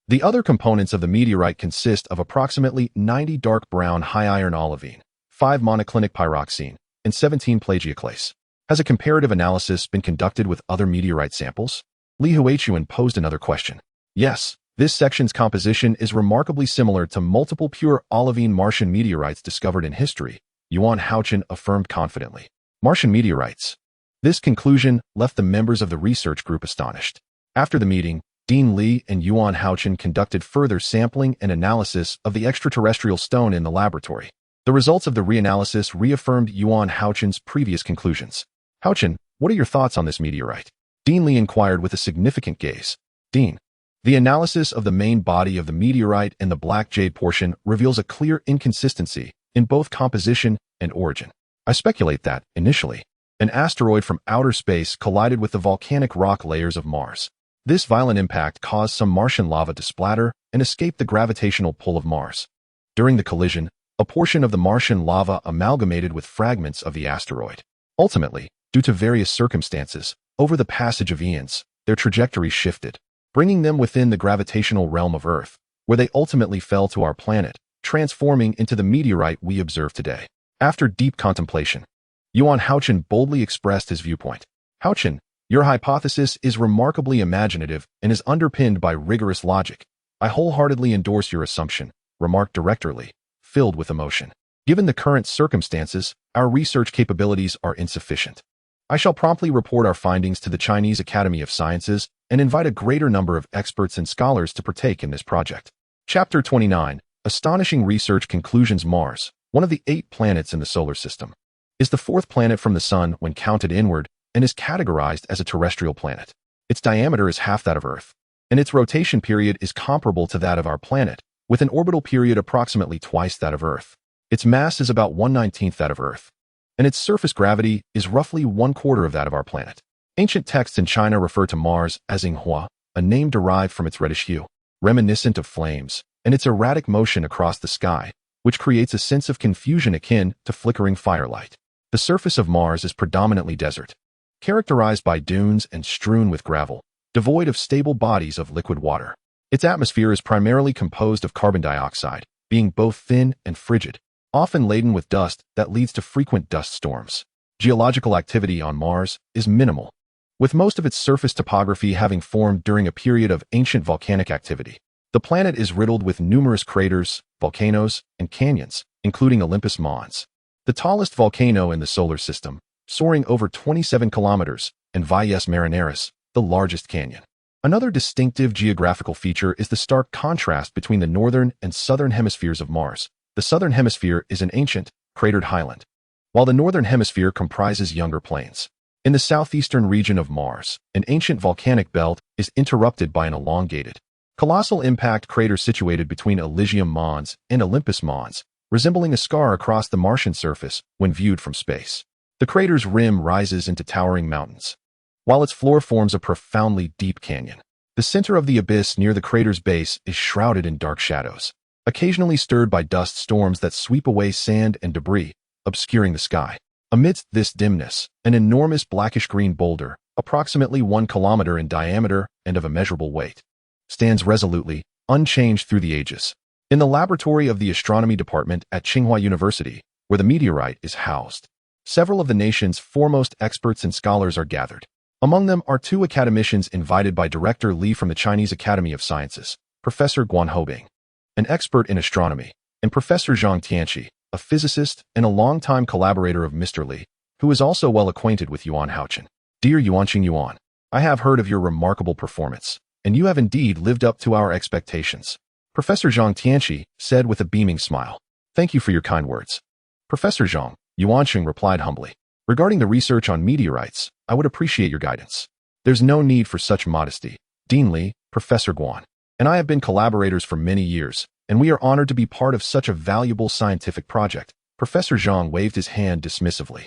The other components of the meteorite consist of approximately 90 dark brown high iron olivine, 5 monoclinic pyroxene, and 17 plagioclase. Has a comparative analysis been conducted with other meteorite samples? Li Huichuan posed another question. Yes, this section's composition is remarkably similar to multiple pure olivine Martian meteorites discovered in history, Yuan Hao-Chen affirmed confidently. Martian meteorites. This conclusion left the members of the research group astonished. After the meeting, Dean Li and Yuan Hao-Chen conducted further sampling and analysis of the extraterrestrial stone in the laboratory. The results of the reanalysis reaffirmed Yuan Hao-Chen's previous conclusions. Hao-Chen, what are your thoughts on this meteorite? Dean Li inquired with a significant gaze. Dean, the analysis of the main body of the meteorite and the black jade portion reveals a clear inconsistency in both composition and origin. I speculate that, initially, an asteroid from outer space collided with the volcanic rock layers of Mars. This violent impact caused some Martian lava to splatter and escape the gravitational pull of Mars. During the collision, a portion of the Martian lava amalgamated with fragments of the asteroid. Ultimately, due to various circumstances, over the passage of eons, their trajectory shifted, bringing them within the gravitational realm of Earth, where they ultimately fell to our planet, transforming into the meteorite we observe today. After deep contemplation, Yuan Hao-Chen boldly expressed his viewpoint. Hao-Chen, your hypothesis is remarkably imaginative and is underpinned by rigorous logic. I wholeheartedly endorse your assumption, remarked Director Li, filled with emotion. Given the current circumstances, our research capabilities are insufficient. I shall promptly report our findings to the Chinese Academy of Sciences and invite a greater number of experts and scholars to partake in this project. Chapter 29, Astonishing Research Conclusions. Mars, one of the 8 planets in the solar system, is the 4th planet from the Sun when counted inward and is categorized as a terrestrial planet. Its diameter is half that of Earth, and its rotation period is comparable to that of our planet, with an orbital period approximately twice that of Earth. Its mass is about 1/19 that of Earth, and its surface gravity is roughly 1/4 of that of our planet. Ancient texts in China refer to Mars as Xinjiang, a name derived from its reddish hue, reminiscent of flames, and its erratic motion across the sky, which creates a sense of confusion akin to flickering firelight. The surface of Mars is predominantly desert, characterized by dunes and strewn with gravel, devoid of stable bodies of liquid water. Its atmosphere is primarily composed of carbon dioxide, being both thin and frigid, often laden with dust that leads to frequent dust storms. Geological activity on Mars is minimal, with most of its surface topography having formed during a period of ancient volcanic activity. The planet is riddled with numerous craters, volcanoes, and canyons, including Olympus Mons, the tallest volcano in the solar system, soaring over 27 kilometers, and Valles Marineris, the largest canyon. Another distinctive geographical feature is the stark contrast between the northern and southern hemispheres of Mars. The southern hemisphere is an ancient, cratered highland, while the northern hemisphere comprises younger plains. In the southeastern region of Mars, an ancient volcanic belt is interrupted by an elongated, colossal impact crater situated between Elysium Mons and Olympus Mons, resembling a scar across the Martian surface when viewed from space. The crater's rim rises into towering mountains, while its floor forms a profoundly deep canyon. The center of the abyss near the crater's base is shrouded in dark shadows, occasionally stirred by dust storms that sweep away sand and debris, obscuring the sky. Amidst this dimness, an enormous blackish-green boulder, approximately 1 kilometer in diameter and of immeasurable weight, stands resolutely, unchanged through the ages. In the laboratory of the astronomy department at Tsinghua University, where the meteorite is housed, several of the nation's foremost experts and scholars are gathered. Among them are 2 academicians invited by Director Li from the Chinese Academy of Sciences, Professor Guan Hobing, an expert in astronomy, and Professor Zhang Tianqi, a physicist and a longtime collaborator of Mr. Li, who is also well acquainted with Yuan Hao-Chen. Dear Yuanqing Yuan, I have heard of your remarkable performance, and you have indeed lived up to our expectations. Professor Zhang Tianqi said with a beaming smile. Thank you for your kind words. Professor Zhang, Yuanqing replied humbly. Regarding the research on meteorites, I would appreciate your guidance. There's no need for such modesty. Dean Li, Professor Guan, and I have been collaborators for many years, and we are honored to be part of such a valuable scientific project. Professor Zhang waved his hand dismissively.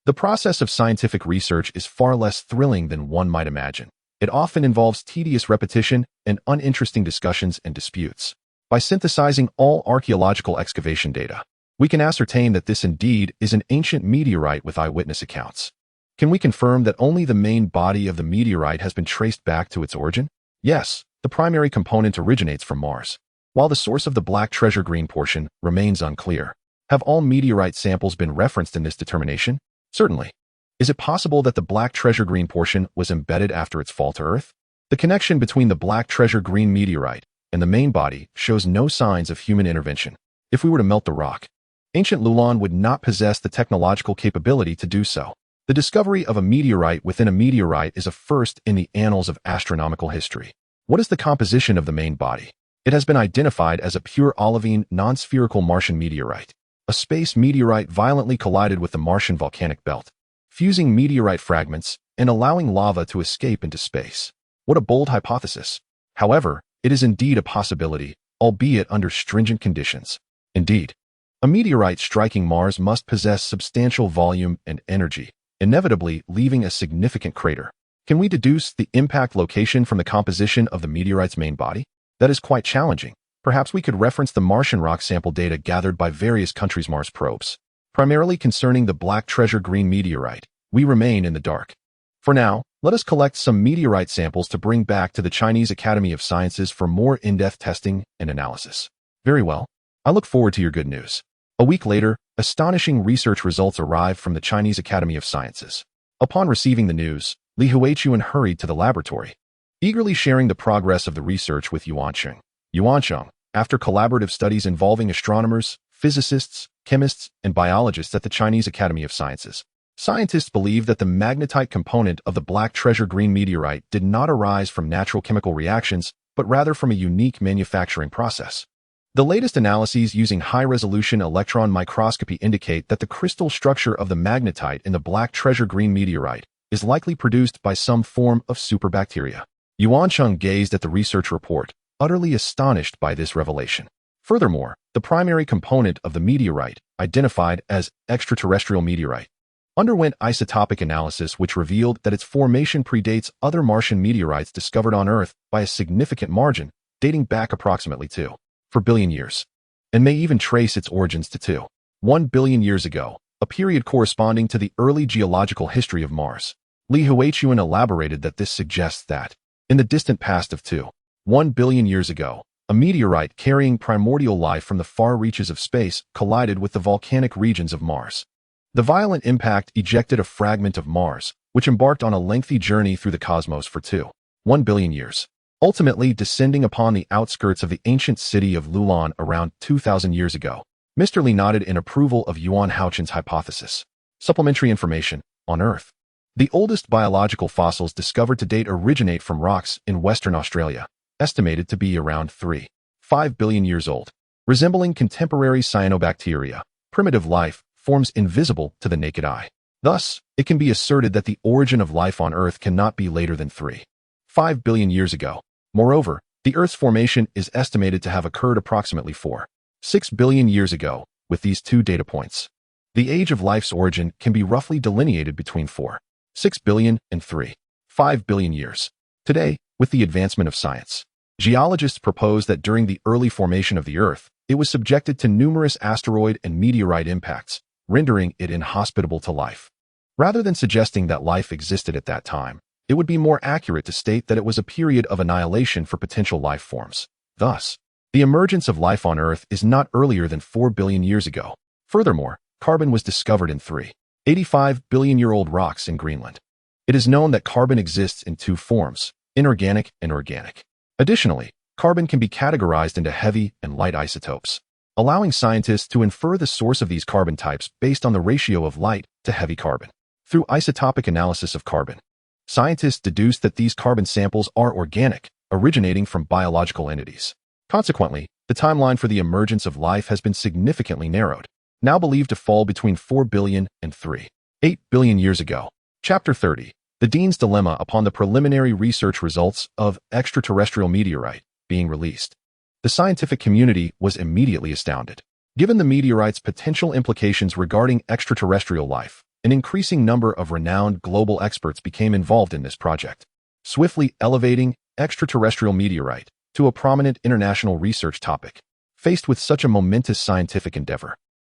The process of scientific research is far less thrilling than one might imagine. It often involves tedious repetition and uninteresting discussions and disputes. By synthesizing all archaeological excavation data, we can ascertain that this indeed is an ancient meteorite with eyewitness accounts. Can we confirm that only the main body of the meteorite has been traced back to its origin? Yes, the primary component originates from Mars, while the source of the black treasure green portion remains unclear. Have all meteorite samples been referenced in this determination? Certainly. Is it possible that the black treasure green portion was embedded after its fall to Earth? The connection between the black treasure green meteorite and the main body shows no signs of human intervention. If we were to melt the rock, ancient Loulan would not possess the technological capability to do so. The discovery of a meteorite within a meteorite is a first in the annals of astronomical history. What is the composition of the main body? It has been identified as a pure olivine, non-spherical Martian meteorite. A space meteorite violently collided with the Martian volcanic belt, fusing meteorite fragments and allowing lava to escape into space. What a bold hypothesis. However, it is indeed a possibility, albeit under stringent conditions. Indeed, a meteorite striking Mars must possess substantial volume and energy, inevitably leaving a significant crater. Can we deduce the impact location from the composition of the meteorite's main body? That is quite challenging. Perhaps we could reference the Martian rock sample data gathered by various countries' Mars probes. Primarily concerning the black treasure green meteorite, we remain in the dark. For now, let us collect some meteorite samples to bring back to the Chinese Academy of Sciences for more in-depth testing and analysis. Very well. I look forward to your good news. A week later, astonishing research results arrived from the Chinese Academy of Sciences. Upon receiving the news, Li Huichuan hurried to the laboratory, eagerly sharing the progress of the research with Yuancheng. Yuancheng, after collaborative studies involving astronomers, physicists, chemists, and biologists at the Chinese Academy of Sciences, scientists believe that the magnetite component of the black treasure green meteorite did not arise from natural chemical reactions, but rather from a unique manufacturing process. The latest analyses using high-resolution electron microscopy indicate that the crystal structure of the magnetite in the black treasure green meteorite is likely produced by some form of superbacteria. Yuancheng gazed at the research report, utterly astonished by this revelation. Furthermore, the primary component of the meteorite, identified as extraterrestrial meteorite, underwent isotopic analysis which revealed that its formation predates other Martian meteorites discovered on Earth by a significant margin, dating back approximately 2.4 billion years, and may even trace its origins to 2.1 billion years ago, a period corresponding to the early geological history of Mars. Li Huichuan elaborated that this suggests that, in the distant past of 2.1 billion years ago, a meteorite carrying primordial life from the far reaches of space collided with the volcanic regions of Mars. The violent impact ejected a fragment of Mars, which embarked on a lengthy journey through the cosmos for 2.1 billion years, ultimately descending upon the outskirts of the ancient city of Loulan around 2,000 years ago. Mr. Li nodded in approval of Yuan Hao-Chen's hypothesis. Supplementary information on Earth. The oldest biological fossils discovered to date originate from rocks in Western Australia, estimated to be around 3.5 billion years old. Resembling contemporary cyanobacteria, primitive life forms invisible to the naked eye. Thus, it can be asserted that the origin of life on Earth cannot be later than 3.5 billion years ago. Moreover, the Earth's formation is estimated to have occurred approximately 4.6 billion years ago. With these two data points, the age of life's origin can be roughly delineated between 4.6 billion and 3.5 billion years. Today, with the advancement of science, geologists propose that during the early formation of the Earth, it was subjected to numerous asteroid and meteorite impacts, rendering it inhospitable to life. Rather than suggesting that life existed at that time, it would be more accurate to state that it was a period of annihilation for potential life forms. Thus, the emergence of life on Earth is not earlier than 4 billion years ago. Furthermore, carbon was discovered in 3.85-billion-year-old rocks in Greenland. It is known that carbon exists in two forms, inorganic and organic. Additionally, carbon can be categorized into heavy and light isotopes, allowing scientists to infer the source of these carbon types based on the ratio of light to heavy carbon. Through isotopic analysis of carbon, scientists deduced that these carbon samples are organic, originating from biological entities. Consequently, the timeline for the emergence of life has been significantly narrowed, now believed to fall between 4 billion and 3.8 billion years ago. Chapter 30. The Dean's Dilemma upon the preliminary research results of extraterrestrial meteorite being released. The scientific community was immediately astounded. Given the meteorite's potential implications regarding extraterrestrial life, an increasing number of renowned global experts became involved in this project, swiftly elevating extraterrestrial meteorite to a prominent international research topic. Faced with such a momentous scientific endeavor,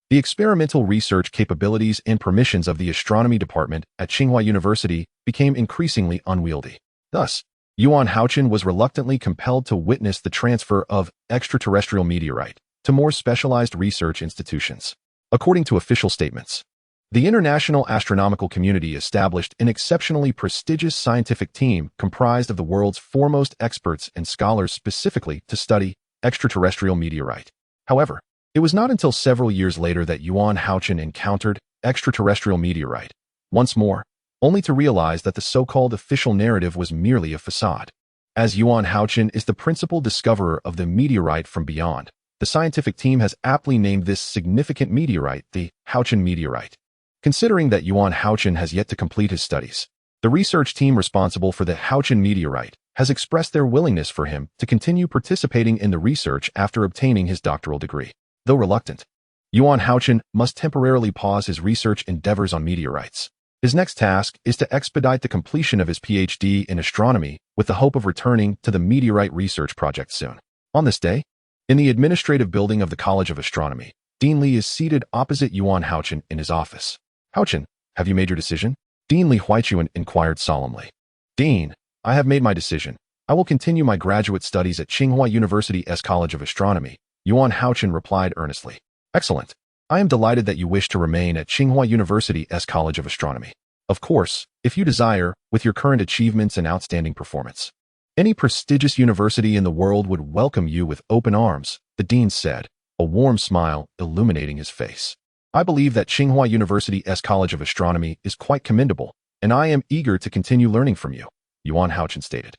the experimental research capabilities and permissions of the astronomy department at Tsinghua University became increasingly unwieldy. Thus, Yuan Hao-Chen was reluctantly compelled to witness the transfer of extraterrestrial meteorite to more specialized research institutions. According to official statements, the international astronomical community established an exceptionally prestigious scientific team comprised of the world's foremost experts and scholars specifically to study extraterrestrial meteorite. However, it was not until several years later that Yuan Hao-Chen encountered extraterrestrial meteorite once more, only to realize that the so-called official narrative was merely a facade. As Yuan Hao-Chen is the principal discoverer of the meteorite from beyond, the scientific team has aptly named this significant meteorite the Hao-Chen Meteorite. Considering that Yuan Hao-Chen has yet to complete his studies, the research team responsible for the Hao-Chen Meteorite has expressed their willingness for him to continue participating in the research after obtaining his doctoral degree. Though reluctant, Yuan Hao-Chen must temporarily pause his research endeavors on meteorites. His next task is to expedite the completion of his PhD in astronomy with the hope of returning to the meteorite research project soon. On this day, in the administrative building of the College of Astronomy, Dean Li is seated opposite Yuan Hao-Chen in his office. Hao-Chen, have you made your decision? Dean Li Huaichuan inquired solemnly. Dean, I have made my decision. I will continue my graduate studies at Tsinghua University-led College of Astronomy, Yuan Hao-Chen replied earnestly. Excellent. I am delighted that you wish to remain at Tsinghua University-led College of Astronomy. Of course, if you desire, with your current achievements and outstanding performance. Any prestigious university in the world would welcome you with open arms, the dean said, a warm smile illuminating his face. I believe that Tsinghua University-led College of Astronomy is quite commendable, and I am eager to continue learning from you, Yuan Hao-Chen stated.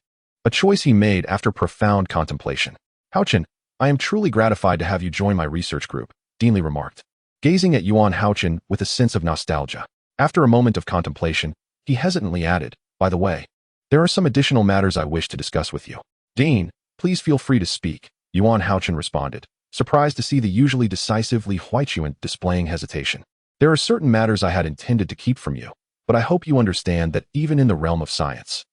A choice he made after profound contemplation. Hao-Chen, I am truly gratified to have you join my research group, Dean Li remarked, gazing at Yuan Hao-Chen with a sense of nostalgia. After a moment of contemplation, he hesitantly added, by the way, there are some additional matters I wish to discuss with you. Dean, please feel free to speak, Yuan Hao-Chen responded, surprised to see the usually decisive Li Huaichuan displaying hesitation. There are certain matters I had intended to keep from you, but I hope you understand that even in the realm of science,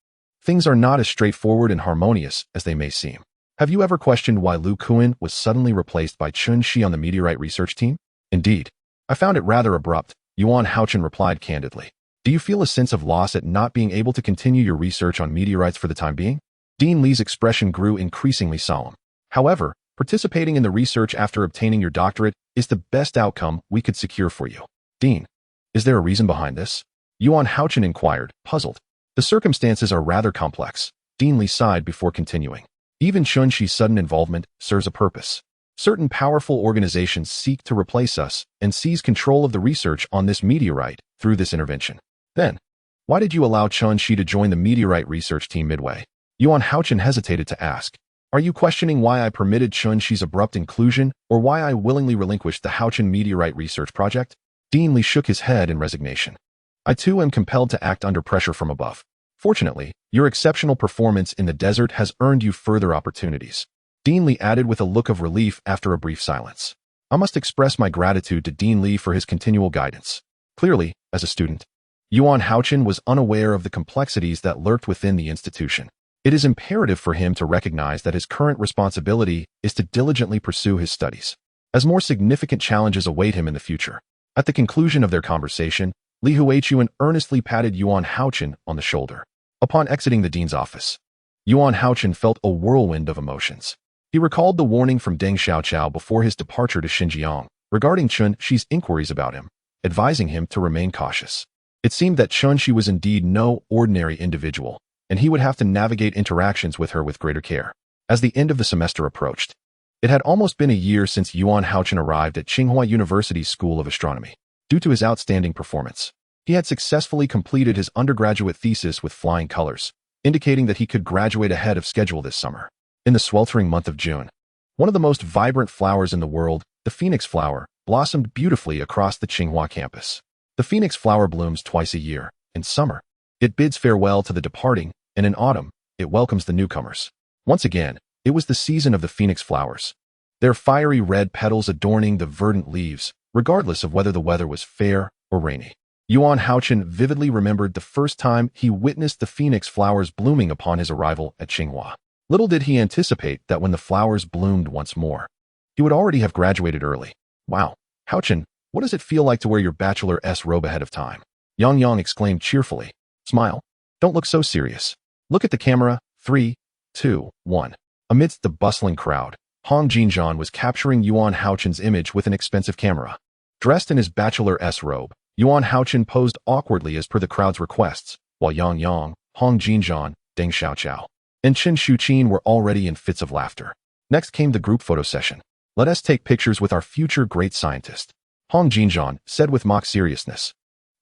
things are not as straightforward and harmonious as they may seem. Have you ever questioned why Lu Kuan was suddenly replaced by Chun Shi on the meteorite research team? Indeed. I found it rather abrupt, Yuan Hao-Chen replied candidly. Do you feel a sense of loss at not being able to continue your research on meteorites for the time being? Dean Li's expression grew increasingly solemn. However, participating in the research after obtaining your doctorate is the best outcome we could secure for you. Dean, is there a reason behind this? Yuan Hao-Chen inquired, puzzled. The circumstances are rather complex, Dean Li sighed before continuing. Even Chun Shi's sudden involvement serves a purpose. Certain powerful organizations seek to replace us and seize control of the research on this meteorite through this intervention. Then, why did you allow Chun Shi to join the meteorite research team midway? Yuan Hao-Chen hesitated to ask. Are you questioning why I permitted Chun Shi's abrupt inclusion or why I willingly relinquished the Hao-Chen Meteorite research project? Dean Li shook his head in resignation. I too am compelled to act under pressure from above. Fortunately, your exceptional performance in the desert has earned you further opportunities. Dean Li added with a look of relief after a brief silence. I must express my gratitude to Dean Li for his continual guidance. Clearly, as a student, Yuan Hao-Chen was unaware of the complexities that lurked within the institution. It is imperative for him to recognize that his current responsibility is to diligently pursue his studies, as more significant challenges await him in the future. At the conclusion of their conversation, Li Huaichuan earnestly patted Yuan Hao-Chen on the shoulder. Upon exiting the dean's office, Yuan Hao-Chen felt a whirlwind of emotions. He recalled the warning from Deng Xiaoqiao before his departure to Xinjiang regarding Chun Shi's inquiries about him, advising him to remain cautious. It seemed that Chun Shi was indeed no ordinary individual, and he would have to navigate interactions with her with greater care. As the end of the semester approached, it had almost been a year since Yuan Hao-Chen arrived at Tsinghua University's School of Astronomy. Due to his outstanding performance, he had successfully completed his undergraduate thesis with flying colors, indicating that he could graduate ahead of schedule this summer. In the sweltering month of June, one of the most vibrant flowers in the world, the phoenix flower, blossomed beautifully across the Tsinghua campus. The phoenix flower blooms twice a year. In summer, it bids farewell to the departing, and in autumn, it welcomes the newcomers. Once again, it was the season of the phoenix flowers, their fiery red petals adorning the verdant leaves, regardless of whether the weather was fair or rainy. Yuan Hao-Chen vividly remembered the first time he witnessed the phoenix flowers blooming upon his arrival at Tsinghua. Little did he anticipate that when the flowers bloomed once more, he would already have graduated early. Wow, Hao-Chen, what does it feel like to wear your bachelor's robe ahead of time? Yang Yang exclaimed cheerfully. Smile. Don't look so serious. Look at the camera. 3, 2, 1. Amidst the bustling crowd, Hong Xinjiang was capturing Yuan Hao-Chen's image with an expensive camera. Dressed in his bachelor's robe, Yuan Hao-Chen posed awkwardly as per the crowd's requests, while Yang Yang, Hong Xinjiang, Deng Xiaoqiao, and Chen Shuqin were already in fits of laughter. Next came the group photo session. Let us take pictures with our future great scientist, Hong Xinjiang said with mock seriousness.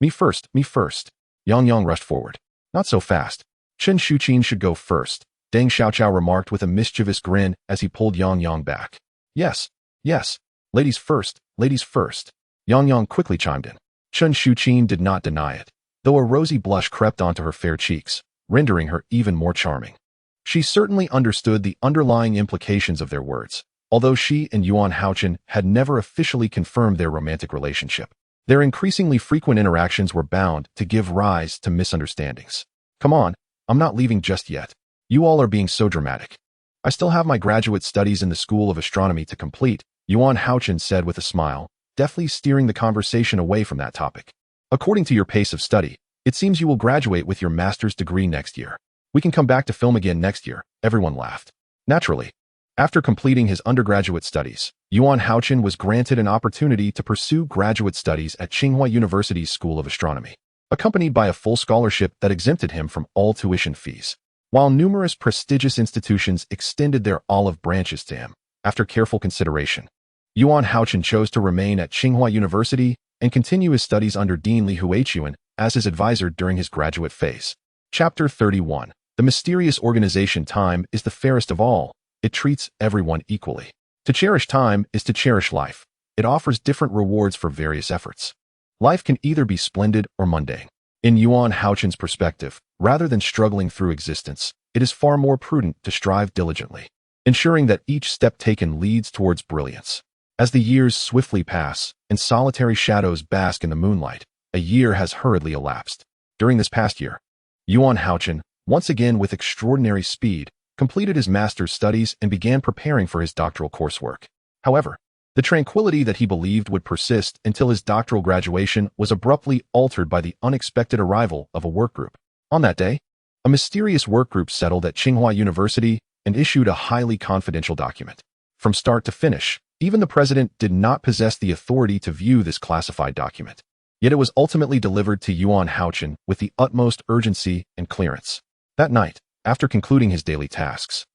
Me first, me first. Yang Yang rushed forward. Not so fast. Chen Shuqin should go first, Deng Xiaoqiao remarked with a mischievous grin as he pulled Yang Yang back. Yes, yes. Ladies first, ladies first. Yang Yang quickly chimed in. Chen Shuqin did not deny it, though a rosy blush crept onto her fair cheeks, rendering her even more charming. She certainly understood the underlying implications of their words, although she and Yuan Hao-Chen had never officially confirmed their romantic relationship. Their increasingly frequent interactions were bound to give rise to misunderstandings. Come on, I'm not leaving just yet. You all are being so dramatic. I still have my graduate studies in the School of Astronomy to complete, Yuan Hao-Chen said with a smile, deftly steering the conversation away from that topic. According to your pace of study, it seems you will graduate with your master's degree next year. We can come back to film again next year, everyone laughed. Naturally. After completing his undergraduate studies, Yuan Hao-Chen was granted an opportunity to pursue graduate studies at Tsinghua University's School of Astronomy, accompanied by a full scholarship that exempted him from all tuition fees. While numerous prestigious institutions extended their olive branches to him, after careful consideration, Yuan Hao-Chen chose to remain at Tsinghua University and continue his studies under Dean Li Huichuan as his advisor during his graduate phase. Chapter 31. The mysterious organization time is the fairest of all. It treats everyone equally. To cherish time is to cherish life. It offers different rewards for various efforts. Life can either be splendid or mundane. In Yuan Hao-Chen's perspective, rather than struggling through existence, it is far more prudent to strive diligently, ensuring that each step taken leads towards brilliance. As the years swiftly pass and solitary shadows bask in the moonlight, a year has hurriedly elapsed. During this past year, Yuan Hao-Chen, once again with extraordinary speed, completed his master's studies and began preparing for his doctoral coursework. However, the tranquility that he believed would persist until his doctoral graduation was abruptly altered by the unexpected arrival of a workgroup. On that day, a mysterious workgroup settled at Tsinghua University and issued a highly confidential document. From start to finish, even the president did not possess the authority to view this classified document. Yet it was ultimately delivered to Yuan Hao-Chen with the utmost urgency and clearance. That night, after concluding his daily tasks,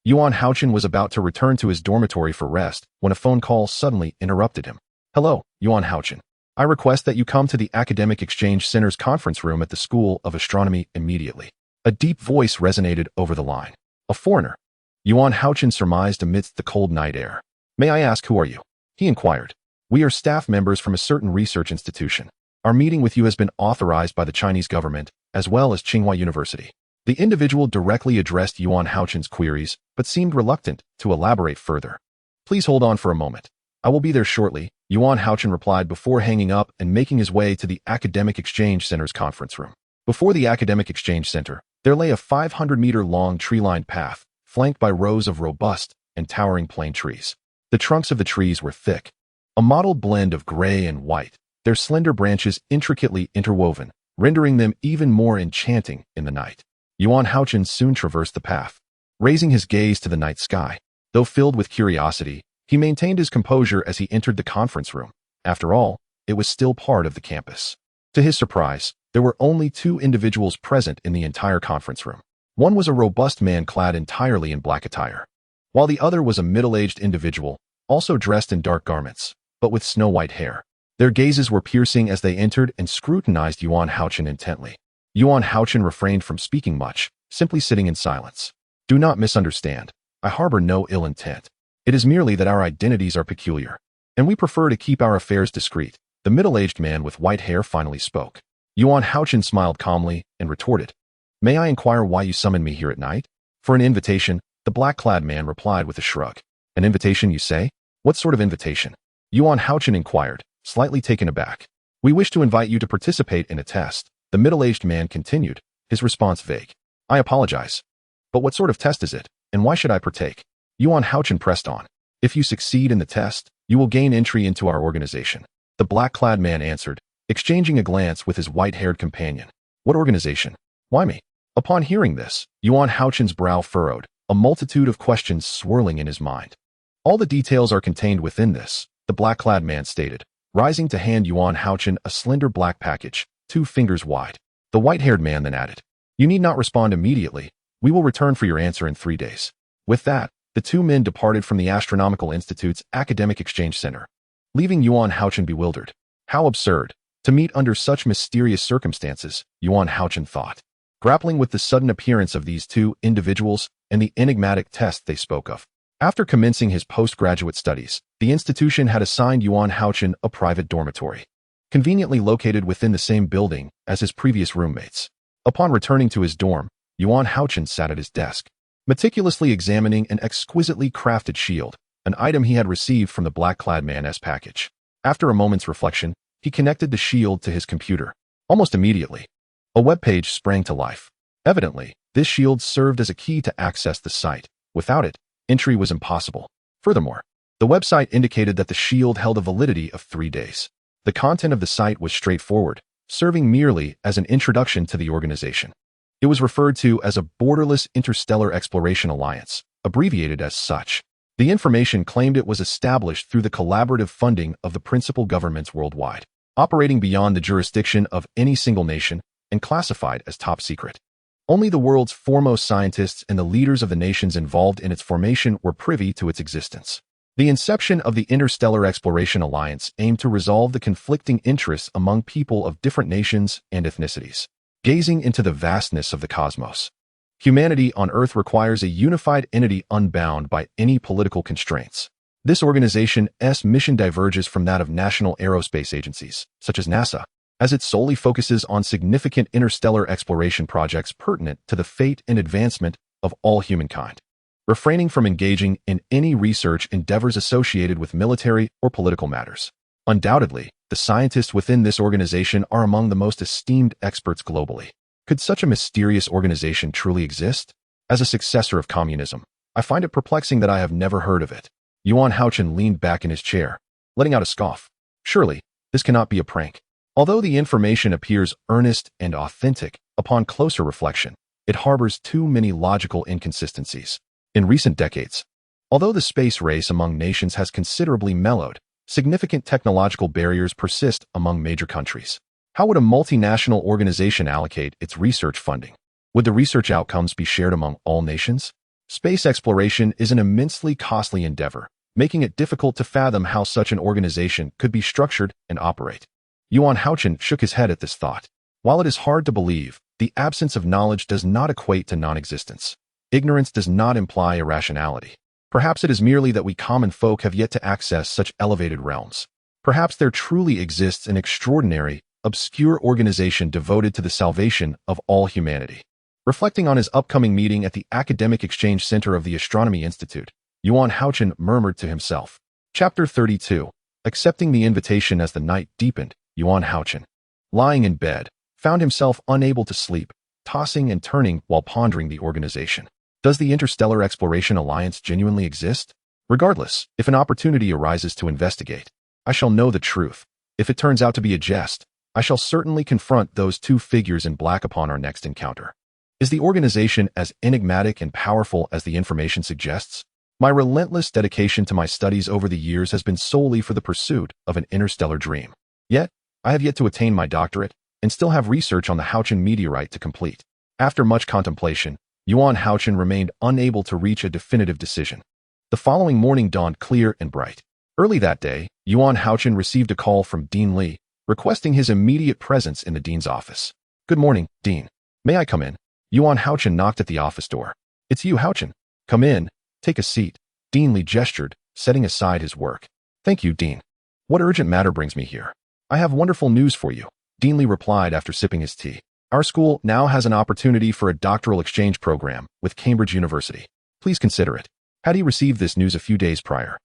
Yuan Hao-Chen was about to return to his dormitory for rest when a phone call suddenly interrupted him. Hello, Yuan Hao-Chen. I request that you come to the Academic Exchange Center's conference room at the School of Astronomy immediately. A deep voice resonated over the line. A foreigner. Yuan Hao-Chen surmised amidst the cold night air. May I ask, who are you? He inquired. We are staff members from a certain research institution. Our meeting with you has been authorized by the Chinese government, as well as Tsinghua University. The individual directly addressed Yuan Hao-Chen's queries, but seemed reluctant to elaborate further. Please hold on for a moment. I will be there shortly, Yuan Hao-Chen replied before hanging up and making his way to the Academic Exchange Center's conference room. Before the Academic Exchange Center, there lay a 500-meter-long tree-lined path, flanked by rows of robust and towering plane trees. The trunks of the trees were thick, a mottled blend of gray and white, their slender branches intricately interwoven, rendering them even more enchanting in the night. Yuan Hao-Chen soon traversed the path. Raising his gaze to the night sky, though filled with curiosity, he maintained his composure as he entered the conference room. After all, it was still part of the campus. To his surprise, there were only two individuals present in the entire conference room. One was a robust man clad entirely in black attire, while the other was a middle-aged individual, also dressed in dark garments, but with snow-white hair. Their gazes were piercing as they entered and scrutinized Yuan Hao-Chen intently. Yuan Hao-Chen refrained from speaking much, simply sitting in silence. Do not misunderstand. I harbor no ill intent. It is merely that our identities are peculiar, and we prefer to keep our affairs discreet. The middle-aged man with white hair finally spoke. Yuan Hao-Chen smiled calmly and retorted, May I inquire why you summoned me here at night? For an invitation, the black-clad man replied with a shrug. An invitation, you say? What sort of invitation? Yuan Hao-Chen inquired, slightly taken aback. We wish to invite you to participate in a test. The middle-aged man continued, his response vague. I apologize. But what sort of test is it, and why should I partake? Yuan Hao-Chen pressed on. If you succeed in the test, you will gain entry into our organization. The black-clad man answered, exchanging a glance with his white-haired companion. What organization? Why me? Upon hearing this, Yuan Hao-Chen's brow furrowed, a multitude of questions swirling in his mind. All the details are contained within this, the black-clad man stated, rising to hand Yuan Hao-Chen a slender black package, 2 fingers wide. The white-haired man then added, You need not respond immediately. We will return for your answer in 3 days. With that, the two men departed from the Astronomical Institute's Academic Exchange Center, leaving Yuan Hao-Chen bewildered. How absurd. To meet under such mysterious circumstances, Yuan Hao-Chen thought. grappling with the sudden appearance of these two individuals and the enigmatic test they spoke of. After commencing his postgraduate studies, the institution had assigned Yuan Hao-Chen a private dormitory, conveniently located within the same building as his previous roommates. Upon returning to his dorm, Yuan Hao-Chen sat at his desk, meticulously examining an exquisitely crafted shield, an item he had received from the black-clad man's package. After a moment's reflection, he connected the shield to his computer. Almost immediately, a web page sprang to life. Evidently, this shield served as a key to access the site. Without it, entry was impossible. Furthermore, the website indicated that the shield held a validity of 3 days. The content of the site was straightforward, serving merely as an introduction to the organization. It was referred to as a Borderless Interstellar Exploration Alliance, abbreviated as such. The information claimed it was established through the collaborative funding of the principal governments worldwide, operating beyond the jurisdiction of any single nation and classified as top secret. Only the world's foremost scientists and the leaders of the nations involved in its formation were privy to its existence. The inception of the Interstellar Exploration Alliance aimed to resolve the conflicting interests among people of different nations and ethnicities. Gazing into the vastness of the cosmos, humanity on Earth requires a unified entity unbound by any political constraints. This organization's mission diverges from that of national aerospace agencies, such as NASA, as it solely focuses on significant interstellar exploration projects pertinent to the fate and advancement of all humankind, refraining from engaging in any research endeavors associated with military or political matters. Undoubtedly, the scientists within this organization are among the most esteemed experts globally. Could such a mysterious organization truly exist? As a successor of communism, I find it perplexing that I have never heard of it. Yuan Hao-Chen leaned back in his chair, letting out a scoff. Surely, this cannot be a prank. Although the information appears earnest and authentic, upon closer reflection, it harbors too many logical inconsistencies. In recent decades, although the space race among nations has considerably mellowed, significant technological barriers persist among major countries. How would a multinational organization allocate its research funding? Would the research outcomes be shared among all nations? Space exploration is an immensely costly endeavor, making it difficult to fathom how such an organization could be structured and operate. Yuan Hao-Chen shook his head at this thought. While it is hard to believe, the absence of knowledge does not equate to non-existence. Ignorance does not imply irrationality. Perhaps it is merely that we common folk have yet to access such elevated realms. Perhaps there truly exists an extraordinary, obscure organization devoted to the salvation of all humanity. Reflecting on his upcoming meeting at the Academic Exchange Center of the Astronomy Institute, Yuan Hao-Chen murmured to himself. Chapter 32. Accepting the invitation. As the night deepened, Yuan Hao-Chen, lying in bed, found himself unable to sleep, tossing and turning while pondering the organization. Does the Interstellar Exploration Alliance genuinely exist? Regardless, if an opportunity arises to investigate, I shall know the truth. If it turns out to be a jest, I shall certainly confront those two figures in black upon our next encounter. Is the organization as enigmatic and powerful as the information suggests? My relentless dedication to my studies over the years has been solely for the pursuit of an interstellar dream. Yet, I have yet to attain my doctorate and still have research on the Hao-Chen Meteorite to complete. After much contemplation, Yuan Hao-Chen remained unable to reach a definitive decision. The following morning dawned clear and bright. Early that day, Yuan Hao-Chen received a call from Dean Li, requesting his immediate presence in the dean's office. Good morning, Dean. May I come in? Yuan Hao-Chen knocked at the office door. It's you, Hao-Chen. Come in. Take a seat. Dean Li gestured, setting aside his work. Thank you, Dean. What urgent matter brings me here? I have wonderful news for you, Dean Li replied after sipping his tea. Our school now has an opportunity for a doctoral exchange program with Cambridge University. Please consider it. Had he received this news a few days prior,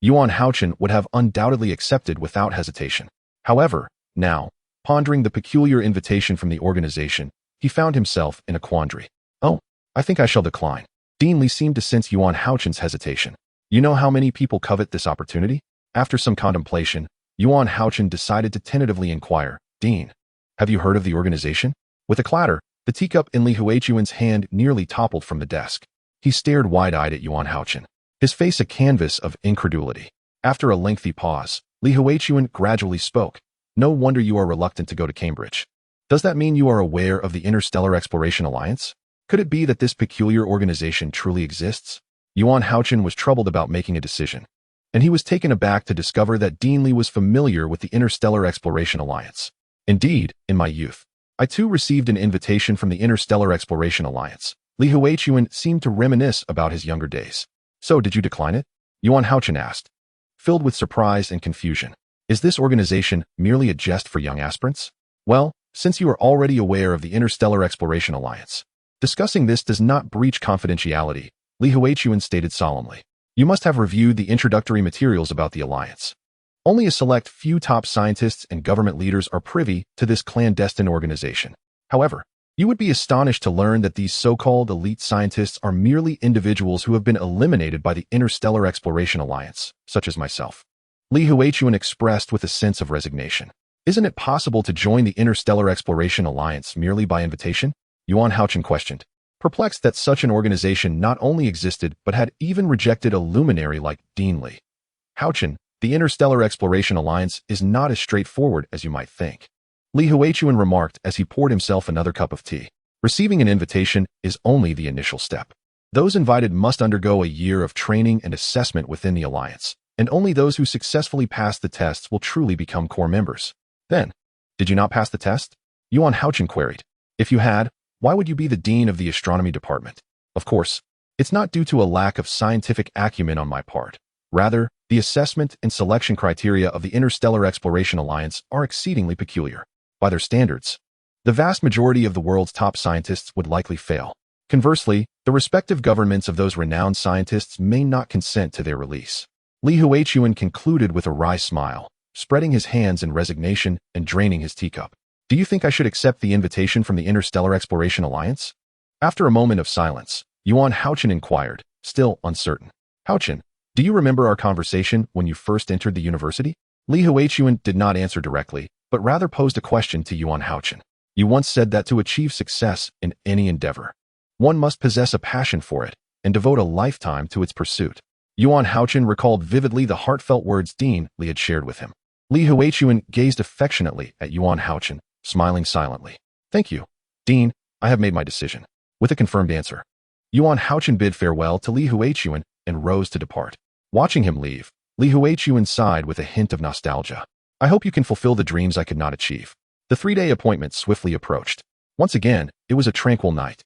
Yuan Hao-Chen would have undoubtedly accepted without hesitation. However, now, pondering the peculiar invitation from the organization, he found himself in a quandary. Oh, I think I shall decline. Dean Li seemed to sense Yuan Hao-Chen's hesitation. You know how many people covet this opportunity? After some contemplation, Yuan Hao-Chen decided to tentatively inquire, Dean, have you heard of the organization? With a clatter, the teacup in Li Huichuan's hand nearly toppled from the desk. He stared wide-eyed at Yuan Hao-Chen, his face a canvas of incredulity. After a lengthy pause, Li Huichuan gradually spoke. No wonder you are reluctant to go to Cambridge. Does that mean you are aware of the Interstellar Exploration Alliance? Could it be that this peculiar organization truly exists? Yuan Hao-Chen was troubled about making a decision, and he was taken aback to discover that Dean Li was familiar with the Interstellar Exploration Alliance. Indeed, in my youth, I too received an invitation from the Interstellar Exploration Alliance. Li Huachuan seemed to reminisce about his younger days. So, did you decline it? Yuan Hao-Chen asked, filled with surprise and confusion. Is this organization merely a jest for young aspirants? Well, since you are already aware of the Interstellar Exploration Alliance, discussing this does not breach confidentiality, Li Huachuan stated solemnly. You must have reviewed the introductory materials about the alliance. Only a select few top scientists and government leaders are privy to this clandestine organization. However, you would be astonished to learn that these so-called elite scientists are merely individuals who have been eliminated by the Interstellar Exploration Alliance, such as myself. Li Huachuan expressed with a sense of resignation. Isn't it possible to join the Interstellar Exploration Alliance merely by invitation? Yuan Hao-Chen questioned, perplexed that such an organization not only existed but had even rejected a luminary like Dean Li. Hao-Chen, the Interstellar Exploration Alliance is not as straightforward as you might think. Li Huachuan remarked as he poured himself another cup of tea. Receiving an invitation is only the initial step. Those invited must undergo a year of training and assessment within the alliance, and only those who successfully pass the tests will truly become core members. Then, did you not pass the test? Yuan Hao-Chen queried. If you had, why would you be the dean of the astronomy department? Of course, it's not due to a lack of scientific acumen on my part. Rather, the assessment and selection criteria of the Interstellar Exploration Alliance are exceedingly peculiar. By their standards, the vast majority of the world's top scientists would likely fail. Conversely, the respective governments of those renowned scientists may not consent to their release. Li Huachuan concluded with a wry smile, spreading his hands in resignation and draining his teacup. Do you think I should accept the invitation from the Interstellar Exploration Alliance? After a moment of silence, Yuan Hao-Chen inquired, still uncertain. Hao-Chen, do you remember our conversation when you first entered the university? Li Huachuan did not answer directly, but rather posed a question to Yuan Hao-Chen. You once said that to achieve success in any endeavor, one must possess a passion for it and devote a lifetime to its pursuit. Yuan Hao-Chen recalled vividly the heartfelt words Dean Li had shared with him. Li Huachuan gazed affectionately at Yuan Hao-Chen, smiling silently. Thank you, Dean, I have made my decision. With a confirmed answer, Yuan Hao-Chen bid farewell to Li Huachuan and rose to depart. Watching him leave, Li Huachuan sighed with a hint of nostalgia. I hope you can fulfill the dreams I could not achieve. The 3-day appointment swiftly approached. Once again, it was a tranquil night.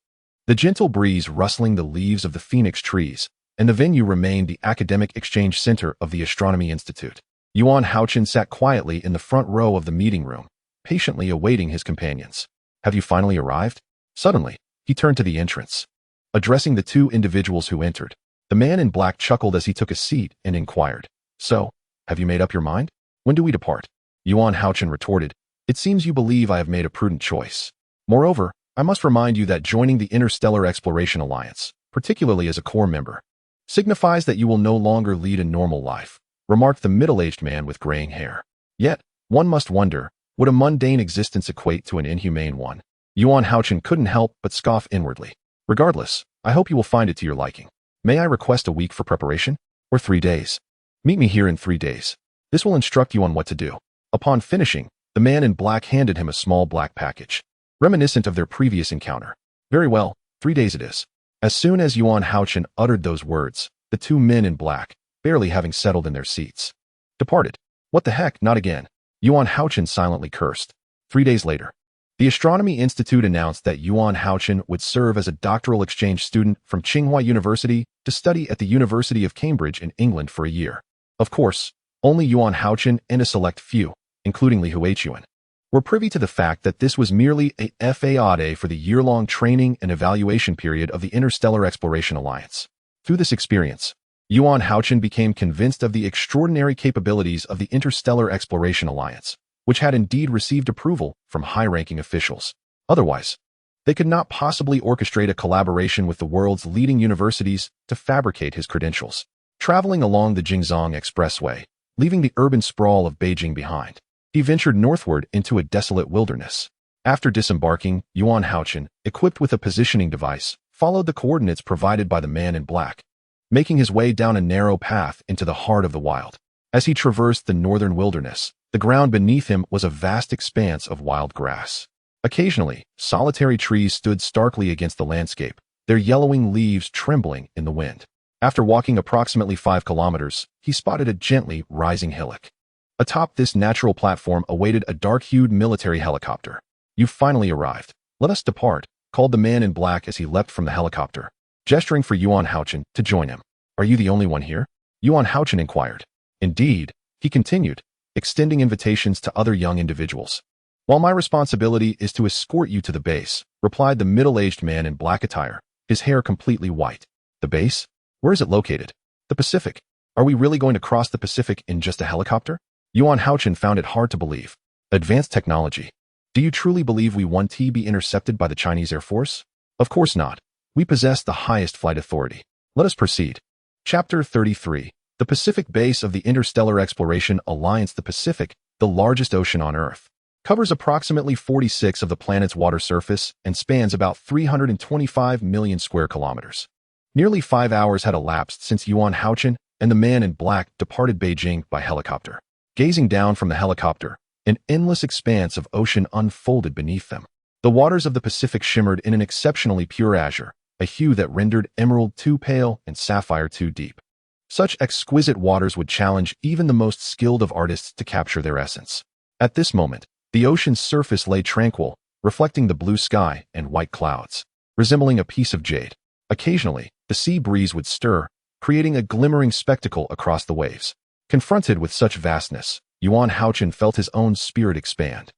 The gentle breeze rustling the leaves of the phoenix trees, and the venue remained the academic exchange center of the Astronomy Institute. Yuan Hao-Chen sat quietly in the front row of the meeting room, patiently awaiting his companions. Have you finally arrived? Suddenly, he turned to the entrance. Addressing the two individuals who entered, the man in black chuckled as he took a seat and inquired, So, have you made up your mind? When do we depart? Yuan Hao-Chen retorted, It seems you believe I have made a prudent choice. Moreover, I must remind you that joining the Interstellar Exploration Alliance, particularly as a core member, signifies that you will no longer lead a normal life, remarked the middle-aged man with graying hair. Yet, one must wonder, would a mundane existence equate to an inhumane one? Yuan Hao-Chen couldn't help but scoff inwardly. Regardless, I hope you will find it to your liking. May I request a week for preparation? Or 3 days? Meet me here in 3 days. This will instruct you on what to do. Upon finishing, the man in black handed him a small black package, reminiscent of their previous encounter. Very well, 3 days it is. As soon as Yuan Hao-Chen uttered those words, the two men in black, barely having settled in their seats, departed. What the heck, not again. Yuan Hao-Chen silently cursed. 3 days later, the Astronomy Institute announced that Yuan Hao-Chen would serve as a doctoral exchange student from Tsinghua University to study at the University of Cambridge in England for a year. Of course, only Yuan Hao-Chen and a select few, including Li Huachuan, were privy to the fact that this was merely a FAA for the year-long training and evaluation period of the Interstellar Exploration Alliance. Through this experience, Yuan Hao-Chen became convinced of the extraordinary capabilities of the Interstellar Exploration Alliance, which had indeed received approval from high-ranking officials. Otherwise, they could not possibly orchestrate a collaboration with the world's leading universities to fabricate his credentials. Traveling along the Xinjiang Expressway, leaving the urban sprawl of Beijing behind, he ventured northward into a desolate wilderness. After disembarking, Yuan Hao-Chen, equipped with a positioning device, followed the coordinates provided by the man in black, making his way down a narrow path into the heart of the wild. As he traversed the northern wilderness, the ground beneath him was a vast expanse of wild grass. Occasionally, solitary trees stood starkly against the landscape, their yellowing leaves trembling in the wind. After walking approximately 5 kilometers, he spotted a gently rising hillock. Atop this natural platform awaited a dark-hued military helicopter. You've finally arrived. Let us depart, called the man in black as he leapt from the helicopter, gesturing for Yuan Hao-Chen to join him. Are you the only one here? Yuan Hao-Chen inquired. Indeed, he continued, extending invitations to other young individuals. While my responsibility is to escort you to the base, replied the middle-aged man in black attire, his hair completely white. The base? Where is it located? The Pacific. Are we really going to cross the Pacific in just a helicopter? Yuan Hao-Chen found it hard to believe. Advanced technology. Do you truly believe we want to be intercepted by the Chinese Air Force? Of course not. We possess the highest flight authority. Let us proceed. Chapter 33. The Pacific Base of the Interstellar Exploration Alliance. The Pacific, the largest ocean on Earth, covers approximately 46% of the planet's water surface and spans about 325 million square kilometers. Nearly 5 hours had elapsed since Yuan Hao-Chen and the man in black departed Beijing by helicopter. Gazing down from the helicopter, an endless expanse of ocean unfolded beneath them. The waters of the Pacific shimmered in an exceptionally pure azure, a hue that rendered emerald too pale and sapphire too deep. Such exquisite waters would challenge even the most skilled of artists to capture their essence. At this moment, the ocean's surface lay tranquil, reflecting the blue sky and white clouds, resembling a piece of jade. Occasionally, the sea breeze would stir, creating a glimmering spectacle across the waves. Confronted with such vastness, Yuan Hao-Chen felt his own spirit expand.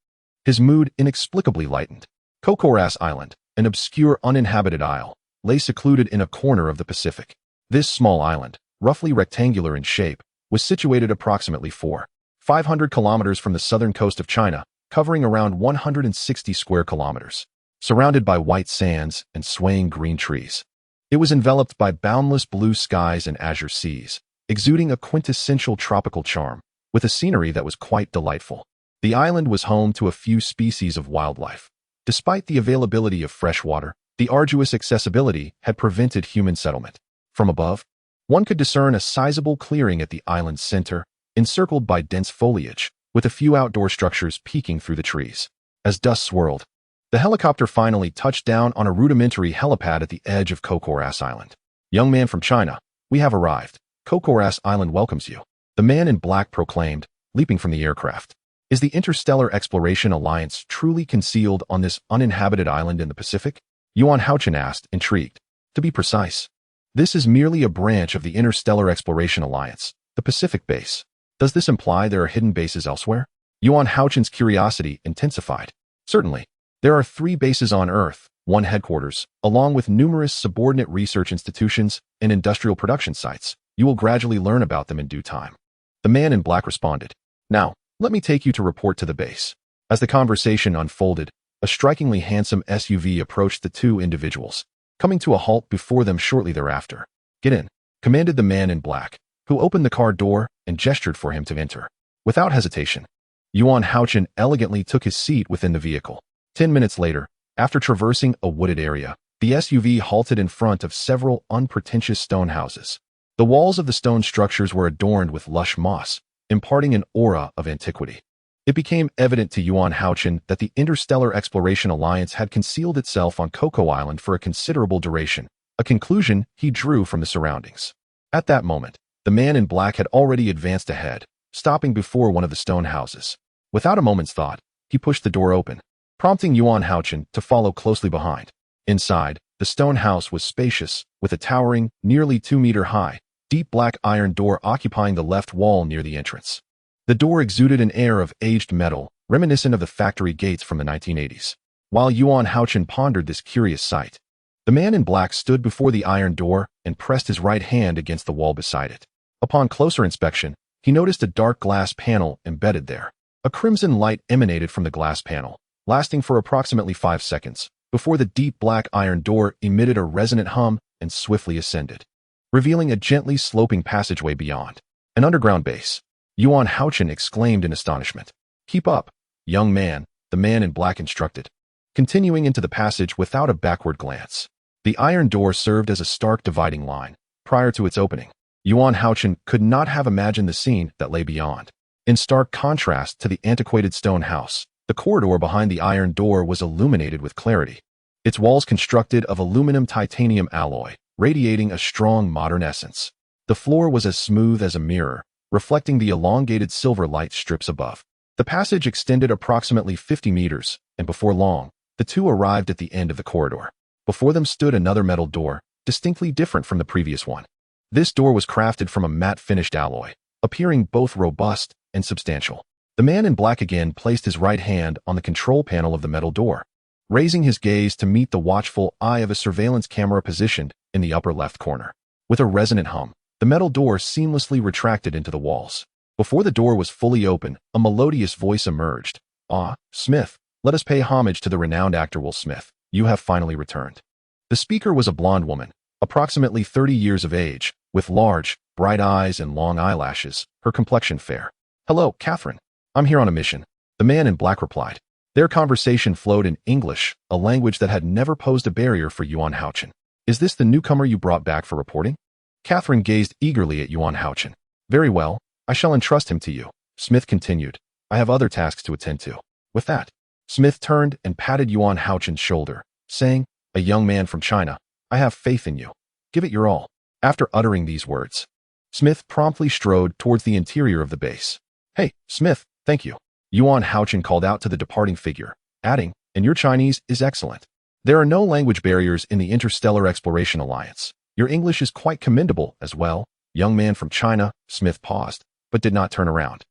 His mood inexplicably lightened. Cocoras Island, an obscure uninhabited isle, lay secluded in a corner of the Pacific. This small island, roughly rectangular in shape, was situated approximately 500 kilometers from the southern coast of China, covering around 160 square kilometers. Surrounded by white sands and swaying green trees, it was enveloped by boundless blue skies and azure seas, exuding a quintessential tropical charm, with a scenery that was quite delightful. The island was home to a few species of wildlife. Despite the availability of fresh water, the arduous accessibility had prevented human settlement. From above, one could discern a sizable clearing at the island's center, encircled by dense foliage, with a few outdoor structures peeking through the trees. As dust swirled, the helicopter finally touched down on a rudimentary helipad at the edge of Cocoras Island. Young man from China, we have arrived. Cocoras Island welcomes you, the man in black proclaimed, leaping from the aircraft. Is the Interstellar Exploration Alliance truly concealed on this uninhabited island in the Pacific? Yuan Hao-Chen asked, intrigued. To be precise, this is merely a branch of the Interstellar Exploration Alliance, the Pacific Base. Does this imply there are hidden bases elsewhere? Yuan Hao-Chen's curiosity intensified. Certainly. There are 3 bases on Earth, 1 headquarters, along with numerous subordinate research institutions and industrial production sites. You will gradually learn about them in due time. The man in black responded. Now, let me take you to report to the base. As the conversation unfolded, a strikingly handsome SUV approached the 2 individuals, coming to a halt before them shortly thereafter. Get in, commanded the man in black, who opened the car door and gestured for him to enter. Without hesitation, Yuan Hao-Chen elegantly took his seat within the vehicle. 10 minutes later, after traversing a wooded area, the SUV halted in front of several unpretentious stone houses. The walls of the stone structures were adorned with lush moss, imparting an aura of antiquity. It became evident to Yuan Hao-Chen that the Interstellar Exploration Alliance had concealed itself on Coco Island for a considerable duration, a conclusion he drew from the surroundings. At that moment, the man in black had already advanced ahead, stopping before one of the stone houses. Without a moment's thought, he pushed the door open, prompting Yuan Hao-Chen to follow closely behind. Inside, the stone house was spacious, with a towering, nearly 2-meter-high, deep black iron door occupying the left wall near the entrance. The door exuded an air of aged metal, reminiscent of the factory gates from the 1980s. While Yuan Hao-Chen pondered this curious sight, the man in black stood before the iron door and pressed his right hand against the wall beside it. Upon closer inspection, he noticed a dark glass panel embedded there. A crimson light emanated from the glass panel, lasting for approximately 5 seconds, before the deep black iron door emitted a resonant hum and swiftly ascended, revealing a gently sloping passageway beyond. An underground base. Yuan Hao-Chen exclaimed in astonishment. Keep up, young man, the man in black instructed, continuing into the passage without a backward glance. The iron door served as a stark dividing line. Prior to its opening, Yuan Hao-Chen could not have imagined the scene that lay beyond. In stark contrast to the antiquated stone house, the corridor behind the iron door was illuminated with clarity. Its walls constructed of aluminum titanium alloy, radiating a strong modern essence. The floor was as smooth as a mirror, reflecting the elongated silver light strips above. The passage extended approximately 50 meters, and before long, the two arrived at the end of the corridor. Before them stood another metal door, distinctly different from the previous one. This door was crafted from a matte-finished alloy, appearing both robust and substantial. The man in black again placed his right hand on the control panel of the metal door, raising his gaze to meet the watchful eye of a surveillance camera positioned in the upper left corner. With a resonant hum, the metal door seamlessly retracted into the walls. Before the door was fully open, a melodious voice emerged. "Ah, Smith, let us pay homage to the renowned actor Will Smith. You have finally returned." The speaker was a blonde woman, approximately 30 years of age, with large, bright eyes and long eyelashes, her complexion fair. "Hello, Catherine. I'm here on a mission," the man in black replied. Their conversation flowed in English, a language that had never posed a barrier for Yuan Hao-Chen. "Is this the newcomer you brought back for reporting?" Catherine gazed eagerly at Yuan Hao-Chen. "Very well, I shall entrust him to you," Smith continued. "I have other tasks to attend to." With that, Smith turned and patted Yuan Hao-Chen's shoulder, saying, "A young man from China, I have faith in you. Give it your all." After uttering these words, Smith promptly strode towards the interior of the base. "Hey, Smith, thank you," Yuan Hao-Chen called out to the departing figure, adding, "And your Chinese is excellent. There are no language barriers in the Interstellar Exploration Alliance. Your English is quite commendable as well." "Young man from China," Smith paused, but did not turn around,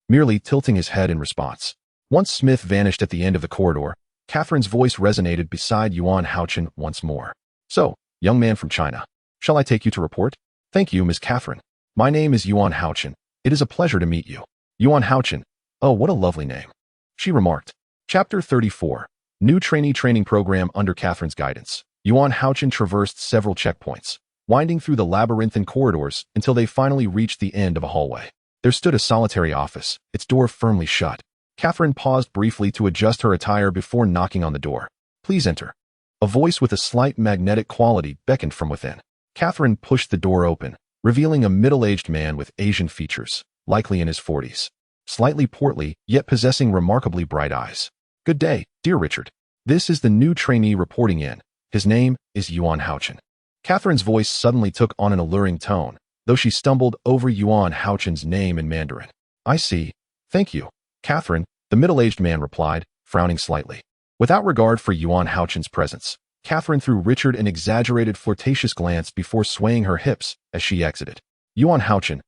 merely tilting his head in response. Once Smith vanished at the end of the corridor, Catherine's voice resonated beside Yuan Hao-Chen once more. "So, young man from China, shall I take you to report?" "Thank you, Miss Catherine. My name is Yuan Hao-Chen. It is a pleasure to meet you." "Yuan Hao-Chen. Oh, what a lovely name," she remarked. Chapter 34. New Trainee Training Program under Catherine's guidance. Yuan Hao-Chen traversed several checkpoints, winding through the labyrinthine corridors until they finally reached the end of a hallway. There stood a solitary office, its door firmly shut. Catherine paused briefly to adjust her attire before knocking on the door. "Please enter." A voice with a slight magnetic quality beckoned from within. Catherine pushed the door open, revealing a middle-aged man with Asian features, likely in his 40s. Slightly portly, yet possessing remarkably bright eyes. "Good day, dear Richard. This is the new trainee reporting in. His name is Yuan Hao-Chen." Catherine's voice suddenly took on an alluring tone, though she stumbled over Yuan Hao-Chen's name in Mandarin. "I see. Thank you, Catherine," the middle-aged man replied, frowning slightly. Without regard for Yuan Hao-Chen's presence, Catherine threw Richard an exaggerated flirtatious glance before swaying her hips as she exited. "Yuan Hao-Chen,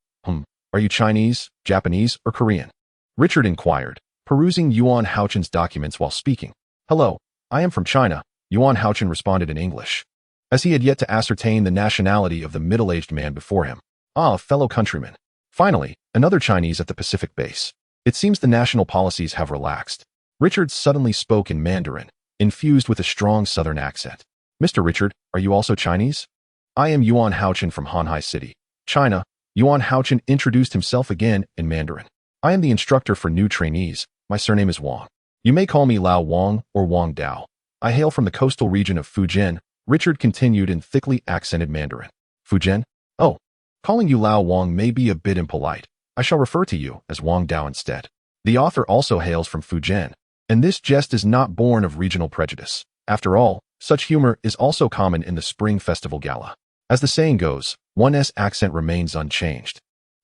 are you Chinese, Japanese, or Korean?" Richard inquired, perusing Yuan Hao-Chen's documents while speaking. "Hello, I am from China," Yuan Hao-Chen responded in English, as he had yet to ascertain the nationality of the middle-aged man before him. "Ah, fellow countrymen. Finally, another Chinese at the Pacific base. It seems the national policies have relaxed." Richard suddenly spoke in Mandarin, infused with a strong southern accent. "Mr. Richard, are you also Chinese?" "I am Yuan Hao-Chen from Hanhai City, China." Yuan Hao-Chen introduced himself again in Mandarin. "I am the instructor for new trainees. My surname is Wang. You may call me Lao Wang or Wang Dao. I hail from the coastal region of Fujian," Richard continued in thickly accented Mandarin. "Fujian? Oh, calling you Lao Wang may be a bit impolite. I shall refer to you as Wang Dao instead." The author also hails from Fujian, and this jest is not born of regional prejudice. After all, such humor is also common in the Spring Festival Gala. As the saying goes, one's accent remains unchanged.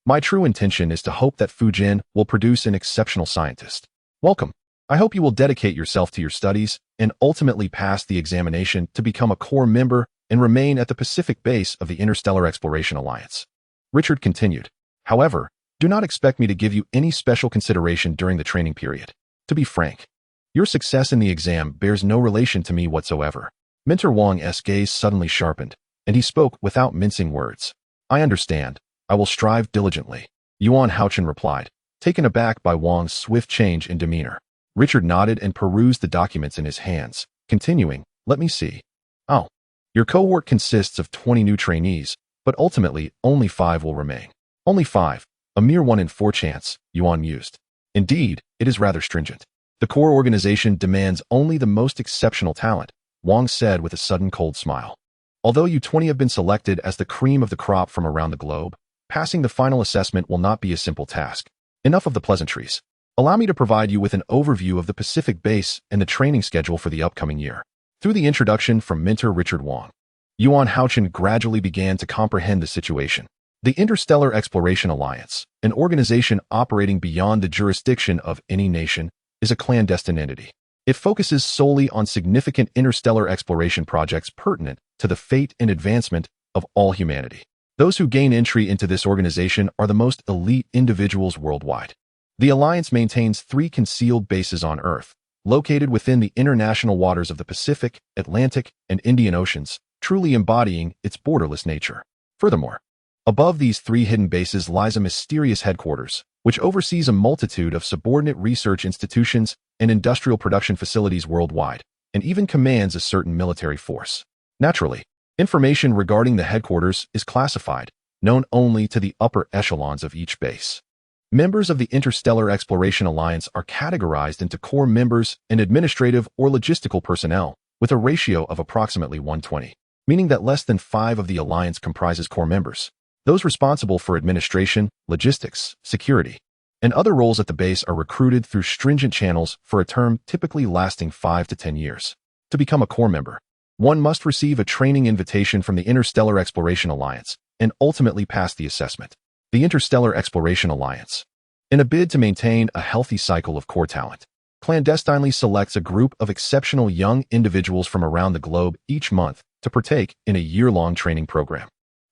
My true intention is to hope that Fujian will produce an exceptional scientist. Welcome. I hope you will dedicate yourself to your studies and ultimately pass the examination to become a core member and remain at the Pacific base of the Interstellar Exploration Alliance. Richard continued. "However, do not expect me to give you any special consideration during the training period. To be frank, your success in the exam bears no relation to me whatsoever." Mentor Wang's gaze suddenly sharpened, and he spoke without mincing words. "I understand. I will strive diligently," Yuan Hao-Chen replied, taken aback by Wang's swift change in demeanor. Richard nodded and perused the documents in his hands, continuing, "Let me see. Oh, your cohort consists of 20 new trainees, but ultimately only 5 will remain." "Only 5, a mere 1 in 4 chance," Yuan mused. "Indeed, it is rather stringent. The core organization demands only the most exceptional talent," Wang said with a sudden cold smile. "Although you 20 have been selected as the cream of the crop from around the globe, passing the final assessment will not be a simple task. Enough of the pleasantries. Allow me to provide you with an overview of the Pacific base and the training schedule for the upcoming year." Through the introduction from mentor Richard Wang, Yuan Hao-Chen gradually began to comprehend the situation. The Interstellar Exploration Alliance, an organization operating beyond the jurisdiction of any nation, is a clandestine entity. It focuses solely on significant interstellar exploration projects pertinent to the fate and advancement of all humanity. Those who gain entry into this organization are the most elite individuals worldwide. The Alliance maintains 3 concealed bases on Earth, located within the international waters of the Pacific, Atlantic, and Indian Oceans, truly embodying its borderless nature. Furthermore, above these 3 hidden bases lies a mysterious headquarters, which oversees a multitude of subordinate research institutions and industrial production facilities worldwide, and even commands a certain military force. Naturally, information regarding the headquarters is classified, known only to the upper echelons of each base. Members of the Interstellar Exploration Alliance are categorized into core members and administrative or logistical personnel, with a ratio of approximately 1:20, meaning that less than 5 of the Alliance comprises core members. Those responsible for administration, logistics, security, and other roles at the base are recruited through stringent channels for a term typically lasting 5 to 10 years. To become a core member, one must receive a training invitation from the Interstellar Exploration Alliance and ultimately pass the assessment. The Interstellar Exploration Alliance, in a bid to maintain a healthy cycle of core talent, clandestinely selects a group of exceptional young individuals from around the globe each month to partake in a year-long training program.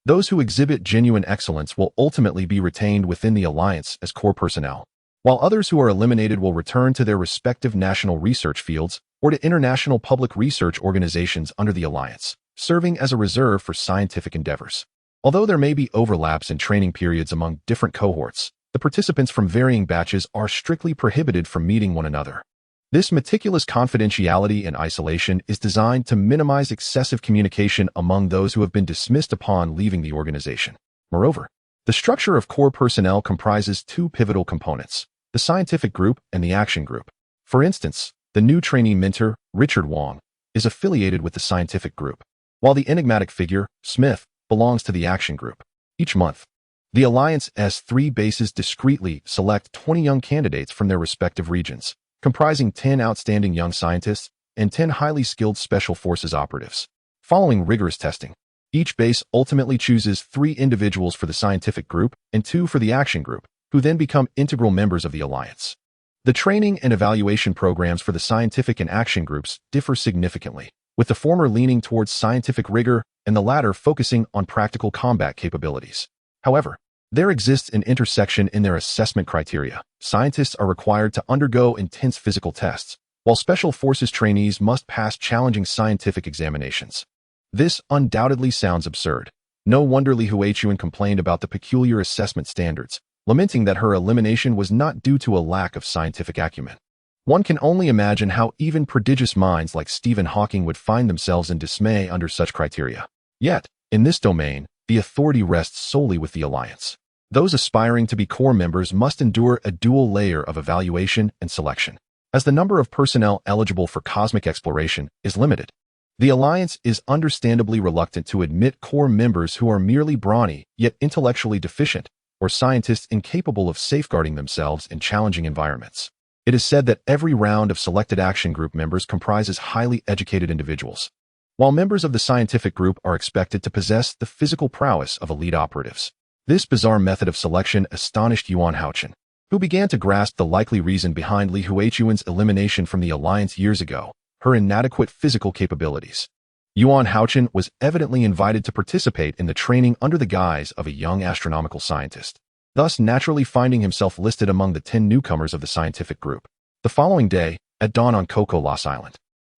Those who exhibit genuine excellence will ultimately be retained within the Alliance as core personnel, while others who are eliminated will return to their respective national research fields or to international public research organizations under the Alliance, serving as a reserve for scientific endeavors. Although there may be overlaps in training periods among different cohorts, the participants from varying batches are strictly prohibited from meeting one another. This meticulous confidentiality and isolation is designed to minimize excessive communication among those who have been dismissed upon leaving the organization. Moreover, the structure of core personnel comprises 2 pivotal components, the scientific group and the action group. For instance, the new trainee mentor, Richard Wong, is affiliated with the scientific group, while the enigmatic figure, Smith, belongs to the action group. Each month, the Alliance's 3 bases discreetly select 20 young candidates from their respective regions, comprising 10 outstanding young scientists and 10 highly skilled Special Forces operatives. Following rigorous testing, each base ultimately chooses 3 individuals for the scientific group and 2 for the action group, who then become integral members of the Alliance. The training and evaluation programs for the scientific and action groups differ significantly, with the former leaning towards scientific rigor and the latter focusing on practical combat capabilities. However, there exists an intersection in their assessment criteria. Scientists are required to undergo intense physical tests, while Special Forces trainees must pass challenging scientific examinations. This undoubtedly sounds absurd. No wonder Li Huichuan complained about the peculiar assessment standards, lamenting that her elimination was not due to a lack of scientific acumen. One can only imagine how even prodigious minds like Stephen Hawking would find themselves in dismay under such criteria. Yet, in this domain, the authority rests solely with the Alliance. Those aspiring to be core members must endure a dual layer of evaluation and selection. As the number of personnel eligible for cosmic exploration is limited, the Alliance is understandably reluctant to admit core members who are merely brawny yet intellectually deficient, or scientists incapable of safeguarding themselves in challenging environments. It is said that every round of selected action group members comprises highly educated individuals, while members of the scientific group are expected to possess the physical prowess of elite operatives. This bizarre method of selection astonished Yuan Hao-Chen, who began to grasp the likely reason behind Li Huichuan's elimination from the Alliance years ago: her inadequate physical capabilities. Yuan Hao-Chen was evidently invited to participate in the training under the guise of a young astronomical scientist, thus naturally finding himself listed among the 10 newcomers of the scientific group. The following day, at dawn on Cocolas Island,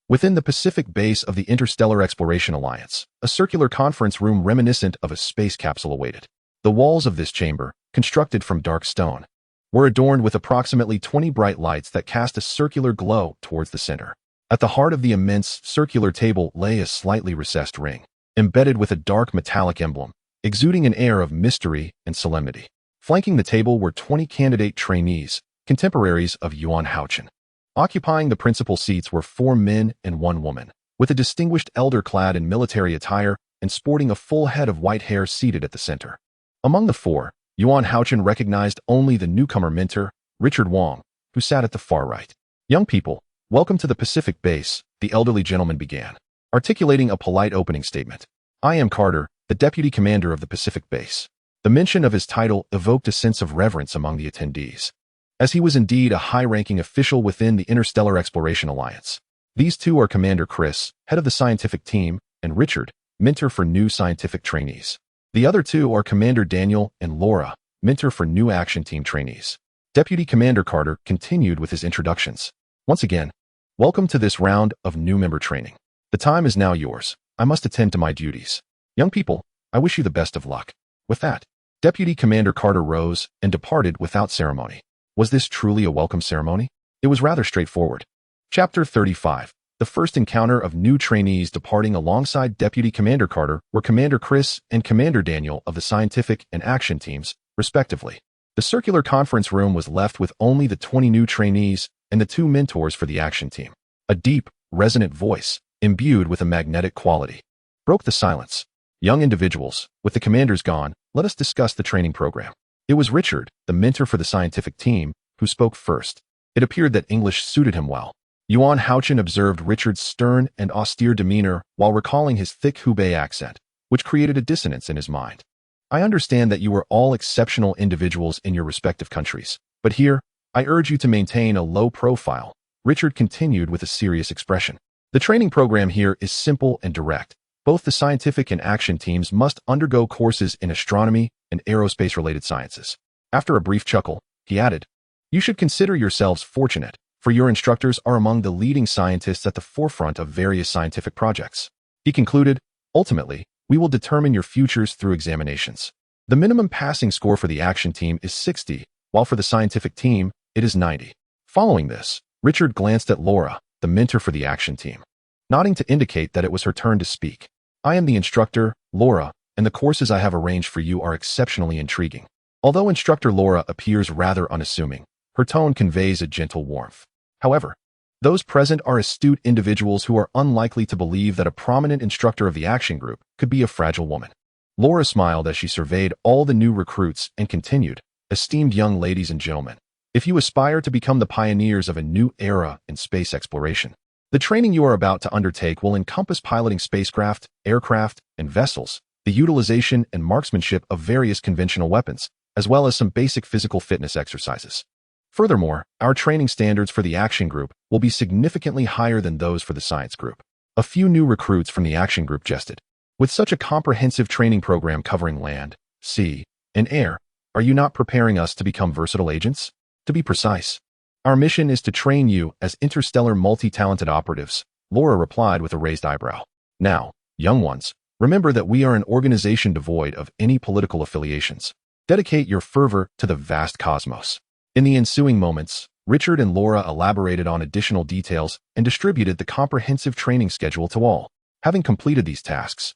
within the Pacific base of the Interstellar Exploration Alliance, a circular conference room reminiscent of a space capsule awaited. The walls of this chamber, constructed from dark stone, were adorned with approximately 20 bright lights that cast a circular glow towards the center. At the heart of the immense circular table lay a slightly recessed ring, embedded with a dark metallic emblem, exuding an air of mystery and solemnity. Flanking the table were 20 candidate trainees, contemporaries of Yuan Hao-Chen. Occupying the principal seats were 4 men and 1 woman, with a distinguished elder clad in military attire and sporting a full head of white hair seated at the center. Among the 4, Yuan Hao-Chen recognized only the newcomer mentor, Richard Wong, who sat at the far right. "Young people, welcome to the Pacific base," the elderly gentleman began, articulating a polite opening statement. "I am Carter, the deputy commander of the Pacific base." The mention of his title evoked a sense of reverence among the attendees, as he was indeed a high-ranking official within the Interstellar Exploration Alliance. These two are Commander Chris, head of the scientific team, and Richard, mentor for new scientific trainees. The other two are Commander Daniel and Laura, mentor for new action team trainees. Deputy Commander Carter continued with his introductions. Once again, welcome to this round of new member training. The time is now yours. I must attend to my duties. Young people, I wish you the best of luck. With that, Deputy Commander Carter rose and departed without ceremony. Was this truly a welcome ceremony? It was rather straightforward. Chapter 35. The first encounter of new trainees departing alongside Deputy Commander Carter were Commander Chris and Commander Daniel of the scientific and action teams, respectively. The circular conference room was left with only the 20 new trainees and the two mentors for the action team. A deep, resonant voice, imbued with a magnetic quality, broke the silence. Young individuals, with the commanders gone, let us discuss the training program. It was Richard, the mentor for the scientific team, who spoke first. It appeared that English suited him well. Hao-Chen observed Richard's stern and austere demeanor while recalling his thick Hubei accent, which created a dissonance in his mind. I understand that you are all exceptional individuals in your respective countries, but here, I urge you to maintain a low profile, Richard continued with a serious expression. The training program here is simple and direct. Both the scientific and action teams must undergo courses in astronomy and aerospace-related sciences. After a brief chuckle, he added, "You should consider yourselves fortunate, for your instructors are among the leading scientists at the forefront of various scientific projects." He concluded, "Ultimately, we will determine your futures through examinations. The minimum passing score for the action team is 60, while for the scientific team, it is 90. Following this, Richard glanced at Laura, the mentor for the action team, nodding to indicate that it was her turn to speak. "I am the instructor, Laura, and the courses I have arranged for you are exceptionally intriguing." Although instructor Laura appears rather unassuming, her tone conveys a gentle warmth. However, those present are astute individuals who are unlikely to believe that a prominent instructor of the action group could be a fragile woman. Laura smiled as she surveyed all the new recruits and continued, "Esteemed young ladies and gentlemen, if you aspire to become the pioneers of a new era in space exploration, the training you are about to undertake will encompass piloting spacecraft, aircraft, and vessels, the utilization and marksmanship of various conventional weapons, as well as some basic physical fitness exercises. Furthermore, our training standards for the action group will be significantly higher than those for the science group." A few new recruits from the action group jested. "With such a comprehensive training program covering land, sea, and air, are you not preparing us to become versatile agents? To be precise, our mission is to train you as interstellar multi-talented operatives," Laura replied with a raised eyebrow. "Now, young ones, remember that we are an organization devoid of any political affiliations. Dedicate your fervor to the vast cosmos." In the ensuing moments, Richard and Laura elaborated on additional details and distributed the comprehensive training schedule to all. Having completed these tasks,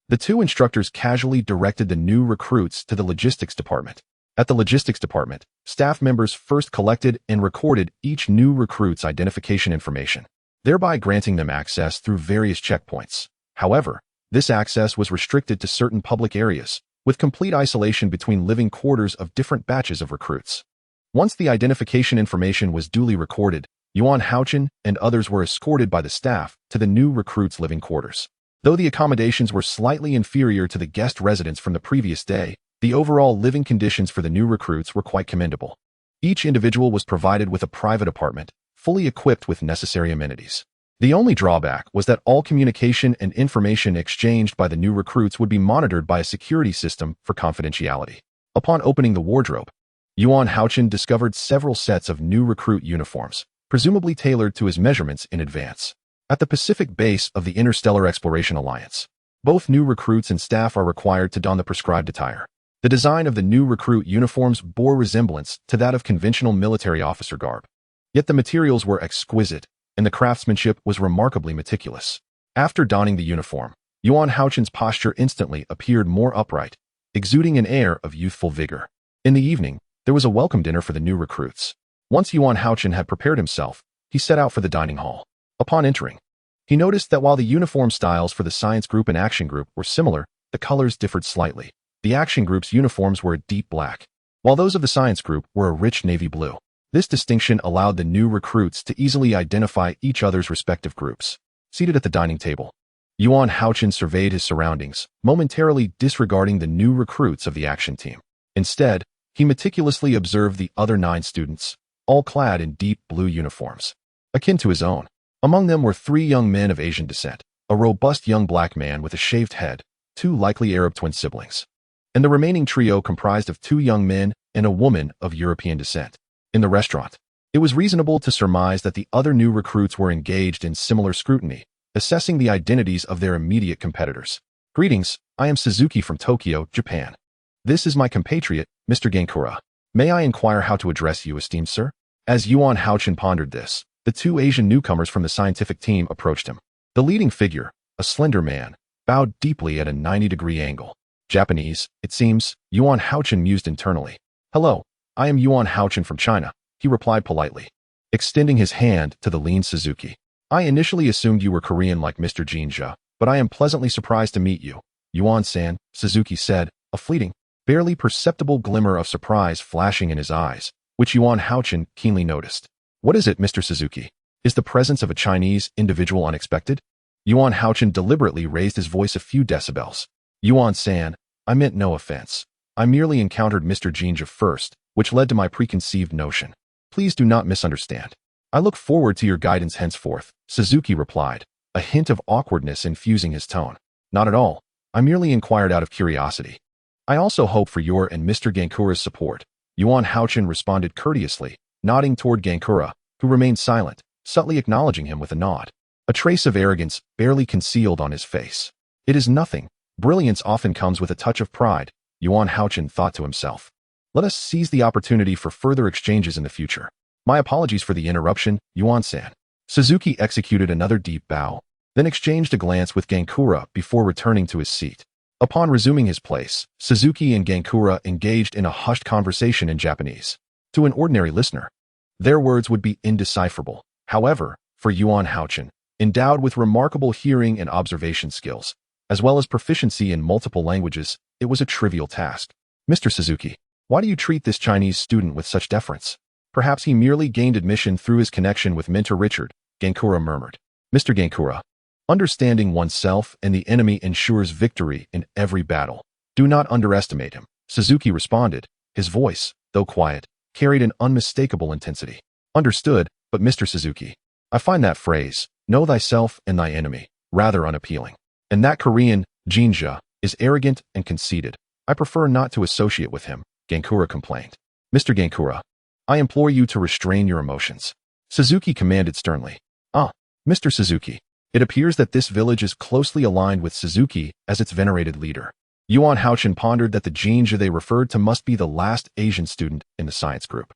the two instructors casually directed the new recruits to the logistics department. At the logistics department, staff members first collected and recorded each new recruit's identification information, thereby granting them access through various checkpoints. However, this access was restricted to certain public areas, with complete isolation between living quarters of different batches of recruits. Once the identification information was duly recorded, Hao-Chen and others were escorted by the staff to the new recruits' living quarters. Though the accommodations were slightly inferior to the guest residence from the previous day, the overall living conditions for the new recruits were quite commendable. Each individual was provided with a private apartment, fully equipped with necessary amenities. The only drawback was that all communication and information exchanged by the new recruits would be monitored by a security system for confidentiality. Upon opening the wardrobe, Hao-Chen discovered several sets of new recruit uniforms, presumably tailored to his measurements in advance. At the Pacific base of the Interstellar Exploration Alliance, both new recruits and staff are required to don the prescribed attire. The design of the new recruit uniforms bore resemblance to that of conventional military officer garb. Yet the materials were exquisite, and the craftsmanship was remarkably meticulous. After donning the uniform, Hao-Chen's posture instantly appeared more upright, exuding an air of youthful vigor. In the evening, there was a welcome dinner for the new recruits. Once Hao-Chen had prepared himself, he set out for the dining hall. Upon entering, he noticed that while the uniform styles for the science group and action group were similar, the colors differed slightly. The action group's uniforms were a deep black, while those of the science group were a rich navy blue. This distinction allowed the new recruits to easily identify each other's respective groups. Seated at the dining table, Yuan Hao-Chen surveyed his surroundings, momentarily disregarding the new recruits of the action team. Instead, he meticulously observed the other 9 students, all clad in deep blue uniforms, akin to his own. Among them were 3 young men of Asian descent, a robust young black man with a shaved head, 2 likely Arab twin siblings, and the remaining trio comprised of 2 young men and a woman of European descent. In the restaurant, it was reasonable to surmise that the other new recruits were engaged in similar scrutiny, assessing the identities of their immediate competitors. Greetings, I am Suzuki from Tokyo, Japan. This is my compatriot, Mr. Gankura. May I inquire how to address you, esteemed sir? As Yuan Hao-Chen pondered this, the 2 Asian newcomers from the scientific team approached him. The leading figure, a slender man, bowed deeply at a 90-degree angle. Japanese, it seems, Yuan Hao-Chen mused internally. Hello, I am Yuan Hao-Chen from China, he replied politely, extending his hand to the lean Suzuki. I initially assumed you were Korean like Mr. Xinjiang, but I am pleasantly surprised to meet you. Yuan-san, Suzuki said, a fleeting, barely perceptible glimmer of surprise flashing in his eyes, which Yuan Hao-Chen keenly noticed. What is it, Mr. Suzuki? Is the presence of a Chinese individual unexpected? Yuan Hao-Chen deliberately raised his voice a few decibels. Yuan-san, I meant no offense. I merely encountered Mr. Xinjiang first, which led to my preconceived notion. Please do not misunderstand. I look forward to your guidance henceforth, Suzuki replied, a hint of awkwardness infusing his tone. Not at all. I merely inquired out of curiosity. I also hope for your and Mr. Gankura's support. Yuan Hao-Chen responded courteously, nodding toward Gankura, who remained silent, subtly acknowledging him with a nod. A trace of arrogance barely concealed on his face. It is nothing. Brilliance often comes with a touch of pride, Yuan Hao-Chen thought to himself. Let us seize the opportunity for further exchanges in the future. My apologies for the interruption, Yuan-san. Suzuki executed another deep bow, then exchanged a glance with Gankura before returning to his seat. Upon resuming his place, Suzuki and Gankura engaged in a hushed conversation in Japanese. To an ordinary listener, their words would be indecipherable. However, for Yuan Hao-Chen, endowed with remarkable hearing and observation skills, as well as proficiency in multiple languages, it was a trivial task. Mr. Suzuki, why do you treat this Chinese student with such deference? Perhaps he merely gained admission through his connection with Mentor Richard, Gankura murmured. Mr. Gankura, understanding oneself and the enemy ensures victory in every battle. Do not underestimate him, Suzuki responded. His voice, though quiet, carried an unmistakable intensity. Understood, but Mr. Suzuki, I find that phrase, know thyself and thy enemy, rather unappealing. And that Korean, Xinjiang, is arrogant and conceited. I prefer not to associate with him, Gankura complained. Mr. Gankura, I implore you to restrain your emotions, Suzuki commanded sternly. Mr. Suzuki, it appears that this village is closely aligned with Suzuki as its venerated leader. Yuan Hao-Chen pondered that the Xinjiang they referred to must be the last Asian student in the science group.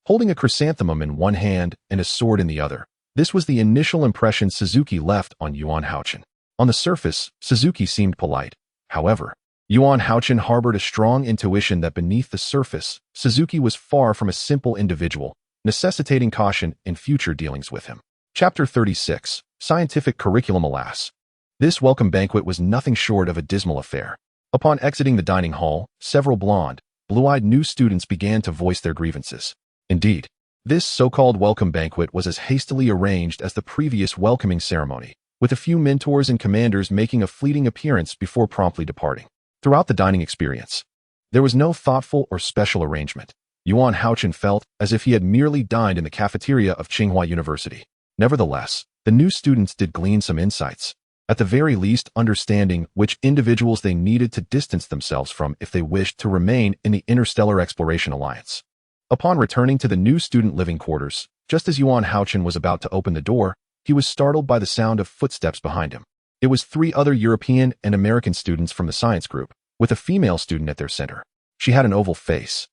Holding a chrysanthemum in one hand and a sword in the other, this was the initial impression Suzuki left on Yuan Hao-Chen. On the surface, Suzuki seemed polite. However, Yuan Hao-Chen harbored a strong intuition that beneath the surface, Suzuki was far from a simple individual, necessitating caution in future dealings with him. Chapter 36, Scientific Curriculum. Alas, this welcome banquet was nothing short of a dismal affair. Upon exiting the dining hall, several blonde, blue-eyed new students began to voice their grievances. Indeed, this so-called welcome banquet was as hastily arranged as the previous welcoming ceremony, with a few mentors and commanders making a fleeting appearance before promptly departing. Throughout the dining experience, there was no thoughtful or special arrangement. Yuan Hao-Chen felt as if he had merely dined in the cafeteria of Tsinghua University. Nevertheless, the new students did glean some insights, at the very least understanding which individuals they needed to distance themselves from if they wished to remain in the Interstellar Exploration Alliance. Upon returning to the new student living quarters, just as Yuan Hao-Chen was about to open the door, he was startled by the sound of footsteps behind him. It was 3 other European and American students from the science group, with a female student at their center. She had an oval face,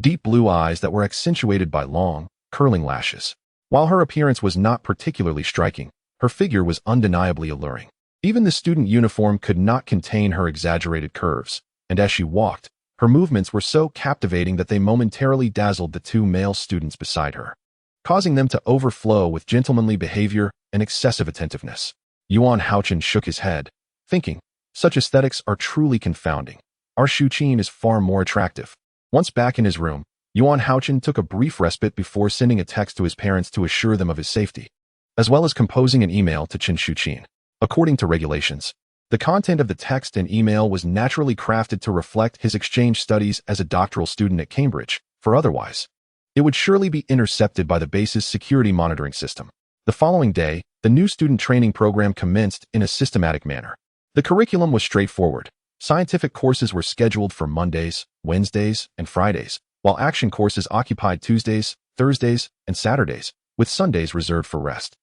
deep blue eyes that were accentuated by long, curling lashes. While her appearance was not particularly striking, her figure was undeniably alluring. Even the student uniform could not contain her exaggerated curves, and as she walked, her movements were so captivating that they momentarily dazzled the 2 male students beside her, causing them to overflow with gentlemanly behavior and excessive attentiveness. Yuan Hao-Chen shook his head, thinking, such aesthetics are truly confounding. Our Shu-Qin is far more attractive. Once back in his room, Yuan Hao-Chen took a brief respite before sending a text to his parents to assure them of his safety, as well as composing an email to Chen Shu-Qin. According to regulations, the content of the text and email was naturally crafted to reflect his exchange studies as a doctoral student at Cambridge, for otherwise, it would surely be intercepted by the base's security monitoring system. The following day, the new student training program commenced in a systematic manner. The curriculum was straightforward. Scientific courses were scheduled for Mondays, Wednesdays, and Fridays, while action courses occupied Tuesdays, Thursdays, and Saturdays, with Sundays reserved for rest.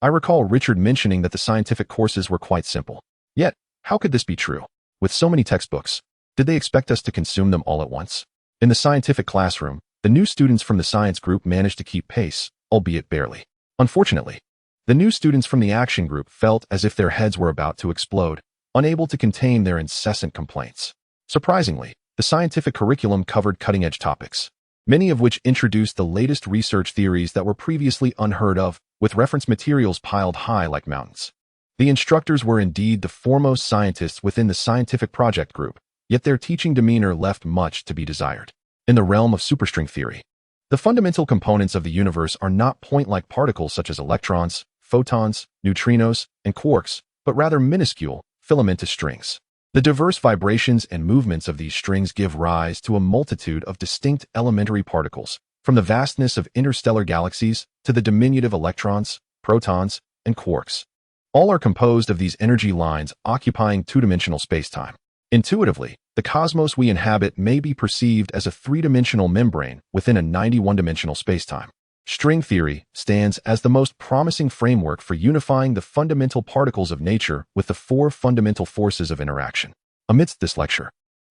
I recall Richard mentioning that the scientific courses were quite simple. Yet, how could this be true? With so many textbooks, did they expect us to consume them all at once? In the scientific classroom, the new students from the science group managed to keep pace, albeit barely. Unfortunately, the new students from the action group felt as if their heads were about to explode, unable to contain their incessant complaints. Surprisingly, the scientific curriculum covered cutting-edge topics, many of which introduced the latest research theories that were previously unheard of, with reference materials piled high like mountains. The instructors were indeed the foremost scientists within the scientific project group, yet their teaching demeanor left much to be desired. In the realm of superstring theory, the fundamental components of the universe are not point-like particles such as electrons, photons, neutrinos, and quarks, but rather minuscule, filamentous strings. The diverse vibrations and movements of these strings give rise to a multitude of distinct elementary particles, from the vastness of interstellar galaxies to the diminutive electrons, protons, and quarks. All are composed of these energy lines occupying two-dimensional spacetime. Intuitively, the cosmos we inhabit may be perceived as a three-dimensional membrane within a 91-dimensional spacetime. String theory stands as the most promising framework for unifying the fundamental particles of nature with the four fundamental forces of interaction. Amidst this lecture,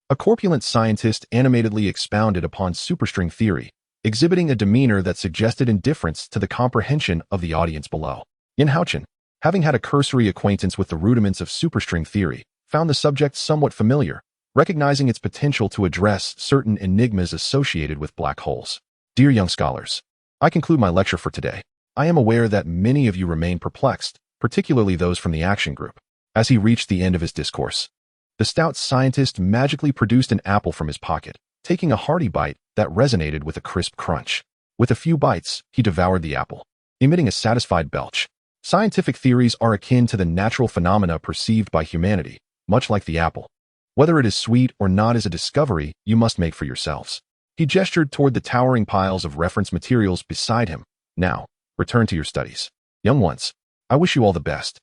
a corpulent scientist animatedly expounded upon superstring theory, exhibiting a demeanor that suggested indifference to the comprehension of the audience below. Hao-Chen, having had a cursory acquaintance with the rudiments of superstring theory, found the subject somewhat familiar, recognizing its potential to address certain enigmas associated with black holes. Dear young scholars, I conclude my lecture for today. I am aware that many of you remain perplexed, particularly those from the action group. As he reached the end of his discourse, the stout scientist magically produced an apple from his pocket, taking a hearty bite that resonated with a crisp crunch. With a few bites, he devoured the apple, emitting a satisfied belch. Scientific theories are akin to the natural phenomena perceived by humanity, much like the apple. Whether it is sweet or not is a discovery you must make for yourselves. He gestured toward the towering piles of reference materials beside him. Now, return to your studies. Young ones, I wish you all the best.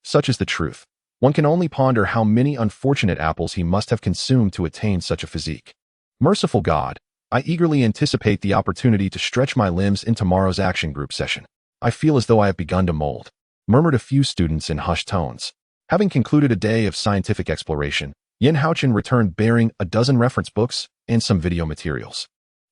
Such is the truth. One can only ponder how many unfortunate apples he must have consumed to attain such a physique. Merciful God, I eagerly anticipate the opportunity to stretch my limbs in tomorrow's action group session. I feel as though I have begun to mold, murmured a few students in hushed tones. Having concluded a day of scientific exploration, Hao-Chen returned bearing a dozen reference books and some video materials.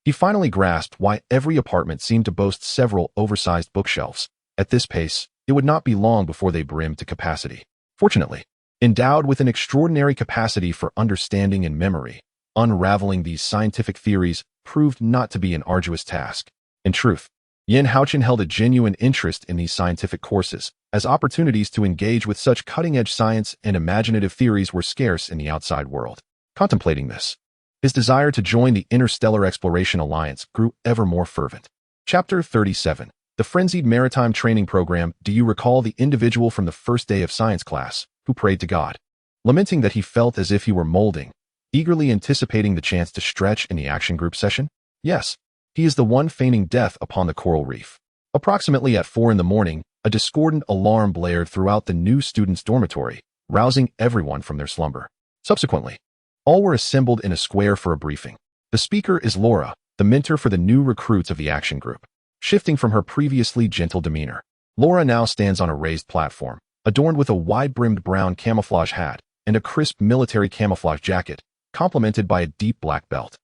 He finally grasped why every apartment seemed to boast several oversized bookshelves. At this pace, it would not be long before they brimmed to capacity. Fortunately, endowed with an extraordinary capacity for understanding and memory, unraveling these scientific theories proved not to be an arduous task. In truth, Hao-Chen held a genuine interest in these scientific courses, as opportunities to engage with such cutting-edge science and imaginative theories were scarce in the outside world. Contemplating this, his desire to join the Interstellar Exploration Alliance grew ever more fervent. Chapter 37. The Frenzied Maritime Training Program. Do you recall the individual from the first day of science class, who prayed to God, lamenting that he felt as if he were molding, eagerly anticipating the chance to stretch in the action group session? Yes, he is the one feigning death upon the coral reef. Approximately at 4 a.m, a discordant alarm blared throughout the new students' dormitory, rousing everyone from their slumber. Subsequently, all were assembled in a square for a briefing. The speaker is Laura, the mentor for the new recruits of the action group. Shifting from her previously gentle demeanor, Laura now stands on a raised platform, adorned with a wide-brimmed brown camouflage hat and a crisp military camouflage jacket, complemented by a deep black belt.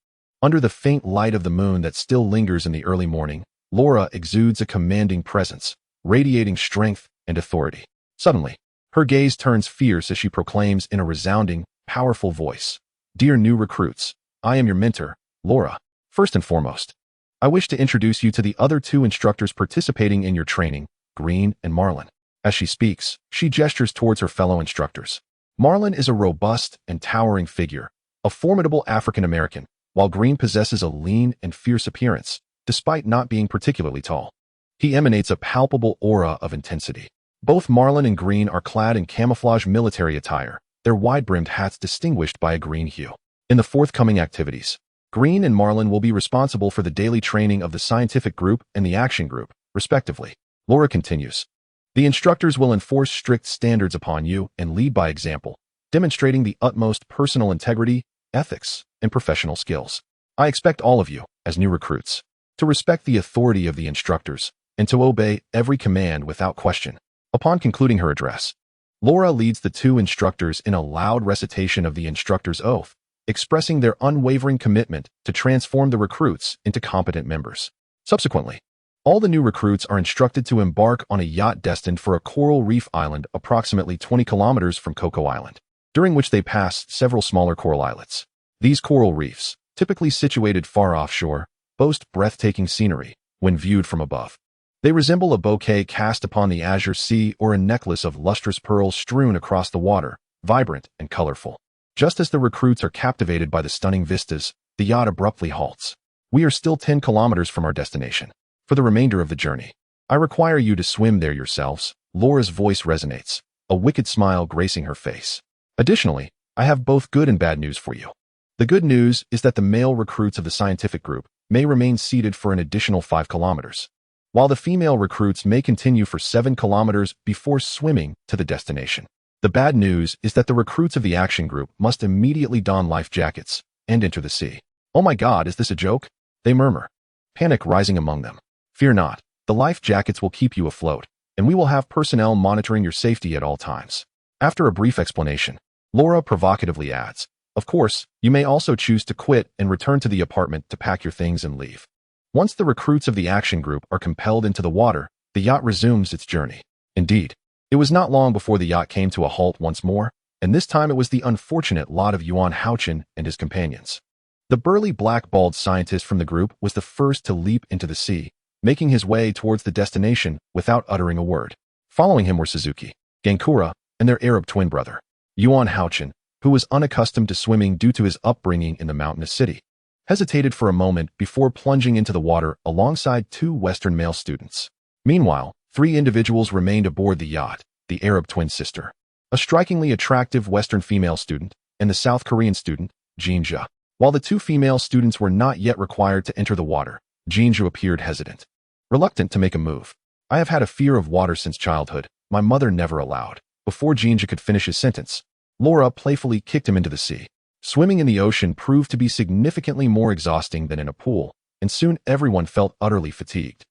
Under the faint light of the moon that still lingers in the early morning, Laura exudes a commanding presence, radiating strength and authority. Suddenly, her gaze turns fierce as she proclaims in a resounding, powerful voice, "Dear new recruits, I am your mentor, Laura. First and foremost, I wish to introduce you to the other two instructors participating in your training, Green and Marlin." As she speaks, she gestures towards her fellow instructors. Marlin is a robust and towering figure, a formidable African American, while Green possesses a lean and fierce appearance, despite not being particularly tall. He emanates a palpable aura of intensity. Both Marlin and Green are clad in camouflage military attire, their wide-brimmed hats distinguished by a green hue. In the forthcoming activities, Green and Marlin will be responsible for the daily training of the scientific group and the action group, respectively. Laura continues. The instructors will enforce strict standards upon you and lead by example, demonstrating the utmost personal integrity, ethics, and professional skills. I expect all of you, as new recruits, to respect the authority of the instructors and to obey every command without question. Upon concluding her address, Laura leads the two instructors in a loud recitation of the instructor's oath, expressing their unwavering commitment to transform the recruits into competent members. Subsequently, all the new recruits are instructed to embark on a yacht destined for a coral reef island approximately 20 kilometers from Coco Island, during which they pass several smaller coral islets. These coral reefs, typically situated far offshore, boast breathtaking scenery when viewed from above. They resemble a bouquet cast upon the azure sea or a necklace of lustrous pearls strewn across the water, vibrant and colorful. Just as the recruits are captivated by the stunning vistas, the yacht abruptly halts. We are still 10 kilometers from our destination. For the remainder of the journey, I require you to swim there yourselves. Laura's voice resonates, a wicked smile gracing her face. Additionally, I have both good and bad news for you. The good news is that the male recruits of the scientific group may remain seated for an additional 5 kilometers, while the female recruits may continue for 7 kilometers before swimming to the destination. The bad news is that the recruits of the action group must immediately don life jackets and enter the sea. Oh my God, is this a joke? They murmur, panic rising among them. Fear not, the life jackets will keep you afloat, and we will have personnel monitoring your safety at all times. After a brief explanation, Laura provocatively adds, of course, you may also choose to quit and return to the apartment to pack your things and leave. Once the recruits of the action group are compelled into the water, the yacht resumes its journey. Indeed, it was not long before the yacht came to a halt once more, and this time it was the unfortunate lot of Yuan Hao-Chen and his companions. The burly black-balled scientist from the group was the first to leap into the sea, making his way towards the destination without uttering a word. Following him were Suzuki, Gankura, and their Arab twin brother, Yuan Hao-Chen, who was unaccustomed to swimming due to his upbringing in the mountainous city, hesitated for a moment before plunging into the water alongside 2 Western male students. Meanwhile, 3 individuals remained aboard the yacht, the Arab twin sister, a strikingly attractive Western female student, and the South Korean student, Xinjiang. While the 2 female students were not yet required to enter the water, Xinjiang appeared hesitant, reluctant to make a move. I have had a fear of water since childhood. My mother never allowed. Before Xinjiang could finish his sentence, Laura playfully kicked him into the sea. Swimming in the ocean proved to be significantly more exhausting than in a pool, and soon everyone felt utterly fatigued,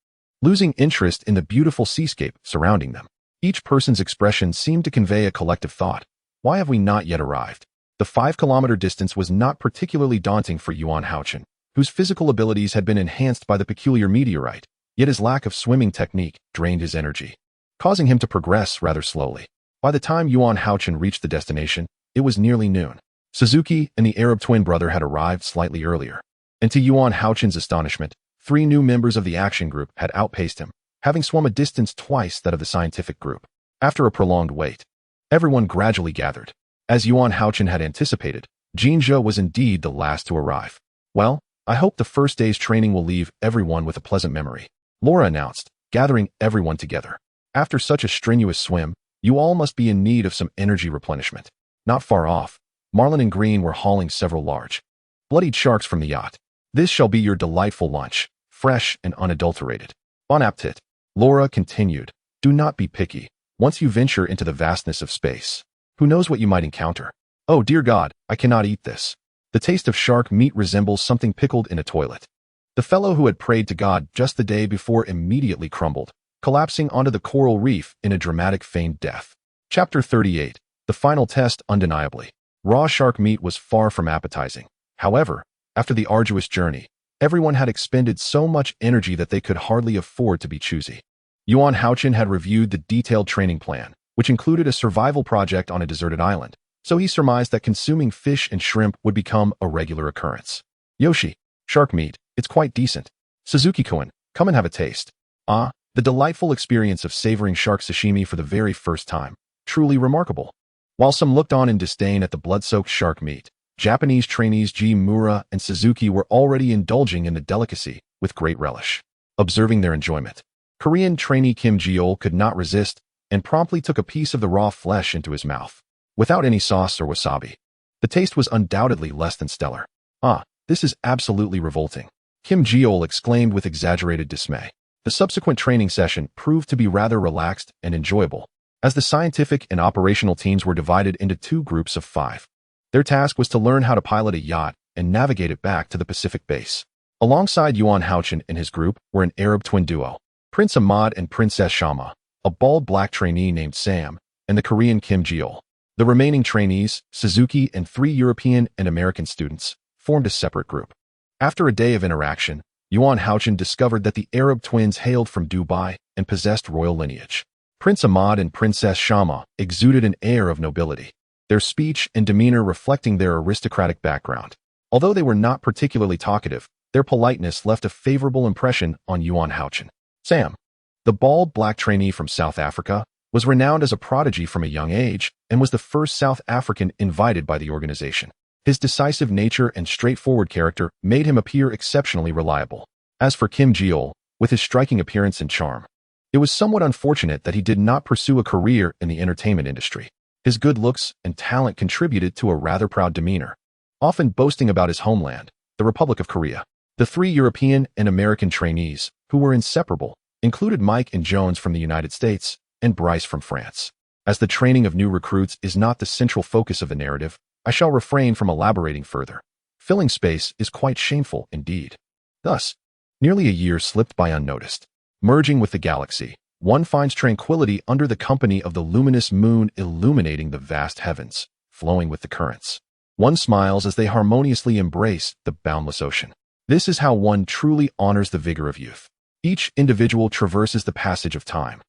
losing interest in the beautiful seascape surrounding them. Each person's expression seemed to convey a collective thought. Why have we not yet arrived? The 5-kilometer distance was not particularly daunting for Yuan Hao-Chen, whose physical abilities had been enhanced by the peculiar meteorite, yet his lack of swimming technique drained his energy, causing him to progress rather slowly. By the time Yuan Hao-Chen reached the destination, it was nearly noon. Suzuki and the Arab twin brother had arrived slightly earlier, and to Yuan Hao-Chen's astonishment, 3 new members of the action group had outpaced him, having swum a distance twice that of the scientific group. After a prolonged wait, everyone gradually gathered. As Yuan Hao-Chen had anticipated, Xinjiang was indeed the last to arrive. Well, I hope the first day's training will leave everyone with a pleasant memory, Laura announced, gathering everyone together. After such a strenuous swim, you all must be in need of some energy replenishment. Not far off, Marlin and Green were hauling several large, bloodied sharks from the yacht. This shall be your delightful lunch, fresh and unadulterated. Bon appetit. Laura continued, do not be picky. Once you venture into the vastness of space, who knows what you might encounter? Oh dear God, I cannot eat this. The taste of shark meat resembles something pickled in a toilet. The fellow who had prayed to God just the day before immediately crumbled, collapsing onto the coral reef in a dramatic feigned death. Chapter 38. The final test. Undeniably, raw shark meat was far from appetizing. However, after the arduous journey, everyone had expended so much energy that they could hardly afford to be choosy. Yuan Hao-Chen had reviewed the detailed training plan, which included a survival project on a deserted island, so he surmised that consuming fish and shrimp would become a regular occurrence. Yoshi, shark meat, it's quite decent. Suzuki-kun, come and have a taste. Ah, the delightful experience of savoring shark sashimi for the very first time. Truly remarkable. While some looked on in disdain at the blood-soaked shark meat, Japanese trainees Ji Mura and Suzuki were already indulging in the delicacy with great relish. Observing their enjoyment, Korean trainee Kim Ji-ol could not resist, and promptly took a piece of the raw flesh into his mouth, without any sauce or wasabi. The taste was undoubtedly less than stellar. "Ah, this is absolutely revolting," Kim Ji-ol exclaimed with exaggerated dismay. The subsequent training session proved to be rather relaxed and enjoyable, as the scientific and operational teams were divided into 2 groups of 5. Their task was to learn how to pilot a yacht and navigate it back to the Pacific base. Alongside Yuan Hao-Chen and his group were an Arab twin duo, Prince Ahmad and Princess Shama, a bald black trainee named Sam, and the Korean Kim Ji-ol. The remaining trainees, Suzuki and 3 European and American students, formed a separate group. After a day of interaction, Yuan Hao-Chen discovered that the Arab twins hailed from Dubai and possessed royal lineage. Prince Ahmad and Princess Shama exuded an air of nobility, their speech and demeanor reflecting their aristocratic background. Although they were not particularly talkative, their politeness left a favorable impression on Yuan Hao-Chen. Sam, the bald black trainee from South Africa, was renowned as a prodigy from a young age and was the first South African invited by the organization. His decisive nature and straightforward character made him appear exceptionally reliable. As for Kim Ji-ol, with his striking appearance and charm, it was somewhat unfortunate that he did not pursue a career in the entertainment industry. His good looks and talent contributed to a rather proud demeanor, often boasting about his homeland, the Republic of Korea. The 3 European and American trainees, who were inseparable, included Mike and Jones from the United States and Bryce from France. As the training of new recruits is not the central focus of the narrative, I shall refrain from elaborating further. Filling space is quite shameful indeed. Thus, nearly a year slipped by unnoticed. Merging with the galaxy, one finds tranquility under the company of the luminous moon illuminating the vast heavens, flowing with the currents. One smiles as they harmoniously embrace the boundless ocean. This is how one truly honors the vigor of youth. Each individual traverses the passage of time,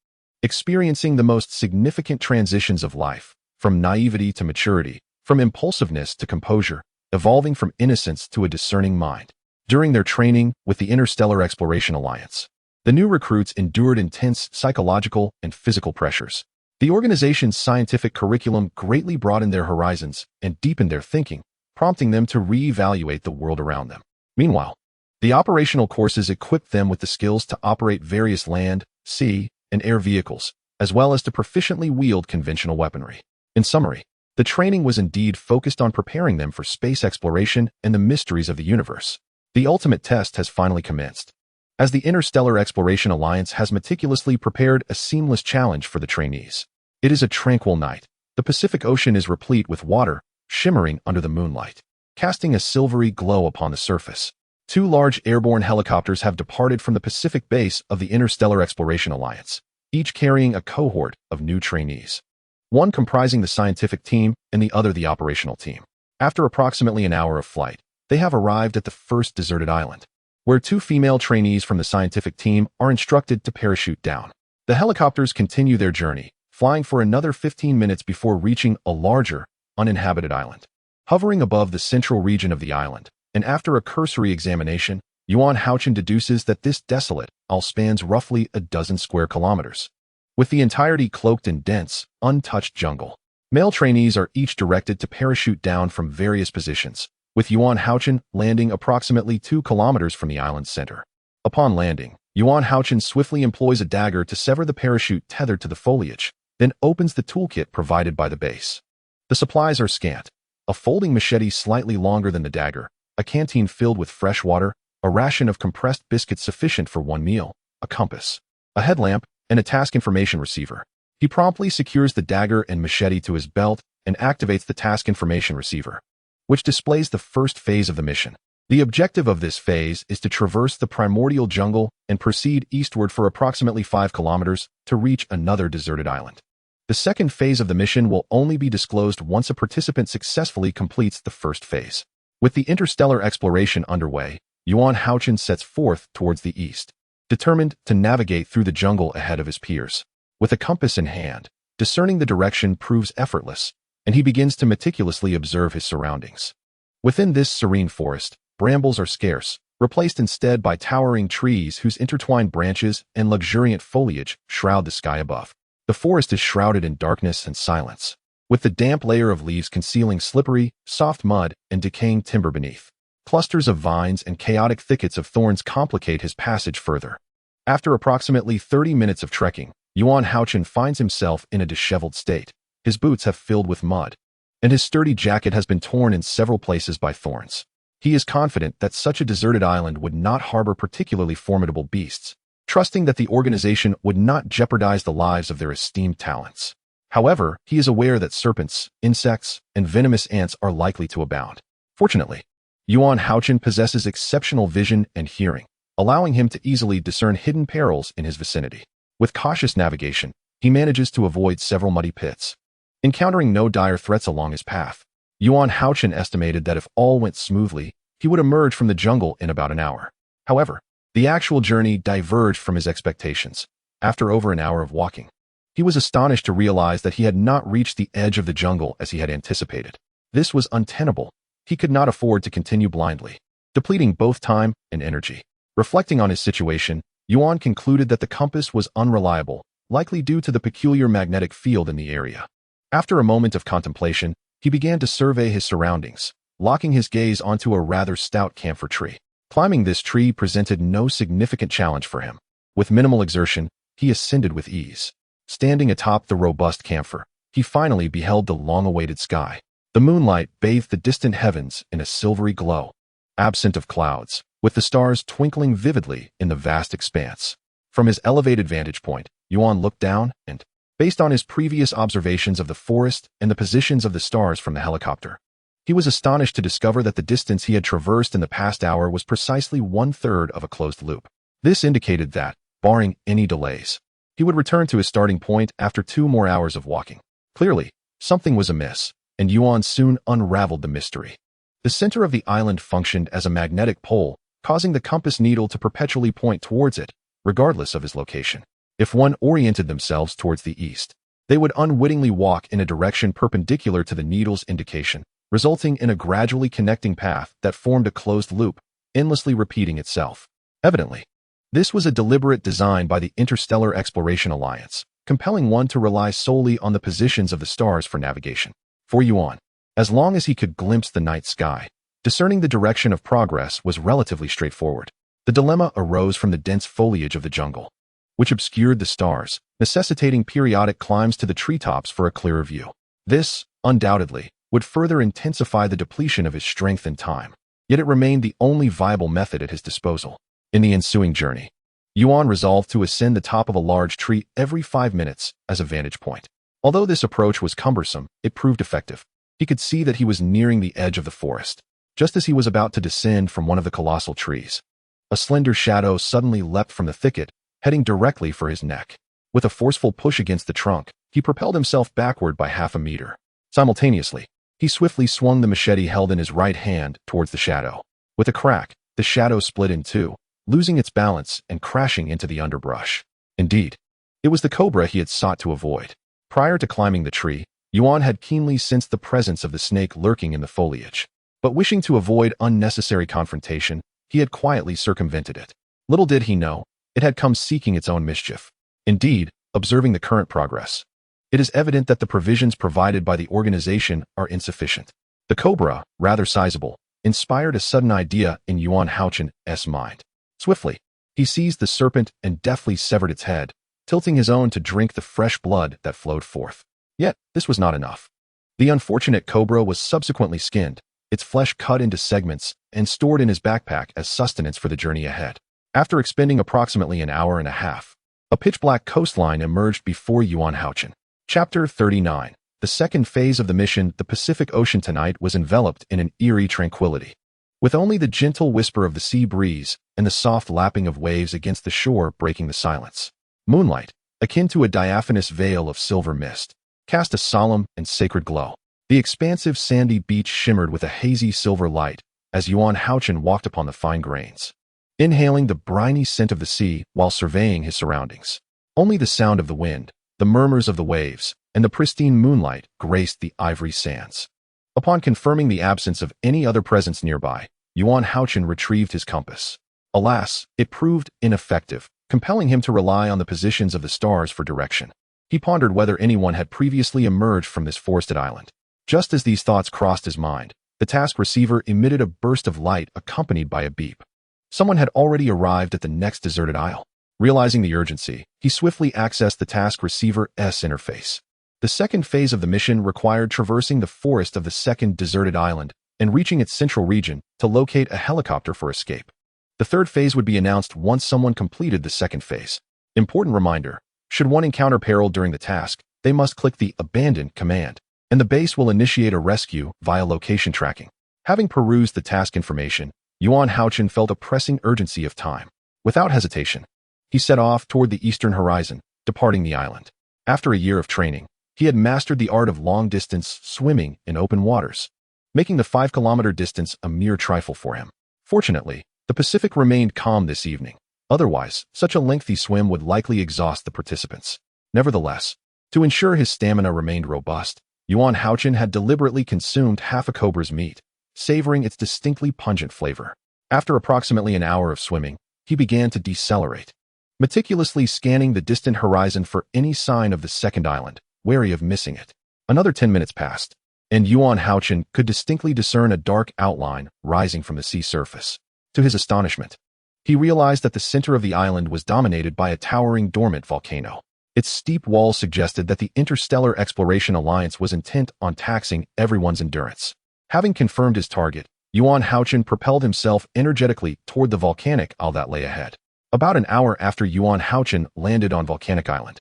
experiencing the most significant transitions of life, from naivety to maturity, from impulsiveness to composure, evolving from innocence to a discerning mind. During their training with the Interstellar Exploration Alliance, the new recruits endured intense psychological and physical pressures. The organization's scientific curriculum greatly broadened their horizons and deepened their thinking, prompting them to reevaluate the world around them. Meanwhile, the operational courses equipped them with the skills to operate various land, sea, and air vehicles, as well as to proficiently wield conventional weaponry. In summary, the training was indeed focused on preparing them for space exploration and the mysteries of the universe. The ultimate test has finally commenced, as the Interstellar Exploration Alliance has meticulously prepared a seamless challenge for the trainees. It is a tranquil night. The Pacific Ocean is replete with water, shimmering under the moonlight, casting a silvery glow upon the surface. 2 large airborne helicopters have departed from the Pacific base of the Interstellar Exploration Alliance, each carrying a cohort of new trainees, one comprising the scientific team and the other the operational team. After approximately an hour of flight, they have arrived at the first deserted island, where 2 female trainees from the scientific team are instructed to parachute down. The helicopters continue their journey, flying for another 15 minutes before reaching a larger, uninhabited island. Hovering above the central region of the island, and after a cursory examination, Yuan Hao-Chen deduces that this desolate isle spans roughly a dozen square kilometers, with the entirety cloaked in dense, untouched jungle. Male trainees are each directed to parachute down from various positions, with Yuan Hao-Chen landing approximately 2 kilometers from the island's center. Upon landing, Yuan Hao-Chen swiftly employs a dagger to sever the parachute tethered to the foliage, then opens the toolkit provided by the base. The supplies are scant: a folding machete slightly longer than the dagger, a canteen filled with fresh water, a ration of compressed biscuits sufficient for 1 meal, a compass, a headlamp, and a task information receiver. He promptly secures the dagger and machete to his belt and activates the task information receiver, which displays the first phase of the mission. The objective of this phase is to traverse the primordial jungle and proceed eastward for approximately 5 kilometers to reach another deserted island. The second phase of the mission will only be disclosed once a participant successfully completes the first phase. With the interstellar exploration underway, Yuan Hao-Chen sets forth towards the east, determined to navigate through the jungle ahead of his peers. With a compass in hand, discerning the direction proves effortless, and he begins to meticulously observe his surroundings. Within this serene forest, brambles are scarce, replaced instead by towering trees whose intertwined branches and luxuriant foliage shroud the sky above. The forest is shrouded in darkness and silence, with the damp layer of leaves concealing slippery, soft mud and decaying timber beneath. Clusters of vines and chaotic thickets of thorns complicate his passage further. After approximately 30 minutes of trekking, Hao-Chen finds himself in a disheveled state. His boots have filled with mud, and his sturdy jacket has been torn in several places by thorns. He is confident that such a deserted island would not harbor particularly formidable beasts, trusting that the organization would not jeopardize the lives of their esteemed talents. However, he is aware that serpents, insects, and venomous ants are likely to abound. Fortunately, Hao-Chen possesses exceptional vision and hearing, allowing him to easily discern hidden perils in his vicinity. With cautious navigation, he manages to avoid several muddy pits. Encountering no dire threats along his path, Hao-Chen estimated that if all went smoothly, he would emerge from the jungle in about an hour. However, the actual journey diverged from his expectations. After over an hour of walking, he was astonished to realize that he had not reached the edge of the jungle as he had anticipated. This was untenable. He could not afford to continue blindly, depleting both time and energy. Reflecting on his situation, Yuan concluded that the compass was unreliable, likely due to the peculiar magnetic field in the area. After a moment of contemplation, he began to survey his surroundings, locking his gaze onto a rather stout camphor tree. Climbing this tree presented no significant challenge for him. With minimal exertion, he ascended with ease. Standing atop the robust camphor, he finally beheld the long-awaited sky. The moonlight bathed the distant heavens in a silvery glow, absent of clouds, with the stars twinkling vividly in the vast expanse. From his elevated vantage point, Yuan looked down and, based on his previous observations of the forest and the positions of the stars from the helicopter, he was astonished to discover that the distance he had traversed in the past hour was precisely 1/3 of a closed loop. This indicated that, barring any delays, he would return to his starting point after 2 more hours of walking. Clearly, something was amiss, and Yuan soon unraveled the mystery. The center of the island functioned as a magnetic pole, causing the compass needle to perpetually point towards it, regardless of his location. If one oriented themselves towards the east, they would unwittingly walk in a direction perpendicular to the needle's indication, resulting in a gradually connecting path that formed a closed loop, endlessly repeating itself. Evidently, this was a deliberate design by the Interstellar Exploration Alliance, compelling one to rely solely on the positions of the stars for navigation. For Yuan, as long as he could glimpse the night sky, discerning the direction of progress was relatively straightforward. The dilemma arose from the dense foliage of the jungle, which obscured the stars, necessitating periodic climbs to the treetops for a clearer view. This, undoubtedly, would further intensify the depletion of his strength and time, yet it remained the only viable method at his disposal. In the ensuing journey, Yuan resolved to ascend the top of a large tree every 5 minutes as a vantage point. Although this approach was cumbersome, it proved effective. He could see that he was nearing the edge of the forest. Just as he was about to descend from one of the colossal trees, a slender shadow suddenly leapt from the thicket, heading directly for his neck. With a forceful push against the trunk, he propelled himself backward by 1/2 meter. Simultaneously, he swiftly swung the machete held in his right hand towards the shadow. With a crack, the shadow split in two, losing its balance and crashing into the underbrush. Indeed, it was the cobra he had sought to avoid. Prior to climbing the tree, Yuan had keenly sensed the presence of the snake lurking in the foliage. But wishing to avoid unnecessary confrontation, he had quietly circumvented it. Little did he know, it had come seeking its own mischief. Indeed, observing the current progress, it is evident that the provisions provided by the organization are insufficient. The cobra, rather sizable, inspired a sudden idea in Hao-Chen's mind. Swiftly, he seized the serpent and deftly severed its head, tilting his own to drink the fresh blood that flowed forth. Yet, this was not enough. The unfortunate cobra was subsequently skinned, its flesh cut into segments and stored in his backpack as sustenance for the journey ahead. After expending approximately an hour and a half, a pitch-black coastline emerged before Hao-Chen. Chapter 39. The second phase of the mission, the Pacific Ocean tonight, was enveloped in an eerie tranquility. With only the gentle whisper of the sea breeze and the soft lapping of waves against the shore breaking the silence. Moonlight, akin to a diaphanous veil of silver mist, cast a solemn and sacred glow. The expansive sandy beach shimmered with a hazy silver light as Hao-Chen walked upon the fine grains, inhaling the briny scent of the sea while surveying his surroundings. Only the sound of the wind, the murmurs of the waves, and the pristine moonlight graced the ivory sands. Upon confirming the absence of any other presence nearby, Hao-Chen retrieved his compass. Alas, it proved ineffective, compelling him to rely on the positions of the stars for direction. He pondered whether anyone had previously emerged from this forested island. Just as these thoughts crossed his mind, the task receiver emitted a burst of light accompanied by a beep. Someone had already arrived at the next deserted isle. Realizing the urgency, he swiftly accessed the task receiver's interface. The second phase of the mission required traversing the forest of the second deserted island and reaching its central region to locate a helicopter for escape. The third phase would be announced once someone completed the second phase. Important reminder, should one encounter peril during the task, they must click the Abandon command, and the base will initiate a rescue via location tracking. Having perused the task information, Hao-Chen felt a pressing urgency of time. Without hesitation, he set off toward the eastern horizon, departing the island. After a year of training, he had mastered the art of long-distance swimming in open waters, making the 5-kilometer distance a mere trifle for him. Fortunately, the Pacific remained calm this evening. Otherwise, such a lengthy swim would likely exhaust the participants. Nevertheless, to ensure his stamina remained robust, Hao-Chen had deliberately consumed half a cobra's meat, savoring its distinctly pungent flavor. After approximately an hour of swimming, he began to decelerate, meticulously scanning the distant horizon for any sign of the second island, wary of missing it. Another 10 minutes passed, and Hao-Chen could distinctly discern a dark outline rising from the sea surface. To his astonishment, he realized that the center of the island was dominated by a towering dormant volcano. Its steep walls suggested that the Interstellar Exploration Alliance was intent on taxing everyone's endurance. Having confirmed his target, Hao-Chen propelled himself energetically toward the volcanic isle that lay ahead. About an hour after Hao-Chen landed on Volcanic Island,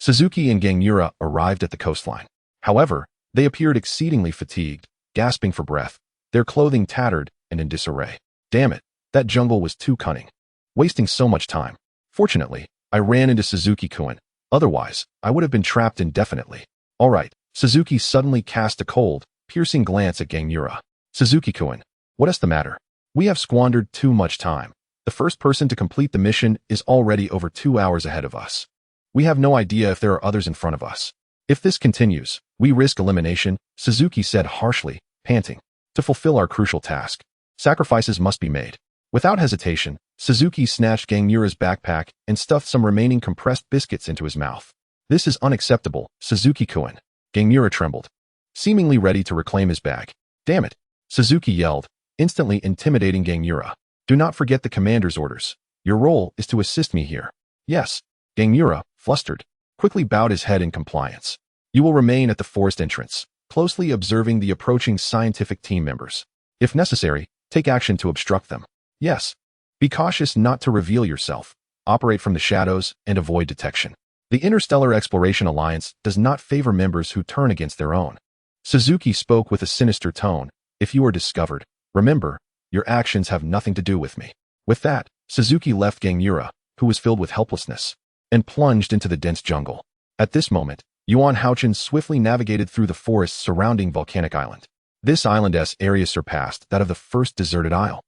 Suzuki and Gangyura arrived at the coastline. However, they appeared exceedingly fatigued, gasping for breath, their clothing tattered and in disarray. Damn it, that jungle was too cunning. Wasting so much time. Fortunately, I ran into Suzuki-kun. Otherwise, I would have been trapped indefinitely. All right, Suzuki suddenly cast a cold, piercing glance at Gangyura. Suzuki-kun, what is the matter? We have squandered too much time. The first person to complete the mission is already over 2 hours ahead of us. We have no idea if there are others in front of us. If this continues, we risk elimination, Suzuki said harshly, panting. To fulfill our crucial task, sacrifices must be made. Without hesitation, Suzuki snatched Gangyura's backpack and stuffed some remaining compressed biscuits into his mouth. This is unacceptable, Suzuki-kun. Gangyura trembled, seemingly ready to reclaim his bag. Damn it, Suzuki yelled, instantly intimidating Gangyura. Do not forget the commander's orders. Your role is to assist me here. Yes, Gangyura, flustered, quickly bowed his head in compliance. You will remain at the forest entrance, closely observing the approaching scientific team members. If necessary, take action to obstruct them. Yes. Be cautious not to reveal yourself, operate from the shadows, and avoid detection. The Interstellar Exploration Alliance does not favor members who turn against their own. Suzuki spoke with a sinister tone. If you are discovered, remember, your actions have nothing to do with me. With that, Suzuki left Gangyura, who was filled with helplessness, and plunged into the dense jungle. At this moment, Hao-Chen swiftly navigated through the forests surrounding Volcanic Island. This island's area surpassed that of the first deserted isle,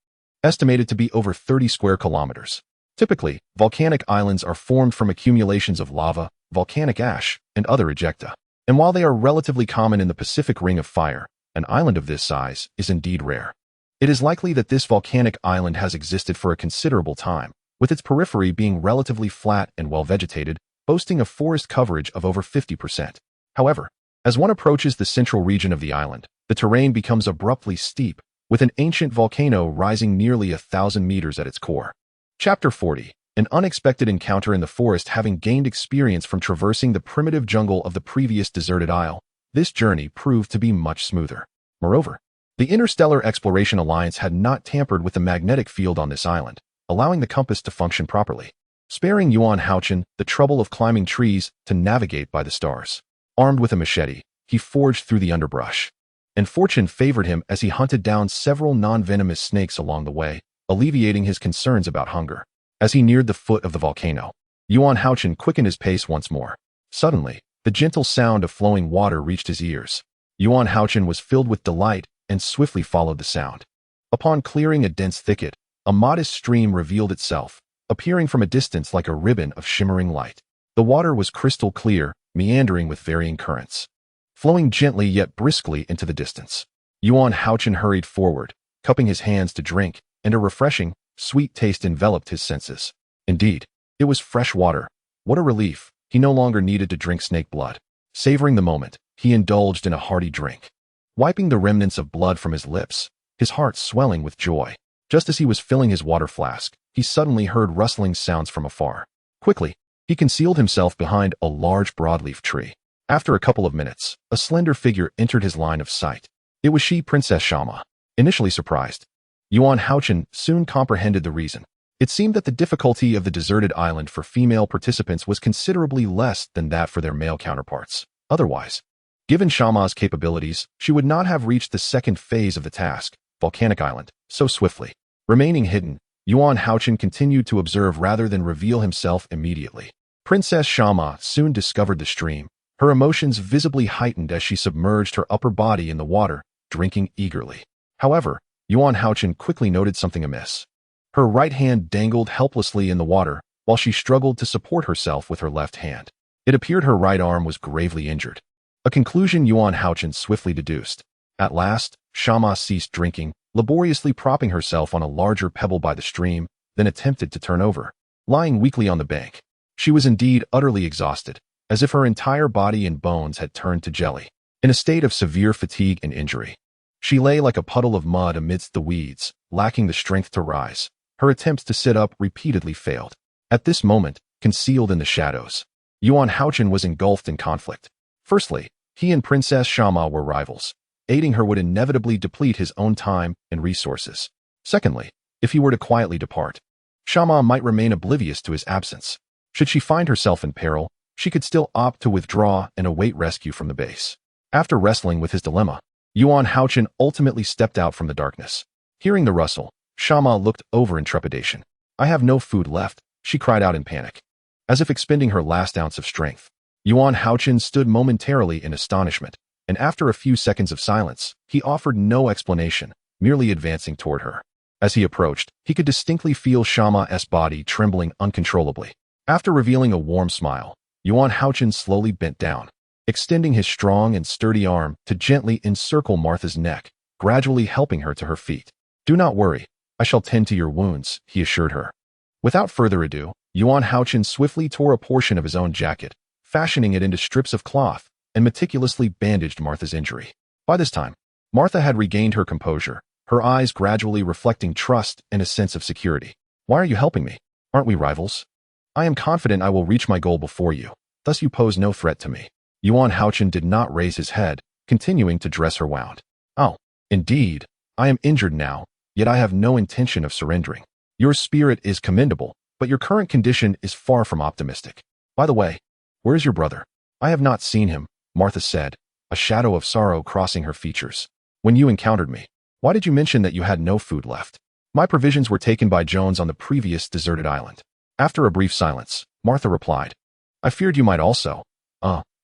estimated to be over 30 square kilometers. Typically, volcanic islands are formed from accumulations of lava, volcanic ash, and other ejecta. And while they are relatively common in the Pacific Ring of Fire, an island of this size is indeed rare. It is likely that this volcanic island has existed for a considerable time, with its periphery being relatively flat and well-vegetated, boasting a forest coverage of over 50%. However, as one approaches the central region of the island, the terrain becomes abruptly steep, with an ancient volcano rising nearly 1,000 meters at its core. Chapter 40. An unexpected encounter in the forest. Having gained experience from traversing the primitive jungle of the previous deserted isle, this journey proved to be much smoother. Moreover, the Interstellar Exploration Alliance had not tampered with the magnetic field on this island, allowing the compass to function properly, sparing Hao-Chen the trouble of climbing trees to navigate by the stars. Armed with a machete, he forged through the underbrush, and fortune favored him as he hunted down several non-venomous snakes along the way, alleviating his concerns about hunger. As he neared the foot of the volcano, Hao-Chen quickened his pace once more. Suddenly, the gentle sound of flowing water reached his ears. Hao-Chen was filled with delight and swiftly followed the sound. Upon clearing a dense thicket, a modest stream revealed itself, appearing from a distance like a ribbon of shimmering light. The water was crystal clear, meandering with varying currents, flowing gently yet briskly into the distance. Hao-Chen hurried forward, cupping his hands to drink, and a refreshing, sweet taste enveloped his senses. Indeed, it was fresh water. What a relief! He no longer needed to drink snake blood. Savoring the moment, he indulged in a hearty drink, wiping the remnants of blood from his lips, his heart swelling with joy. Just as he was filling his water flask, he suddenly heard rustling sounds from afar. Quickly, he concealed himself behind a large broadleaf tree. After a couple of minutes, a slender figure entered his line of sight. It was she, Princess Shama. Initially surprised, Hao-Chen soon comprehended the reason. It seemed that the difficulty of the deserted island for female participants was considerably less than that for their male counterparts. Otherwise, given Shama's capabilities, she would not have reached the second phase of the task, Volcanic Island, so swiftly. Remaining hidden, Hao-Chen continued to observe rather than reveal himself immediately. Princess Shama soon discovered the stream, her emotions visibly heightened as she submerged her upper body in the water, drinking eagerly. However, Hao-Chen quickly noted something amiss. Her right hand dangled helplessly in the water, while she struggled to support herself with her left hand. It appeared her right arm was gravely injured. A conclusion Hao-Chen swiftly deduced. At last, Shama ceased drinking, laboriously propping herself on a larger pebble by the stream, then attempted to turn over, lying weakly on the bank. She was indeed utterly exhausted, as if her entire body and bones had turned to jelly. In a state of severe fatigue and injury, she lay like a puddle of mud amidst the weeds, lacking the strength to rise. Her attempts to sit up repeatedly failed. At this moment, concealed in the shadows, Hao-Chen was engulfed in conflict. Firstly, he and Princess Shama were rivals. Aiding her would inevitably deplete his own time and resources. Secondly, if he were to quietly depart, Shama might remain oblivious to his absence. Should she find herself in peril, she could still opt to withdraw and await rescue from the base. After wrestling with his dilemma, Hao-Chen ultimately stepped out from the darkness. Hearing the rustle, Shama looked over in trepidation. "I have no food left," she cried out in panic. As if expending her last ounce of strength, Hao-Chen stood momentarily in astonishment, and after a few seconds of silence, he offered no explanation, merely advancing toward her. As he approached, he could distinctly feel Shama's body trembling uncontrollably. After revealing a warm smile, Hao-Chen slowly bent down, extending his strong and sturdy arm to gently encircle Martha's neck, gradually helping her to her feet. "Do not worry, I shall tend to your wounds," he assured her. Without further ado, Hao-Chen swiftly tore a portion of his own jacket, fashioning it into strips of cloth, and meticulously bandaged Martha's injury. By this time, Martha had regained her composure, her eyes gradually reflecting trust and a sense of security. "Why are you helping me? Aren't we rivals? I am confident I will reach my goal before you, thus you pose no threat to me." Hao-Chen did not raise his head, continuing to dress her wound. "Oh, indeed, I am injured now, yet I have no intention of surrendering. Your spirit is commendable, but your current condition is far from optimistic. By the way, where is your brother?" "I have not seen him," Martha said, a shadow of sorrow crossing her features. "When you encountered me, why did you mention that you had no food left?" "My provisions were taken by Jones on the previous deserted island." After a brief silence, Martha replied, "I feared you might also.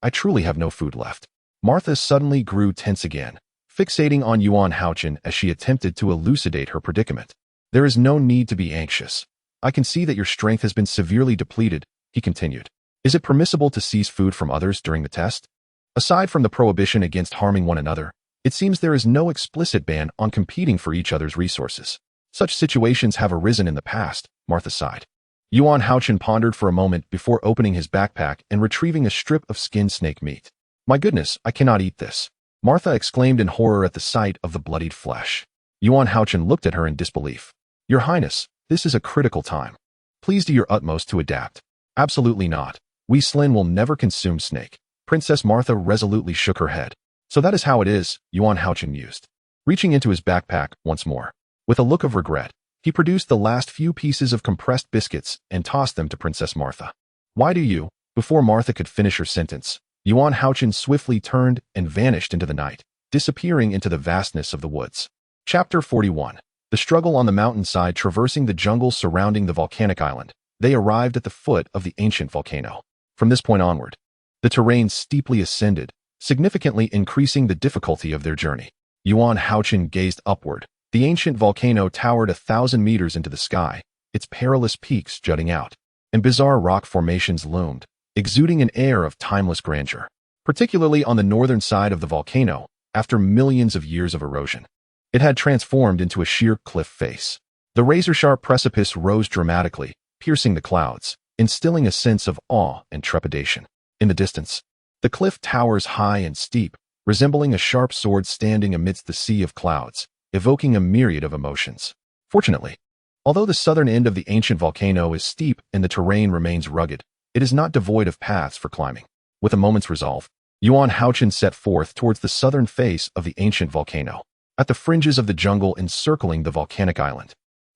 I truly have no food left." Martha suddenly grew tense again, fixating on Hao-Chen as she attempted to elucidate her predicament. "There is no need to be anxious. I can see that your strength has been severely depleted," he continued. "Is it permissible to seize food from others during the test? Aside from the prohibition against harming one another, it seems there is no explicit ban on competing for each other's resources. Such situations have arisen in the past," Martha sighed. Hao-Chen pondered for a moment before opening his backpack and retrieving a strip of skinned snake meat. "My goodness, I cannot eat this," Martha exclaimed in horror at the sight of the bloodied flesh. Hao-Chen looked at her in disbelief. "Your Highness, this is a critical time. Please do your utmost to adapt." "Absolutely not. We Slin will never consume snake." Princess Martha resolutely shook her head. "So that is how it is," Hao-Chen mused. Reaching into his backpack once more, with a look of regret, he produced the last few pieces of compressed biscuits and tossed them to Princess Martha. "Why do you?" Before Martha could finish her sentence, Hao-Chen swiftly turned and vanished into the night, disappearing into the vastness of the woods. Chapter 41. The struggle on the mountainside. Traversing the jungle surrounding the volcanic island, they arrived at the foot of the ancient volcano. From this point onward, the terrain steeply ascended, significantly increasing the difficulty of their journey. Hao-Chen gazed upward. The ancient volcano towered 1,000 meters into the sky, its perilous peaks jutting out, and bizarre rock formations loomed, exuding an air of timeless grandeur. Particularly on the northern side of the volcano, after millions of years of erosion, it had transformed into a sheer cliff face. The razor-sharp precipice rose dramatically, piercing the clouds, instilling a sense of awe and trepidation. In the distance, the cliff towers high and steep, resembling a sharp sword standing amidst the sea of clouds, evoking a myriad of emotions. Fortunately, Although the southern end of the ancient volcano is steep and the terrain remains rugged, it is not devoid of paths for climbing. With a moment's resolve, Yuan Hao-Chen set forth towards the southern face of the ancient volcano, at the fringes of the jungle encircling the volcanic island.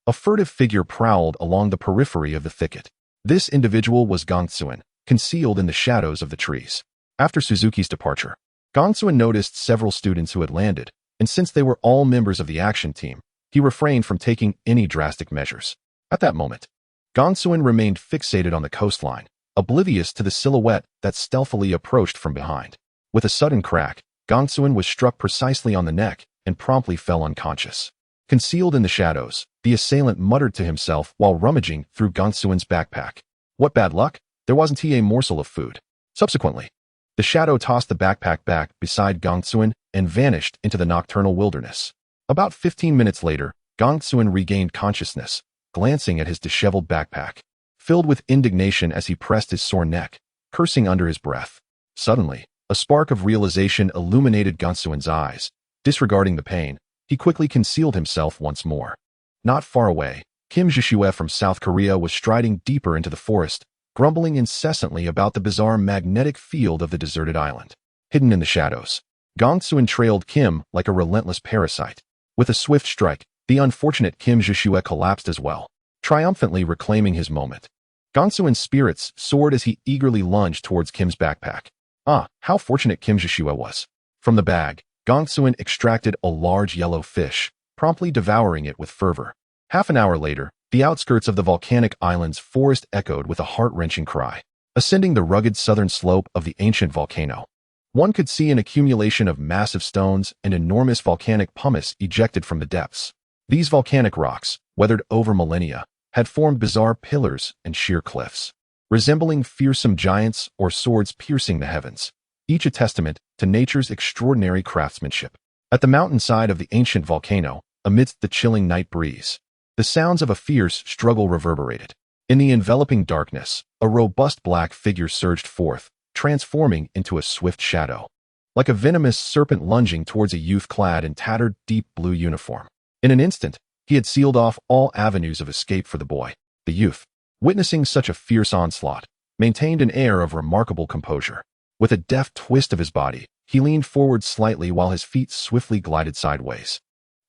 A furtive figure prowled along the periphery of the thicket. This individual was Gongsuan, concealed in the shadows of the trees. After Suzuki's departure, Gongsuan noticed several students who had landed, and since they were all members of the action team, he refrained from taking any drastic measures. At that moment, Gongsuan remained fixated on the coastline, oblivious to the silhouette that stealthily approached from behind. With a sudden crack, Gongsuan was struck precisely on the neck and promptly fell unconscious. Concealed in the shadows, the assailant muttered to himself while rummaging through Gongsuan's backpack. What bad luck? There wasn't a morsel of food. Subsequently, the shadow tossed the backpack back beside Gongsuan and vanished into the nocturnal wilderness. About 15 minutes later, Gongsuan regained consciousness, glancing at his disheveled backpack, filled with indignation as he pressed his sore neck, cursing under his breath. Suddenly, a spark of realization illuminated Gongsuan's eyes. Disregarding the pain, he quickly concealed himself once more. Not far away, Kim Jishue from South Korea was striding deeper into the forest, grumbling incessantly about the bizarre magnetic field of the deserted island. Hidden in the shadows, Gongsuan trailed Kim like a relentless parasite. With a swift strike, the unfortunate Kim Jishue collapsed as well, triumphantly reclaiming his moment. Gongsuan's spirits soared as he eagerly lunged towards Kim's backpack. Ah, how fortunate Kim Jishue was. From the bag, Gongsuan extracted a large yellow fish, promptly devouring it with fervor. Half an hour later, the outskirts of the volcanic island's forest echoed with a heart-wrenching cry. Ascending the rugged southern slope of the ancient volcano, one could see an accumulation of massive stones and enormous volcanic pumice ejected from the depths. These volcanic rocks, weathered over millennia, had formed bizarre pillars and sheer cliffs, resembling fearsome giants or swords piercing the heavens, each a testament to nature's extraordinary craftsmanship. At the mountainside of the ancient volcano, amidst the chilling night breeze, the sounds of a fierce struggle reverberated. In the enveloping darkness, a robust black figure surged forth, transforming into a swift shadow, like a venomous serpent lunging towards a youth clad in tattered, deep blue uniform. In an instant, he had sealed off all avenues of escape for the boy. The youth, witnessing such a fierce onslaught, maintained an air of remarkable composure. With a deft twist of his body, he leaned forward slightly while his feet swiftly glided sideways,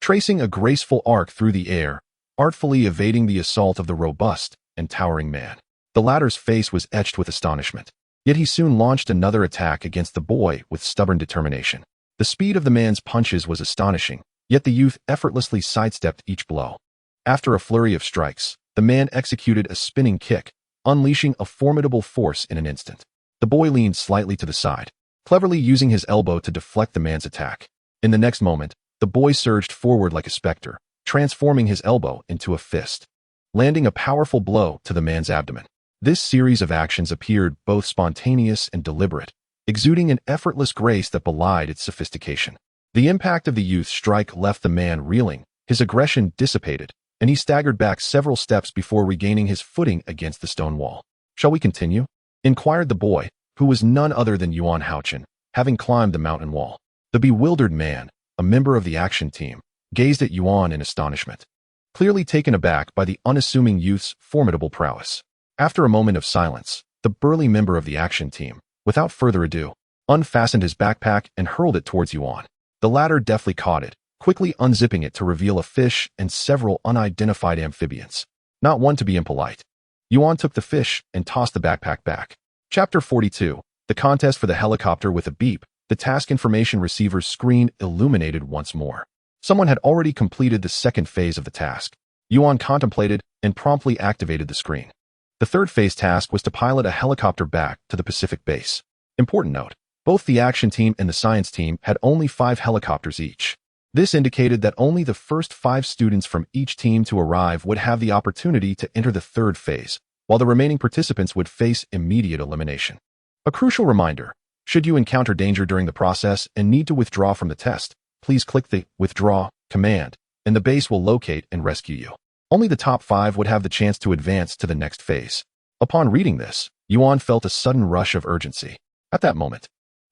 tracing a graceful arc through the air, artfully evading the assault of the robust and towering man. The latter's face was etched with astonishment. Yet he soon launched another attack against the boy with stubborn determination. The speed of the man's punches was astonishing, yet the youth effortlessly sidestepped each blow. After a flurry of strikes, the man executed a spinning kick, unleashing a formidable force in an instant. The boy leaned slightly to the side, cleverly using his elbow to deflect the man's attack. In the next moment, the boy surged forward like a specter, transforming his elbow into a fist, landing a powerful blow to the man's abdomen. This series of actions appeared both spontaneous and deliberate, exuding an effortless grace that belied its sophistication. The impact of the youth's strike left the man reeling, his aggression dissipated, and he staggered back several steps before regaining his footing against the stone wall. "Shall we continue?" inquired the boy, who was none other than Yuan Hao-Chen, having climbed the mountain wall. The bewildered man, a member of the action team, gazed at Yuan in astonishment, clearly taken aback by the unassuming youth's formidable prowess. After a moment of silence, the burly member of the action team, without further ado, unfastened his backpack and hurled it towards Yuan. The latter deftly caught it, quickly unzipping it to reveal a fish and several unidentified amphibians. Not one to be impolite, Yuan took the fish and tossed the backpack back. Chapter 42. The contest for the helicopter. With a beep, the task information receiver's screen illuminated once more. Someone had already completed the second phase of the task. Yuan contemplated and promptly activated the screen. The third phase task was to pilot a helicopter back to the Pacific base. Important note, both the action team and the science team had only 5 helicopters each. This indicated that only the first 5 students from each team to arrive would have the opportunity to enter the third phase, while the remaining participants would face immediate elimination. A crucial reminder, should you encounter danger during the process and need to withdraw from the test, please click the Withdraw command, and the base will locate and rescue you. Only the top 5 would have the chance to advance to the next phase. Upon reading this, Yuan felt a sudden rush of urgency. At that moment,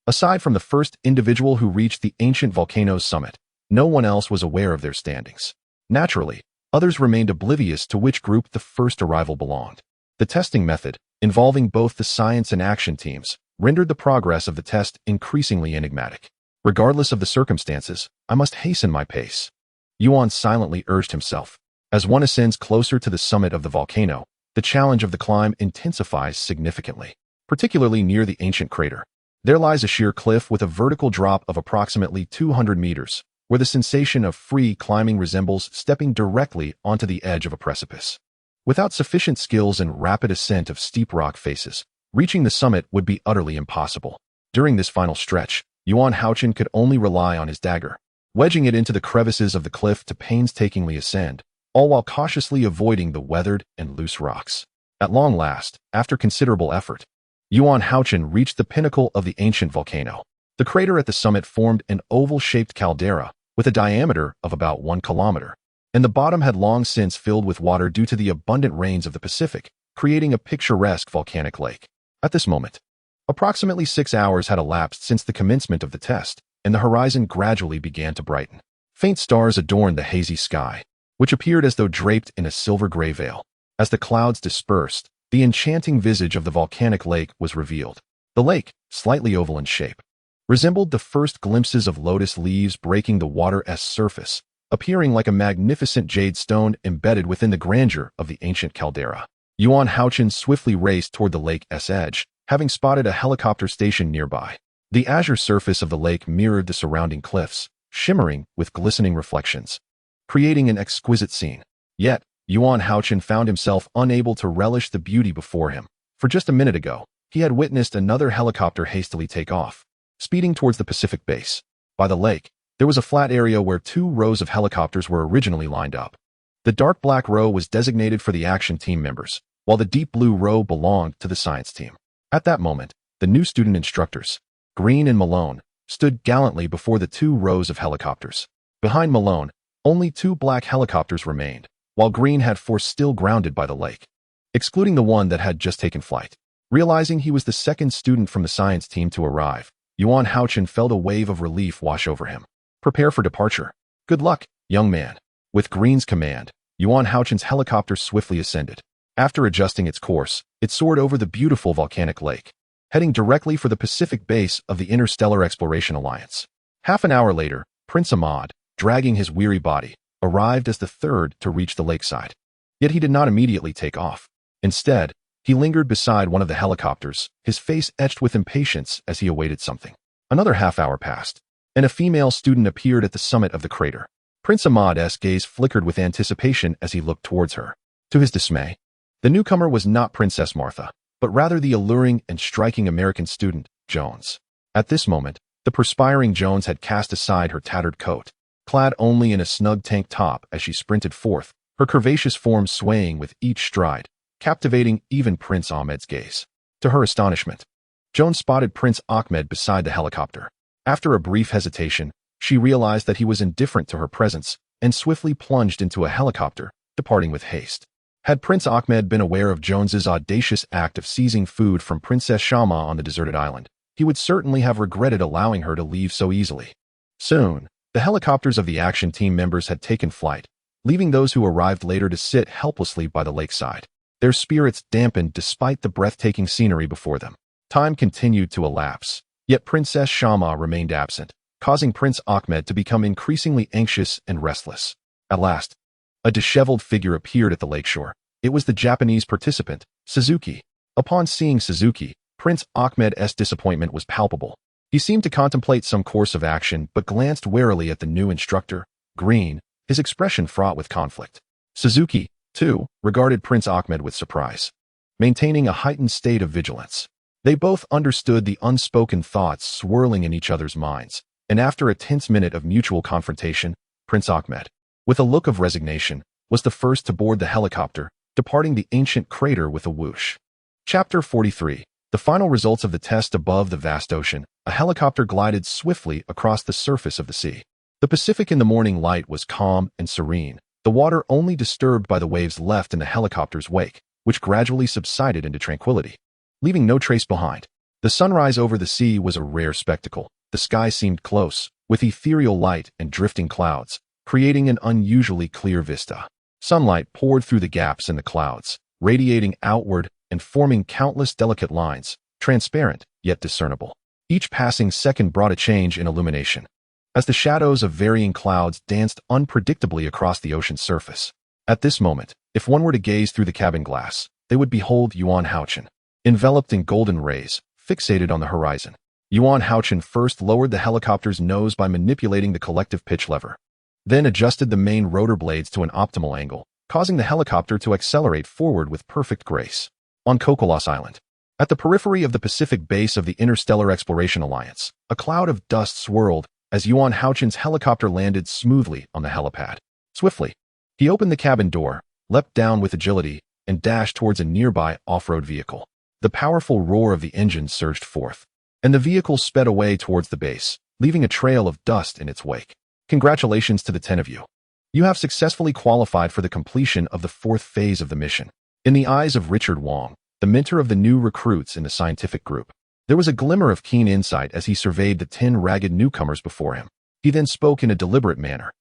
aside from the first individual who reached the ancient volcano's summit, no one else was aware of their standings. Naturally, Others remained oblivious to which group the first arrival belonged. The testing method, involving both the science and action teams, rendered the progress of the test increasingly enigmatic. Regardless of the circumstances, I must hasten my pace. Yuan silently urged himself. As one ascends closer to the summit of the volcano, the challenge of the climb intensifies significantly, particularly near the ancient crater. There lies a sheer cliff with a vertical drop of approximately 200 meters, where the sensation of free climbing resembles stepping directly onto the edge of a precipice. Without sufficient skills and rapid ascent of steep rock faces, reaching the summit would be utterly impossible. During this final stretch, Yuan Hao-Chen could only rely on his dagger, wedging it into the crevices of the cliff to painstakingly ascend, all while cautiously avoiding the weathered and loose rocks. At long last, after considerable effort, Yuan Hao-Chen reached the pinnacle of the ancient volcano. The crater at the summit formed an oval-shaped caldera with a diameter of about 1 kilometer, and the bottom had long since filled with water due to the abundant rains of the Pacific, creating a picturesque volcanic lake. At this moment, approximately 6 hours had elapsed since the commencement of the test, and the horizon gradually began to brighten. Faint stars adorned the hazy sky, which appeared as though draped in a silver-gray veil. As the clouds dispersed, the enchanting visage of the volcanic lake was revealed. The lake, slightly oval in shape, resembled the first glimpses of lotus leaves breaking the water's surface, appearing like a magnificent jade stone embedded within the grandeur of the ancient caldera. Yuan Hao-Chen swiftly raced toward the lake's edge, having spotted a helicopter station nearby. The azure surface of the lake mirrored the surrounding cliffs, shimmering with glistening reflections, creating an exquisite scene. Yet, Yuan Hao-Chen found himself unable to relish the beauty before him. For just a minute ago, he had witnessed another helicopter hastily take off, speeding towards the Pacific base. By the lake, there was a flat area where 2 rows of helicopters were originally lined up. The dark black row was designated for the action team members, while the deep blue row belonged to the science team. At that moment, the new student instructors, Green and Malone, stood gallantly before the 2 rows of helicopters. Behind Malone, only 2 black helicopters remained, while Green had 4 still grounded by the lake, excluding the one that had just taken flight. Realizing he was the second student from the science team to arrive, Yuan Hao-Chen felt a wave of relief wash over him. Prepare for departure. Good luck, young man. With Green's command, Yuan Hao-Chen's helicopter swiftly ascended. After adjusting its course, it soared over the beautiful volcanic lake, heading directly for the Pacific base of the Interstellar Exploration Alliance. Half an hour later, Prince Ahmad, dragging his weary body, arrived as the third to reach the lakeside. Yet he did not immediately take off. Instead, he lingered beside one of the helicopters, his face etched with impatience as he awaited something. Another half hour passed, and a female student appeared at the summit of the crater. Prince Ahmad's gaze flickered with anticipation as he looked towards her. To his dismay, the newcomer was not Princess Martha, but rather the alluring and striking American student, Jones. At this moment, the perspiring Jones had cast aside her tattered coat, clad only in a snug tank top as she sprinted forth, her curvaceous form swaying with each stride, captivating even Prince Ahmed's gaze. To her astonishment, Jones spotted Prince Ahmed beside the helicopter. After a brief hesitation, she realized that he was indifferent to her presence and swiftly plunged into a helicopter, departing with haste. Had Prince Ahmed been aware of Jones's audacious act of seizing food from Princess Shama on the deserted island, he would certainly have regretted allowing her to leave so easily. Soon, the helicopters of the action team members had taken flight, leaving those who arrived later to sit helplessly by the lakeside, their spirits dampened despite the breathtaking scenery before them. Time continued to elapse, yet Princess Shama remained absent, causing Prince Ahmed to become increasingly anxious and restless. At last, a disheveled figure appeared at the lakeshore. It was the Japanese participant, Suzuki. Upon seeing Suzuki, Prince Ahmed's disappointment was palpable. He seemed to contemplate some course of action but glanced warily at the new instructor, Green, his expression fraught with conflict. Suzuki, too, regarded Prince Ahmed with surprise, maintaining a heightened state of vigilance. They both understood the unspoken thoughts swirling in each other's minds, and after a tense minute of mutual confrontation, Prince Ahmed, with a look of resignation, was the first to board the helicopter, departing the ancient crater with a whoosh. Chapter 43. The final results of the test. Above the vast ocean, a helicopter glided swiftly across the surface of the sea. The Pacific in the morning light was calm and serene, the water only disturbed by the waves left in the helicopter's wake, which gradually subsided into tranquility, leaving no trace behind. The sunrise over the sea was a rare spectacle. The sky seemed close, with ethereal light and drifting clouds, creating an unusually clear vista. Sunlight poured through the gaps in the clouds, radiating outward and forming countless delicate lines, transparent yet discernible. Each passing second brought a change in illumination, as the shadows of varying clouds danced unpredictably across the ocean's surface. At this moment, if one were to gaze through the cabin glass, they would behold Yuan Hao-Chen, enveloped in golden rays, fixated on the horizon. Yuan Hao-Chen first lowered the helicopter's nose by manipulating the collective pitch lever, then adjusted the main rotor blades to an optimal angle, causing the helicopter to accelerate forward with perfect grace. On Kokolos Island, at the periphery of the Pacific base of the Interstellar Exploration Alliance, a cloud of dust swirled as Yuan Hao-Chen's helicopter landed smoothly on the helipad. Swiftly, he opened the cabin door, leapt down with agility, and dashed towards a nearby off-road vehicle. The powerful roar of the engine surged forth, and the vehicle sped away towards the base, leaving a trail of dust in its wake. Congratulations to the 10 of you. You have successfully qualified for the completion of the 4th phase of the mission. In the eyes of Richard Wong, the mentor of the new recruits in the scientific group, there was a glimmer of keen insight as he surveyed the 10 ragged newcomers before him. He then spoke in a deliberate manner.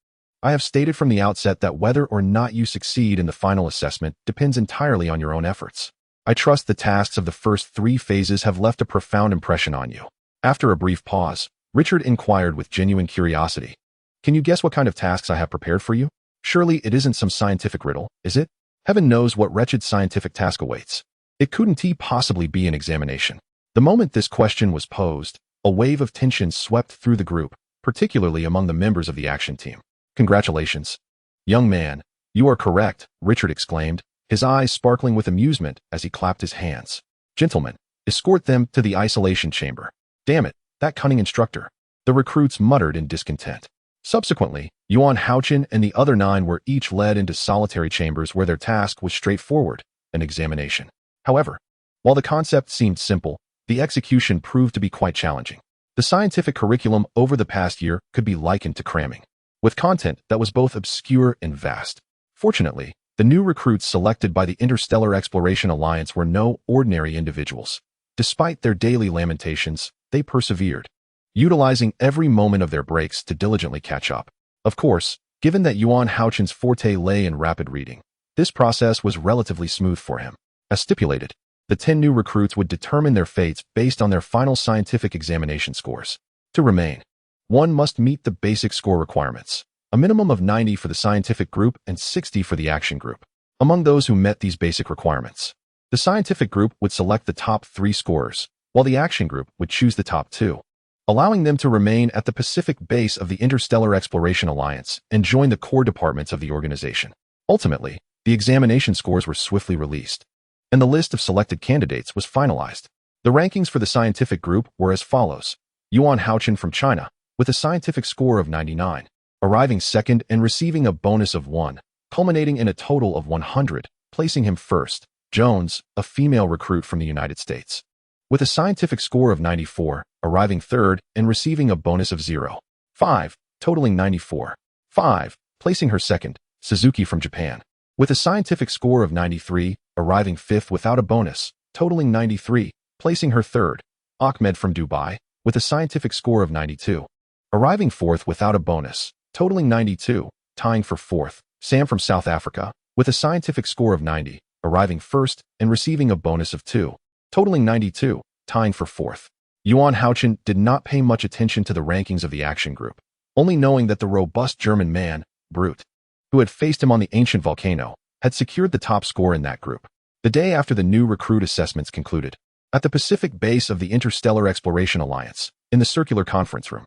I have stated from the outset that whether or not you succeed in the final assessment depends entirely on your own efforts. I trust the tasks of the first 3 phases have left a profound impression on you. After a brief pause, Richard inquired with genuine curiosity. Can you guess what kind of tasks I have prepared for you? Surely it isn't some scientific riddle, is it? Heaven knows what wretched scientific task awaits. It couldn't possibly be an examination. The moment this question was posed, a wave of tension swept through the group, particularly among the members of the action team. Congratulations. Young man, you are correct, Richard exclaimed, his eyes sparkling with amusement as he clapped his hands. Gentlemen, escort them to the isolation chamber. Damn it, that cunning instructor. The recruits muttered in discontent. Subsequently, Yuan Hao-Chen and the other 9 were each led into solitary chambers where their task was straightforward, an examination. However, while the concept seemed simple, the execution proved to be quite challenging. The scientific curriculum over the past year could be likened to cramming, with content that was both obscure and vast. Fortunately, the new recruits selected by the Interstellar Exploration Alliance were no ordinary individuals. Despite their daily lamentations, they persevered, utilizing every moment of their breaks to diligently catch up. Of course, given that Yuan Hao-Chen's forte lay in rapid reading, this process was relatively smooth for him. As stipulated, the 10 new recruits would determine their fates based on their final scientific examination scores. To remain, one must meet the basic score requirements, a minimum of 90 for the scientific group and 60 for the action group. Among those who met these basic requirements, the scientific group would select the top 3 scorers, while the action group would choose the top 2, allowing them to remain at the Pacific base of the Interstellar Exploration Alliance and join the core departments of the organization. Ultimately, the examination scores were swiftly released, and the list of selected candidates was finalized. The rankings for the scientific group were as follows. Yuan Hao-Chen from China, with a scientific score of 99, arriving second and receiving a bonus of 1, culminating in a total of 100, placing him first. Jones, a female recruit from the United States, with a scientific score of 94, arriving third and receiving a bonus of 0.5, totaling 94. 5, placing her second. Suzuki from Japan, with a scientific score of 93, arriving fifth without a bonus, totaling 93, placing her third. Ahmed from Dubai, with a scientific score of 92, arriving fourth without a bonus, totaling 92, tying for fourth. Sam from South Africa, with a scientific score of 90, arriving first and receiving a bonus of 2, totaling 92, tying for fourth. Yuan Hao-Chen did not pay much attention to the rankings of the action group, only knowing that the robust German man, Brute, who had faced him on the ancient volcano, had secured the top score in that group. The day after the new recruit assessments concluded, at the Pacific base of the Interstellar Exploration Alliance, in the circular conference room,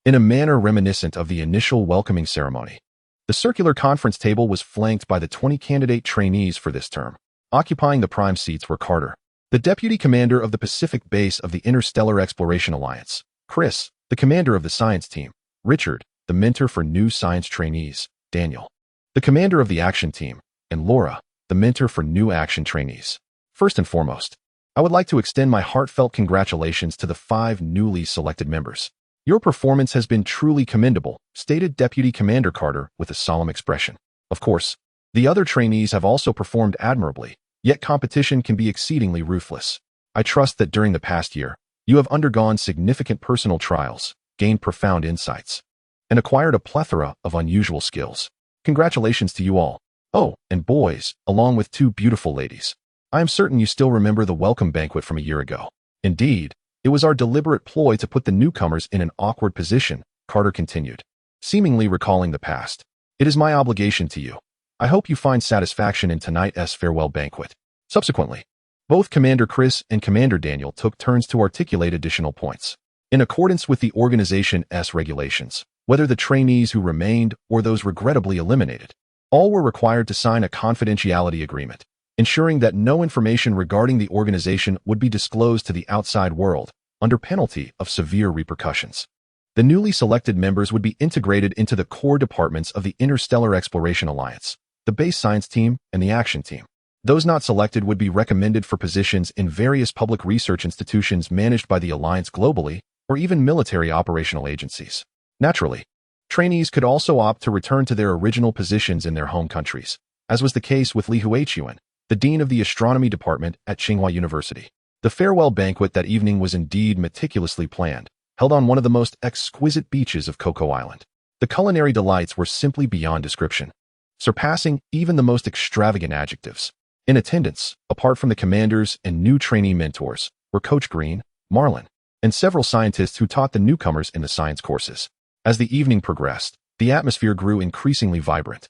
in a manner reminiscent of the initial welcoming ceremony, the circular conference table was flanked by the 20 candidate trainees for this term. Occupying the prime seats were Carter, the deputy commander of the Pacific base of the Interstellar Exploration Alliance, Chris, the commander of the science team, Richard, the mentor for new science trainees, Daniel, the commander of the action team, and Laura, the mentor for new action trainees. First and foremost, I would like to extend my heartfelt congratulations to the 5 newly selected members. Your performance has been truly commendable, stated Deputy Commander Carter with a solemn expression. Of course, the other trainees have also performed admirably, yet competition can be exceedingly ruthless. I trust that during the past year, you have undergone significant personal trials, gained profound insights, and acquired a plethora of unusual skills. Congratulations to you all. Oh, and boys, along with two beautiful ladies. I am certain you still remember the welcome banquet from a year ago. Indeed, it was our deliberate ploy to put the newcomers in an awkward position, Carter continued, seemingly recalling the past. It is my obligation to you. I hope you find satisfaction in tonight's farewell banquet. Subsequently, both Commander Chris and Commander Daniel took turns to articulate additional points. In accordance with the organization's regulations, whether the trainees who remained or those regrettably eliminated, all were required to sign a confidentiality agreement, ensuring that no information regarding the organization would be disclosed to the outside world, under penalty of severe repercussions. The newly selected members would be integrated into the core departments of the Interstellar Exploration Alliance, the Base Science Team, and the Action Team. Those not selected would be recommended for positions in various public research institutions managed by the Alliance globally, or even military operational agencies. Naturally, trainees could also opt to return to their original positions in their home countries, as was the case with Li Huachuan, the Dean of the Astronomy Department at Tsinghua University. The farewell banquet that evening was indeed meticulously planned, held on one of the most exquisite beaches of Coco Island. The culinary delights were simply beyond description, surpassing even the most extravagant adjectives. In attendance, apart from the commanders and new trainee mentors, were Coach Green, Marlin, and several scientists who taught the newcomers in the science courses. As the evening progressed, the atmosphere grew increasingly vibrant,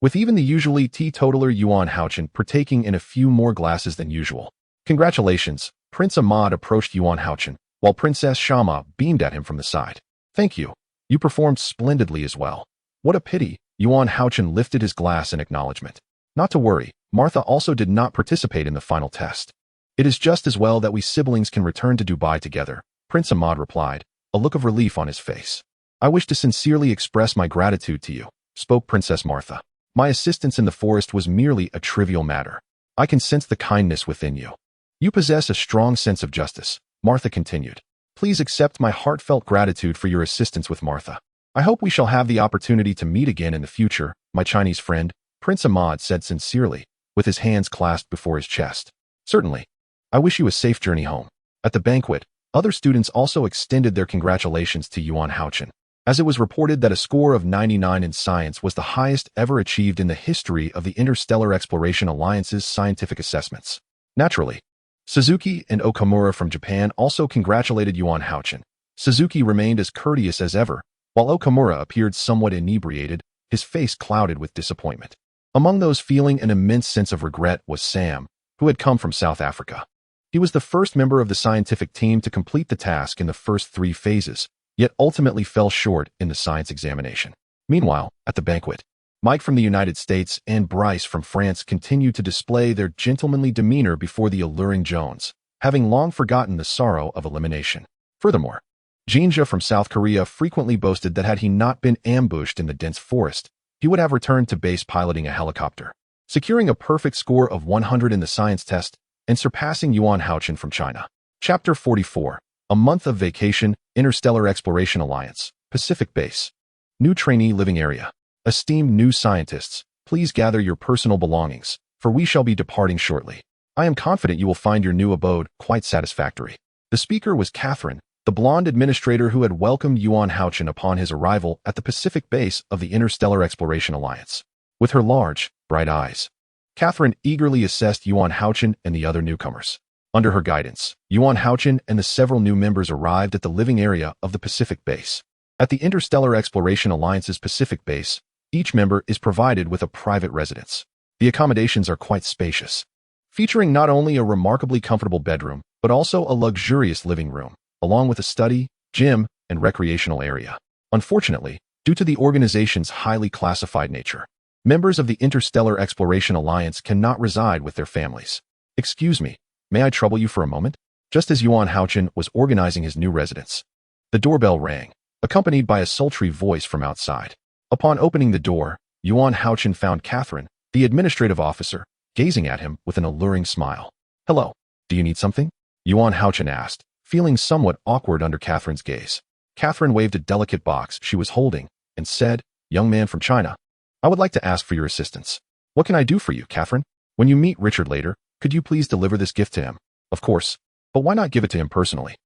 with even the usually teetotaler Yuan Hao-Chen partaking in a few more glasses than usual. Congratulations, Prince Ahmad approached Yuan Hao-Chen, while Princess Shama beamed at him from the side. Thank you. You performed splendidly as well. What a pity, Yuan Hao-Chen lifted his glass in acknowledgement. Not to worry, Martha also did not participate in the final test. It is just as well that we siblings can return to Dubai together, Prince Ahmad replied, a look of relief on his face. I wish to sincerely express my gratitude to you, spoke Princess Martha. My assistance in the forest was merely a trivial matter. I can sense the kindness within you. You possess a strong sense of justice, Martha continued. Please accept my heartfelt gratitude for your assistance with Martha. I hope we shall have the opportunity to meet again in the future, my Chinese friend, Prince Ahmad said sincerely, with his hands clasped before his chest. Certainly. I wish you a safe journey home. At the banquet, other students also extended their congratulations to Yuan Hao-Chen, as it was reported that a score of 99 in science was the highest ever achieved in the history of the Interstellar Exploration Alliance's scientific assessments. Naturally, Suzuki and Okamura from Japan also congratulated Yuan Hao-Chen. Suzuki remained as courteous as ever, while Okamura appeared somewhat inebriated, his face clouded with disappointment. Among those feeling an immense sense of regret was Sam, who had come from South Africa. He was the first member of the scientific team to complete the task in the first 3 phases, yet ultimately fell short in the science examination. Meanwhile, at the banquet, Mike from the United States and Bryce from France continued to display their gentlemanly demeanor before the alluring Jones, having long forgotten the sorrow of elimination. Furthermore, Jinja from South Korea frequently boasted that had he not been ambushed in the dense forest, he would have returned to base piloting a helicopter, securing a perfect score of 100 in the science test and surpassing Yuan Hao-Chen from China. Chapter 44. A Month of Vacation, Interstellar Exploration Alliance, Pacific Base. New Trainee Living Area. Esteemed new scientists, please gather your personal belongings, for we shall be departing shortly. I am confident you will find your new abode quite satisfactory. The speaker was Catherine, the blonde administrator who had welcomed Yuan Hao-Chen upon his arrival at the Pacific Base of the Interstellar Exploration Alliance. With her large, bright eyes, Catherine eagerly assessed Yuan Hao-Chen and the other newcomers. Under her guidance, Yuan Hao-Chen and the several new members arrived at the living area of the Pacific Base. At the Interstellar Exploration Alliance's Pacific Base, each member is provided with a private residence. The accommodations are quite spacious, featuring not only a remarkably comfortable bedroom, but also a luxurious living room, along with a study, gym, and recreational area. Unfortunately, due to the organization's highly classified nature, members of the Interstellar Exploration Alliance cannot reside with their families. Excuse me, may I trouble you for a moment? Just as Yuan Hao-Chen was organizing his new residence, the doorbell rang, accompanied by a sultry voice from outside. Upon opening the door, Yuan Hao-Chen found Catherine, the administrative officer, gazing at him with an alluring smile. Hello, do you need something? Yuan Hao-Chen asked, feeling somewhat awkward under Catherine's gaze. Catherine waved a delicate box she was holding and said, Young man from China, I would like to ask for your assistance. What can I do for you, Catherine? When you meet Richard later, could you please deliver this gift to him? Of course, but why not give it to him personally?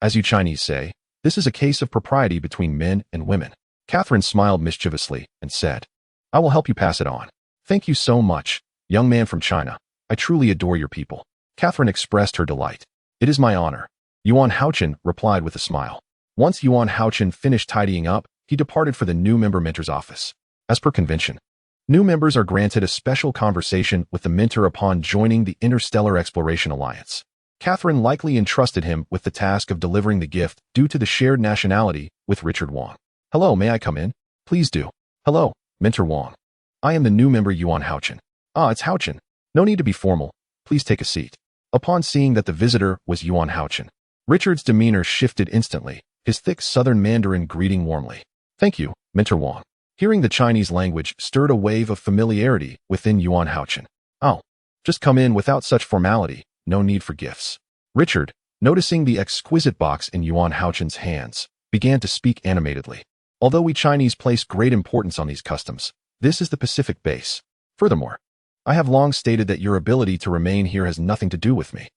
As you Chinese say, this is a case of propriety between men and women. Catherine smiled mischievously and said, I will help you pass it on. Thank you so much, young man from China. I truly adore your people. Catherine expressed her delight. It is my honor. Yuan Hao-Chen replied with a smile. Once Yuan Hao-Chen finished tidying up, he departed for the new member mentor's office. As per convention, new members are granted a special conversation with the mentor upon joining the Interstellar Exploration Alliance. Catherine likely entrusted him with the task of delivering the gift due to the shared nationality with Richard Wong. Hello, may I come in? Please do. Hello, Mentor Wong. I am the new member Yuan Hao-Chen. Ah, it's Hao-Chen. No need to be formal. Please take a seat. Upon seeing that the visitor was Yuan Hao-Chen, Richard's demeanor shifted instantly, his thick southern Mandarin greeting warmly. Thank you, Mentor Wong. Hearing the Chinese language stirred a wave of familiarity within Yuan Hao-Chen. Oh, just come in without such formality, no need for gifts. Richard, noticing the exquisite box in Yuan Hao-Chen's hands, began to speak animatedly. Although we Chinese place great importance on these customs, this is the Pacific base. Furthermore, I have long stated that your ability to remain here has nothing to do with me.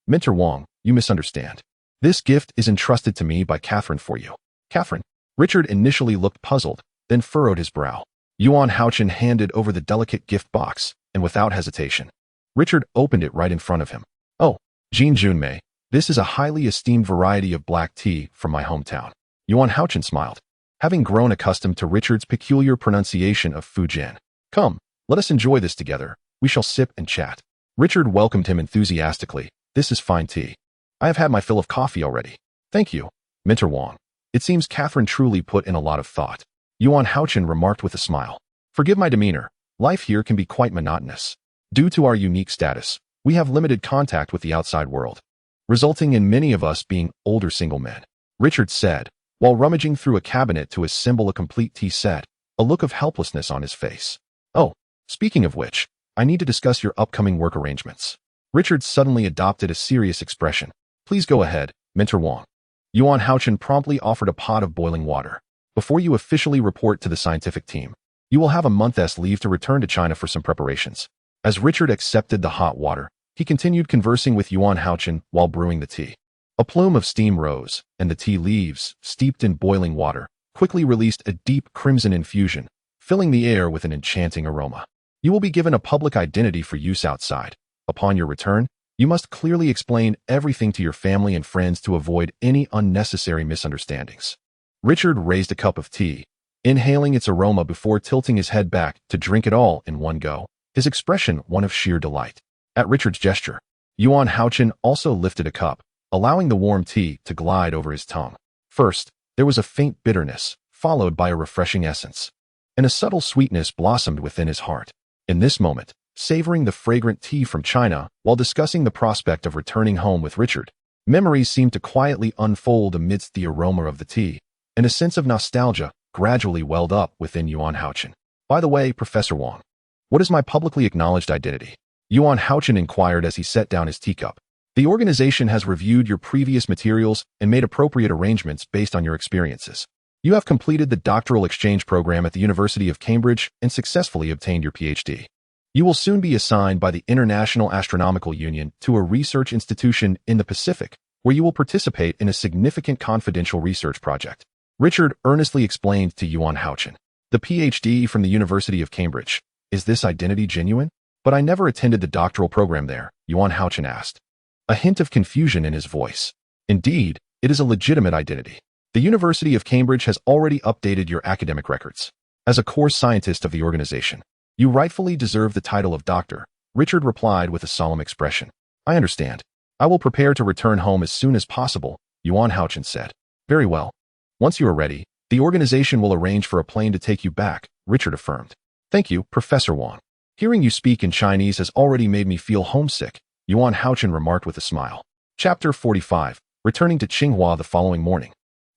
Mentor Wong, you misunderstand. This gift is entrusted to me by Catherine for you. Catherine? Richard initially looked puzzled, then furrowed his brow. Yuan Hao-Chen handed over the delicate gift box, and without hesitation, Richard opened it right in front of him. Oh, Jin Junmei, this is a highly esteemed variety of black tea from my hometown. Yuan Hao-Chen smiled, having grown accustomed to Richard's peculiar pronunciation of Fujian. Come, let us enjoy this together. We shall sip and chat. Richard welcomed him enthusiastically. This is fine tea. I have had my fill of coffee already. Thank you, Mentor Wong. It seems Catherine truly put in a lot of thought. Yuan Hao-Chen remarked with a smile. Forgive my demeanor. Life here can be quite monotonous. Due to our unique status, we have limited contact with the outside world, resulting in many of us being older single men. Richard said, while rummaging through a cabinet to assemble a complete tea set, a look of helplessness on his face. Oh, speaking of which, I need to discuss your upcoming work arrangements. Richard suddenly adopted a serious expression. Please go ahead, Mentor Wong. Yuan Hao-Chen promptly offered a pot of boiling water. Before you officially report to the scientific team, you will have a month's leave to return to China for some preparations. As Richard accepted the hot water, he continued conversing with Yuan Hao-Chen while brewing the tea. A plume of steam rose, and the tea leaves, steeped in boiling water, quickly released a deep crimson infusion, filling the air with an enchanting aroma. You will be given a public identity for use outside. Upon your return, you must clearly explain everything to your family and friends to avoid any unnecessary misunderstandings. Richard raised a cup of tea, inhaling its aroma before tilting his head back to drink it all in one go, his expression one of sheer delight. At Richard's gesture, Yuan Hao-Chen also lifted a cup, allowing the warm tea to glide over his tongue. First, there was a faint bitterness, followed by a refreshing essence, and a subtle sweetness blossomed within his heart. In this moment, savoring the fragrant tea from China while discussing the prospect of returning home with Richard, memories seemed to quietly unfold amidst the aroma of the tea, and a sense of nostalgia gradually welled up within Yuan Hao-Chen. By the way, Professor Wong, what is my publicly acknowledged identity? Yuan Hao-Chen inquired as he set down his teacup. The organization has reviewed your previous materials and made appropriate arrangements based on your experiences. You have completed the doctoral exchange program at the University of Cambridge and successfully obtained your PhD. You will soon be assigned by the International Astronomical Union to a research institution in the Pacific, where you will participate in a significant confidential research project. Richard earnestly explained to Yuan Hao-Chen. The PhD from the University of Cambridge. Is this identity genuine? But I never attended the doctoral program there, Yuan Hao-Chen asked, a hint of confusion in his voice. Indeed, it is a legitimate identity. The University of Cambridge has already updated your academic records. As a core scientist of the organization, you rightfully deserve the title of doctor, Richard replied with a solemn expression. I understand. I will prepare to return home as soon as possible, Yuan Hao-Chen said. Very well. Once you are ready, the organization will arrange for a plane to take you back, Richard affirmed. Thank you, Professor Wong. Hearing you speak in Chinese has already made me feel homesick, Yuan Hao-Chen remarked with a smile. Chapter 45. Returning to Tsinghua the following morning.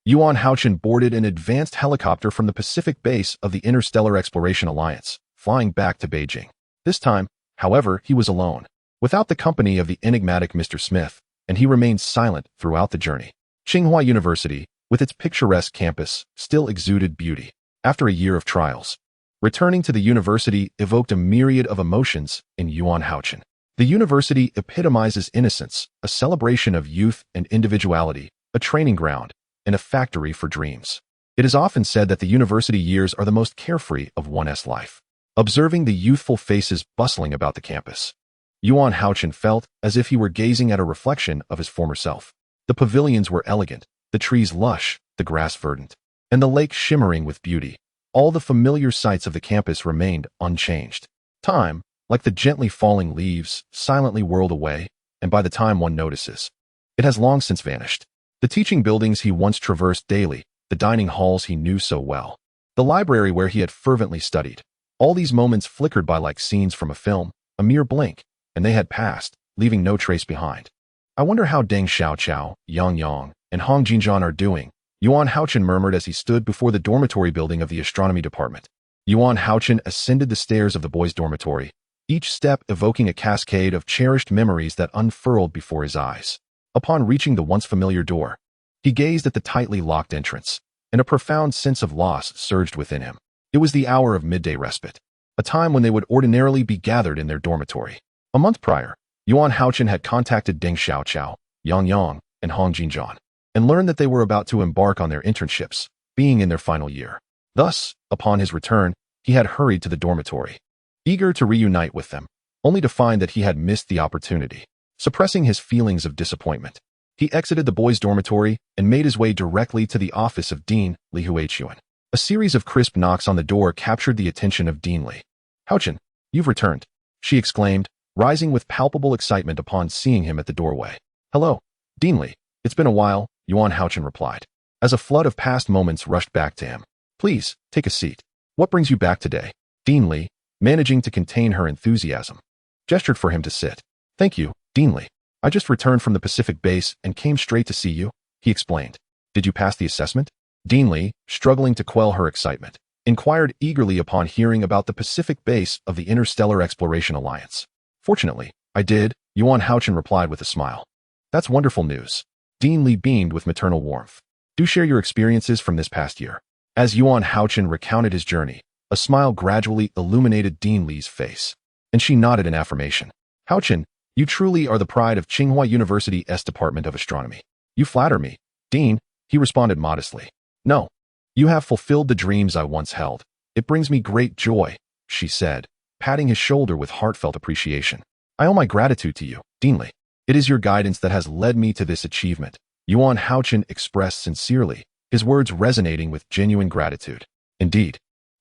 Yuan Hao-Chen boarded an advanced helicopter from the Pacific base of the Interstellar Exploration Alliance, flying back to Beijing. This time, however, he was alone, without the company of the enigmatic Mr. Smith, and he remained silent throughout the journey. Tsinghua University, with its picturesque campus, still exuded beauty. After a year of trials, returning to the university evoked a myriad of emotions in Yuan Hao-Chen. The university epitomizes innocence, a celebration of youth and individuality, a training ground, and a factory for dreams. It is often said that the university years are the most carefree of one's life. observing the youthful faces bustling about the campus. Hao-Chen felt as if he were gazing at a reflection of his former self. The pavilions were elegant, the trees lush, the grass verdant, and the lake shimmering with beauty. All the familiar sights of the campus remained unchanged. Time, like the gently falling leaves, silently whirled away, and by the time one notices, it has long since vanished. The teaching buildings he once traversed daily, the dining halls he knew so well, the library where he had fervently studied, all these moments flickered by like scenes from a film, a mere blink, and they had passed, leaving no trace behind. I wonder how Deng Xiaoqiao, Yang Yang, and Hong Jinjian are doing, Hao-Chen murmured as he stood before the dormitory building of the astronomy department. Hao-Chen ascended the stairs of the boys' dormitory, each step evoking a cascade of cherished memories that unfurled before his eyes. Upon reaching the once familiar door, he gazed at the tightly locked entrance, and a profound sense of loss surged within him. It was the hour of midday respite, a time when they would ordinarily be gathered in their dormitory. A month prior, Hao-Chen had contacted Deng Xiaoqiao, Yang Yang, and Hong Jinjian, and learned that they were about to embark on their internships, being in their final year. Thus, upon his return, he had hurried to the dormitory, eager to reunite with them, only to find that he had missed the opportunity. Suppressing his feelings of disappointment, he exited the boys' dormitory and made his way directly to the office of Dean Li Huichuan. A series of crisp knocks on the door captured the attention of Dean Li. "Hao-Chen, you've returned," she exclaimed, rising with palpable excitement upon seeing him at the doorway. "Hello, Dean Li. It's been a while," Hao-Chen replied, as a flood of past moments rushed back to him. "Please, take a seat. What brings you back today?" Dean Li, managing to contain her enthusiasm, gestured for him to sit. "Thank you, Dean Li. I just returned from the Pacific base and came straight to see you," he explained. "Did you pass the assessment?" Dean Li, struggling to quell her excitement, inquired eagerly upon hearing about the Pacific base of the Interstellar Exploration Alliance. "Fortunately, I did," Hao-Chen replied with a smile. "That's wonderful news." Dean Li beamed with maternal warmth. "Do share your experiences from this past year." As Hao-Chen recounted his journey, a smile gradually illuminated Dean Li's face, and she nodded in affirmation. "Hao-Chen, you truly are the pride of Tsinghua University's Department of Astronomy." "You flatter me, Dean," he responded modestly. "No, you have fulfilled the dreams I once held. It brings me great joy," she said, patting his shoulder with heartfelt appreciation. "I owe my gratitude to you, Dean Li. It is your guidance that has led me to this achievement," Hao-Chen expressed sincerely, his words resonating with genuine gratitude. Indeed,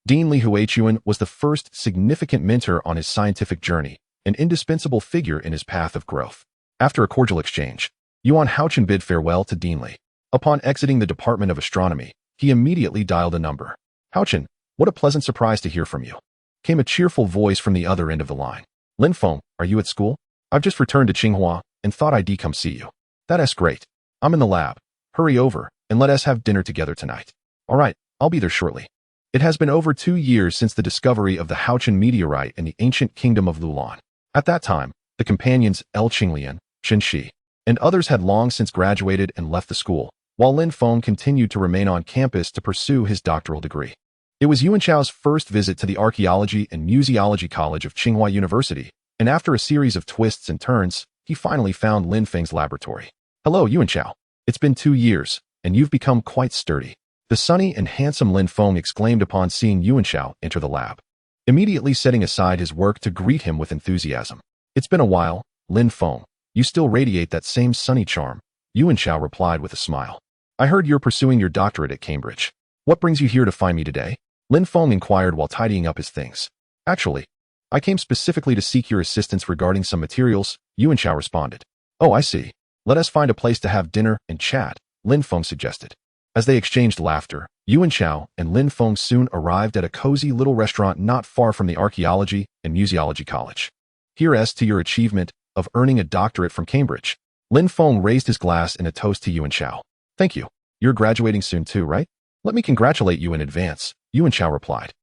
Dean Li Huichuan was the first significant mentor on his scientific journey, an indispensable figure in his path of growth. After a cordial exchange, Hao-Chen bid farewell to Dean Li. Upon exiting the Department of Astronomy, he immediately dialed a number. "Hao-Chen, what a pleasant surprise to hear from you," came a cheerful voice from the other end of the line. "Lin Feng, are you at school? I've just returned to Tsinghua and thought I'd come see you." "That's great. I'm in the lab. Hurry over, and let us have dinner together tonight." "All right, I'll be there shortly." It has been over 2 years since the discovery of the Hao-Chen Meteorite in the ancient kingdom of Loulan. At that time, the companions Qinglian, Shi, and others had long since graduated and left the school, while Lin Feng continued to remain on campus to pursue his doctoral degree. It was Yuan Chao's first visit to the Archaeology and Museology College of Tsinghua University, and after a series of twists and turns, he finally found Lin Feng's laboratory. "Hello, Yuan Chao. It's been 2 years, and you've become quite sturdy," the sunny and handsome Lin Feng exclaimed upon seeing Yuan Chao enter the lab, immediately setting aside his work to greet him with enthusiasm. "It's been a while, Lin Feng. You still radiate that same sunny charm," Yuan Chao replied with a smile. "I heard you're pursuing your doctorate at Cambridge. What brings you here to find me today?" Lin Feng inquired while tidying up his things. "Actually, I came specifically to seek your assistance regarding some materials," Yuan Chao responded. "Oh, I see. Let us find a place to have dinner and chat," Lin Feng suggested. As they exchanged laughter, Yuan Chao and Lin Feng soon arrived at a cozy little restaurant not far from the Archaeology and Museology College. "Here's to your achievement of earning a doctorate from Cambridge." Lin Feng raised his glass in a toast to Yuan Chao. "Thank you. You're graduating soon too, right?" "Let me congratulate you in advance," Yuan Chao replied.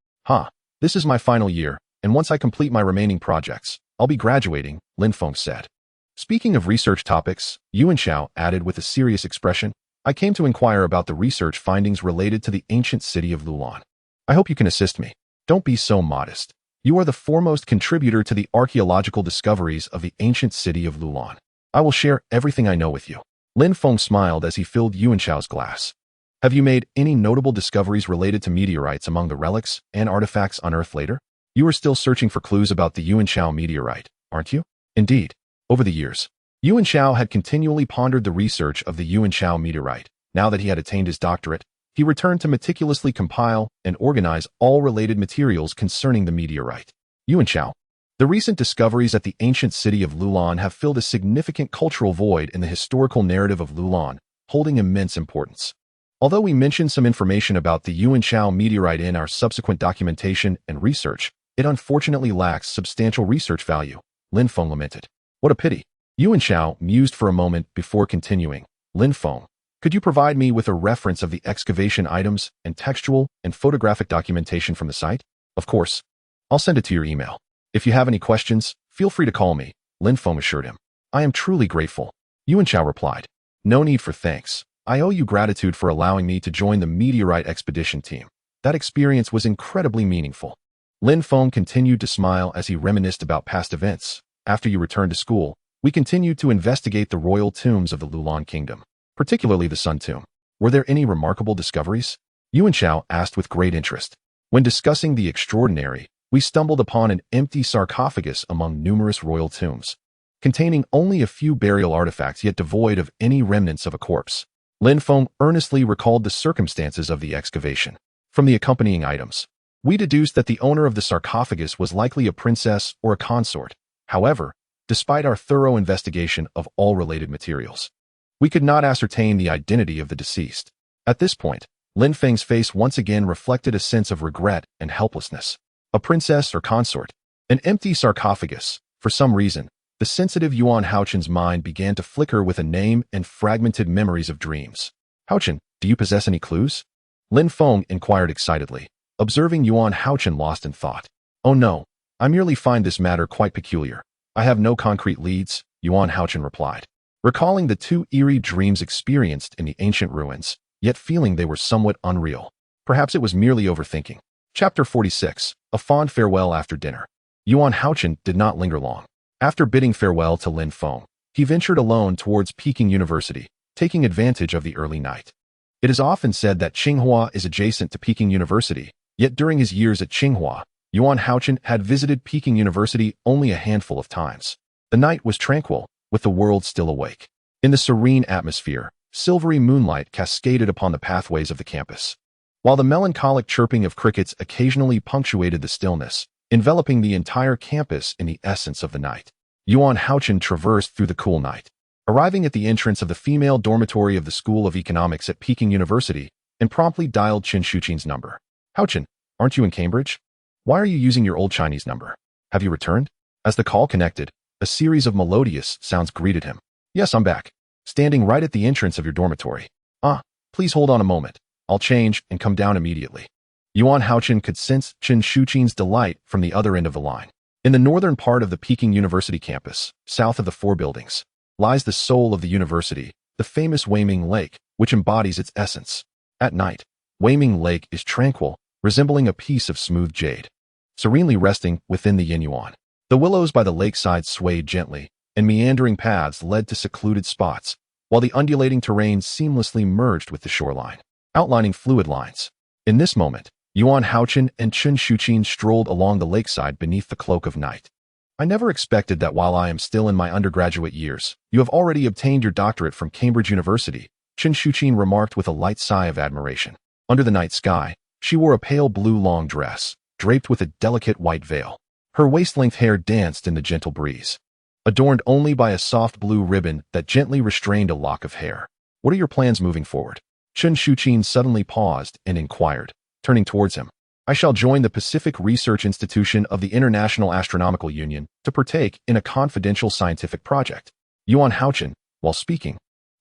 This is my final year, and once I complete my remaining projects, I'll be graduating," Lin Feng said. Speaking of research topics, Yuan Chao added with a serious expression, "I came to inquire about the research findings related to the ancient city of Loulan. I hope you can assist me." "Don't be so modest. You are the foremost contributor to the archaeological discoveries of the ancient city of Loulan. I will share everything I know with you." Lin Feng smiled as he filled Yuan Chao's glass. "Have you made any notable discoveries related to meteorites among the relics and artifacts unearthed later?" You are still searching for clues about the Yuanchao meteorite, aren't you? Indeed. Over the years, Yuanchao had continually pondered the research of the Yuanchao meteorite. Now that he had attained his doctorate, he returned to meticulously compile and organize all related materials concerning the meteorite. Yuanchao. The recent discoveries at the ancient city of Loulan have filled a significant cultural void in the historical narrative of Loulan, holding immense importance. Although we mentioned some information about the Yuanchao meteorite in our subsequent documentation and research, it unfortunately lacks substantial research value, Lin Feng lamented. What a pity. Yuanchao mused for a moment before continuing. Lin Feng, could you provide me with a reference of the excavation items and textual and photographic documentation from the site? Of course. I'll send it to your email. If you have any questions, feel free to call me, Lin Feng assured him. I am truly grateful. Yuanchao replied. No need for thanks. I owe you gratitude for allowing me to join the meteorite expedition team. That experience was incredibly meaningful. Lin Feng continued to smile as he reminisced about past events. After you returned to school, we continued to investigate the royal tombs of the Loulan Kingdom, particularly the Sun Tomb. Were there any remarkable discoveries? Yuanchao asked with great interest. When discussing the extraordinary, we stumbled upon an empty sarcophagus among numerous royal tombs, containing only a few burial artifacts yet devoid of any remnants of a corpse. Lin Feng earnestly recalled the circumstances of the excavation. From the accompanying items, we deduced that the owner of the sarcophagus was likely a princess or a consort. However, despite our thorough investigation of all related materials, we could not ascertain the identity of the deceased. At this point, Lin Feng's face once again reflected a sense of regret and helplessness. A princess or consort, an empty sarcophagus. For some reason, the sensitive Yuan Hao-Chen's mind began to flicker with a name and fragmented memories of dreams. Hao-Chen, do you possess any clues? Lin Feng inquired excitedly, observing Yuan Hao-Chen lost in thought. Oh no, I merely find this matter quite peculiar. I have no concrete leads, Yuan Hao-Chen replied, recalling the two eerie dreams experienced in the ancient ruins, yet feeling they were somewhat unreal. Perhaps it was merely overthinking. Chapter 46, A Fond Farewell After Dinner. Yuan Hao-Chen did not linger long. After bidding farewell to Lin Feng, he ventured alone towards Peking University, taking advantage of the early night. It is often said that Tsinghua is adjacent to Peking University, yet during his years at Tsinghua, Yuan Hao-Chen had visited Peking University only a handful of times. The night was tranquil, with the world still awake. In the serene atmosphere, silvery moonlight cascaded upon the pathways of the campus, while the melancholic chirping of crickets occasionally punctuated the stillness, enveloping the entire campus in the essence of the night. Yuan Hao-Chen traversed through the cool night, arriving at the entrance of the female dormitory of the School of Economics at Peking University, and promptly dialed Chen Shuqin's number. Hao-Chen, aren't you in Cambridge? Why are you using your old Chinese number? Have you returned? As the call connected, a series of melodious sounds greeted him. Yes, I'm back, standing right at the entrance of your dormitory. Please hold on a moment. I'll change and come down immediately. Yuan Hao-Chen could sense Chen Shuqin's delight from the other end of the line. In the northern part of the Peking University campus, south of the four buildings, lies the soul of the university, the famous Weiming Lake, which embodies its essence. At night, Weiming Lake is tranquil, resembling a piece of smooth jade, serenely resting within the Yinyuan. The willows by the lakeside swayed gently, and meandering paths led to secluded spots, while the undulating terrain seamlessly merged with the shoreline, outlining fluid lines. In this moment, Yuan Hao-Chen and Chen Shuqin strolled along the lakeside beneath the cloak of night. I never expected that while I am still in my undergraduate years, you have already obtained your doctorate from Cambridge University, Chen Shuqin remarked with a light sigh of admiration. Under the night sky, she wore a pale blue long dress, draped with a delicate white veil. Her waist-length hair danced in the gentle breeze, adorned only by a soft blue ribbon that gently restrained a lock of hair. What are your plans moving forward? Chen Shuqin suddenly paused and inquired, turning towards him. I shall join the Pacific Research Institution of the International Astronomical Union to partake in a confidential scientific project. Yuan Hao-Chen, while speaking,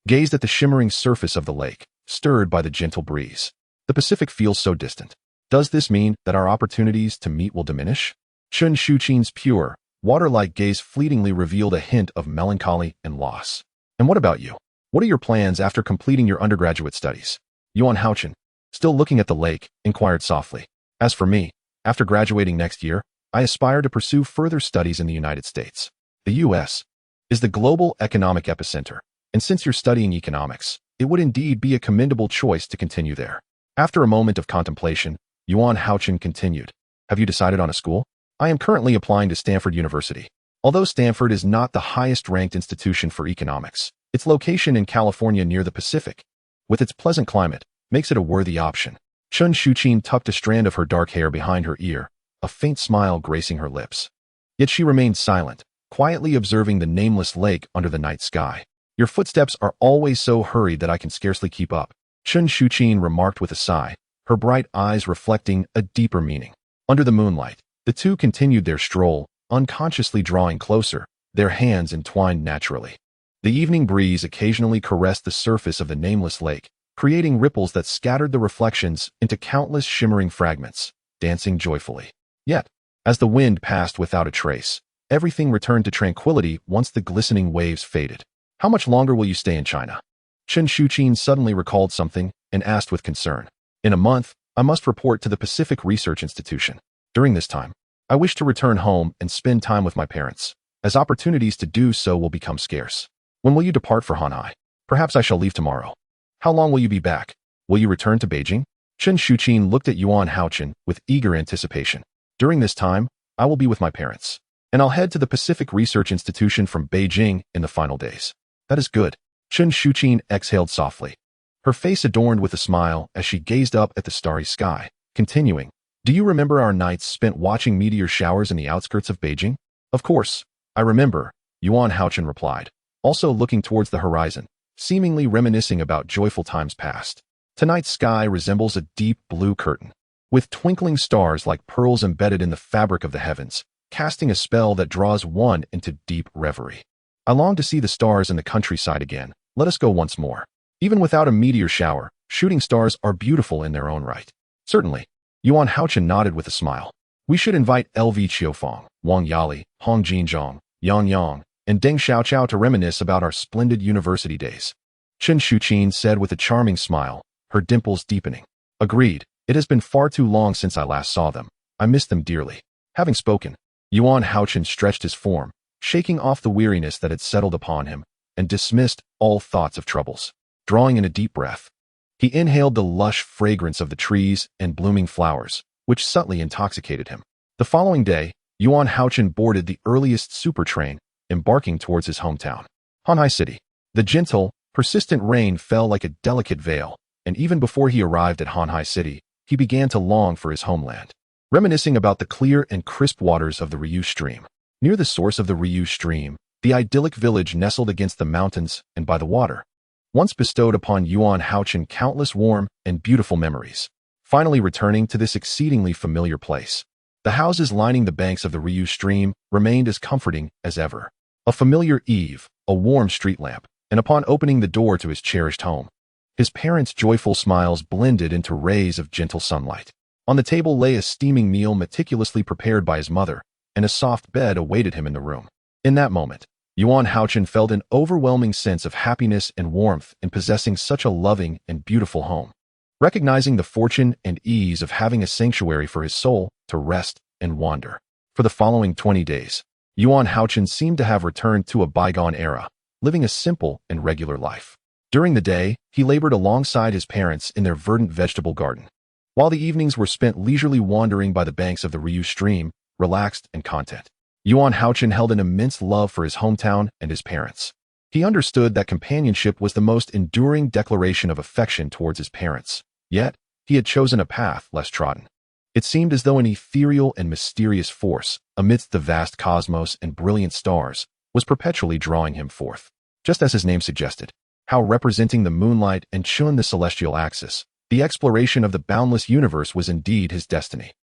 gazed at the shimmering surface of the lake, stirred by the gentle breeze. The Pacific feels so distant. Does this mean that our opportunities to meet will diminish? Chen Shuqin's pure, water-like gaze fleetingly revealed a hint of melancholy and loss. And what about you? What are your plans after completing your undergraduate studies? Yuan Hao-Chen, still looking at the lake, inquired softly. As for me, after graduating next year, I aspire to pursue further studies in the United States. The U.S. is the global economic epicenter, and since you're studying economics, it would indeed be a commendable choice to continue there. After a moment of contemplation, Yuan Hao-Chen continued. Have you decided on a school? I am currently applying to Stanford University. Although Stanford is not the highest-ranked institution for economics, its location in California near the Pacific, with its pleasant climate, makes it a worthy option. Chen Shuqin tucked a strand of her dark hair behind her ear, a faint smile gracing her lips. Yet she remained silent, quietly observing the nameless lake under the night sky. Your footsteps are always so hurried that I can scarcely keep up, Chen Shuqin remarked with a sigh, her bright eyes reflecting a deeper meaning. Under the moonlight, the two continued their stroll, unconsciously drawing closer, their hands entwined naturally. The evening breeze occasionally caressed the surface of the nameless lake, creating ripples that scattered the reflections into countless shimmering fragments, dancing joyfully. Yet, as the wind passed without a trace, everything returned to tranquility once the glistening waves faded. How much longer will you stay in China? Chen Shuqin suddenly recalled something and asked with concern. In a month, I must report to the Pacific Research Institution. During this time, I wish to return home and spend time with my parents, as opportunities to do so will become scarce. When will you depart for Hanhai? Perhaps I shall leave tomorrow. How long will you be back? Will you return to Beijing? Chen Shuqin looked at Yuan Hao-Chen with eager anticipation. During this time, I will be with my parents, and I'll head to the Pacific Research Institution from Beijing in the final days. That is good. Chen Shuqin exhaled softly, her face adorned with a smile as she gazed up at the starry sky, continuing, Do you remember our nights spent watching meteor showers in the outskirts of Beijing? Of course, I remember, Yuan Hao-Chen replied, also looking towards the horizon, seemingly reminiscing about joyful times past. Tonight's sky resembles a deep blue curtain, with twinkling stars like pearls embedded in the fabric of the heavens, casting a spell that draws one into deep reverie. I long to see the stars in the countryside again. Let us go once more. Even without a meteor shower, shooting stars are beautiful in their own right. Certainly. Yuan Hao-Chen nodded with a smile. We should invite LV Qiufang, Wang Yali, Hong Jinzhong, Yang Yang, and Deng Xiaoqiao to reminisce about our splendid university days. Chen Shuqin said with a charming smile, her dimples deepening. Agreed. It has been far too long since I last saw them. I miss them dearly. Having spoken, Yuan Hao-Chen stretched his form, shaking off the weariness that had settled upon him, and dismissed all thoughts of troubles. Drawing in a deep breath, he inhaled the lush fragrance of the trees and blooming flowers, which subtly intoxicated him. The following day, Yuan Hao-Chen boarded the earliest super train, embarking towards his hometown, Hanhai City. The gentle, persistent rain fell like a delicate veil, and even before he arrived at Hanhai City, he began to long for his homeland. Reminiscing about the clear and crisp waters of the Riu stream. Near the source of the Riu stream, the idyllic village nestled against the mountains and by the water, once bestowed upon Yuan Hao-Chen countless warm and beautiful memories. Finally returning to this exceedingly familiar place, the houses lining the banks of the Riu stream remained as comforting as ever. A familiar eave, a warm street lamp, and upon opening the door to his cherished home, his parents' joyful smiles blended into rays of gentle sunlight. On the table lay a steaming meal meticulously prepared by his mother, and a soft bed awaited him in the room. In that moment, Yuan Hao-Chen felt an overwhelming sense of happiness and warmth in possessing such a loving and beautiful home. Recognizing the fortune and ease of having a sanctuary for his soul to rest and wander. For the following 20 days, Yuan Hao-Chen seemed to have returned to a bygone era, living a simple and regular life. During the day, he labored alongside his parents in their verdant vegetable garden, while the evenings were spent leisurely wandering by the banks of the Riu stream, relaxed and content. Yuan Hao-Chen held an immense love for his hometown and his parents. He understood that companionship was the most enduring declaration of affection towards his parents, yet he had chosen a path less trodden. It seemed as though an ethereal and mysterious force, amidst the vast cosmos and brilliant stars, was perpetually drawing him forth. Just as his name suggested, how representing the moonlight and Chun the celestial axis, the exploration of the boundless universe was indeed his destiny.